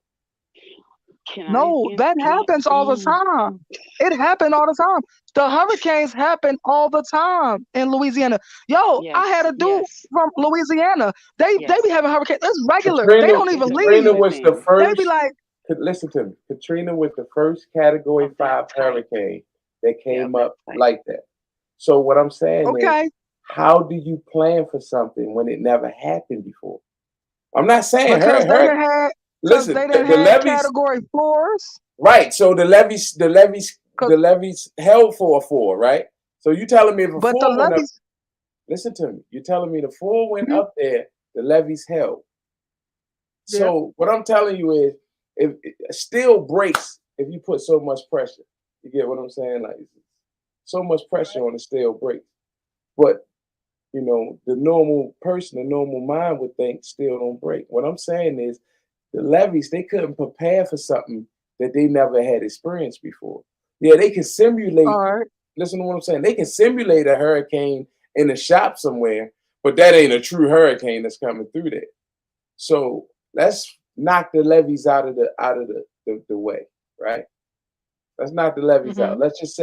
can I No, answer? that Can I? happens all the time. It happened all the time. The hurricanes happen all the time in Louisiana. Yo, I had Yes, a dude yes, from Louisiana. They be yes. having hurricanes. It's regular. They Katrina, don't even It's a Katrina leave. regular was the thing. They be first. like, Listen to me. Katrina was the first Category Of that 5 type. hurricane that Yeah, of came that up type. like that. So what I'm saying is, okay, how do you plan for something when it never happened before? I'm not saying because they her. didn't have because Listen, they didn't the have levees. category fours. Right. So Cause the levees held for a four, right? So you telling me if a but the four went up, levees, listen to me. You're telling me the four went mhm, up there, the levees held. yeah, So what I'm telling you is, if it still breaks if you put so much pressure. You get what I'm saying? Like so much pressure right. on the steel breaks. But the normal person, the normal mind would think steel don't break. What I'm saying is the levees, they couldn't prepare for something that they never had experienced before. Yeah, they can All simulate, right. listen to what I'm saying. They can simulate a hurricane in a shop somewhere, but that ain't a true hurricane that's coming through there. So let's knock the levees out of the way, right? Let's knock the levees out. Mm-hmm. Let's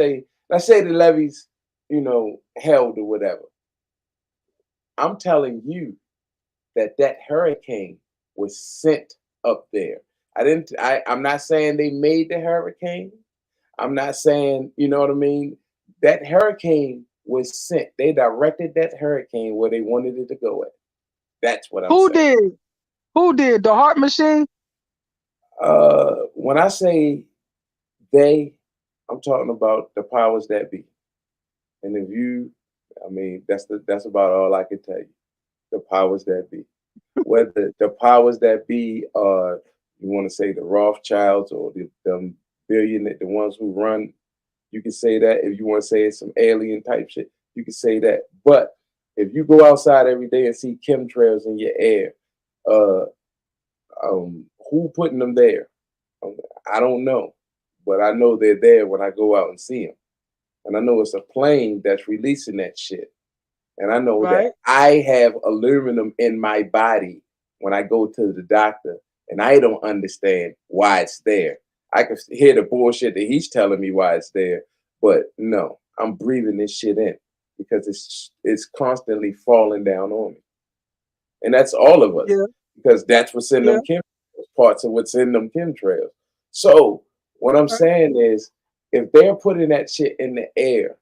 say the levees, held or whatever. I'm telling you that hurricane was sent up there. I'm not saying they made the hurricane. I'm not saying, you know what I mean? That hurricane was sent. They directed that hurricane where they wanted it to go at. That's what I'm Who saying. did? Who did the heart machine? When I say they, I'm talking about the powers that be. And if you, I mean, that's about all I can tell you. The powers that be. Whether the powers that be are, you want to say the Rothschilds or the billionaire, the ones who run, you can say that. If you want to say it's some alien type shit, you can say that. But if you go outside every day and see chemtrails in your air, uh, who putting them there? Um, I don't know, but I know they're there when I go out and see them, and I know it's a plane that's releasing that shit. And I know that Right. I have aluminum in my body when I go to the doctor, and I don't understand why it's there. I can hear the bullshit that he's telling me why it's there, but no, I'm breathing this shit in because it's constantly falling down on me, and that's all of us Yeah. because that's what's in Yeah. them chemtrails, parts of what's in them chemtrails. So what I'm Right. saying is, if they're putting that shit in the air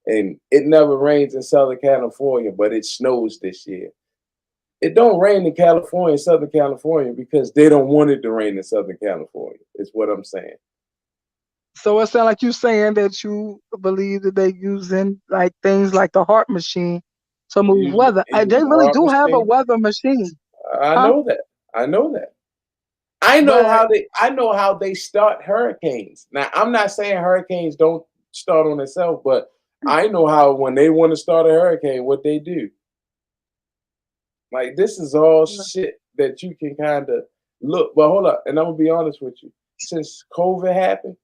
and it never rains in Southern California, but it snows this year. It don't rain in California, Southern California, because they don't want it to rain in Southern California. Is what I'm saying. So it sounds like you saying that you believe that they using like things like the heart machine to They move use weather. they use They the really heart do have a machine. weather machine, I huh? know that. I know that. I know But how they. I know how they start hurricanes. Now I'm not saying hurricanes don't start on themselves, but I know how when they want to start a hurricane, what they do. Like this is all shit that you can kind of look. But hold up, and I'm gonna be honest with you. Since COVID happened,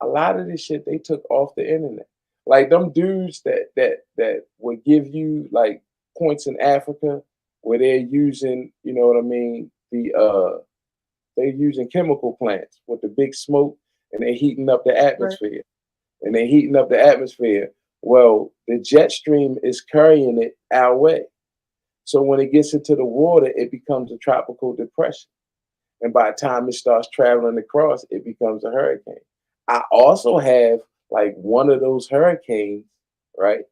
a lot of this shit they took off the internet. Like them dudes that would give you like points in Africa where they're using, you know what I mean, they're using chemical plants with the big smoke and they're heating up the Right. atmosphere. And they're heating up the atmosphere. Well, the jet stream is carrying it our way. So when it gets into the water, it becomes a tropical depression. And by the time it starts traveling across, it becomes a hurricane. I also have like one of those hurricanes, right?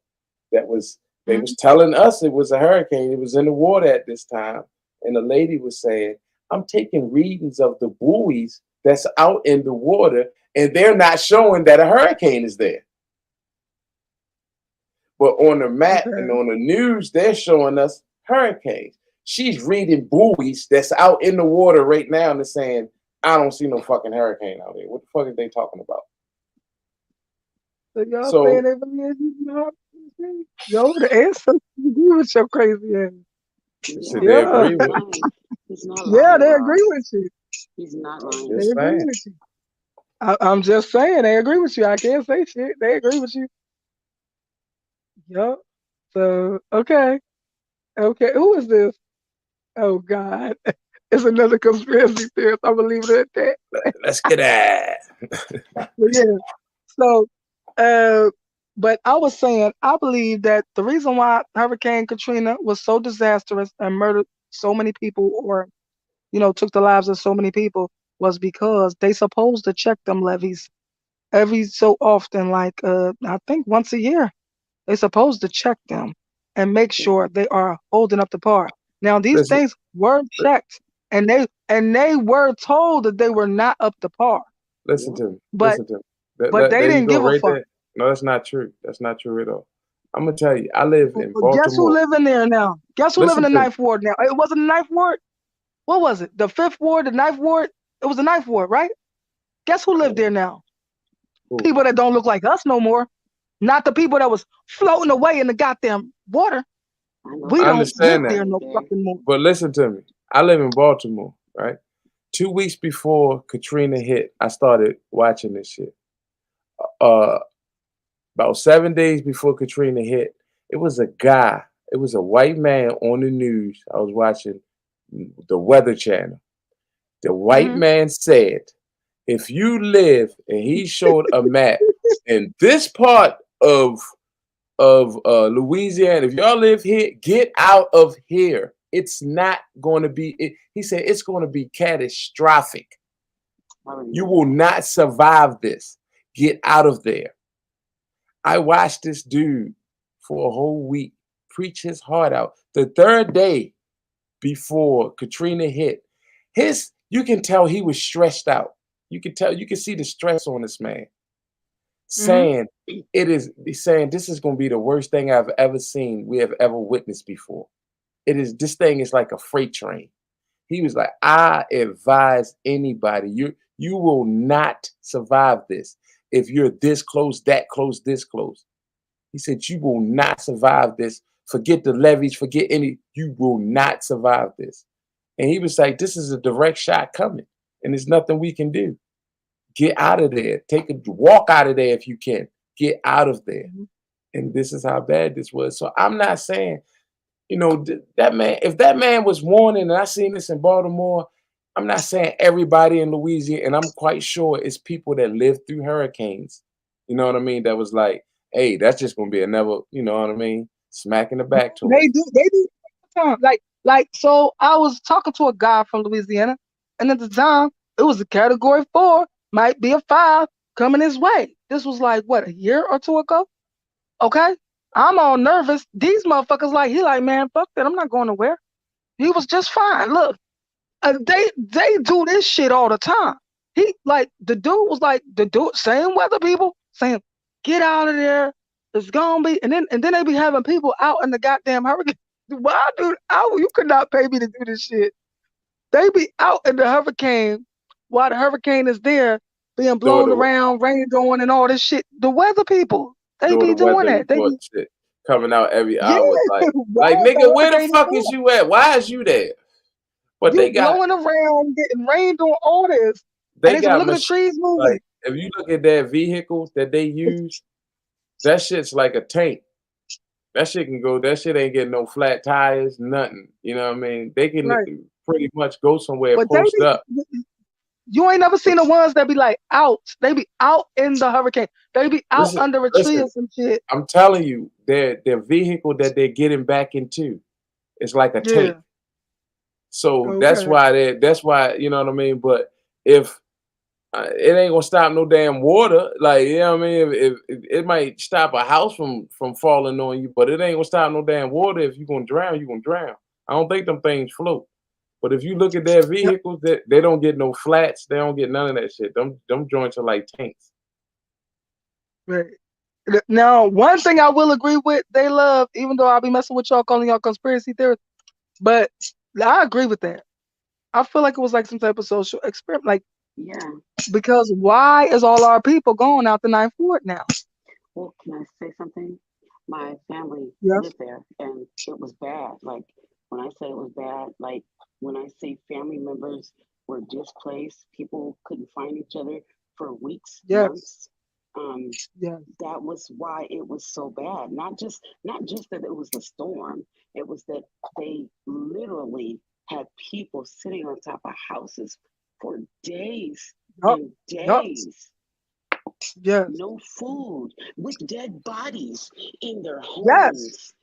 That was they Mhm. was telling us it was a hurricane. It was in the water at this time, and the lady was saying, "I'm taking readings of the buoys that's out in the water, and they're not showing that a hurricane is there. But on the map and Okay. on the news, they're showing us hurricanes. She's reading buoys that's out in the water right now and they're saying, I don't see no fucking hurricane out there. What the fuck are they talking about? So y'all saying So they really is using the hard. Yo, the ancestors agree with your crazy ass. they Yeah, said they he's Yeah, agree not with. lying. He's not yeah, lying, they Rob. agree with you. He's not I'm lying. They just agree saying. with you. I'm just saying they agree with you. I can't say shit. They agree with you. Yup. So okay, okay. Who is this? Oh God, it's another conspiracy theorist. I'm gonna leave it at that. Let's get that. But yeah. So, uh, but I was saying I believe that the reason why Hurricane Katrina was so disastrous and murdered so many people, or took the lives of so many people, was because they supposed to check them levees every so often, like I think once a year. They supposed to check them and make sure they are holding up to par. Now these Listen, things were checked and they were told that they were not up to par, listen Yeah. to me. but Listen to me. but they There you didn't go, give a right fuck. there. No, that's not true. That's not true at all. I'm gonna tell you. I live in Guess who Baltimore. live in there now? Guess who live in Listen the to me. ninth ward now? It wasn't the ninth ward. What was it? The fifth ward, the ninth ward? It was the ninth ward, right? Guess who lived there now? Cool. People that don't look like us no more. Not the people that was floating away in the goddamn water. I know We I don't somebody that live understand that. there lived no there. fucking more. But listen to me. I live in Baltimore, right? 2 weeks before Katrina hit, I started watching this shit. Uh, about 7 days before Katrina hit, it was a guy. It was a white man on the news. I was watching the Weather Channel. The white Hmm. man said, "If you live," and he showed a map in this part of Louisiana. If y'all live here, get out of here. It's not going to be. He said it's going to be catastrophic. I You remember will that. not survive this. Get out of there. I watched this dude for a whole week preach his heart out. The third day before Katrina hit, you can tell he was stressed out. You can see the stress on this man, Hmm. saying saying this is going to be the worst thing I've ever seen, we have ever witnessed before. This thing is like a freight train. He was like, I advise anybody, you will not survive this if you're this close, that close, this close. He said, you will not survive this. Forget the levees, forget you will not survive this. And he was like, this is a direct shot coming, and there's nothing we can do. Get out of there. Take a walk out of there if you can. Get out of there. And this is how bad this was. So I'm not saying, that man, if that man was warning, and I seen this in Baltimore, I'm not saying everybody in Louisiana, and I'm quite sure it's people that lived through hurricanes. You know what I mean? That was like, hey, that's just gonna be another, you know what I mean? Smack in the back to They us. do. They do. All the time. Like. So I was talking to a guy from Louisiana, and at the time it was a Category 4, might be a 5 coming his way. This was like what, a year or two ago. Okay, I'm all nervous. These motherfuckers he like, man, fuck that. I'm not going nowhere. He was just fine. Look, they do this shit all the time. He like the dude was like the dude, same weather people saying, get out of there. It's gonna be, and then they be having people out in the goddamn hurricane. Why, dude? You could not pay me to do this shit. They be out in the hurricane while the hurricane is there, being Doing blown the around, rain going, and all this shit. The weather people, they doing the be doing weather that. They report be shit. coming out every Yeah, hour. Like why nigga, where the they fuck for? is you at? Why is you there? But You blowing around, getting rain, doing all this, and they they said, got "Look at the trees moving." like if you look at that vehicle that they use, that shit's like a tank. That shit can go. That shit ain't getting no flat tires, nothing. You know what I mean? They can Right, pretty much go somewhere, but post up. you ain't never seen the ones that be like out. They be out in the hurricane. They be out Listen, under a tree listen. or some shit. I'm telling you, their vehicle that they're getting back into is like a tank. Yeah. So Okay. that's why, you know what I mean. But if it ain't gonna stop no damn water, like you know what I mean. If it might stop a house from falling on you, but it ain't gonna stop no damn water. If you're gonna drown, you're gonna drown. I don't think them things float. But if you look at their Yep. vehicles, they don't get no flats. They don't get none of that shit. Them joints are like tanks. Right. Now, one thing I will agree with, they love, even though I'll be messing with y'all, calling y'all conspiracy theorists, but I agree with that. I feel like it was like some type of social experiment, like Yeah. because why is all our people going out the ninth ward now? Well, can I say something? My family Yes. lived there, and it was bad. Like when I say it was bad, like when I say family members were displaced, people couldn't find each other for weeks, Yes. months. Um, Yes. that was why it was so bad. Not just that it was the storm. It was that they literally had people sitting on top of houses for days Yup. and Yup. days, Yes. no food, with dead bodies in their Yes. homes,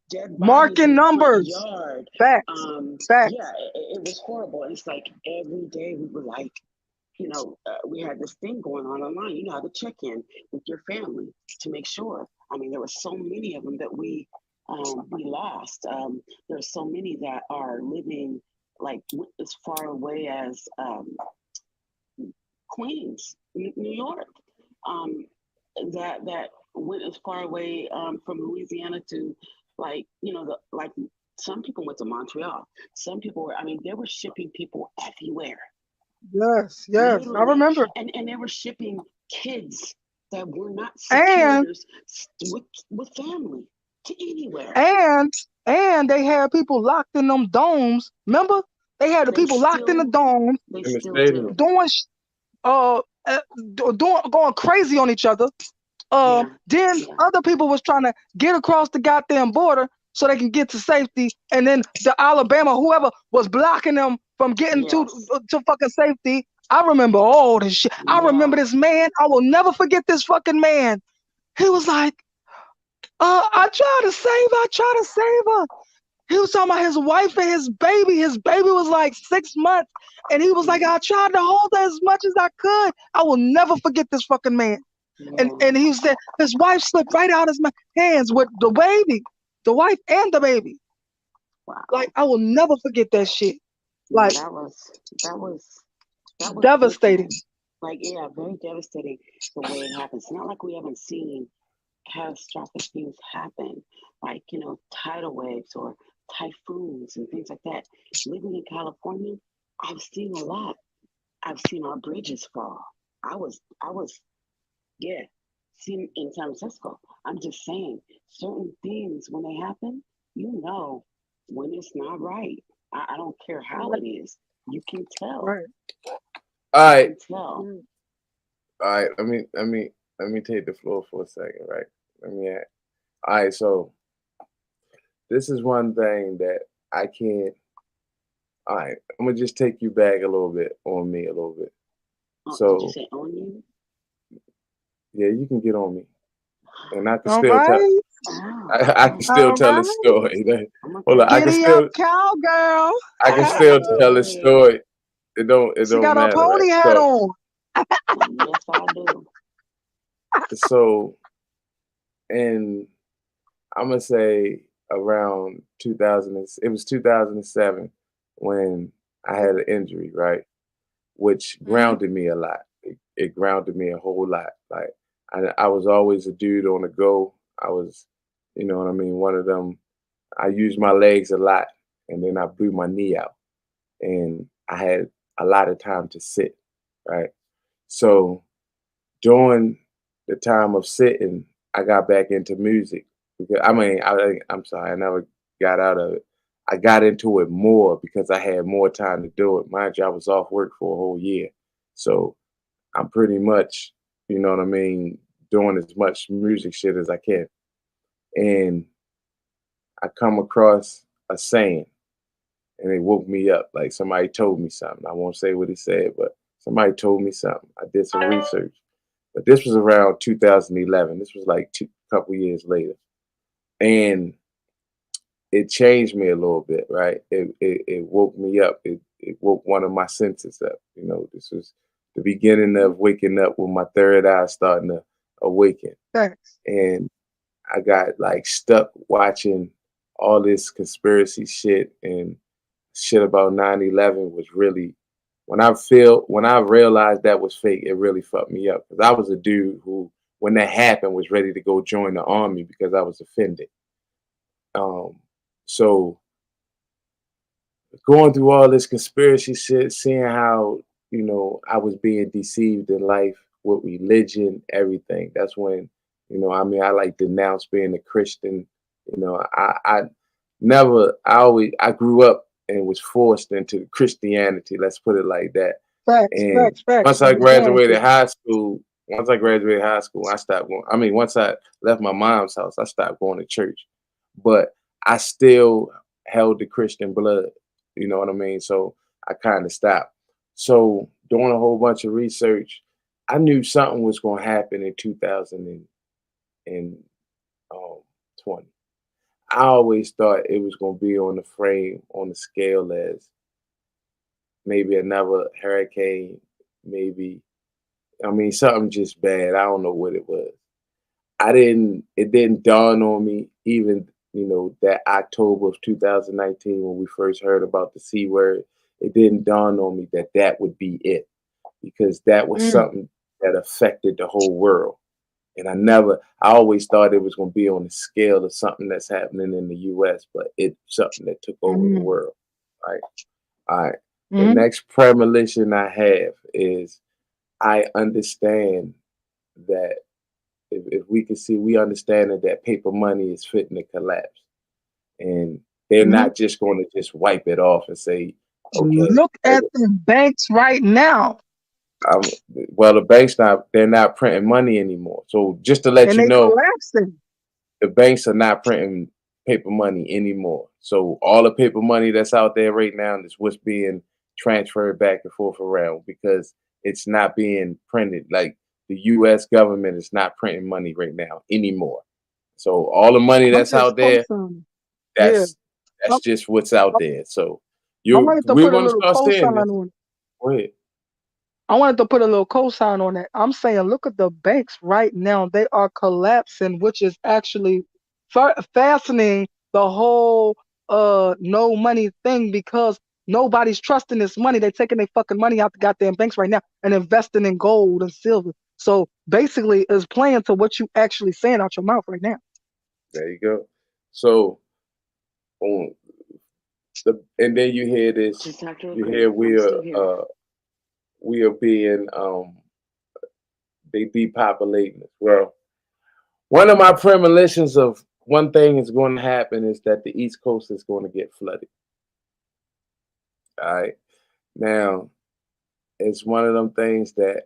dead bodies in Marking the front numbers. yard. Facts. Yeah, Facts. it was horrible. And it's like every day we were like, we had this thing going on online. You know how to check in with your family to make sure. I mean, there were so many of them that we lost. There are so many that are living like as far away as Queens, New York. Um, that went as far away from Louisiana to like some people went to Montreal. Some people were. I mean, they were shipping people everywhere, Yes. Yes. I literally, remember. and they were shipping kids that were not And secure with family to anywhere. and and they had people locked in them domes. Remember? They had the They people locked in the still domes they In the still stadium. do. doing uh, doing going crazy on each other. Yeah, Then yeah, other people was trying to get across the goddamn border so they can get to safety, and then the Alabama, whoever was blocking them from getting yes, to fucking safety. I remember all this shit. I yeah, remember this man. I will never forget this fucking man. He was like, I tried to save her. I tried to save her. He was talking about his wife and his baby. His baby was like 6 months. And he was like, yeah, I tried to hold her as much as I could. I will never forget this fucking man. yeah. And he said his wife slipped right out of his hands with the baby, the wife and the baby. Like, Wow. I will never forget that shit. Yeah, Like, that was devastating. different. Like, yeah, very devastating the way it happens. It's not like we haven't seen catastrophic things happen, like tidal waves or typhoons and things like that. Living in California, I've seen a lot. I've seen our bridges fall. I was yeah, seen in San Francisco. I'm just saying, certain things when they happen, you know when it's not right. I don't care how Right, it is. You can tell. right. All You right, can tell. Mm. all right. Let me take the floor for a second, right? Let me add. All right, so this is one thing that I can't. All right, I'm gonna just take you back a little bit on me a little bit. Oh, did you So say on you? yeah, you can get on me, and I can All still tell. right. Oh, I can okay. still All tell a right. story. Hold on, Okay. Giddy up, cowgirl. I can still tell a Hey. story. It She don't got her matter, right? pony hat on. Yes, I do. So, and I'm gonna say around 2000. It was 2007 when I had an injury, right? Which Mm, grounded me a lot. It grounded me a whole lot. Like I was always a dude on the go. I was, you know what I mean, one of them. I used my legs a lot, and then I blew my knee out, and I had a lot of time to sit, right? So during the time of sitting, I got back into music because I mean, I'm sorry, I never got out of it. I got into it more because I had more time to do it. Mind you, I was off work for a whole year, so I'm pretty much, you know what I mean, doing as much music shit as I can. And I come across a saying, and it woke me up. Like somebody told me something. I won't say what he said, but somebody told me something. I did some research, but this was around 2011. This was like two couple years later, and it changed me a little bit, right? It woke me up. It woke one of my senses up. You know, this was the beginning of waking up with my third eye starting to awaken. Thanks. And I got like stuck watching all this conspiracy shit and shit about 9/11 was really when I realized that was fake, it really fucked me up. Because I was a dude who, when that happened, was ready to go join the army because I was offended. Um, so going through all this conspiracy shit, seeing how, you know, I was being deceived in life with religion, everything. That's when, you know, I mean, I like denounced being a Christian. You know, I grew up and was forced into Christianity. Let's put it like that. Facts, And facts, facts. once I I was going graduated to. high school, I stopped going. I mean, once I left my mom's house, I stopped going to church. But I still held the Christian blood. You know what I mean? So I kind of stopped. So doing a whole bunch of research, I knew something was going to happen in 2020. I always thought it was going to be on the frame, on the scale as maybe another hurricane, maybe, I mean, something just bad. I don't know what it was. It didn't dawn on me even, you know, that October of 2019 when we first heard about the C word. It didn't dawn on me that that would be it because that was Mm, something that affected the whole world. And I always thought it was going to be on the scale of something that's happening in the US, but it's something that took over the mm, world. Right. All right. The mm. next premonition I have is I understand that if we can see, we understand that paper money is fitting to collapse. And they're Mhm. not just going to just wipe it off and say, okay, Look at the banks right now, um, well, the banks they're not printing money anymore. So just to let and you they know, collapsing. the banks are not printing paper money anymore. So all the paper money that's out there right now is what's being transferred back and forth around because it's not being printed. Like the US government is not printing money right now anymore. So all the money I'm that's just out there, co-signing. Yeah, that's I'm, that's just what's out I'm, there. So I you wanted to we're put a gonna little start seeing cosign this. on. Go ahead. I wanted to put a little cosign on that. I'm saying, look at the banks right now. They are collapsing, which is actually fastening the whole no money thing because nobody's trusting this money. They're taking their fucking money out the goddamn banks right now and investing in gold and silver. So basically, it's playing to what you actually saying out your mouth right now. There you go. So on and then you hear this, Just have to you hear agree. I'm still here. we are being they depopulating us. Well, one of my premonitions of one thing is going to happen is that the East Coast is going to get flooded. All right. Now, it's one of them things that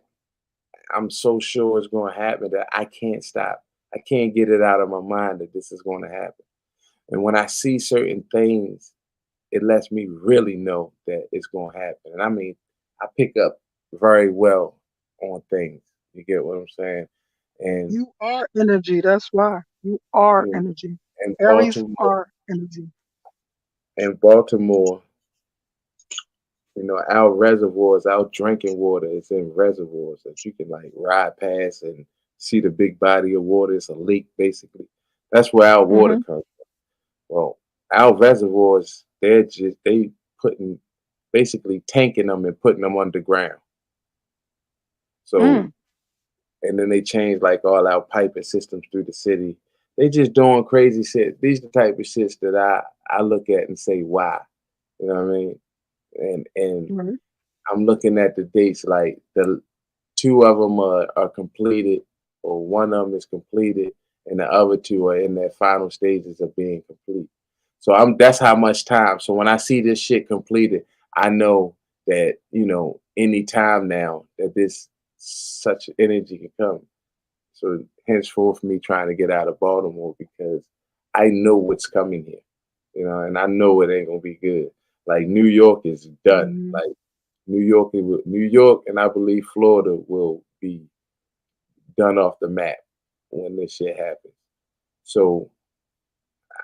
I'm so sure is going to happen that I can't stop. I can't get it out of my mind that this is going to happen. And when I see certain things, it lets me really know that it's going to happen. And I mean, I pick up very well on things. You get what I'm saying? And You are energy. That's why you are in, energy. in Aries Baltimore, are energy. in Baltimore, you know, our reservoirs, our drinking water is in reservoirs that you can like ride past and see the big body of water. It's a lake, basically. That's where our water Hmm. comes from. Well, our reservoirs, they putting basically tanking them and putting them underground. So Mm. and then they changed like all our piping systems through the city. They just doing crazy shit. These are the type of shits that I look at and say, why? You know what I mean? And Right. I'm looking at the dates like the two of them are completed or one of them is completed and the other two are in their final stages of being complete. So that's how much time. So when I see this shit completed, I know that, any time now that this such energy can come. So henceforth, me trying to get out of Baltimore because I know what's coming here, and I know it ain't gonna be good. Like New York is done. Mhm. Like New York, and I believe Florida will be done off the map when this shit happens. So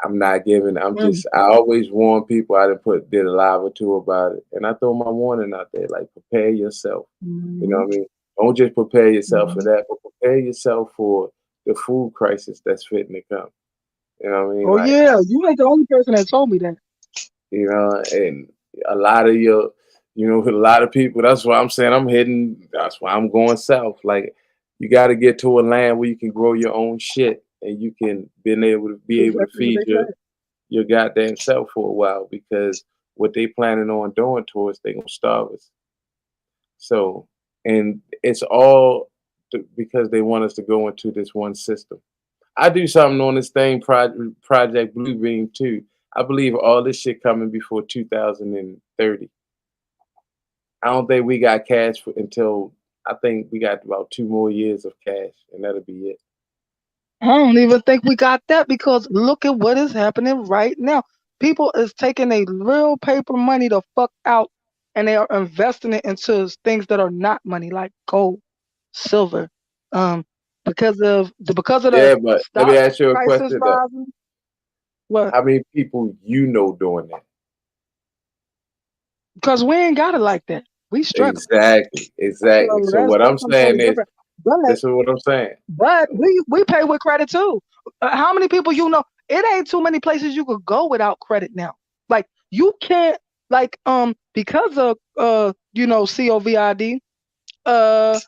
I'm not giving. Mm. I always warn people. I did a live or two about it, and I throw my warning out there. Like prepare yourself. You know Mhm. what I mean? Don't just prepare yourself for Mhm. that, but prepare yourself for the food crisis that's fitting to come. You know what I mean? Oh Like, yeah, you ain't the only person that told me that. and a lot of a lot of people. That's why I'm saying I'm heading. That's why I'm going south. Like, you got to get to a land where you can grow your own shit and you can be able to Exactly what feed they said. your goddamn self for a while because what they planning on doing to us, they gonna starve us. So, and it's all because they want us to go into this one system. I do something on this thing, Project Bluebeam too. I believe all this shit coming before 2030. I don't think we got cash until I think we got about 2 more years of cash, and that'll be it. I don't even think we got that because look at what is happening right now. People is taking a real paper money to fuck out and they are investing it into things that are not money, like gold, silver. Um, because of the Yeah, but let me stock ask you a prices question though. rising. What? How many people doing that? Because we ain't got it like that. We struggle. Exactly, exactly. So So that's what I'm something saying totally is, different. But this is what I'm saying. we pay with credit too. How many people you know? It ain't too many places you could go without credit now. Like you can't because of COVID. Uh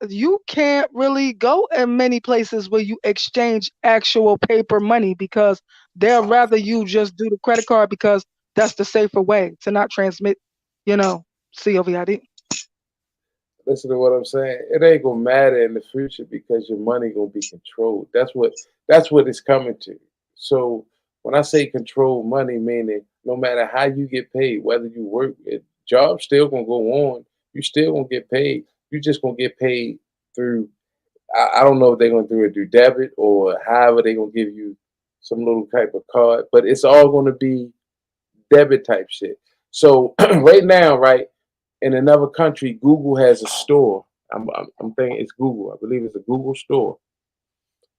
you can't really go in many places where you exchange actual paper money because they'll rather you just do the credit card because that's the safer way to not transmit, you know, COVID. Listen to what I'm saying. It ain't gonna matter in the future because your money gonna be controlled. That's what it's coming to. So when I say control money, meaning no matter how you get paid, whether you work, job's still gonna go on. You still gonna get paid. You just gonna get paid through. I don't know if they're gonna do it through debit or however they're gonna give you some little type of card, but it's all gonna be debit type shit. So right now, right, in another country, Google has a store. I'm thinking it's Google. I believe it's a Google store.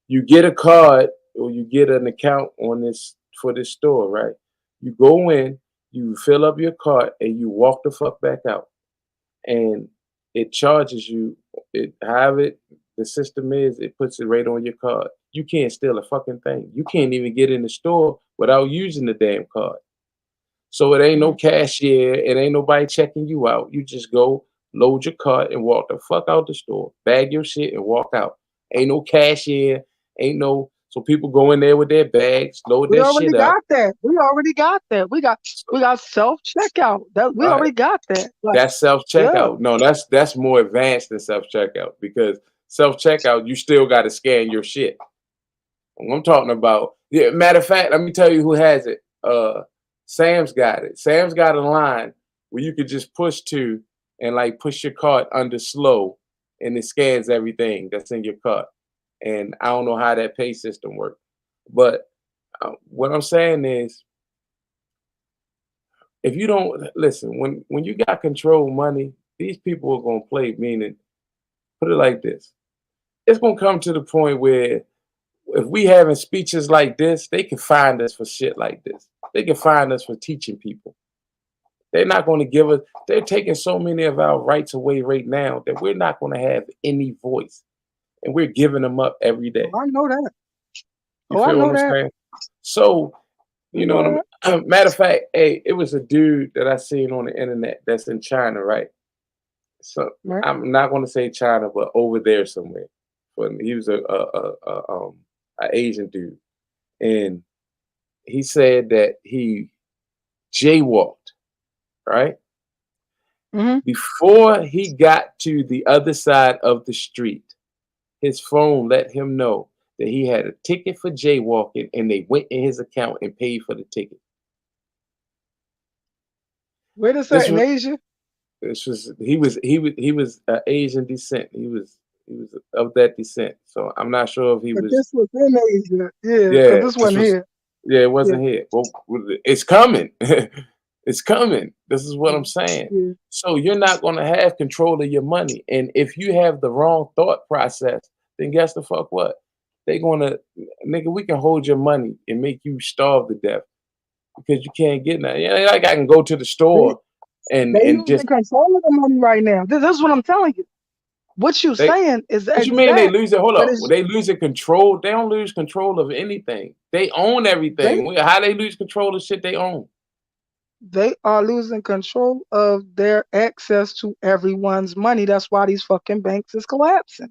You get a card or you get an account on this for this store, right? You go in, you fill up your card, and you walk the fuck back out. And it charges you. The system is, it puts it right on your card. You can't steal a fucking thing. You can't even get in the store without using the damn card. So it ain't no Mhm. cashier. It ain't nobody checking you out. You just go load your cart and walk the fuck out the store. Bag your shit and walk out. Ain't no cashier. Ain't no. So people go in there with their bags, load We their already shit up. got that. We already got that. So, We got self checkout. That we all right, already got that. Like, that's self yeah, checkout. No, that's more advanced than self checkout because self checkout you still got to scan your shit. I'm talking about. Yeah, matter of fact, let me tell you who has it. Sam's got it. Sam's got a line where you could just push to and like push your cart under slow, and it scans everything that's in your cart. And I don't know how that pay system works, but what I'm saying is, if you don't listen, when you got control money, these people are gonna play. Meaning, put it like this: it's gonna come to the point where if we having speeches like this, they can find us for shit like this. They can find us for teaching people. They're not going to give us. They're taking so many of our rights away right now that we're not going to have any voice, and we're giving them up every oh, day. I know that. You Oh, I feel what know I'm that. saying? So, I you know what know that. I mean. Matter of fact, hey, it was a dude that I seen on the internet that's in China, right? So Right. I'm not going to say China, but over there somewhere. But he was a Asian dude, and he said that he jaywalked, right? Hmm. Before he got to the other side of the street, his phone let him know that he had a ticket for jaywalking, and they went in his account and paid for the ticket. Where is that This in was Asia? he was Asian descent. He was of that descent. So I'm not sure if he But was. this was in Asia. Yeah, because Yeah, this this wasn't was. here. Yeah, it Yeah. wasn't here. Well, it's coming. It's coming. This is what I'm Mm, saying. yeah. So you're not going to have control of your money, and if you have the wrong thought process, then guess the fuck what? They gonna, nigga, we can hold your money and make you starve to death because you can't get nothing. Yeah, like I can go to the They store they and losing just control of the money right now. This is what I'm telling you. What you they. saying is the What you mean they exact, lose it? Hold but up, it's they losing control. They don't lose control of anything. They own they everything. How they lose control of shit they own? they are losing control of their access to everyone's money. That's why these fucking banks is collapsing.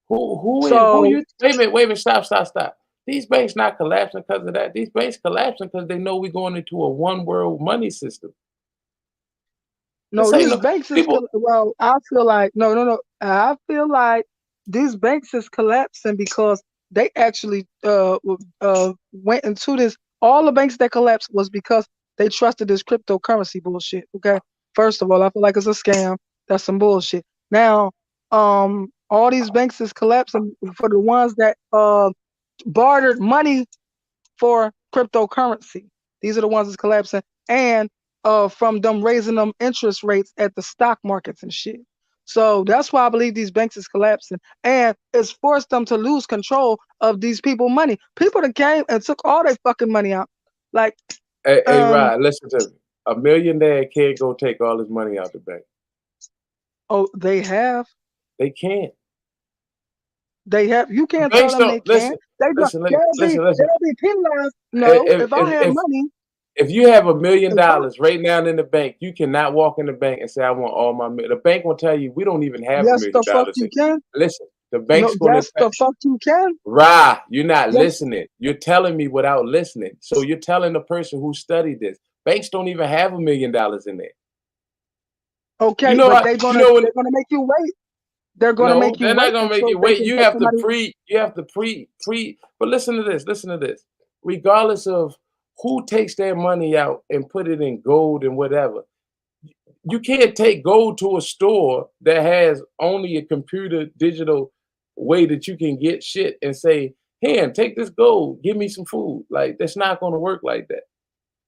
Who So you wait a minute, stop. These banks not collapsing because of that. These banks collapsing because they know we're going into a one world money system. This no, ain't these no banks is people. well. I feel like no. I feel like these banks is collapsing because they actually went into this. All the banks that collapsed was because they trusted this cryptocurrency bullshit. Okay, first of all, I feel like it's a scam. That's some bullshit. Now, all these banks is collapsing for the ones that bartered money for cryptocurrency. These are the ones that's collapsing, and from them raising them interest rates at the stock markets and shit. So that's why I believe these banks is collapsing, and it's forced them to lose control of these people' money. People that came and took all their fucking money out, like Hey, um, Rod, listen to me. A millionaire can't go take all his money out the bank. oh, they have, They can't. they have. You The can't tell banks them don't they can't. listen. They don't. Listen, listen, listen, listen. They'll be penalized. No, If if I if have if, money, if you have $1 million if I right now in the bank, you cannot walk in the bank and say, "I want all my." The bank will tell you, "We don't even have a yes, million the fuck dollars." you can. Listen, the No, bank's going to. yes, the fuck you can. You're not Yes, listening. You're telling me without listening. So you're telling the person who studied this. Banks don't even have $1 million in there. You okay, know but what? You know what? they're gonna make you wait. They're gonna No, make you they're not wait gonna make until you they wait. can You get have to somebody. pre. You have to pre. But listen to this. Listen to this. Regardless of who takes their money out and put it in gold and whatever, you can't take gold to a store that has only a computer digital way that you can get shit and say, "Here, take this gold. Give me some food." Like that's not gonna work like that.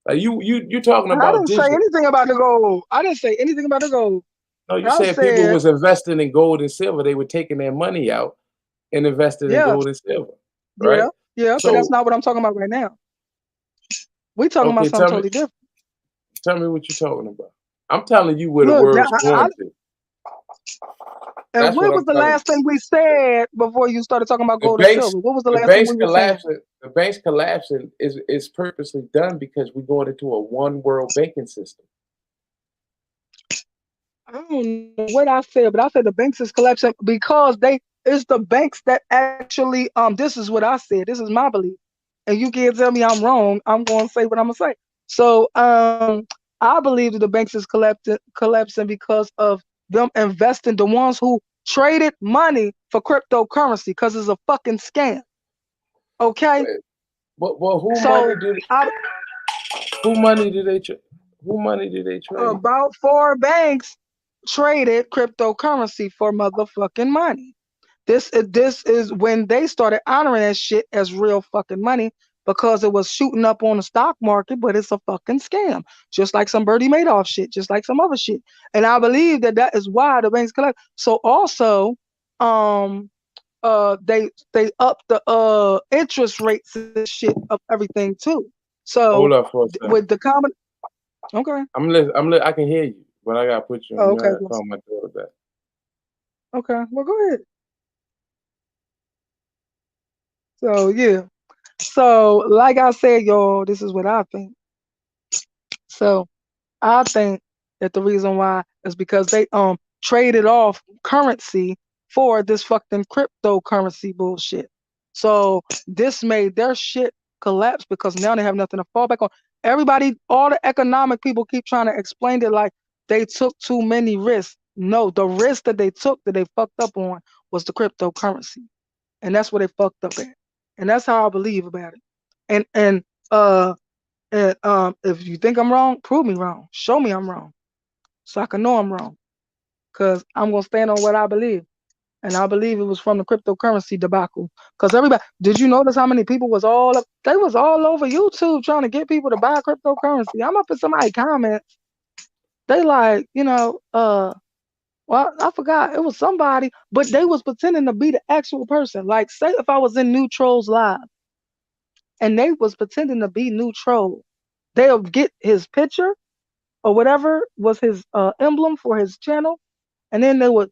Like you're talking I about didn't say digital. anything about the gold. I didn't say anything about the gold. No, you I said people said was investing in gold and silver. They were taking their money out and invested in yeah, gold and silver, yeah, right? yeah, but that's So not what I'm talking about right now. We talking about okay, something totally different. tell me what you're talking about. I'm telling you where the Look, world's going to. and That's what what was I'm the telling you. last thing we said before you started talking about The gold and banks, silver? What was the the last thing banks we were saying? collapsing, the banks collapsing is purposely done because we're going into a one world banking system. I don't know what I said, but I said the banks is collapsing because they it's the banks that actually this is what I said. This is my belief. And you can't tell me I'm wrong. I'm gonna say what I'm gonna say. So I believe that the banks is collapsing because of them investing the ones who traded money for cryptocurrency because it's a fucking scam. Okay? Wait, but So I who money did they who money did they trade? about four banks traded cryptocurrency for motherfucking money. This is when they started honoring that shit as real fucking money because it was shooting up on the stock market, but it's a fucking scam, just like some Bernie Madoff shit, just like some other shit. And I believe that that is why the banks collect. So also, um, they up the interest rates and shit of everything too. So Hold up for a second. with the common, okay, I can hear you, but I gotta put you on. oh, You okay, gotta well, call my daughter back. okay, well go ahead. So yeah. So, like I said, y'all, this is what I think. So, I think that the reason why is because they traded off currency for this fucking cryptocurrency bullshit. So this made their shit collapse because now they have nothing to fall back on. Everybody, all the economic people keep trying to explain it like they took too many risks. No, the risk that they took that they fucked up on was the cryptocurrency. And that's where they fucked up at. and that's how I believe about it. And uh if you think I'm wrong, prove me wrong. Show me I'm wrong, so I can know I'm wrong. Cause I'm gonna stand on what I believe, and I believe it was from the cryptocurrency debacle. Cause everybody, did you notice how many people was all up? They was all over YouTube trying to get people to buy cryptocurrency. I'm up in somebody comments. They like, well, I forgot it was somebody, but they was pretending to be the actual person. Like, say if I was in New Trolls Live and they was pretending to be New Troll, they'll get his picture or whatever was his emblem for his channel, and then they would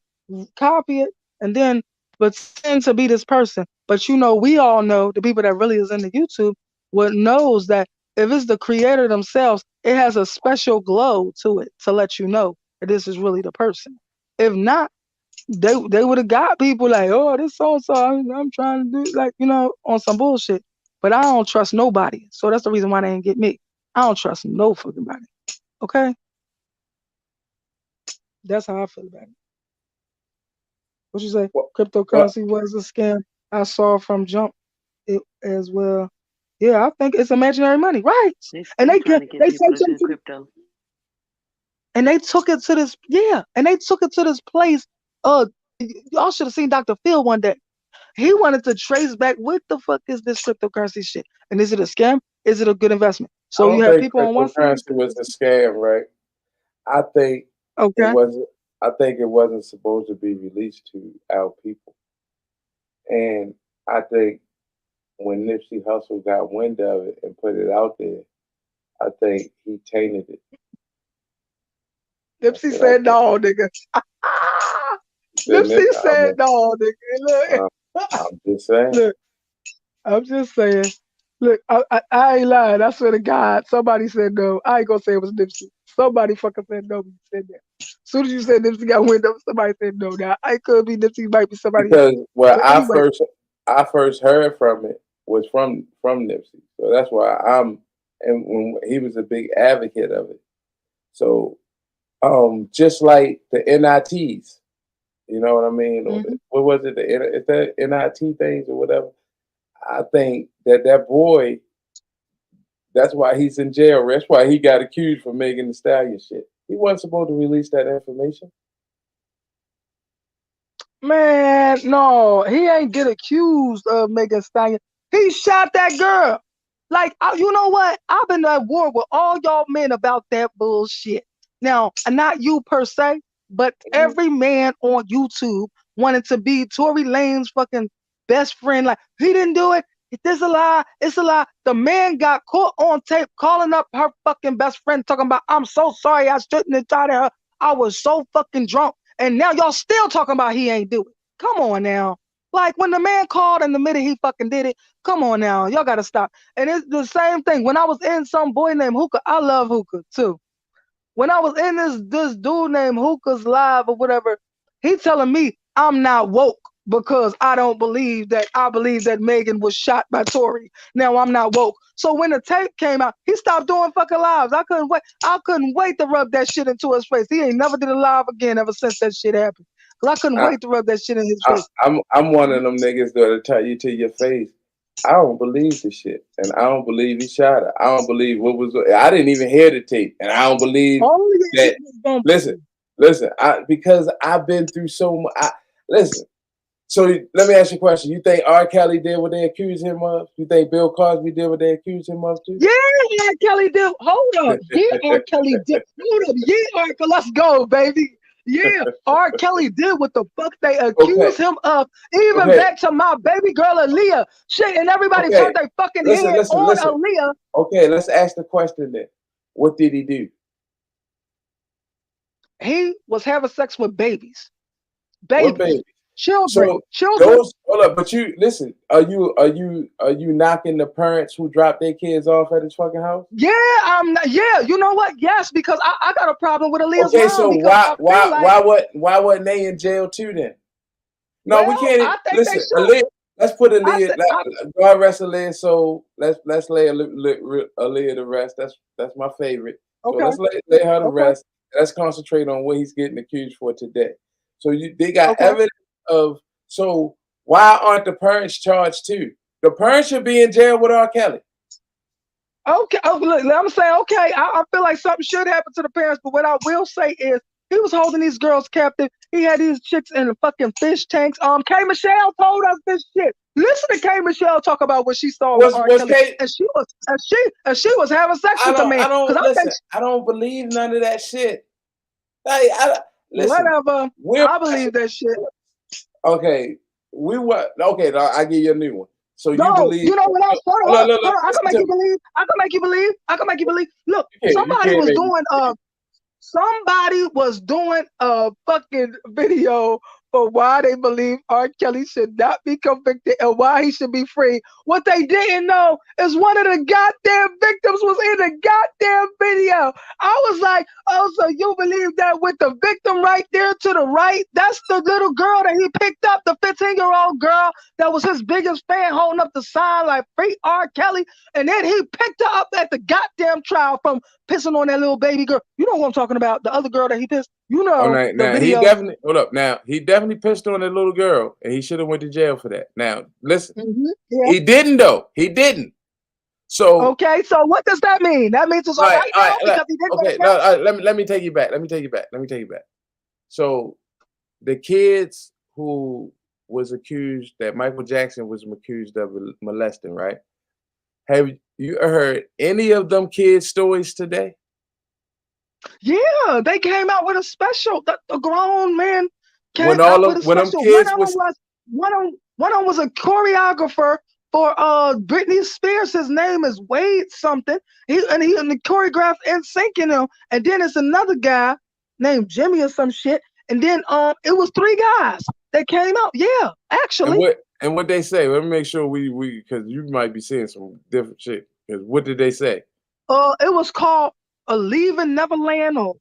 copy it and then pretend to be this person. But we all know the people that really is in the YouTube what knows that if it's the creator themselves, it has a special glow to it to let you know that this is really the person. If not, they would have got people like, oh, this so and so, I'm trying to do like on some bullshit. But I don't trust nobody, so that's the reason why they didn't get me. I don't trust no fucking body. Okay, that's how I feel about it. What you say? Well, well, Cryptocurrency was a scam. I saw from Jump it as well. Yeah, I think it's imaginary money, right? They And still they trying can to get they people say to do something, crypto. and they took it to this and they took it to this place. Uh, y'all should have seen Dr. Phil one day. He wanted to trace back what the fuck is this cryptocurrency shit, and is it a scam? Is it a good investment? I So you don't have think people on one side. cryptocurrency was a scam, right? I think it Okay, wasn't. I think it wasn't supposed to be released to our people, and I think when Nipsey Hussle got wind of it and put it out there, I think he tainted it. That's Nipsey what I said think. no, nigga. Didn't it? Nipsey said no, nigga. I'm, Look, I'm just saying. look. I'm just saying. Look, I ain't lying. I swear to God, somebody said no. I ain't gonna say it was Nipsey. Somebody fucking said no. When you said that. As soon as you said Nipsey got wind up, somebody said no. Now I could be Nipsey, might be somebody else. Because where But anyway, I first heard from it was from Nipsey, so that's why and when he was a big advocate of it. So just like the NITs, you know what I mean? Or hmm what was it? Is that NIT things or whatever? I think that boy. That's why he's in jail. That's why he got accused for making the stallion shit. He wasn't supposed to release that information. man, no, he ain't get accused of making stallion. He shot that girl. Like, you know what? I've been at war with all y'all men about that bullshit. Now, not you per se, but Mhm. every man on YouTube wanted to be Tory Lane's fucking best friend. Like, he didn't do it. This a lie. It's a lie. The man got caught on tape calling up her fucking best friend, talking about, I'm so sorry I shouldn't have tried her. I was so fucking drunk. And now y'all still talking about he ain't do it. Come on now. Like, when the man called and admitted he fucking did it, come on now. Y'all gotta stop. And it's the same thing. When I was in some boy named Hookah, I love Hookah too. When I was in this dude named Hookah's live or whatever, he telling me I'm not woke because I believe that Megan was shot by Tory. Now I'm not woke. So when the tape came out, he stopped doing fucking lives. I couldn't wait. I couldn't wait to rub that shit into his face. He ain't never did a live again ever since that shit happened. Cause I couldn't I, wait to rub that shit in his face. I'm one of them niggas that'll tell you to your face. I don't believe the shit, and I don't believe he shot her. I don't believe what was. I didn't even hear the tape, and I don't believe Only that. niggas gonna Listen, listen. Because I've been through so much. Listen. So let me ask you a question. You think R. Kelly did what they accused him of? You think Bill Cosby did what they accused him of too? yeah, R. Kelly did. Hold up. Yeah, R. Kelly did. Hold up. Yeah, R. Kelly. Let's go, baby. Yeah, R. Kelly did what the fuck they Okay, accused him of. Even okay, back to my baby girl Aaliyah. Shit, and everybody okay. turned their fucking Listen, head listen, on listen. Aaliyah. Okay, let's ask the question then. What did he do? He was having sex with babies. What Babies. baby? Children. So Children. those hold up, but you listen. Are you knocking the parents who drop their kids off at his fucking house? Yeah, I'm not, yeah, you know what? Yes, because I got a problem with Aaliyah's Okay, mom so because I feel like, why wasn't they in jail too then? No, we well, can't I think they listen. should. Aaliyah, let's put I Aaliyah. think I God rest Aaliyah's soul. Let's lay Aaliyah to rest. That's my favorite. So okay, let's lay her to okay, rest. Let's concentrate on what he's getting accused for today. So they got okay. evidence of. So why aren't the parents charged too? The parents should be in jail with R. Kelly. Okay, look, I'm saying okay. I feel like something should happen to the parents, but what I will say is he was holding these girls captive. He had these chicks in the fucking fish tanks. K. Michelle told us this shit. Listen to K. Michelle talk about what she saw with R. Was Kelly, Kate? and she was having sex with the man. I don't Because I think listen. I don't believe none of that shit. Listen. whatever. We're I believe that shit. okay. Okay. I give you a new one. So you No, believe? you know what else? Hold on. Look, I can make you believe. I can make you believe. I can make you believe. Look, you somebody can't was make doing somebody was doing a fucking video for why they believe R. Kelly should not be convicted and why he should be free. What they didn't know is one of the goddamn victims was in the goddamn video. I was like, oh, so you believe that with the victim right there to the right, that's the little girl that he picked up, the 15-year-old girl that was his biggest fan holding up the sign like free R. Kelly. And then he picked her up at the goddamn trial from pissing on that little baby girl. You know what I'm talking about? The other girl that he pissed. You know the now video. he definitely hold up. Now he definitely pissed on that little girl, and he should have went to jail for that. Now listen, Yeah. he didn't though. He didn't. So okay, so what does that mean? That means it's all right now because he didn't go to jail? no, let me take you back. Let me take you back. So the kids who was accused that Michael Jackson was accused of molesting, right? Have you heard any of them kids' stories today? Yeah, they came out with a special. The grown man came When out with a when them special. kids was One of them was a choreographer for Britney Spears. His name is Wade something. He choreographed NSYNC in him. And then it's another guy named Jimmy or some shit. And then it was 3 guys that came out. Yeah, actually. and what they say? Let me make sure we because you might be seeing some different shit. Because what did they say? It was called Leaving Neverland or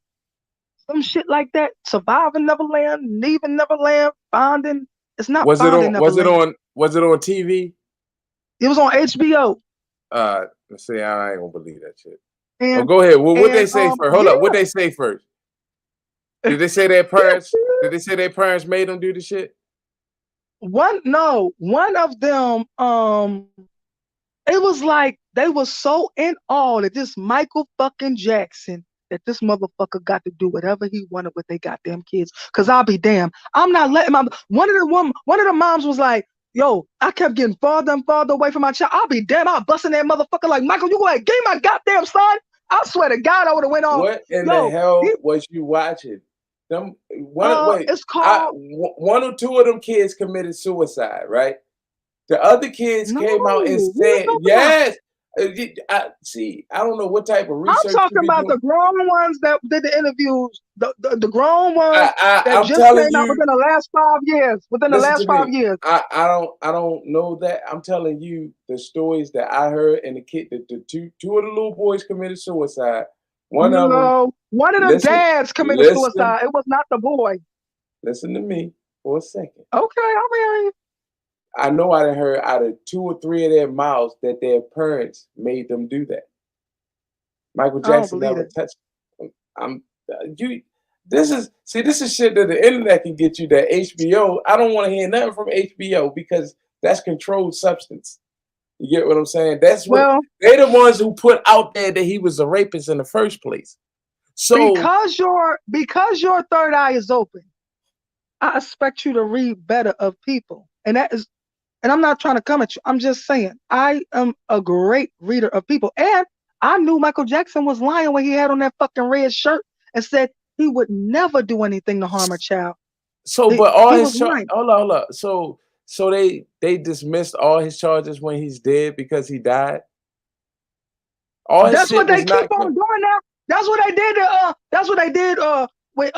some shit like that. Surviving Neverland, Leaving Neverland, Finding. It's not Finding Neverland. Was it on TV? It was on HBO. Let's see. I ain't gonna believe that shit. And, go ahead. What they say first? Hold up. What they say first? Did they say their parents? Did they say their parents made them do the shit? One of them. It was like they were so in awe that this Michael fucking Jackson, that this motherfucker got to do whatever he wanted with their goddamn kids. Cause I'll be damned, I'm not letting my one of the moms was like, yo, I kept getting farther and farther away from my child. I'll be damned, I'm busting that motherfucker like Michael. You go ahead, give me my goddamn son. I swear to God, I would have went on. What in the hell was you watching? Them it's called. One or two of them kids committed suicide, right? The other kids came out and said, yes. I don't know what type of research. I'm talking about the grown ones that did the interviews. The grown ones that I'm just came out within the last 5 years. Within the last 5 years. I don't know that. I'm telling you the stories that I heard, and the two of the little boys committed suicide. One of the dads committed suicide. It was not the boy. Listen to me for a second. Okay, I'm hearing you. I know I done heard out of 2 or 3 of their mouths that their parents made them do that. Michael Jackson never touched them. This is shit that the internet can get you. That HBO, I don't want to hear nothing from HBO because that's controlled substance. You get what I'm saying? That's what they're the ones who put out there that he was a rapist in the first place. So because your third eye is open, I expect you to read better of people. And I'm not trying to come at you. I'm just saying I am a great reader of people. And I knew Michael Jackson was lying when he had on that fucking red shirt and said he would never do anything to harm a child. But all his charges. Hold up. So they dismissed all his charges when he's dead because he died. That's what they keep on doing now. That's what they did. That's what they did with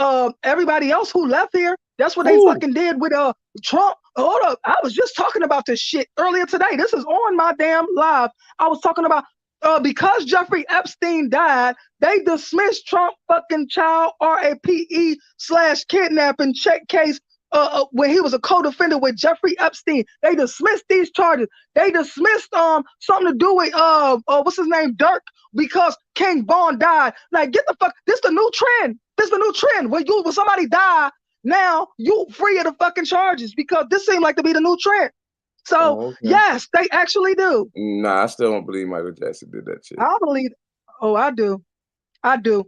everybody else who left here. That's what they fucking did with Trump. Hold up. I was just talking about this shit earlier today. This is on my damn live. I was talking about because Jeffrey Epstein died, they dismissed Trump fucking child RAPE/kidnapping check case when he was a co-defendant with Jeffrey Epstein. They dismissed these charges. They dismissed something to do with what's his name, Dirk, because King Von died. Like, get the fuck. This the new trend. When somebody die, now you free of the fucking charges because this seemed like to be the new trend. So Oh, okay. yes, they actually do. Nah, I still don't believe Michael Jackson did that shit. I believe. Oh, I do. I do.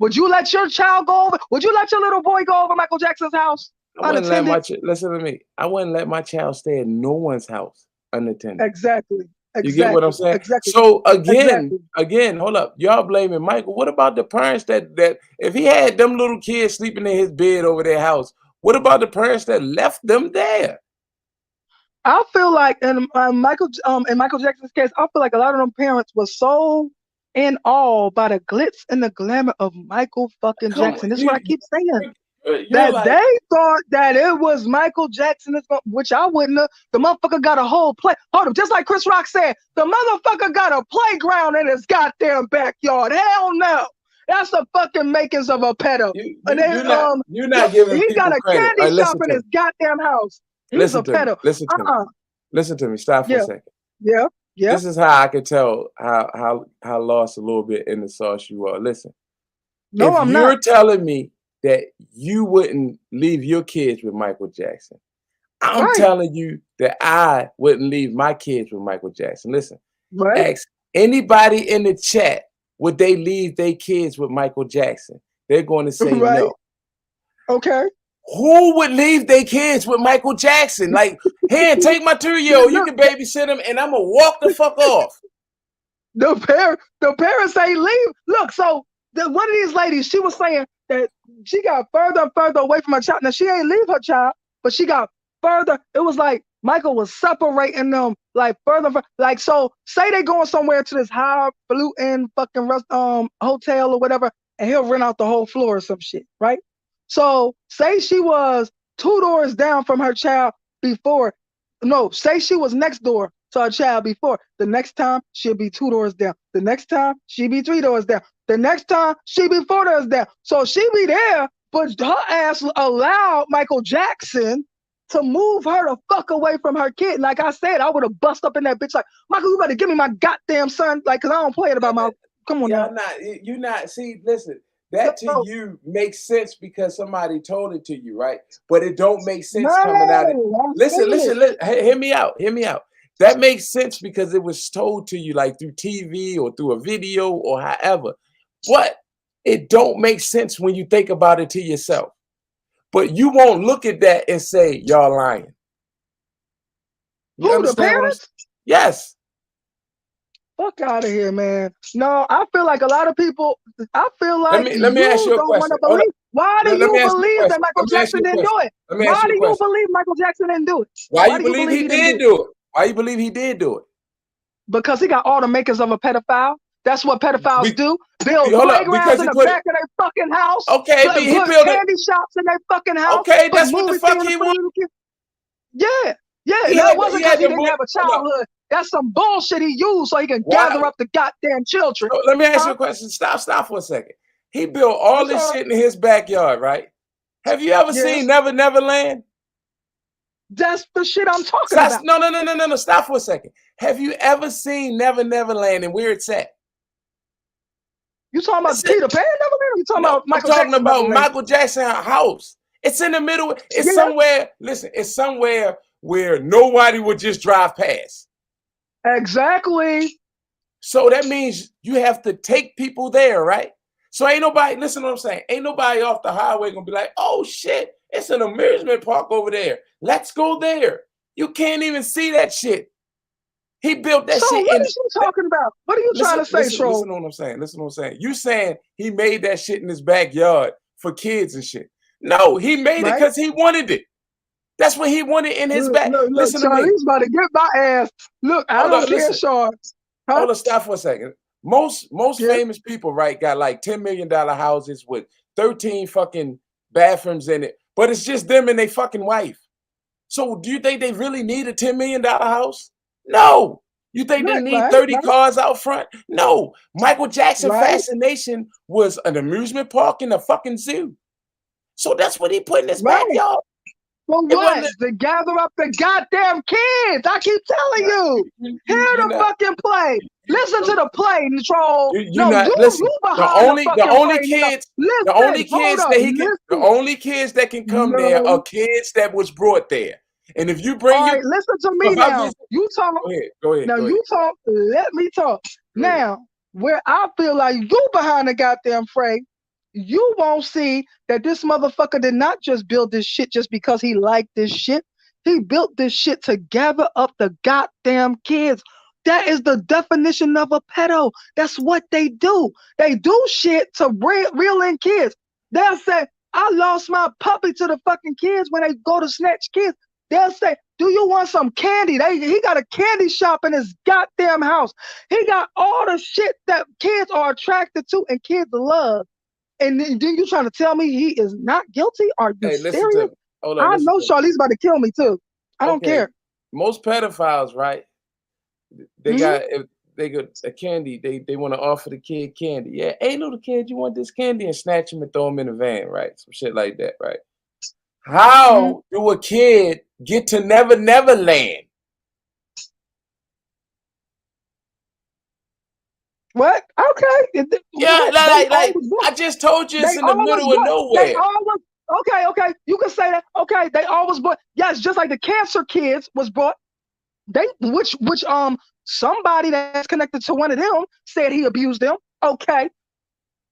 Would you let your child go over? Would you let your little boy go over Michael Jackson's house I wouldn't let unattended? listen to me. I wouldn't let my child stay at no one's house unattended. Exactly. You get what I'm Exactly. saying? Exactly. So again, Exactly. hold up. Y'all blaming Michael. What about the parents that if he had them little kids sleeping in his bed over their house, what about the parents that left them there? I feel like in Michael Jackson's case, I feel like a lot of them parents were so in awe by the glitz and the glamour of Michael fucking Come on, Jackson. This is what I keep saying. you're That like, they thought that it was Michael Jackson, which I wouldn't have. The motherfucker got a whole play. Hold up, just like Chris Rock said, the motherfucker got a playground in his goddamn backyard. Hell no. That's the fucking makings of a pedo. And then you're not giving he got people a credit. candy shop Listen in to his me. goddamn house. He's a Listen to me. pedo. Listen to me. Listen to me. Stop for a Yeah, second. yeah, yeah. This is how I can tell how lost a little bit in the sauce you are. Listen, No, if I'm you're not. telling me that you wouldn't leave your kids with Michael Jackson, I'm Right, telling you that I wouldn't leave my kids with Michael Jackson. Listen, right, ask anybody in the chat, would they leave their kids with Michael Jackson? They're going to say right. no. Okay. Who would leave their kids with Michael Jackson? Like, hey, take my 2-year-old, you Look, can babysit him, and I'm gonna walk the fuck off. the parents say leave. Look, so one of these ladies, she was saying that she got further and further away from her child. Now she ain't leave her child, but she got further. It was like Michael was separating them like further. Like, so say they going somewhere to this highfalutin fucking hotel or whatever, and he'll rent out the whole floor or some shit, right? So say she was 2 doors down from her child before. No, say she was next door to her child before. The next time she'll be 2 doors down. The next time she'll be 3 doors down. The next time she'll be 4 doors down. So she be there, but her ass allowed Michael Jackson to move her the fuck away from her kid. Like I said, I would have bust up in that bitch like, Michael, you better give me my goddamn son. Like, cause I don't play it about my. Come on now. You're not. See, listen, that to No, you makes sense because somebody told it to you, right? But it don't make sense coming out. I'm Listen, saying listen, hear me out. Hear me out. That makes sense because it was told to you like through TV or through a video or however. But it don't make sense when you think about it to yourself. But you won't look at that and say, y'all lying. You who the understand what I'm saying? parents? Yes. Fuck out of here, man. No, I feel like a lot of people. I feel Let like me ask you you a don't want question. to Hold up. believe. Why do Let me you ask you a believe that question. Michael Let me ask Jackson you a didn't do question. it? Let me ask Why you do a you question. believe Michael Jackson didn't do it? Why Why you do you believe believe he he didn't do did it? do it? Why you believe he did do it? Because he got all the makers of a pedophile. That's what pedophiles Be, do. Build hold up, playgrounds because in he the put it. back of their fucking house. Okay, he Put built it. candy shops in their fucking house. Okay, Put that's what the movie fuck theaters he for the wanted. little kids. Yeah, yeah. He That had wasn't because he the didn't book. have a Hold up. childhood. That's some bullshit he used so he can Why? gather up the goddamn children. So let me ask you Huh? a question. Stop for a second. He built all That's this all right. shit in his backyard, right? Have you ever seen Yes. Never Land? That's the shit I'm talking about. No. Stop for a second. Have you ever seen Never Land and where it's at? You talking about Listen, Peter Pan Neverland? Or you talking no, about I'm Michael talking Jackson about Neverland? Michael Jackson house. It's in the middle. It's Yeah, somewhere. Listen, it's somewhere where nobody would just drive past. exactly. So that means you have to take people there, right? So ain't nobody, listen to what I'm saying. Ain't nobody off the highway gonna be like, oh shit, it's an amusement park over there. Let's go there. You can't even see that shit. He built that So shit what in. is you talking about? What are you trying to say, Troll? Listen to what I'm saying. Listen to what I'm saying. You saying he made that shit in his backyard for kids and shit. No, he made it Right? because he wanted it. That's what he wanted in his back. Look, Listen to me. Charlie's about to get my ass. Look, I Hold don't on, care, listen. Sean. Huh? Hold on, stop for a second. Most Yeah. famous people, right, got like $10 million houses with 13 fucking bathrooms in it, but it's just them and they fucking wife. So do you think they really need a $10 million house? No. You think they Right, need right, 30 right, cars out front? No. Michael Jackson right, Fascination was an amusement park and a fucking zoo. So that's what he put in his right. backyard. For It what? wasn't. To gather up the goddamn kids. I keep telling you. Hear You're the not. fucking play. Listen to the play, Troll. You're No, not. you Listen. The behind the only the fucking only play, nigga. kids Listen, hold up, the listen. only kids that can come there No, are kids that was brought there. And if you bring All your, right, listen to so me if I now. visit, You talk. go ahead, Now go ahead, you talk. Let me talk. go ahead. Now, where I feel like you behind the goddamn fray, you won't see that this motherfucker did not just build this shit just because he liked this shit. He built this shit to gather up the goddamn kids. That is the definition of a pedo. That's what they do. They do shit to reel in kids. They'll say, I lost my puppy to the fucking kids when they go to snatch kids. They'll say, do you want some candy? He got a candy shop in his goddamn house. He got all the shit that kids are attracted to and kids love. And then you trying to tell me he is not guilty? Are you Hey, listen to serious? me. Hold on, I listen know to me. Charlie's about to kill me too. I don't Okay, care. most pedophiles, right? They Mhm. got, if they got a candy, they want to offer the kid candy. Yeah, hey, little kid, you want this candy? And snatch him and throw him in the van, right? Some shit like that, right? Mhm. How do a kid get to Never Land? What? Okay. Yeah, What? They like always I book. just told you, it's They in the always middle of book. They nowhere. always. Okay, okay. You can say that. Okay, they always book. Yes, just like the cancer kids was brought. They which somebody that's connected to one of them said he abused them. Okay.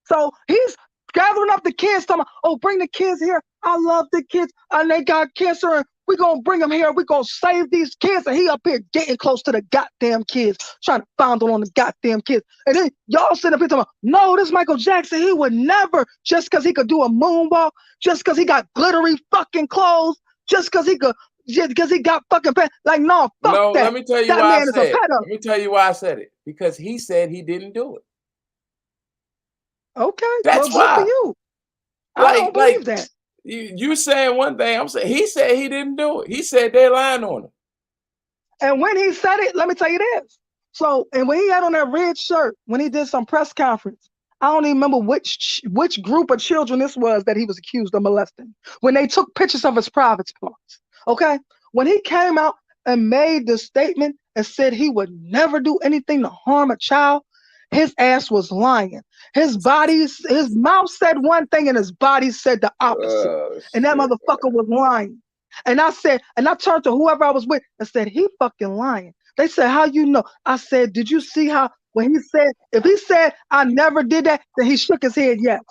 So he's gathering up the kids, talking about, oh, bring the kids here. I love the kids, and they got cancer, and we're going to bring them here. We're going to save these kids. And he up here getting close to the goddamn kids, trying to fondle on the goddamn kids. And then y'all sitting up here talking about, no, this Michael Jackson, he would never, just because he could do a moonwalk, just because he got glittery fucking clothes, just because he could, just because he got fucking pants. Like, no, fuck No, let that. me tell you That why I man is a said. pedo. Let me tell you why I said it. Because he said he didn't do it. Okay, well, That's good for why. you. I don't Like believe that. you saying one thing, I'm saying he said he didn't do it. He said they're lying on him. And when he said it, let me tell you this. So, and when he had on that red shirt, when he did some press conference, I don't even remember which group of children this was that he was accused of molesting. When they took pictures of his private parts, okay. When he came out and made the statement and said he would never do anything to harm a child, his ass was lying. His mouth said one thing and his body said the opposite, Oh and that shit. motherfucker was lying. And I said, and I turned to whoever I was with and said, he fucking lying. They said, how you know? I said, did you see how when he said, if he said I never did that, then he shook his head, yes.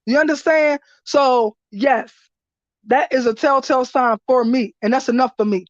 You understand? So yes, that is a telltale sign for me, and that's enough for me.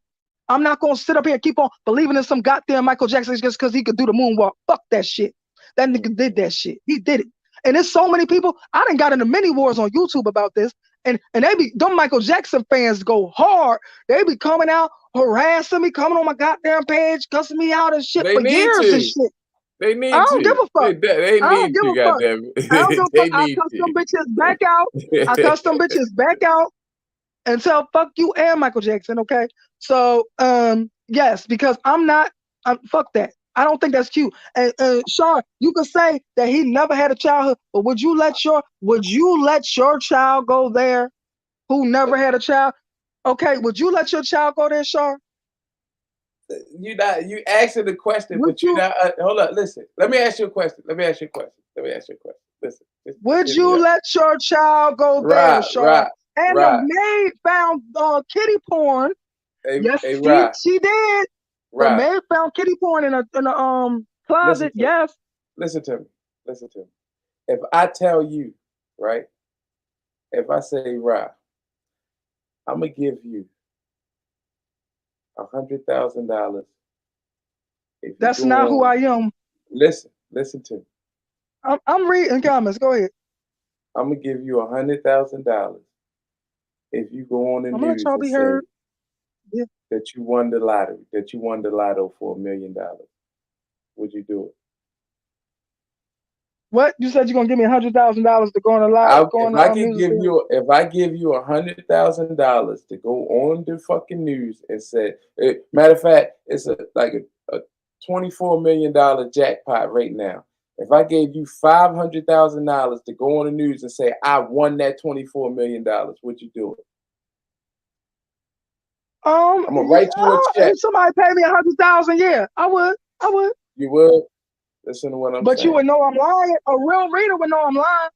I'm not gonna sit up here and keep on believing in some goddamn Michael Jackson just because he could do the moonwalk. Fuck that shit. That nigga did that shit. He did it. And there's so many people. I done got into many wars on YouTube about this. And they be them Michael Jackson fans go hard. They be coming out, harassing me, coming on my goddamn page, cussing me out and shit They for need years and to. shit. They I need don't give to. a fuck. They I don't need give to, a fuck. goddamn I don't give it. a fuck. They I need cuss them to. bitches back out. I cuss them bitches back out and tell fuck you and Michael Jackson, okay? So yes, because I'm fuck that. I don't think that's cute. And Shar, you could say that he never had a childhood, but would you let your child go there who never had a child? Okay, would you let your child go there, Shar? You asking the question, Would but you you not hold up, listen. Let me ask you a question. Listen. Just would hit me you up. let your child go there, Right, Shar? right, And the right. maid found kitty porn. Yes, Right, she did. The right. maid found kitty porn in a Listen closet. to me. Yes. Listen to me. Listen to me. If I tell you, right? If I say, right, I'm gonna give you $100,000 if you That's go not who on. I am. Listen to me. I'm reading comments. Go ahead. I'm gonna give you $100,000 if you go on the I'm gonna let news y'all and be say heard. Yeah. that you won the lottery, that you won the lotto for $1 million. Would you do it? What you said? You're gonna give me $100,000 to go on a lot, go on If the I could news? give you, if I give you $100,000 to go on the fucking news and say, matter of fact, it's a $24 million jackpot right now. If I gave you $500,000 to go on the news and say I won that $24 million, would you do it? I'm gonna Yeah, write you a check. if somebody paid me 100,000, yeah, I would. I would. You would listen to what I'm But you saying. would know I'm lying. A real reader would know I'm lying.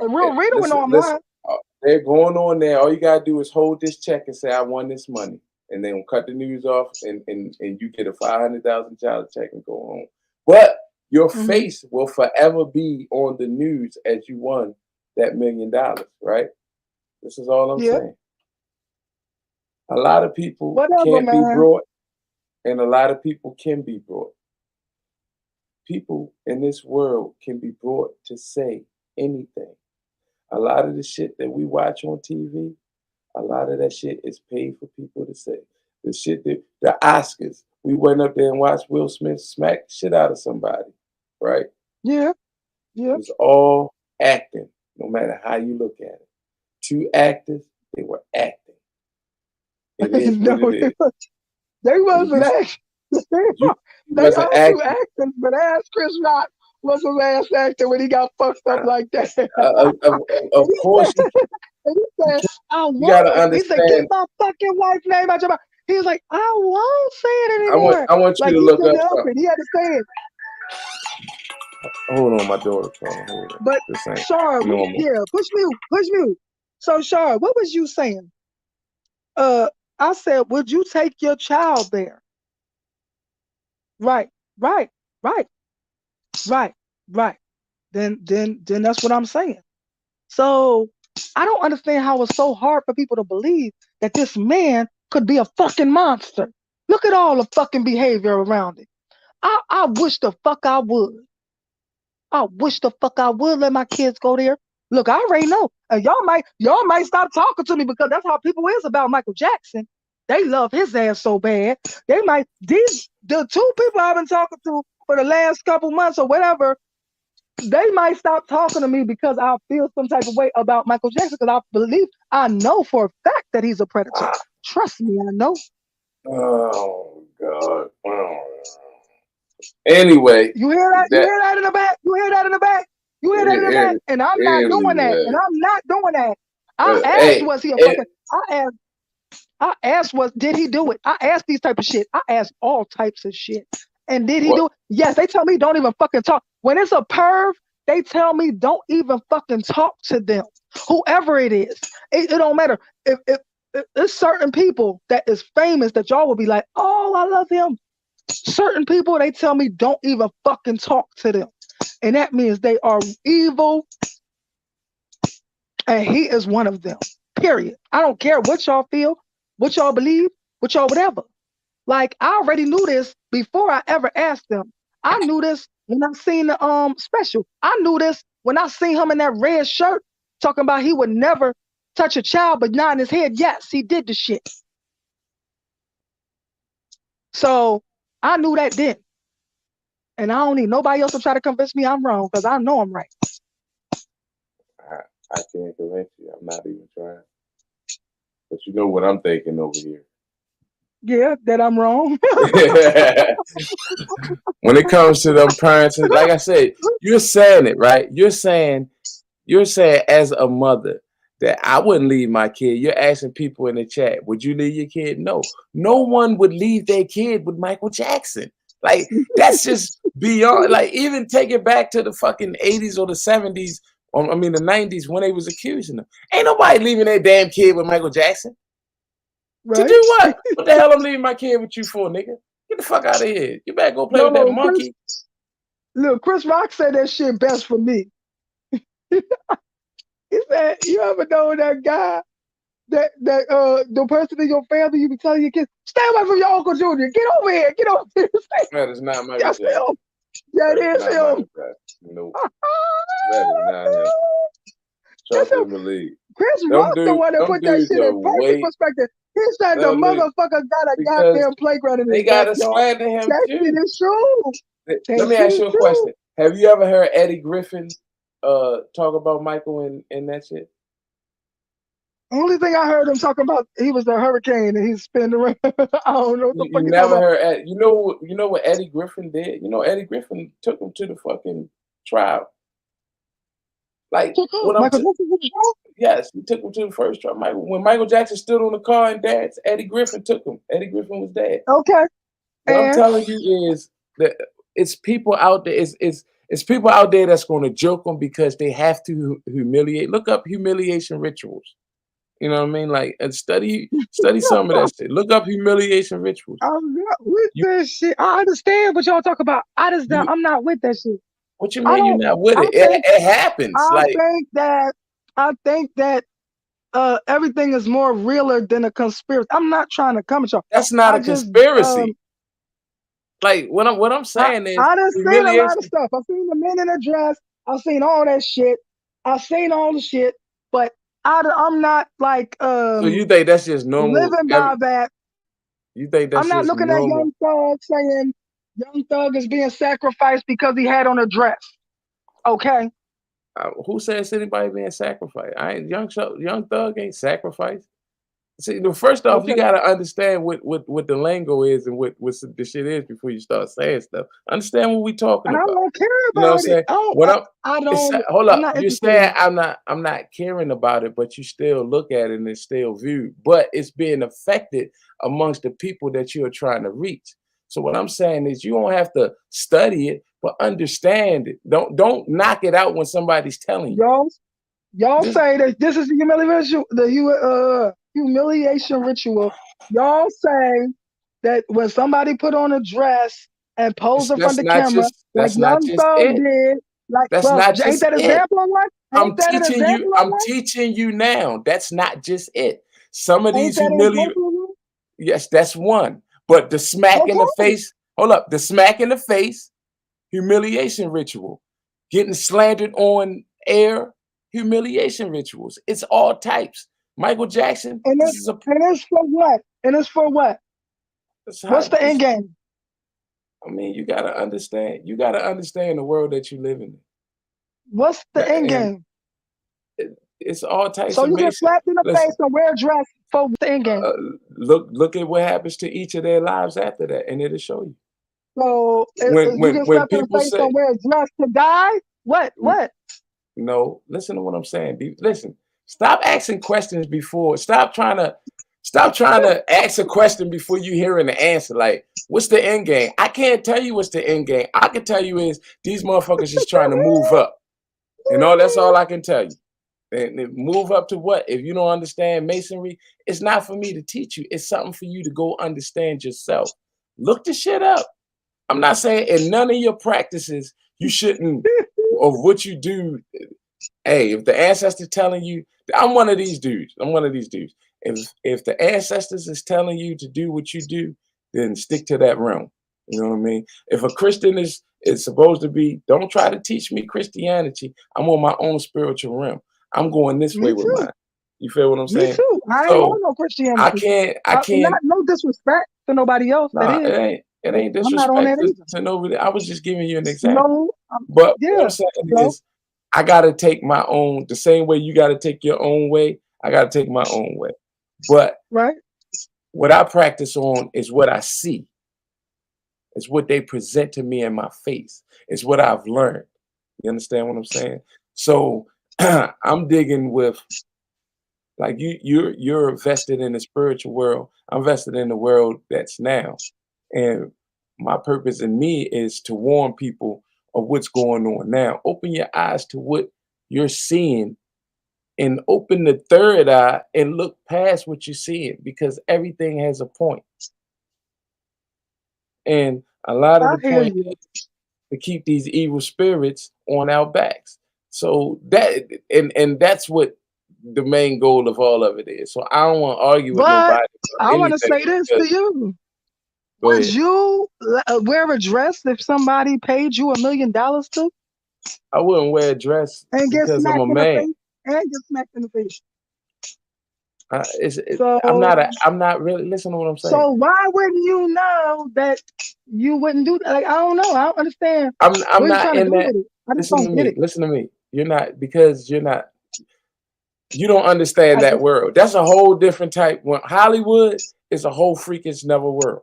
A real reader would know I'm Listen. lying. They're going on there. All you gotta do is hold this check and say I won this money, and then cut the news off, and you get a $500,000 check and go home. But your face will forever be on the news as you won that $1 million, right? This is all I'm saying. A lot of people can't be brought, and a lot of people can be brought. People in this world can be brought to say anything. A lot of the shit that we watch on TV, a lot of that shit is paid for people to say. The shit that the Oscars, we went up there and watched Will Smith smack the shit out of somebody, right? Yeah. It was all acting, no matter how you look at it. 2 actors, they were acting. It is what it is. They wasn't acting. They all do acting, but ask Chris Rock was the last actor when he got fucked up like that. Of course, and he said, "I won't." You gotta understand. He said, "Get my fucking wife's name out your mouth." He was like, "I won't say it anymore." I want you like to look up something. He had to say it. Hold on, my daughter's calling. But Shar, push mute. So Shar, what was you saying? I said, would you take your child there? Right. Then that's what I'm saying. So I don't understand how it's so hard for people to believe that this man could be a fucking monster. Look at all the fucking behavior around it. I wish the fuck I would. I wish the fuck I would let my kids go there. Look, I already know. And y'all might stop talking to me because that's how people is about Michael Jackson. They love his ass so bad. The 2 people I've been talking to for the last couple months or whatever, they might stop talking to me because I feel some type of way about Michael Jackson because I know for a fact that he's a predator. Trust me, I know. Oh God. Anyway, you hear that? You hear that in the back? You hear that in the back? And I'm not doing that. I asked, was he a fucking? I asked, did he do it? I asked these type of shit. I asked all types of shit. And did he do it? Yes, they tell me don't even fucking talk. When it's a perv, they tell me don't even fucking talk to them. Whoever it is. It don't matter. If there's certain people that is famous that y'all will be like, oh, I love him. Certain people, they tell me don't even fucking talk to them. And that means they are evil. And he is one of them. Period. I don't care what y'all feel, what y'all believe, what y'all whatever. Like, I already knew this before I ever asked them. I knew this when I seen the special. I knew this when I seen him in that red shirt talking about he would never touch a child but nod in his head. Yes, he did the shit. So I knew that then. And I don't need nobody else to try to convince me I'm wrong because I know I'm right. I can't convince you. I'm not even trying. But you know what I'm thinking over here. Yeah, that I'm wrong. When it comes to them parents, like I said, you're saying it, right? You're saying as a mother that I wouldn't leave my kid. You're asking people in the chat, would you leave your kid? No. No one would leave their kid with Michael Jackson. Like, that's just beyond, like, even take it back to the fucking 80s or the 70s, the 90s when they was accusing them. Ain't nobody leaving their damn kid with Michael Jackson. Right? To do what? What the hell I'm leaving my kid with you for, nigga? Get the fuck out of here. You better go play with that monkey. Chris Rock said that shit best for me. He said, you ever know that guy that the person in your family you be telling your kids, stay away from your Uncle Junior. Get over here. Get over here. That is not Michael Jackson. That is him. No. That is not him. Trust and believe. Chris Rock the one that put that shit in perfect perspective. He said the motherfucker got a goddamn playground in his backyard. They got to slander him that too. That shit is true. Let me ask you a question. Have you ever heard Eddie Griffin talk about Michael and that shit? Only thing I heard him talking about, he was the hurricane and he's spinning around. I don't know what the fuck you never heard. You know what Eddie Griffin did? You know Eddie Griffin took him to the fucking trial. Like yes, he took him to the first trial. When Michael Jackson stood on the car and danced, Eddie Griffin took him. Eddie Griffin was dead. Okay. What I'm telling you is that it's people out there. It's people out there that's going to joke them because they have to humiliate. Look up humiliation rituals. You know what I mean? Like, and study some of that shit. Look up humiliation rituals. I'm not with You that shit. I understand what y'all talk about. you I'm not with that shit. what you I mean you're don't. not with I it? It think. it happens. I Like, think that. I think that. Everything is more realer than a conspiracy. I'm not trying to come at y'all. that's not I a just. conspiracy. Like, what I'm I saying is I done seen a lot of humiliation. stuff. I've seen the men in a dress. I've seen all that shit. I've seen all the shit. But I'm not like So you think that's just normal? living by that. You think I'm that's not just looking at normal? Young Thug saying Young Thug is being sacrificed because he had on a dress. Okay. Who says anybody being sacrificed? I ain't young thug ain't sacrificed. See, first off, you Okay. gotta understand what the lingo is and what the shit is before you start saying stuff. Understand what we talking And I about. don't care You know what I'm about it. saying? What I'm I it's, don't. hold I'm up. not You're interested in saying it. I'm not caring about it, but you still look at it and it's still viewed. But it's being affected amongst the people that you are trying to reach. So what I'm saying is you don't have to study it, but understand it. Don't knock it out when somebody's telling you. Y'all, y'all Just say that this is the humiliation ritual. Y'all say that when somebody put on a dress and pose in front of the camera, like that's not Young just Thug it. did, like, That's well, not ain't just that it. example of one? Ain't I'm that an teaching you. example of I'm one? teaching you now. That's not just it. Some of Ain't these that an humiliate. example of one? Yes, that's one. But the smack in the Okay. face. Hold up. The smack in the face. Humiliation ritual. Getting slandered on air. Humiliation rituals. It's all types. Michael Jackson. And This it's is a. and it's for what? And it's for what? That's What's how. the end game? I mean, you gotta understand. You gotta understand the world that you live in. What's the end And game? it's all types So of you get Mason. slapped in the face Listen. and wear a dress for what's the end game? Uh, look at what happens to each of their lives after that, and it'll show you. So you get When slapped in the people face say and wear a dress to die? What? What? no, listen to what I'm saying. Listen, stop asking questions before. Stop trying to ask a question before you hearing the answer. Like, what's the end game? I can't tell you what's the end game. I can tell you is these motherfuckers just trying to move up, and all that's all I can tell you. And move up to what? If you don't understand masonry, it's not for me to teach you. It's something for you to go understand yourself. Look the shit up. I'm not saying in none of your practices you shouldn't of what you do. Hey, if the ancestors telling you, I'm one of these dudes. I'm one of these dudes. If the ancestors is telling you to do what you do, then stick to that realm. You know what I mean? If a Christian is supposed to be, don't try to teach me Christianity. I'm on my own spiritual realm. I'm going this way Me with too. mine. You feel what I'm Me saying? too. I ain't on So no Christianity. I can't. Not no disrespect to nobody else that Nah, is, it but ain't I'm not on disrespect that either. to nobody. I was just giving you an example. No, But what I'm yeah. saying So is, I gotta take my own the same way you gotta take your own way. I gotta take my own way. But right. what I practice on is what I see. It's what they present to me in my face. It's what I've learned. You understand what I'm saying? So I'm digging with like you're vested in the spiritual world. I'm vested in the world that's now. And my purpose in me is to warn people of what's going on now. Open your eyes to what you're seeing and open the third eye and look past what you're seeing because everything has a point. And a lot of I the hear point you. is to keep these evil spirits on our backs. So that and that's what the main goal of all of it is. So I don't want to argue with But nobody about I want to anything say this because to you. go Would ahead. you wear a dress if somebody paid you $1 million to I wouldn't wear a dress and get because I'm a smacked in the man. face and get smacked in the face? I'm So I'm not really listen to what I'm saying. so why wouldn't you know that you wouldn't do that? Like I don't know. I don't understand I'm what you're not trying to in do that. with it. I just Listen to don't get me. it. Listen to me. You're not because you're not. You don't understand I that just world. That's a whole different type. When Hollywood is a whole freakish never world.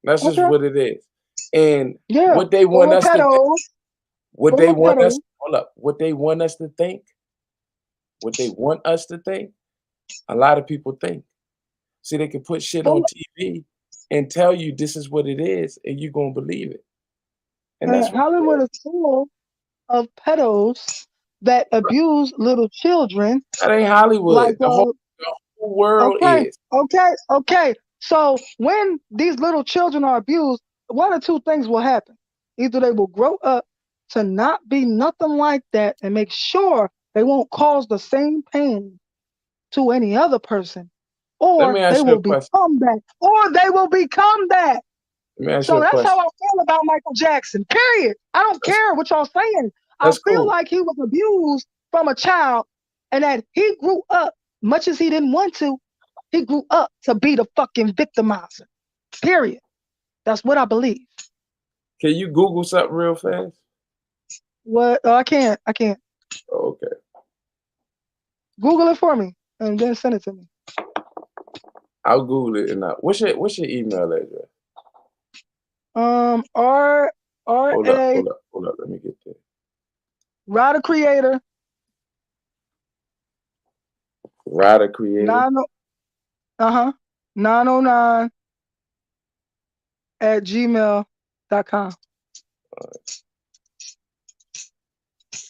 That's just okay. what it is. And Yeah. what they want Full of us to think, pedos. what Full they of want us, pedos. hold up, what they want us to think, what they want us to think, a lot of people think. See, they can put shit on Full TV and tell you this is what it is, and you're gonna believe it. And that's what it Hollywood is. is full of pedos that abuse little children, That ain't like Hollywood. The whole world okay, is. okay. So when these little children are abused, one or two things will happen. Either they will grow up to not be nothing like that and make sure they won't cause the same pain to any other person, Let or me they ask you will a question. become that, Let me ask you So a that's how I question. feel about Michael Jackson. Period. I don't That's care what y'all saying. I that's feel cool. like he was abused from a child, and that he grew up, much as he didn't want to, he grew up to be the fucking victimizer. Period. That's what I believe. Can you Google something real fast? What? Oh, I can't. I can't. Oh, okay. Google it for me and then send it to me. I'll Google it and what's your email address? Hold up, R A hold up, hold up. Let me get there. Rider Creator Rider Creator. 9 909 at gmail.com.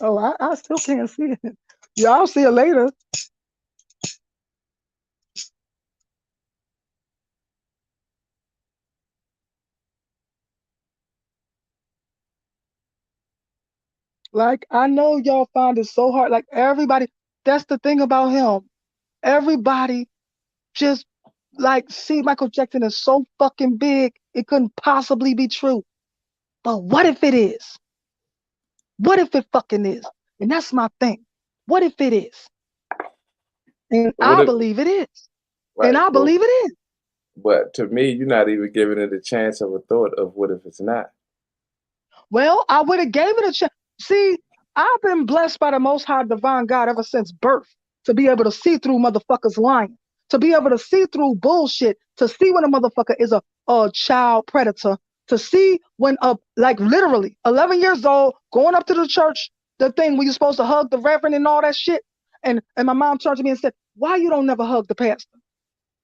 Oh, I still can't see it. Y'all see it later. Like, I know y'all find it so hard. Like, everybody, that's the thing about him. Everybody just, like, see Michael Jackson is so fucking big, it couldn't possibly be true. But what if it is? What if it fucking is? And that's my thing. What if it is? And What I it believe it is. And right, I believe it is. but to me, you're not even giving it a chance of a thought of what if it's not. Well, I would have gave it a chance. See, I've been blessed by the Most High Divine God ever since birth to be able to see through motherfuckers lying, to be able to see through bullshit, to see when a motherfucker is a child predator, to see when like literally 11 years old going up to the church, the thing where you're supposed to hug the reverend and all that shit, and my mom turned to me and said, "Why you don't never hug the pastor?"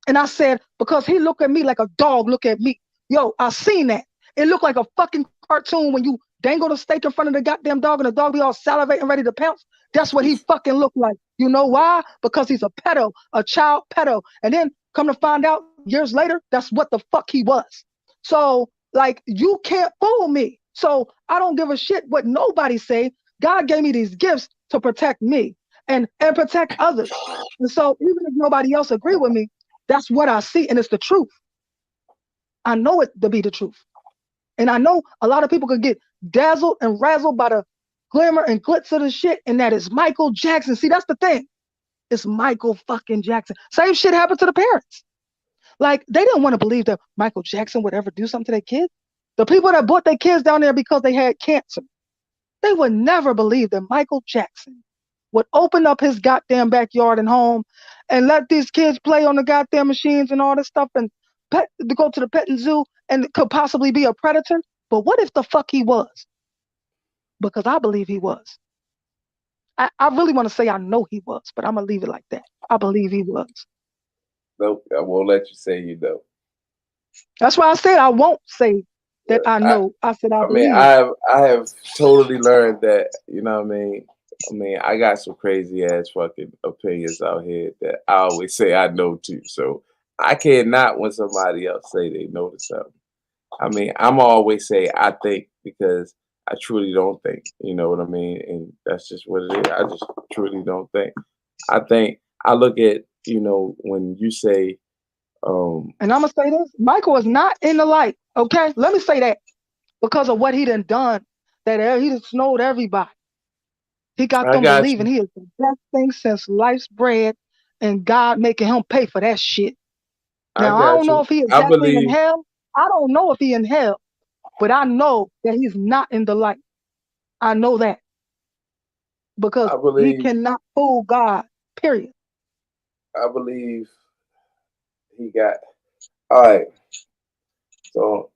And I said, because he looked at me like a dog look at me. Yo, I seen that. It looked like a fucking cartoon when you dangle the steak in front of the goddamn dog and the dog be all salivating ready to pounce. That's what he fucking looked like. You know why? Because he's a pedo, a child pedo. And then come to find out years later, that's what the fuck he was. So, like, you can't fool me. So I don't give a shit what nobody say. God gave me these gifts to protect me and protect others. And so even if nobody else agree with me, that's what I see, and it's the truth. I know it to be the truth. And I know a lot of people could get dazzled and razzled by the glamour and glitz of the shit, and that is Michael Jackson. See, that's the thing. It's Michael fucking Jackson. Same shit happened to the parents. Like, they didn't want to believe that Michael Jackson would ever do something to their kids. The people that brought their kids down there because they had cancer, they would never believe that Michael Jackson would open up his goddamn backyard and home and let these kids play on the goddamn machines and all this stuff and to go to the petting zoo and could possibly be a predator. But what if the fuck he was? Because I believe he was. I really want to say I know he was, but I'm going to leave it like that. I believe he was. Nope, I won't let you say you know. That's why I said I won't say that But I know. I said I I mean, believe. I have totally learned that, you know what I mean? I mean, I got some crazy ass fucking opinions out here that I always say I know too. So I cannot when somebody else say they know to something. I mean, I'm always say I think because I truly don't think. You know what I mean? And that's just what it is. I just truly don't think. I think I look at, when you say And I'm going to say this Michael is not in the light. Okay? Let me say that because of what he done, that he done snowed everybody. He got I them got believing you. he is the best thing since life's bread and God making him pay for that shit. I Now, I don't got know you. if he I exactly in believe hell. I don't know if he in hell, but I know that he's not in the light. I know that because I he believe cannot fool God, period. I believe he got all right. So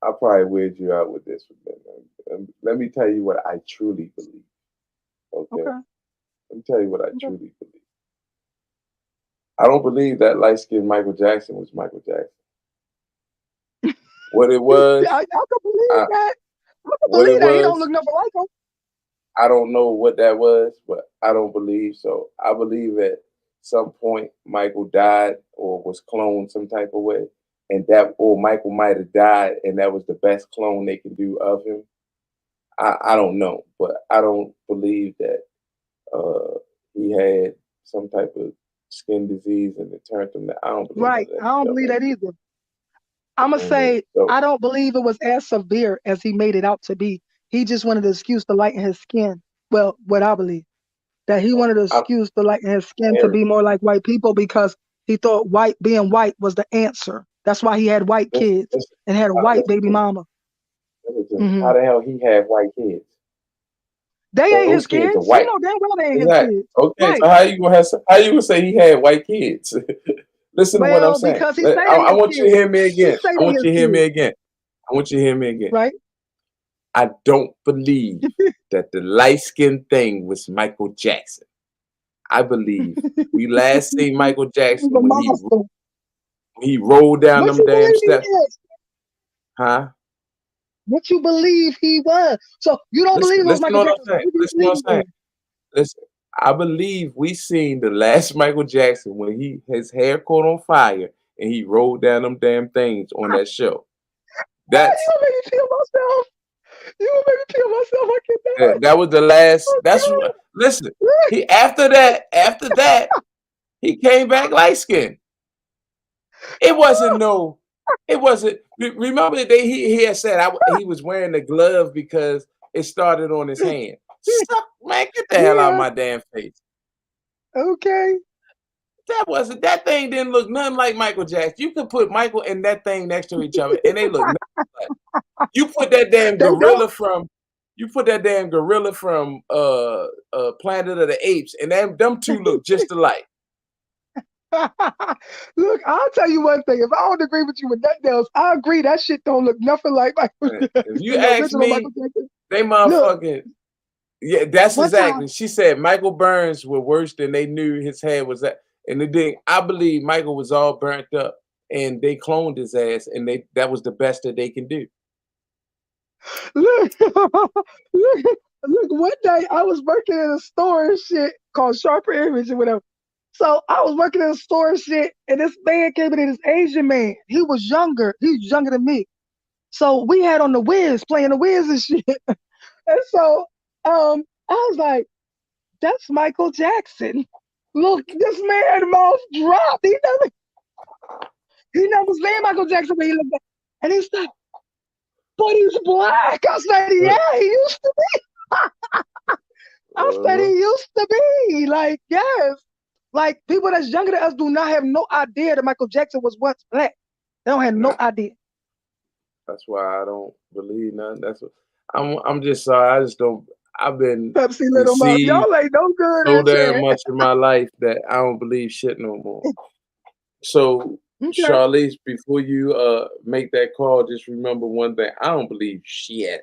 I probably weird you out with this one. Let me tell you what I truly believe. Okay. Okay. Let me tell you what I Okay. truly believe. I don't believe that light skinned Michael Jackson was Michael Jackson. What it was, I can believe I, that. I can what it believe that. He don't was, look nothing like him. I don't know what that was, but I don't believe so. I believe at some point Michael died or was cloned some type of way, and that or Michael might have died, and that was the best clone they can do of him. I don't know, but I don't believe that he had some type of skin disease and it turned him. I don't believe none Right. of that I don't stuff believe like that either. I'm gonna that. say So I don't believe it was as severe as he made it out to be. He just wanted to excuse to lighten his skin. Well, what I believe that he wanted to I'm excuse to lighten his skin to Eric. be more like white people because he thought being white was the answer. That's why he had white Listen, kids listen, and had a white listen baby to me. mama. Listen to me. Hmm. How the hell he have white kids? They ain't Those his kids are kids. You white. know damn well they ain't his Exactly. kids. Okay, Right. so how you gonna say he had white kids? Listen to what I'm Well, saying. because he say they I his want you to kids. hear me He again. say I they want his you to hear me kids. again. I want you to hear me again. Right. I don't believe that the light skin thing was Michael Jackson. I believe we last seen Michael He's Jackson a when monster. he rolled down What them you damn believe he steps. is? Huh? What you believe he was? So you don't believe it was Listen to Michael what I'm Jackson. So saying. who do you Listen to what believe I'm he saying. was? Listen, I believe we seen the last Michael Jackson when his hair caught on fire and he rolled down them damn things on that show. You That's gonna make me feel myself. You gonna make me feel myself. I cannot. that was the last. Oh That's what. God. Listen, he after that he came back light skinned. It wasn't no. It wasn't. Remember that he had said he was wearing the glove because it started on his hand. Suck, man, get the hell out of Yeah. my damn face. Okay. That thing didn't look nothing like Michael Jackson. You could put Michael and that thing next to each other, and they look nothing alike. You put that damn They don't. gorilla from Planet of the Apes, and them two look just alike. Look, I'll tell you one thing. If I don't agree with you with nothing else, I agree that shit don't look nothing like Michael Man, if you Jackson, the ask original Michael me, Jackson. they Look, motherfucking yeah, that's one time. exactly. She said Michael Burns were worse than they knew his head was at, and it did. I believe Michael was all burnt up, and they cloned his ass, and that was the best that they can do. Look, look. One day I was working in a store and shit called Sharper Image or whatever. So I was working in a store and shit, and this man came in, this Asian man. He was younger. He was younger than me. So we had on the Wiz, playing the Wiz and shit. And so I was like, that's Michael Jackson. Look, this man mouth dropped. He never seen Michael Jackson when he looked back. And he's like, but he's black. I said, yeah, he used to be. I said he Uh-huh. used to be. Like, yes. Like people that's younger than us do not have no idea that Michael Jackson was once black. They don't have no idea. That's why I don't believe nothing. That's what I'm just sorry. I just don't. I've been Pepsi Little Mouth. deceived Y'all ain't no good so at damn that. much in my life that I don't believe shit no more. So, Okay. Charlize, before you make that call, just remember one thing: I don't believe shit.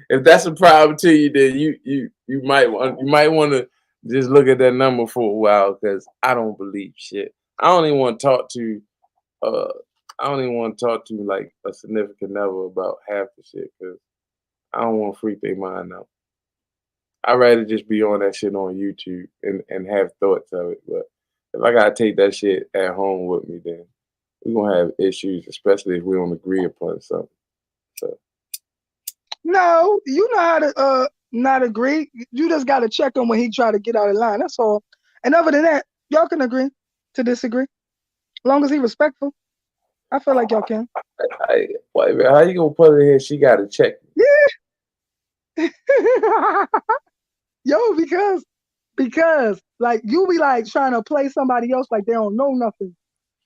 If that's a problem to you, then you might want to just look at that number for a while because I don't believe shit. I don't even want to talk to uh I don't even want to talk to like a significant other about half the shit because I don't want to freak their mind out. I'd rather just be on that shit on YouTube and have thoughts of it. But if I gotta take that shit at home with me, then we're gonna have issues, especially if we don't agree upon something. So No, you know how to not agree. You just gotta check him when he try to get out of line. That's all. And other than that, y'all can agree to disagree. As long as he respectful. I feel like y'all can. wait a minute, how you gonna put it in here? She gotta check. Yeah. Yo, because like you be like trying to play somebody else like they don't know nothing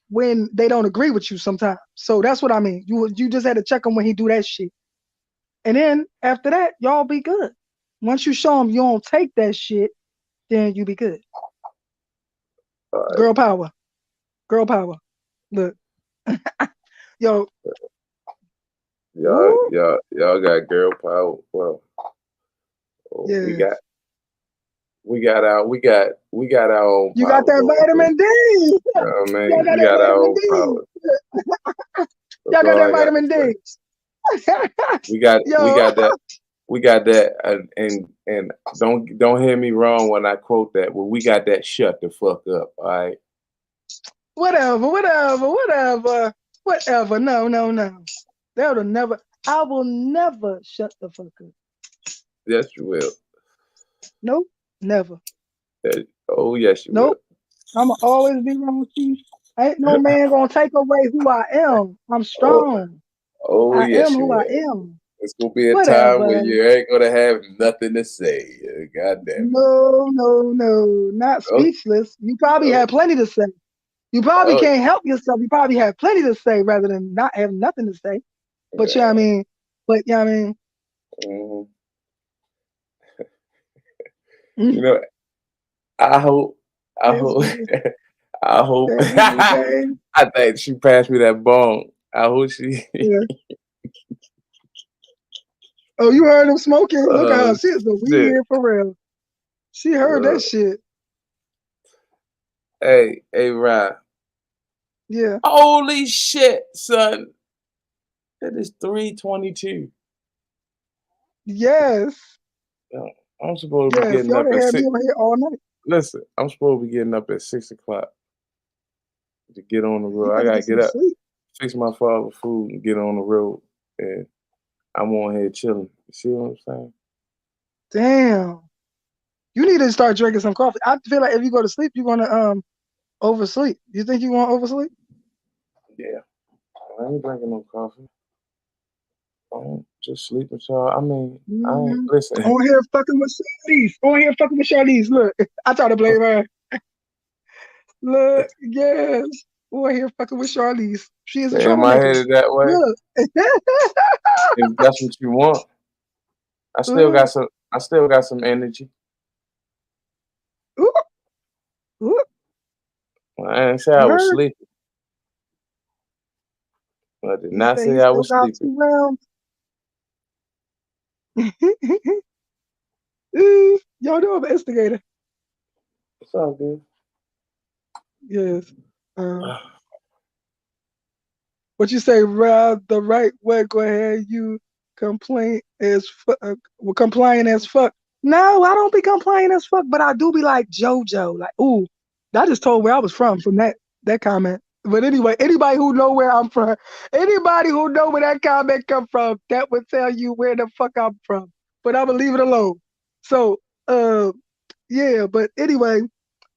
when they don't agree with you sometimes. So that's what I mean. You just had to check him when he do that shit. And then after that, y'all be good. Once you show him you don't take that shit, then you be good. Uh, Girl power. Girl power. Look. Yo, woo, y'all got girl power. Well, oh, yes. we got our own You got power that going here. vitamin D. Y'all Man, got we that got our vitamin own D. power. That's Y'all got all that I got to vitamin say. D. We got Yo, that. we got that, and don't hear me wrong when I quote that. Well, we got that. Shut the fuck up. All right. Whatever. No. That'll never. I will never shut the fuck up. Yes, you will. Nope, never. Oh, yes, you will. Nope. I'ma always be wrong. See, ain't no man gonna take away who I am. I'm Oh, strong. oh, I am yes, you who I will. am. It's gonna be a time Whatever. when you ain't gonna have nothing to say. God damn it. No. Not Oh, speechless. You probably oh, had plenty to say. You probably oh. can't help yourself. You probably have plenty to say rather than not have nothing to say. But you know what I Yeah. mean? But you know what I mean? Mhm. You Mm, know, I hope, I Yes, hope, sir. I hope. Okay. I think she passed me that bone. I hope she. Yeah. Oh, you heard him smoking? Look at Oh her. She is a shit! weed for real. She heard Uh, that shit. hey, Ryan. Yeah. Holy shit, son! It is 3:22. Yes. I'm supposed to be Yes. getting Y'all up done at had me six. on here all night. Listen, I'm supposed to be getting up at 6 o'clock to get on the You road. I better gotta get get some up, sleep. fix my father food, and get on the road. And I'm on here chilling. You see what I'm saying? Damn. You need to start drinking some coffee. I feel like if you go to sleep, you're gonna oversleep. You think you want to oversleep? Yeah. I ain't drinking no coffee. I'm just sleeping. So I mean, I ain't Mm-hmm. listen. On here fucking with Charlize. On here fucking with Charlize. Look, I try to blame her. Look, yes. On here fucking with Charlize. She is a Am I troublemaker. headed that way? Look. If that's what you want, I still got Look. some. I still got some energy. Ooh, ooh. I didn't say I You was heard? sleeping. I did He not said say he I still was got sleeping. 2 rounds. Ooh, y'all know I'm an instigator. It's all good. Yes. Uh, what you say, Rob, the right way, go ahead. You complain as fuck. Complain as fuck. No, I don't be complaining as fuck, but I do be like JoJo. Like, ooh, I just told where I was from that comment. But anyway, anybody who know where I'm from, anybody who know where that comment come from, that would tell you where the fuck I'm from. But I'm gonna leave it alone. So, uh, yeah. But anyway,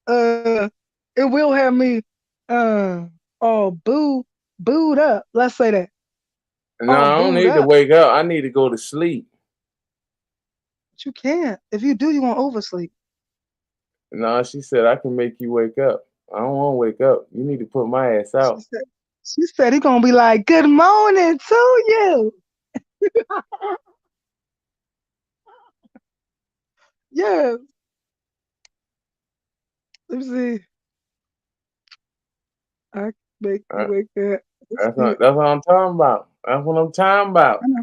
uh, it will have me, uh, all booed up. Let's say that. No, All I don't booed need to up. wake up. I need to go to sleep. But you can't. If you do, you won't oversleep. No, she said I can make you wake up. I don't want to wake up. You need to put my ass She out. said, she said he gonna be like, good morning to you. Yes. Let me see. I make you Uh, wake up. Let's That's see. not. That's what I'm talking about. That's what I'm talking about. I know.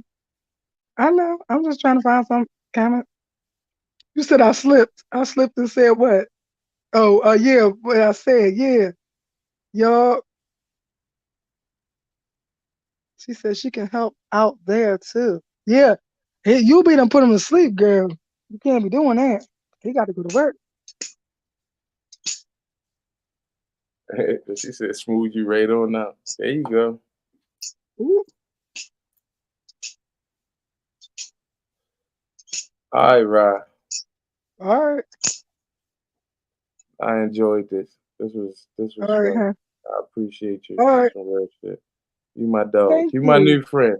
I know. I'm just trying to find some comment. You said I slipped. I slipped and said what? Oh, yeah. What I said, yeah. Y'all. She said she can help out there too. Yeah. Hey, you be done put him to sleep, girl. You can't be doing that. He got to go to work. She said smooth you right on out. There you go. Ooh, All right, Rod. all right. I enjoyed this. This was All right, fun. huh? I appreciate you. All right. Some real shit. You my dog. Thank You my you. new friend.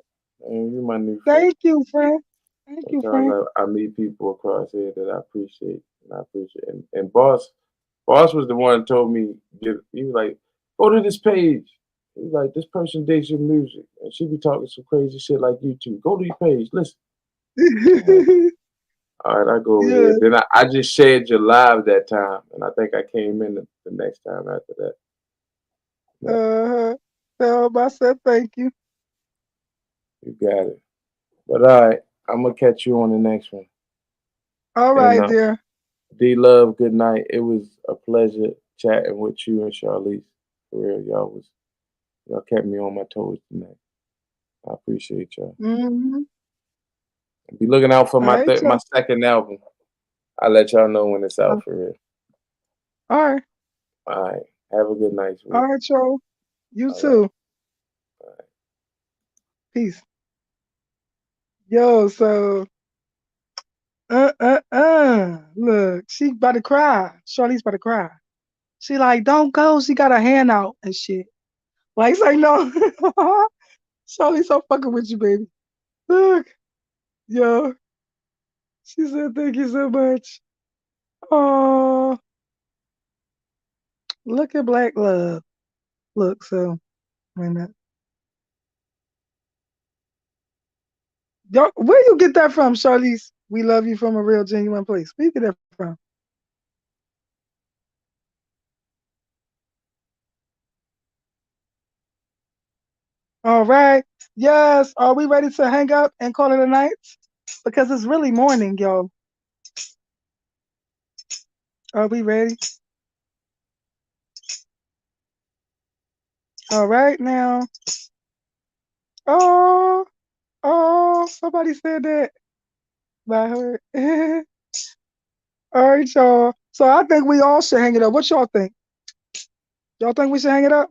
Man, you my new friend. Thank you, friend. Thank you, friend. Sometimes I meet people across here that I appreciate and I appreciate. And boss was the one that told me he was like, go to this page. He was like, this person digs your music and she be talking some crazy shit like you too. Go to your page, listen. All right, I go over Yeah. there. Then I just shared your live that time, and I think I came in the next time after that. Yeah, Uh-huh. Tell him I said thank you. you got it. But all right, I'm gonna catch you on the next one. All And right, dear. D Love, good night. It was a pleasure chatting with you and Charlize. For real, y'all kept me on my toes tonight. I appreciate y'all. Hmm. Be looking out for All right, my y'all. second album. I'll let y'all know when it's Uh, out for real. all right. All right. Have a good night, All sweetie. right, y'all. You All right. too. Peace. Yo, so look, she about to cry. Shorty's about to cry. She like, don't go. She got her hand out and shit. Like, say no. Shorty's so fucking with you, baby. Look, yo. She said, thank you so much. Oh, look at Black Love. Look, so wait a minute. Yo, where you get that from, Charlize? We love you from a real genuine place. Where you get that from? All right. Yes. Are we ready to hang up and call it a night? Because it's really morning, yo. Are we ready? All right now. Oh, oh, somebody said that by her. All right, y'all. So I think we all should hang it up. What y'all think? Y'all think we should hang it up?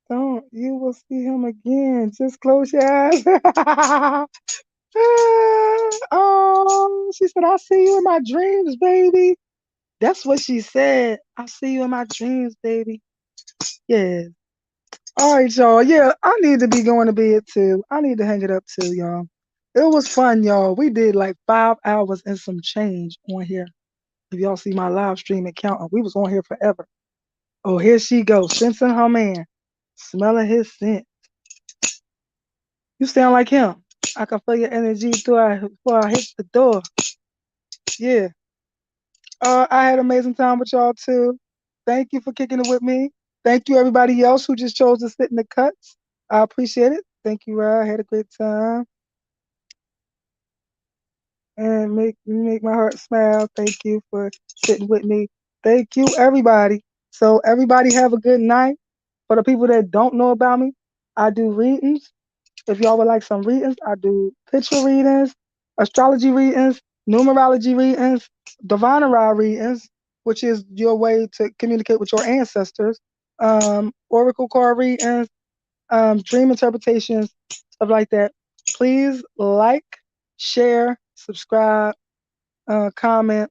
Don't. You will see him again. Just close your eyes. Oh, she said, I see you in my dreams, baby. That's what she said. I see you in my dreams, baby. Yeah. All right, y'all. Yeah, I need to be going to bed too. I need to hang it up too, y'all. It was fun, y'all. We did like 5 hours and some change on here. If y'all see my live stream and counting, we was on here forever. Oh, here she goes, sensing her man, smelling his scent. You sound like him. I can feel your energy before I hit the door. Yeah. I had an amazing time with y'all too. Thank you for kicking it with me. Thank you everybody else who just chose to sit in the cuts. I appreciate it. Thank you, I had a great time and make my heart smile. Thank you for sitting with me. Thank you everybody. So everybody have a good night. For the people that don't know about me, I do readings. If y'all would like some readings, I do picture readings, astrology readings, numerology readings, divinary readings, which is your way to communicate with your ancestors, oracle card readings, dream interpretations, stuff like that. Please like, share, subscribe, comment,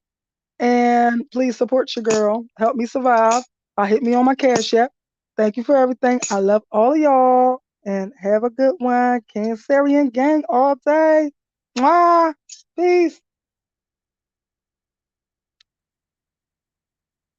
and please support your girl. Help me survive. Hit me on my Cash App. Thank you for everything. I love all of y'all. And have a good one. Cancerian gang all day. Mwah. Peace.